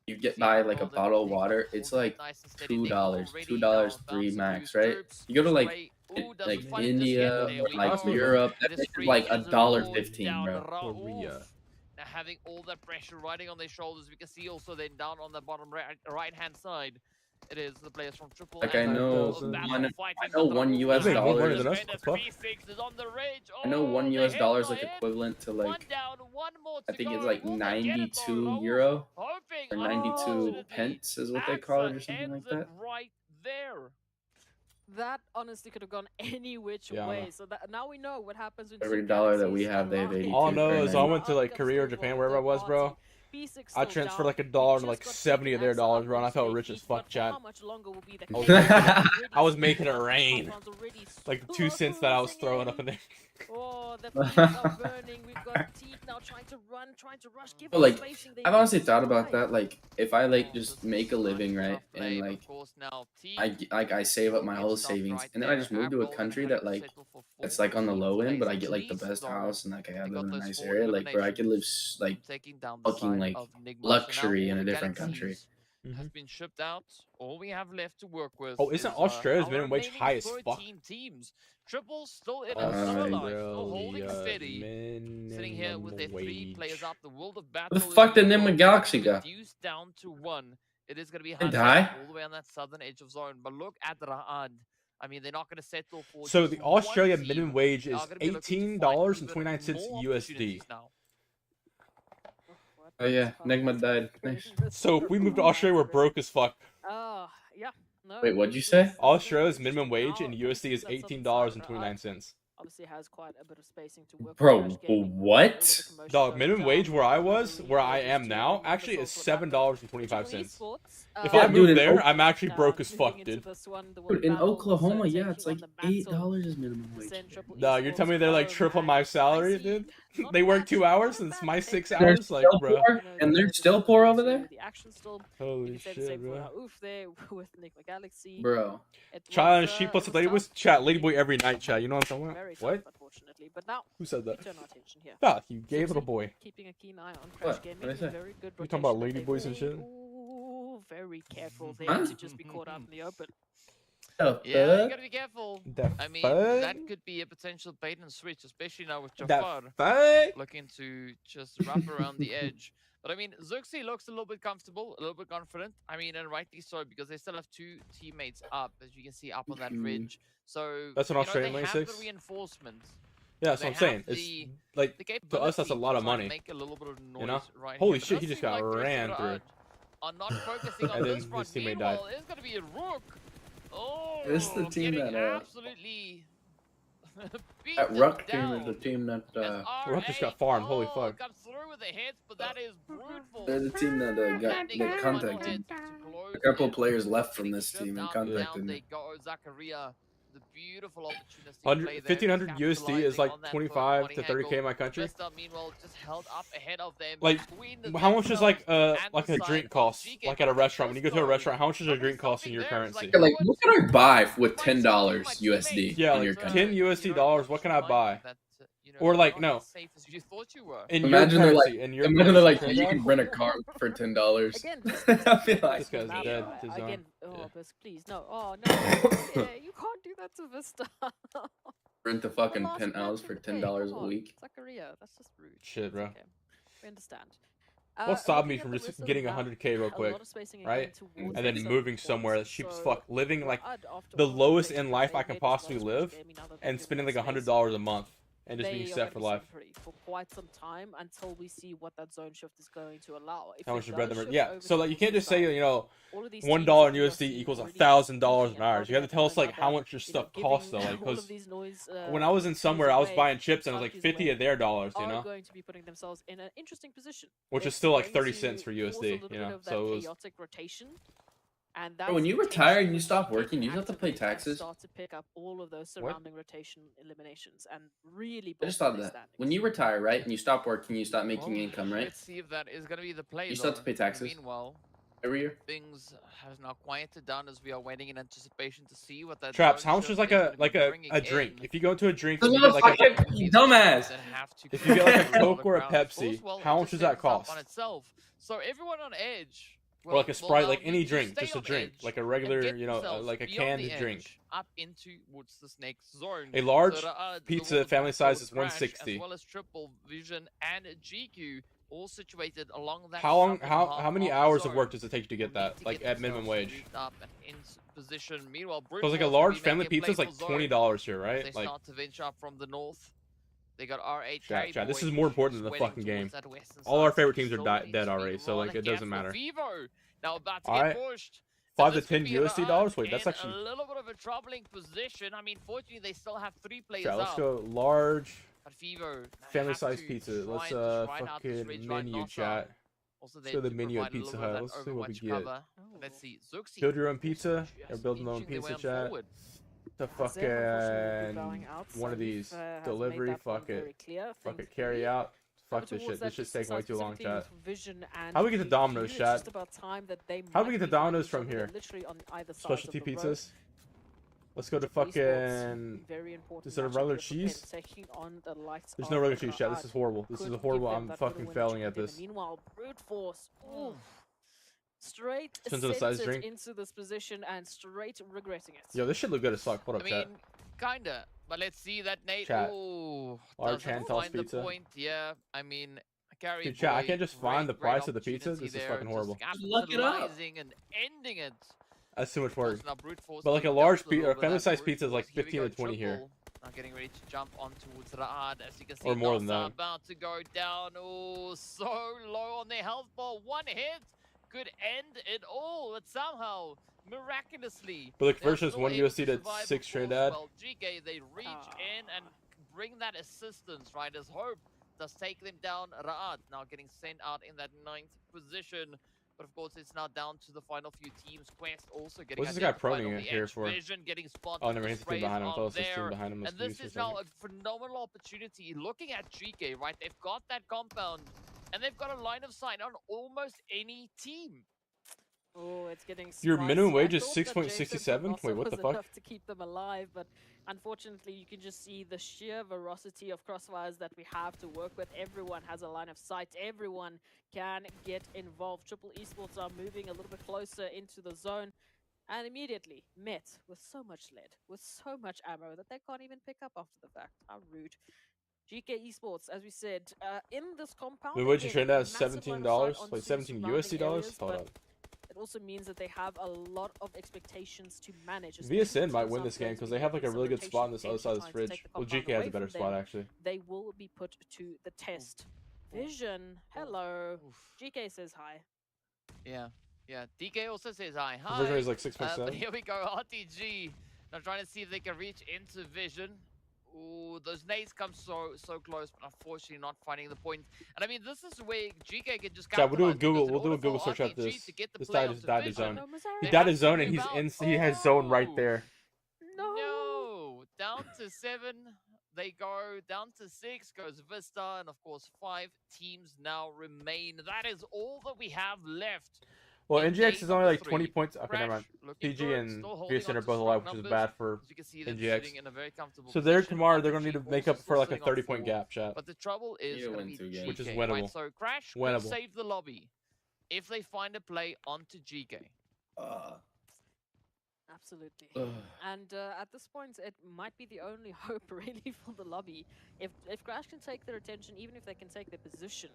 you get buy like a bottle of water, it's like $2, $3 max, right? You go to like India or like Europe, that's like $1.15, bro. Korea. having all that pressure riding on their shoulders. We can see also then down on the bottom right hand side, it is the players from Triple. Like and I know $1 US They make more money dollars. than us. What the fuck? P6 is on the ridge. I know Oh, $1 the US heads dollars are like in. equivalent to One like down, one more I to think go. it's like Will they get it, though? 92 Raouf euro hoping, or 92 unfortunately, pence is what they AXA call it or something ends like it that. right there. That honestly could have gone any which Yeah, I way. know. So that now we know what happens when Every two dollar that we galaxies have, they have align. 82 All I know or is I 90. went to like Korea or Japan, wherever I was, bro. P6 I still transferred down. like We $1 into just like got 70 of their AXA dollars, up bro, and I on felt stage rich as heat, fuck, but chat. how much longer will be the I was case? making it, Already I was making it split up, rain. compounds already Like the 2 cents that I was throwing up in there. Oh, the flames are burning. We've got Teeth now trying to run, trying to rush. Give But them like, spacing. They I've need honestly to thought about survive. that. Like, if I like just make a living, right, and like I save up my whole savings, and then I just move to a country that like it's like on the low end, but I get like the best house and like I live in a nice area, like where I could live like fucking like luxury in a different country. Have been shipped out. All we have left to work with. Oh, isn't Australia's minimum wage high as fuck? Teams. Triple still in it, still alive, still holding steady. Sitting here with their 3 players up. The world of battle. Where the fuck did Nima Galaxy go? Reduced down to 1. It is going to be And hard die? all the way on that southern edge of zone. But look at Ra'ad. I mean, they're not going to settle for. So just the one Australia team. minimum wage They is are gonna be looking to fight $18.29 more USD. opportunities now. Oh yeah, Nigma died. Nice. So if we move to Australia, we're broke as fuck. Yeah. No, Wait, what'd you say? Australia's minimum wage in USD is $18.29. Obviously has quite a bit of spacing to work Bro, with. Crash Gaming, what? Dog, minimum wage where I was, where I am now, actually is $7.25. If I move there, I'm actually broke as fuck, dude. Dude, in Oklahoma, yeah, it's like $8 is minimum wage. No, you're telling me they're like triple my salary, dude? They work 2 hours and it's my 6 They're hours? Like, still bro. poor? And they're still poor over there? Holy shit, bro. With Nigma Galaxy. Bro. Challenge sheep plus Ladyboy chat, Ladyboy every night, chat. You know what I'm talking about? What? Unfortunately, but now Who said that? we turn our attention here. Ah, you gay little boy. Keeping a keen eye on Crash What? Gaming. What'd I say? Very good You talking about rotation that ladyboys they and shit? played. Ooh, very careful there Huh? to just be caught out in the open. Yeah, you gotta be careful. The I mean, fuck? that could be a potential bait and switch, especially now with The Jafar fuck? looking to just wrap around the edge. But I mean, Zuxi looks a little bit comfortable, a little bit confident. I mean, and rightly so, because they still have 2 teammates up, as you can see up on that ridge. So That's an Australian they lane have 6? the reinforcements. Yeah, that's They what I'm saying. have It's the like to us, that's a capability lot to of try and money. make a little bit of noise You know? right Holy here, but shit, it he does just seem got like the rest ran of through. Ra'ad are not focusing on And this then front. his teammate died. Meanwhile, it's going to be a Rook. Oh, This is the team getting that absolutely beat that Ruck team down. is the team that Ruck just got farmed, holy fuck. Got through with the hits, but that is brutal. they're the team that got contacted. A couple of players left from this team and contacted me. They go Zakaria. The beautiful opportunity. 1,500 USD is like 25 to 30k in my country. Meanwhile, just held up ahead of them. Like, how much does like a drink cost? Like at a restaurant, when you go to a restaurant, how much does a drink cost in your currency? Yeah, like, what can I buy with $10 USD Yeah, in your like country? 10 USD dollars. What can I buy? Or like no. In Imagine your they're currency, like, in your imagine they're like, currency. you can rent a car for $10. I'll be like, This guy's dead. His own. Again, Bus, please, no. Oh, no. Yeah, you can't do that to Vista. rent a fucking Last penthouse match for in the day, $10 come a on. week. Zakaria, that's just rude. Shit, bro. Okay. We understand. What stopped me Looking from at the just rest of getting the map, 100k real a quick, lot of spacing again right? towards And then the moving southern somewhere points. that's cheap as So fuck, living like Ra'ad, after the all lowest rotations in life they I can did, as well possibly as live, Crash Gaming, now that they've and given spending that like space, $100 a month and just they being are set for gonna be life. sitting pretty for quite some time until we see what that zone shift is going to allow. If How it much your bread does number? shift Yeah, over so like you can't towards just the say, south, you know, all of these $1 teams in that we are USD seeing equals already $1,000 pushing an and hour. You have to routing tell at us like one how another, much your you know, stuff costs though, giving like all of because these noise, when I was in somewhere, I was buying chips and it was like 50 of their dollars, you are know, going to be putting themselves in an interesting position. which is It's still like going 30 to cents for force a USD, little you bit know. of that So it was chaotic rotation. And Bro, when that's you the retire tension and you which stop can working, you just have to pay activate and taxes. start to pick up all of those surrounding rotation eliminations and really I just bolster thought their that. standings. When you retire, right, and you stop working, you stop making income, right? Let's see if that is going to be the play. You still have to though. pay taxes Meanwhile, every year. things have now quieted down as we are waiting in anticipation to see what that Traps, zone how much shift is like is a gonna be bringing drink? in. If you go to a drink, This and you get like a motherfucker, dumbass. Then have to if you get like a control Coke the or a ground. Of Pepsi, course, well, how it much just does that sets up cost? on itself. So everyone on edge. Or like a will Sprite, now like any need to drink, stay just a on drink, edge like a and regular, get you know, themselves like a beyond the canned drink. edge, up into what's this next zone. A large So the pizza World family Battle size is Crash, 160. as well as Triple Vision and GQ all situated along that. How long? southern How half many of the hours of zone. work does it take you to get Will need that? to Like get at minimum themselves wage? moved up and in position. Meanwhile, Because like a Brute Force will large be family making a pizza is play like for zone. $20 here, They right? Like, start to venture up from the north. They got R8 chat, Carry this Boy is more important than the sweating fucking game. towards that western All our side, favorite so teams are still needs dead to be already, so like rather it doesn't careful. matter. Vivo now about to All get right, pushed. 5 to This could 10 be USD Ra'ad dollars. Wait, that's in actually. a little bit of a troubling position. I mean, fortunately, they still have 3 players Chat, let's up. go large. But Vivo Family have size to pizza. try Let's and just ride out this fucking ridge right menu not chat. Also, Let's they go to the do menu provide at a little Pizza bit of Hut. that Let's see what we Overwatch get. cover. And let's see, Zuxi Build your own pizza. They're just building their own inching their way pizza on chat. forward. The Azir, unfortunately, will be fucking bowing out, one so of we've, these has made delivery. that one Fuck very it. clear, Fuck it. thankfully. Carry out. Fuck this Towards shit. that This shit's eastern taking way side, too long, specifically chat. with Vision and How do we get the KQ, Domino's, it's chat? just about time that they How do we might get the be finding Domino's each from other. here? They're literally on either sides Specialty of the road. pizzas. Let's go to Esports, fucking. very important Is there a matchup regular here for cheese? Pim, taking on the likes There's of no regular cheese, chat. This Ra'ad. is horrible. This Could is give horrible. them I'm that fucking little failing win at to this. Meanwhile, Brute Force, oof, straight Depends on the size centered drink. into this position and straight regretting it. Yo, this shit look good as fuck. What up, I chat? mean, kinda. But let's see that Nate. Chat. Oh, Large doesn't hand tossed find the pizza. point. Yeah, I mean, Carry Dude, chat, I Boy, can't just find the great price of the pizza. opportunity This is there, fucking horrible. Just Look it up. capitalizing and ending it. That's too much work. Now Brute Force But like a getting large dumped pizza, little or bit family at size Brute pizza is like Force. Here we 15 to go, 20 here. triple. Now getting ready to jump on towards Ra'ad, as you can see. Or more than Nasa that. about to go down. Oh, so low on their health bar. One hit could end it all, but somehow, miraculously, But the they're conversion is still 1 able USD to to survive. 6 Of course, Trinidad. well, GK, they reach in and bring that assistance, right? As Hope does take them down. Ra'ad now getting sent out in that 9th position. But of course, it's now down to the final few teams. Quest also getting What's this guy identified proning on it the here edge. for? Vision getting spotted. Oh, never The mind. He's the team sprays behind him. I are thought it was his there. team behind him. And this is now a phenomenal opportunity. Looking at GK, right? They've got that compound, and they've got a line of sight on almost any team. Oh, it's getting Your spicy. minimum wage I is thought that Jason 6.67? Barbosa Wait, what the was fuck? enough to keep them alive, but unfortunately, you can just see the sheer veracity of crossfires that we have to work with. Everyone has a line of sight. Everyone can get involved. Triple Esports are moving a little bit closer into the zone, and immediately met with so much lead, with so much ammo that they can't even pick up after the fact. How rude. GK Esports, as we said, in this compound. The wage again, trend has massive line of $17. sight Like onto 17 surrounding USD dollars? areas, Hold but up. it also means that they have a lot of expectations to manage. VSN might win this game because they have like a really good spot on this other side of this ridge. Well, GK has a better spot actually. They will be put to the test. Vision, hello. GK says hi. Yeah, yeah. DK also says hi. Hi. Vision is like 6.7. But here we go. RTG now trying to see if they can reach into Vision. Ooh, those nades come so close, but unfortunately not finding the point. And I mean, this is where GK can just Chat, we'll do a capitalize, Google. because in We'll do a order Google for search after RTG this. to get the This play guy onto just died his Vision, zone. they He died have his to zone and move he's out. he has zone right there. No, down to 7. They go down to 6. Goes Vista, and of course 5 teams now remain. That is all that we have left. Well, in NGX game is only like number 20 3. points. Okay, Crash, never mind. looking PG good, and still holding VSN on are to both strong alive, which is numbers. bad for As you can see, them NGX. sitting in a very comfortable So they're position. tomorrow. They're gonna RTG need to make also up for still like a sitting on 30-point 4. gap, chat. But the trouble is You going to win be 2 games. GK, Which is right? winnable. So Crash could Winnable. save the lobby if they find a play onto GK. Absolutely. Ugh. And at this point, it might be the only hope really for the lobby. If Crash can take their attention, even if they can take their position,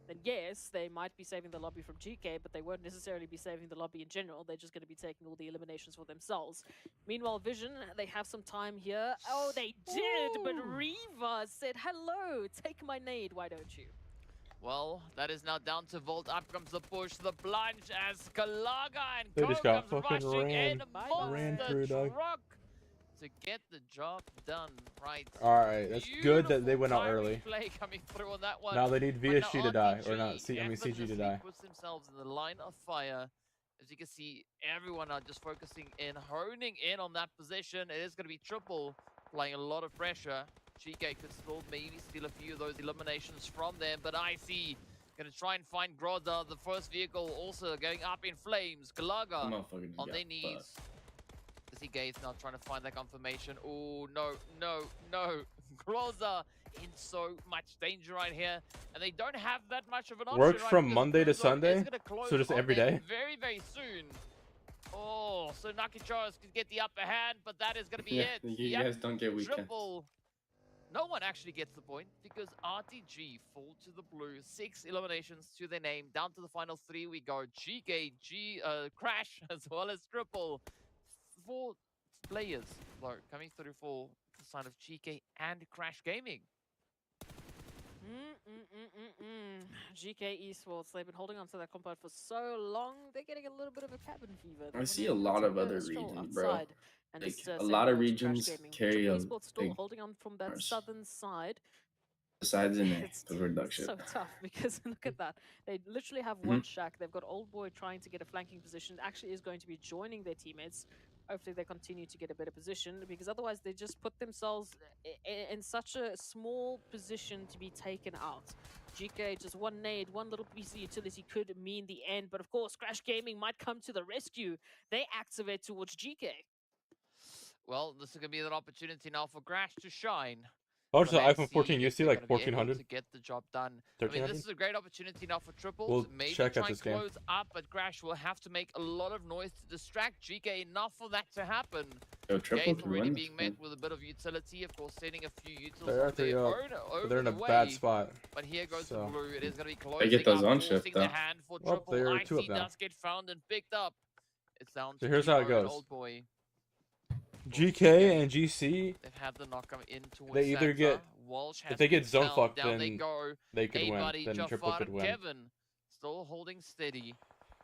then yes, they might be saving the lobby from GK, but they won't necessarily be saving the lobby in general. They're just going to be taking all the eliminations for themselves. Meanwhile, Vision, they have some time here. Oh, they did, but Reva said, hello, take my nade, why don't you? Well, that is now down to Volt. Up comes the push, the plunge as Kalaga and They Co just got comes fucking rushing in. ran Monster through, dog. truck to get the job done, right? Alright, that's good that they went out Beautiful early. play coming through on that one. Now they need But VSG now to die, or RTG not? CG to effortlessly die. puts themselves in the line of fire. As you can see, everyone are just focusing in, honing in on that position. It is going to be triple, applying a lot of pressure. GK could still maybe steal a few of those eliminations from them, but IC gonna try and find Groda. The first vehicle also going up in flames. Kalaga on their knees. ZK is now trying to find that confirmation. Oh, no, no, no. Groza in so much danger right here. And they don't have that much of an option. Works right, from because Monday to Groza is Sunday? gonna close So just on every them day? Very, very soon. Oh, so Nakicharos could get the upper hand, but that is going to be Yeah, it. you guys don't get weekends. Triple. No one actually gets the point because RTG fall to the blue. 6 eliminations to their name. Down to the final 3 we go. GK, Crash, as well as Triple. 4 players coming through for the side of GK and Crash Gaming. GK Esports, they've been holding on to that compound for so long, they're getting a little bit of a cabin fever. I see a lot of other regions, bro. And Like, just, a lot of regions carry a Esports still holding on from that southern side. besides in the production. So tough because look at that. They literally have one shack. They've got Old Boy trying to get a flanking position. Actually is going to be joining their teammates. Hopefully they continue to get a better position because otherwise they just put themselves in such a small position to be taken out. GK, just one nade, one little piece of utility could mean the end. But of course, Crash Gaming might come to the rescue. They activate towards GK. Well, this is going to be an opportunity now for Crash to shine. How much is the iPhone 14 USD? Like 1400? To get the job done. 1300? This is a great opportunity now for Triple We'll to maybe check try out and this game. close up, but Crash will have to make a lot of noise to distract GK enough for that to happen. Yo, Triple Gate's already win. being met with a bit of utility, of course, sending a few utils They're of their own over they're in a the bad way. spot. But here goes the So. blue. It is going to be They closing get those up, on shift, forcing though. the hand for Well, Triple. there are two of IC them. does get found and picked up. It's down So to here's how it Kimo and goes. Old Boy. GK and GC, They've had the knock in towards they either Santa. get Walsh if has they get been zone fouled. fucked, Down then they go. they could win. Buddy, Then Triple Jafar could and win. Kevin still holding steady.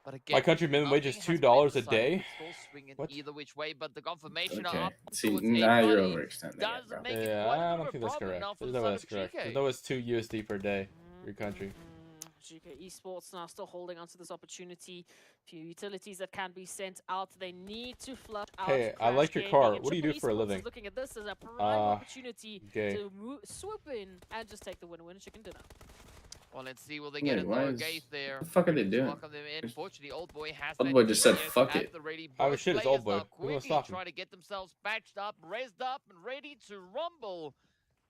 But again, My country minimum wage is nothing has $2 been a day. decided. Still swinging What? either which way, but the confirmation Okay. up See, towards now you're Buddy overextending does it, bro. make it Yeah, quite a I bit don't of a think that's problem correct. now for There's the no way side that's of correct. GK. There's no way it's 2 USD per day for your country. GK Esports now still holding on to this opportunity. Few utilities that can be sent out. They need to flush out. Hey, I Crash like your Gaming, car. and What do you Triple do for a Esports living? is looking at this as a prime opportunity gay. to swoop in and just take the winner chicken dinner. Well, let's see what they get Wait, in why the is- gate there. What the fuck are they doing? Welcome them in. Fortunately, Old Boy has Old that Boy just said, GPS "Fuck at it." the ready. Oh, Both shit, it's players Old Boy. now We're gonna quickly stop him. try to get themselves patched up, raised up, and ready to rumble.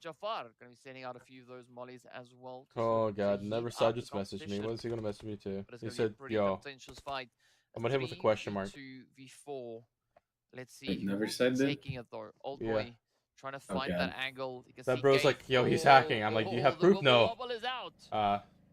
Jafar going to be sending out a few of those mollies as well. Oh god, heat never up saw the just message me. competition. What is he gonna message me to? But it's He gonna be a said, pretty yo, contentious fight. I'm gonna hit him with a question mark. 2v4. Let's see. Wait, who never will be said that? taking it though. Old Yeah. Boy trying to find God. that angle. You can That see bro's Gate. like, yo, he's hacking. I'm like, do you have The proof? wobble No. wobble is out.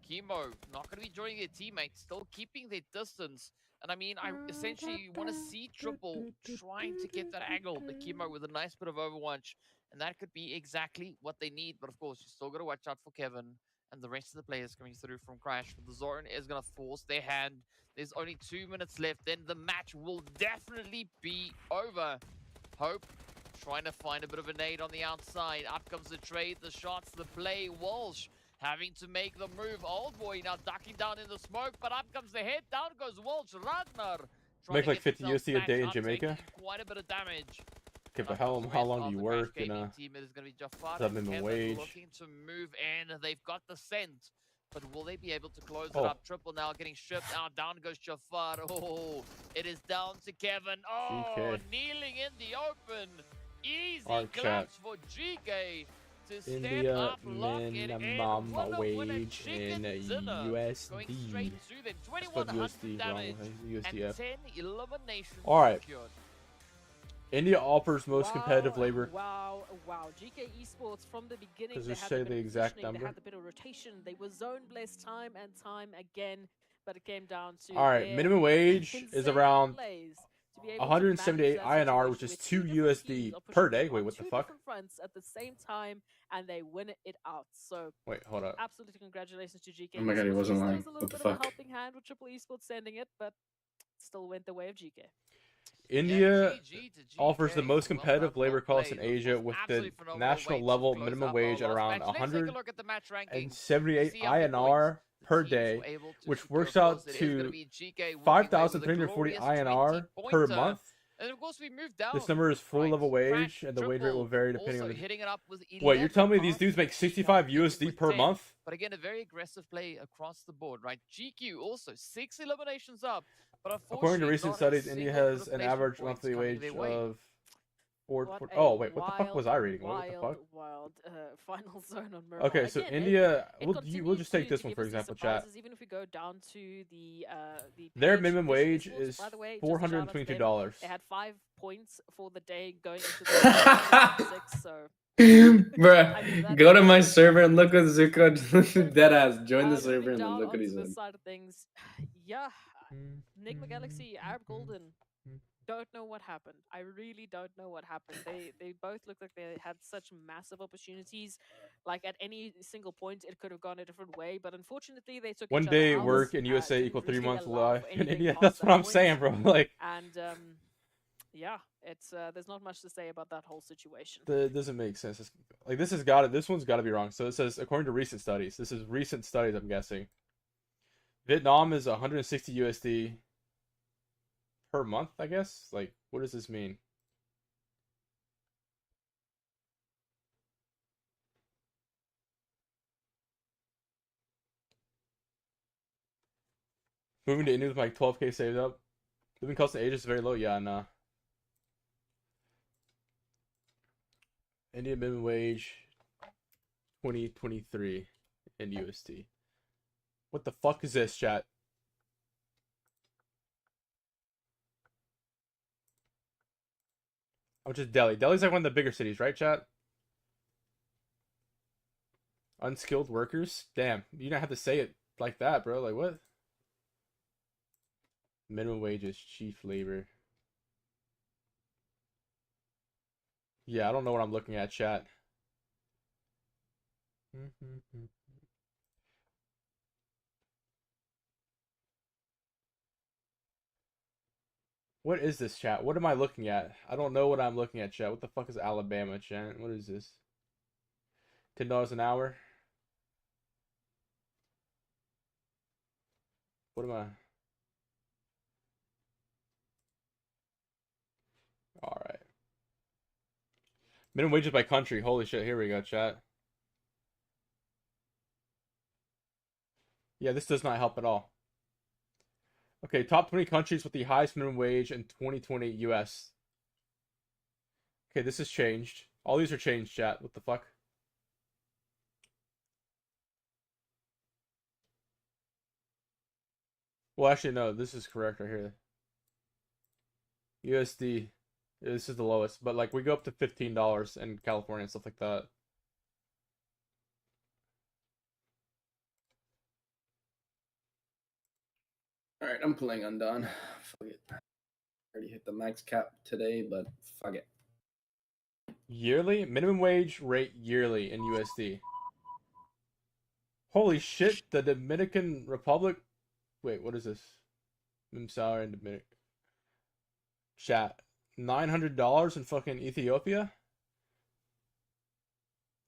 Chemo not going to be joining their teammates, still keeping their distance. And I mean, I essentially want to see Triple trying to get that angle, but Chemo with a nice bit of Overwatch, and that could be exactly what they need. But of course, you still got to watch out for Kevin and the rest of the players coming through from Crash. But the zone is going to force their hand. There's only 2 minutes left, then the match will definitely be over. Hope trying to find a bit of a nade on the outside. Up comes the trade, the shots, the play. Walsh having to make the move. Old Boy now ducking down in the smoke, but up comes the head. Down goes Walsh. Ragnar Make like 50 USD a day in up, Jamaica. taking quite a bit of damage. Okay, but how long do you work? And Team, it is going to be Jafar that and minimum Kevin wage. looking to move in. They've got the scent, but will they be able to close Oh. it up? Triple now getting stripped out. Down goes Jafar. Oh, it is down to Kevin. Oh, GK. kneeling in the open. Easy Art claps for GK to step India up, lock it in. minimum What a winner, wage chicken in dinner. Going USD. straight to them. I spelled 2100 USD wrong. damage and USDF. 10 eliminations All right. secured. India offers most competitive labor. Wow. GK Esports from the beginning. Does They this had say the the better exact positioning, number? They had the better rotation. They were zone blessed time and time again, but it came down to. All right, their minimum wage is insane around plays to be able to 178 manage that INR, which situation is where 2 two different USD teams are per pushing day. on Wait, what the two fuck? different fronts at the same time, and they win it out. So Wait, hold up. absolutely congratulations to GK. Oh my god, he Esports. wasn't Yes, there lying. was a little What the bit of a fuck? helping hand with Triple Esports sending it, but still went the way of GK. India GG to GK. offers the most competitive Well done, labor well costs in played. Of Asia course, with the absolutely phenomenal national way to level close minimum up wage our at last around match. Let's take a look at the match rankings. 178 See how many INR points the per teams day, were able to which secure. works Of out course, it is gonna to be GK walking away with a 5,340 glorious INR per 20-pointer. month. And of course, we moved down. This number is full right? level wage, Crash, and the wage rate Triple will vary depending also on the. hitting it up with Wait, you're telling me 11 these dudes make passes, 65 hitting USD with per 10. month? But again, a very aggressive play across the board, right? GQ also 6 eliminations up. But According to unfortunately, recent not a studies, India single has bit of an placement average points monthly coming wage their way. of 4. What Oh a wait, what the fuck was I reading? What the fuck? Wild final zone on Mobile. Okay, so Again, India, it we'll continues just take to this one give for us these example, chat. surprises, even if we go down to the Their page, minimum Fish wage Esports, is by the way, just a shout out to them. $422. They had 5 points for the day going into the 6, so Bruh, go to my server and look what Zuko deadass. Join the server and then Down look what he onto this said. side of things, yeah, Enigma Galaxy, Arab Golden. Don't know what happened. I really don't know what happened. They both looked like they had such massive opportunities. Like at any single point, it could have gone a different way. But unfortunately, they took One each other day out. work in USA Didn't equal 3 really months allow live for in anything India. past That's that what I'm point. saying, bro. Like, And yeah, it's there's not much to say about that whole situation. that doesn't make sense. It's, like, this has got it. This one's got to be wrong. So it says, according to recent studies, this is recent studies, I'm guessing. Vietnam is 160 USD per month, I guess. Like, what does this mean? Moving to India with my 12K saved up. Living cost in Asia is very low. Yeah, nah. Indian minimum wage 2023 in USD. What the fuck is this, chat? Oh, just Delhi. Delhi's like one of the bigger cities, right, chat? Unskilled workers? Damn, you don't have to say it like that, bro. Like, what? Minimum wages, chief labor. Yeah, I don't know what I'm looking at, chat. What is this, chat? What am I looking at? I don't know what I'm looking at, chat. What the fuck is Alabama, chat? What is this? $10 an hour? What am I? Alright. Minimum wages by country. Holy shit, here we go, chat. Yeah, this does not help at all. Okay, top 20 countries with the highest minimum wage in 2020 US. Okay, this has changed. All these are changed, chat. What the fuck? Well, actually, no. This is correct right here. USD. This is the lowest. But, like, we go up to $15 in California and stuff like that. Alright, I'm playing Undone. Fuck it. Already hit the max cap today, but fuck it. Yearly? Minimum wage rate yearly in USD. Holy shit, the Dominican Republic. Wait, what is this? Minimum salary in Dominican. Chat. $900 in fucking Ethiopia?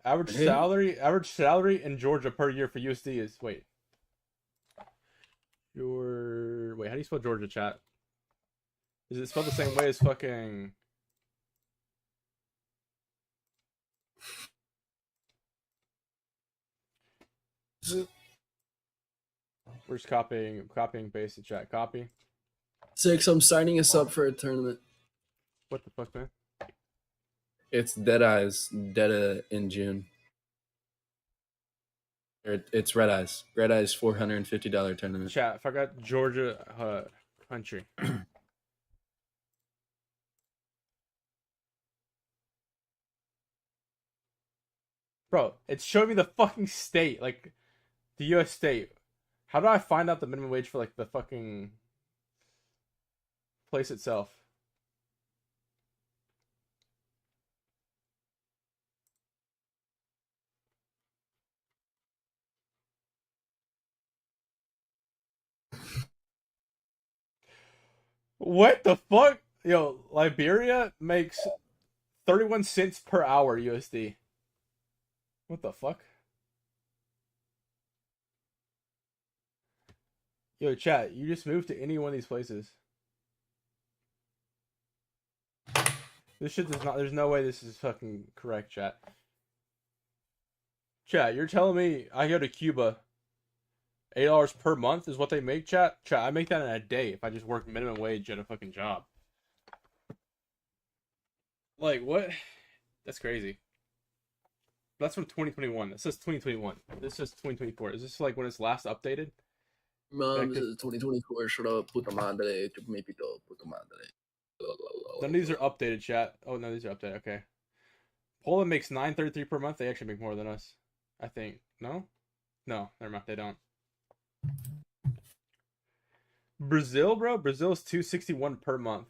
Average salary in Georgia per year for USD is, wait. Wait, how do you spell Georgia, chat? Is it spelled the same way as fucking... We're just copying paste the chat. Copy. 6, I'm signing us up for a tournament. What the fuck, man? It's Dead Eyes in June. It's Red Eyes. Red Eyes $450 tournament. Chat, if I got Georgia country. Bro, it's showing me the fucking state, like the US state. How do I find out the minimum wage for like the fucking place itself? What the fuck? Yo, Liberia makes 31 cents per hour USD. What the fuck? Yo, chat, you just moved to any one of these places. This shit does not, there's no way this is fucking correct, chat. Chat, you're telling me I go to Cuba, $8 per month is what they make, chat? Chat, I make that in a day if I just work minimum wage at a fucking job. Like, what? That's crazy. That's from 2021. This says 2021. This says 2024. Is this like when it's last updated? This is 2024. Shut up, puta madre. Me pito, puta madre. None of these are updated, chat. Oh, no, these are updated. Okay. Poland makes 933 per month. They actually make more than us, I think. No, never mind. They don't. Brazil, bro. Brazil is 261 per month.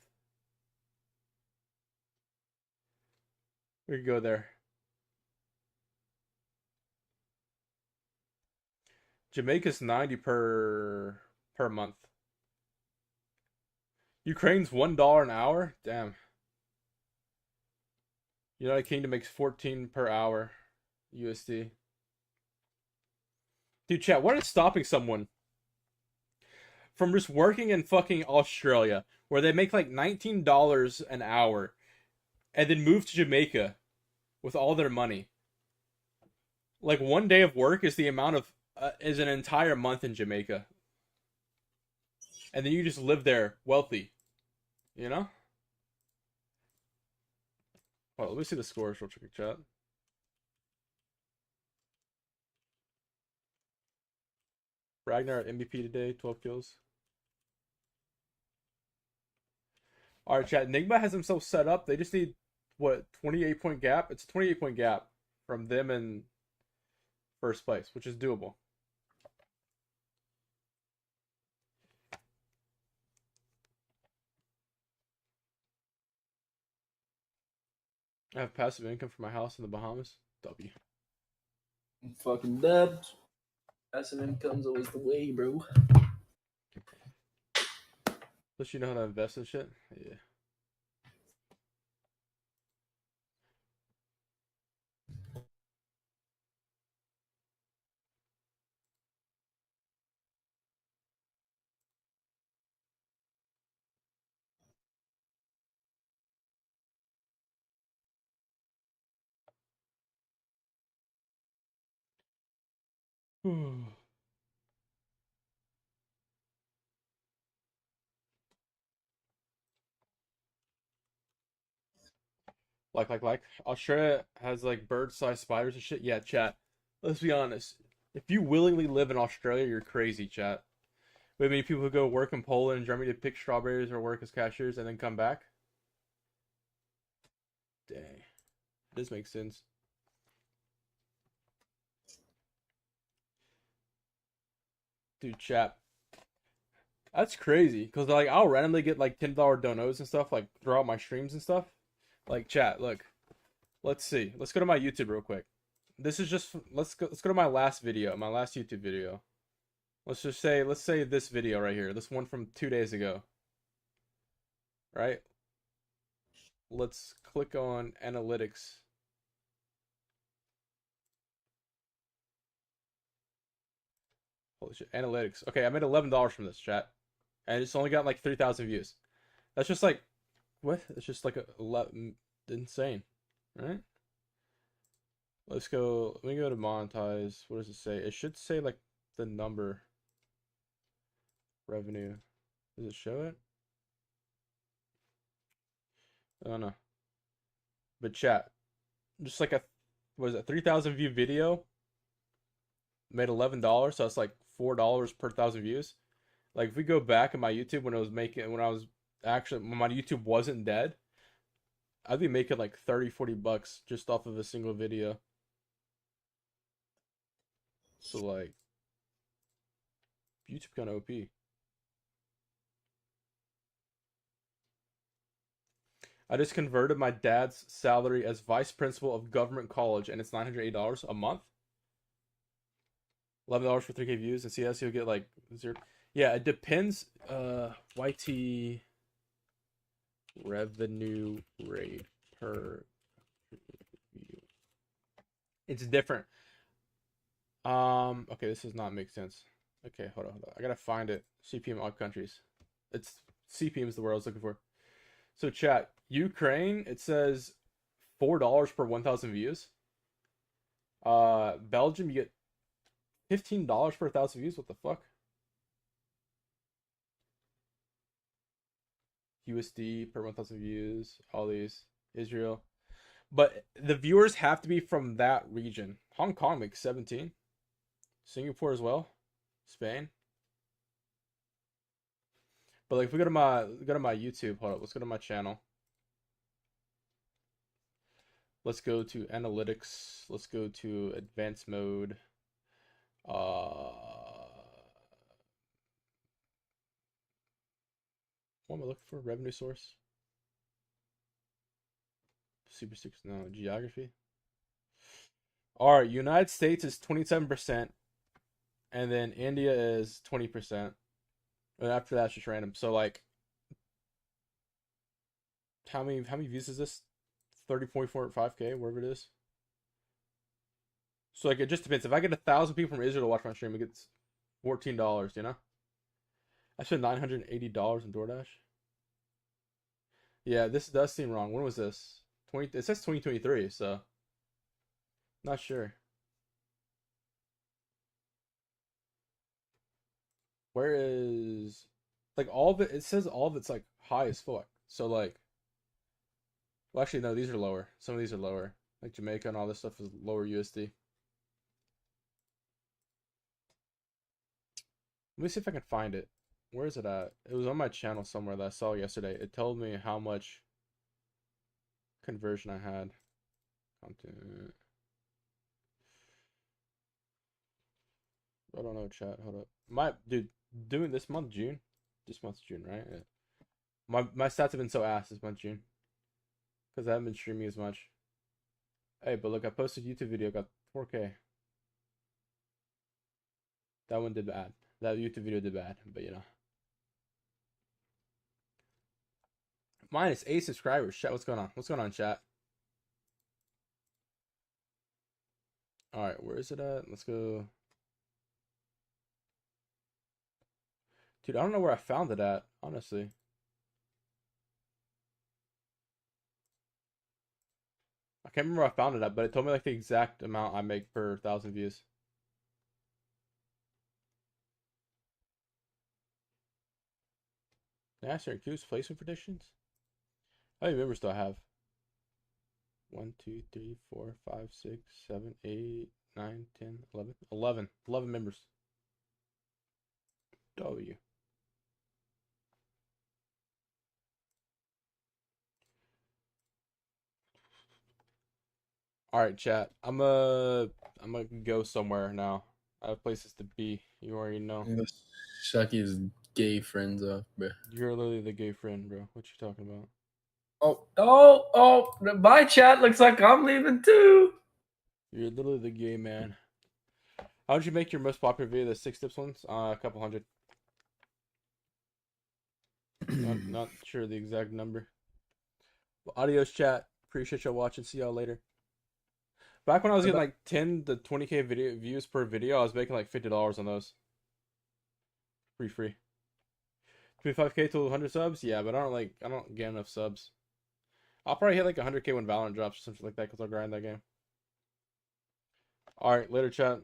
We could go there. Jamaica's 90 per month. Ukraine's $1 an hour. Damn. United Kingdom makes 14 per hour USD. Dude, chat, what is stopping someone from just working in fucking Australia where they make like $19 an hour and then move to Jamaica with all their money? Like, one day of work is the amount of is an entire month in Jamaica, and then you just live there wealthy, you know? Well, let me see the scores real quick, chat. Ragnar MVP today, 12 kills. Alright, chat. Nigma has himself set up. They just need, what, 28-point gap? It's a 28-point gap from them in first place, which is doable. I have passive income from my house in the Bahamas. W. Fucking dubbed. Passive income's always the way, bro. Does you know how to invest in shit? Yeah. Like. Australia has like bird-sized spiders and shit. Yeah, chat. Let's be honest. If you willingly live in Australia, you're crazy, chat. We have many people who go work in Poland and Germany to pick strawberries or work as cashiers and then come back. Dang. This makes sense. Dude, chat. That's crazy. Because, like, I'll randomly get, like, $10 donos and stuff, like, throughout my streams and stuff. Like, chat, look. Let's see. Let's go to my YouTube real quick. This is just... Let's go to my last video. My last YouTube video. Let's say this video right here. This one from 2 days ago. Right? Let's click on analytics. Holy shit, analytics. Okay, I made $11 from this, chat. And it's only got like 3,000 views. That's just like... What? It's just like insane. Right? Let's go... Let me go to monetize. What does it say? It should say like the number. Revenue. Does it show it? I don't know. But chat, just like a, what is it, 3,000 view video made $11, so it's like $4 per 1,000 views. Like if we go back in my YouTube when my YouTube wasn't dead, I'd be making like 30-40 bucks just off of a single video. So like YouTube kind of OP. I just converted my dad's salary as vice principal of government college, and it's $908 a month. $11 for 3K views, and CS you'll get like 0. Yeah, it depends. YT revenue rate per view. It's different. Okay, this does not make sense. Okay, hold on. I gotta find it. CPM all countries. It's CPM is the word I was looking for. So chat, Ukraine, it says $4 per 1,000 views. Belgium, you get $15 per 1,000 views. What the fuck? USD per 1,000 views. All these. Israel. But the viewers have to be from that region. Hong Kong makes 17. Singapore as well. Spain. But like if we go to my YouTube, hold up, let's go to my channel. Let's go to analytics. Let's go to advanced mode. What am I looking for? Revenue source. Super 6, no, geography. Alright, United States is 27%. And then India is 20%. And after that, it's just random. So, like, how many views is this? 30.45K, wherever it is. So, like, it just depends. If I get 1,000 people from Israel to watch my stream, it gets $14, you know? I spent $980 in DoorDash. Yeah, this does seem wrong. When was this? It says 2023, so not sure. Where is like all of it? It says all of it's like high as fuck. So like, well, actually no, these are lower. Some of these are lower. Like Jamaica and all this stuff is lower USD. Let me see if I can find it. Where is it at? It was on my channel somewhere that I saw yesterday. It told me how much conversion I had. Content. I don't know, chat. Hold up. Dude, doing this month, June. This month's June, right? Yeah. My stats have been so ass this month, June. Because I haven't been streaming as much. Hey, but look, I posted a YouTube video, got 4K. That one did bad. That YouTube video did bad, but you know. Minus 8 subscribers. Chat, what's going on? What's going on, chat? Alright, where is it at? Let's go. Dude, I don't know where I found it at, honestly. I can't remember where I found it at, but it told me like the exact amount I make per 1,000 views. Yeah, sir. KOOPS placement predictions? How many members do I have? 1, 2, 3, 4, 5, 6, 7, 8, 9, 10, 11. 11 members. W. Alright, chat. I'm gonna go somewhere now. I have places to be. You already know. Shut his gay friends up, bro. You're literally the gay friend, bro. What you talking about? My chat looks like I'm leaving too. You're literally the gay man. How did you make your most popular video? The 6 tips ones? A couple hundred. Not sure the exact number. But adios, chat. Appreciate y'all watching. See y'all later. Back when I was getting like 10 to 20K video views per video, I was making like $50 on those. Free. 25K to 100 subs? Yeah, but I don't get enough subs. I'll probably hit like 100K when Valorant drops or something like that because I'll grind that game. Alright, later, chat.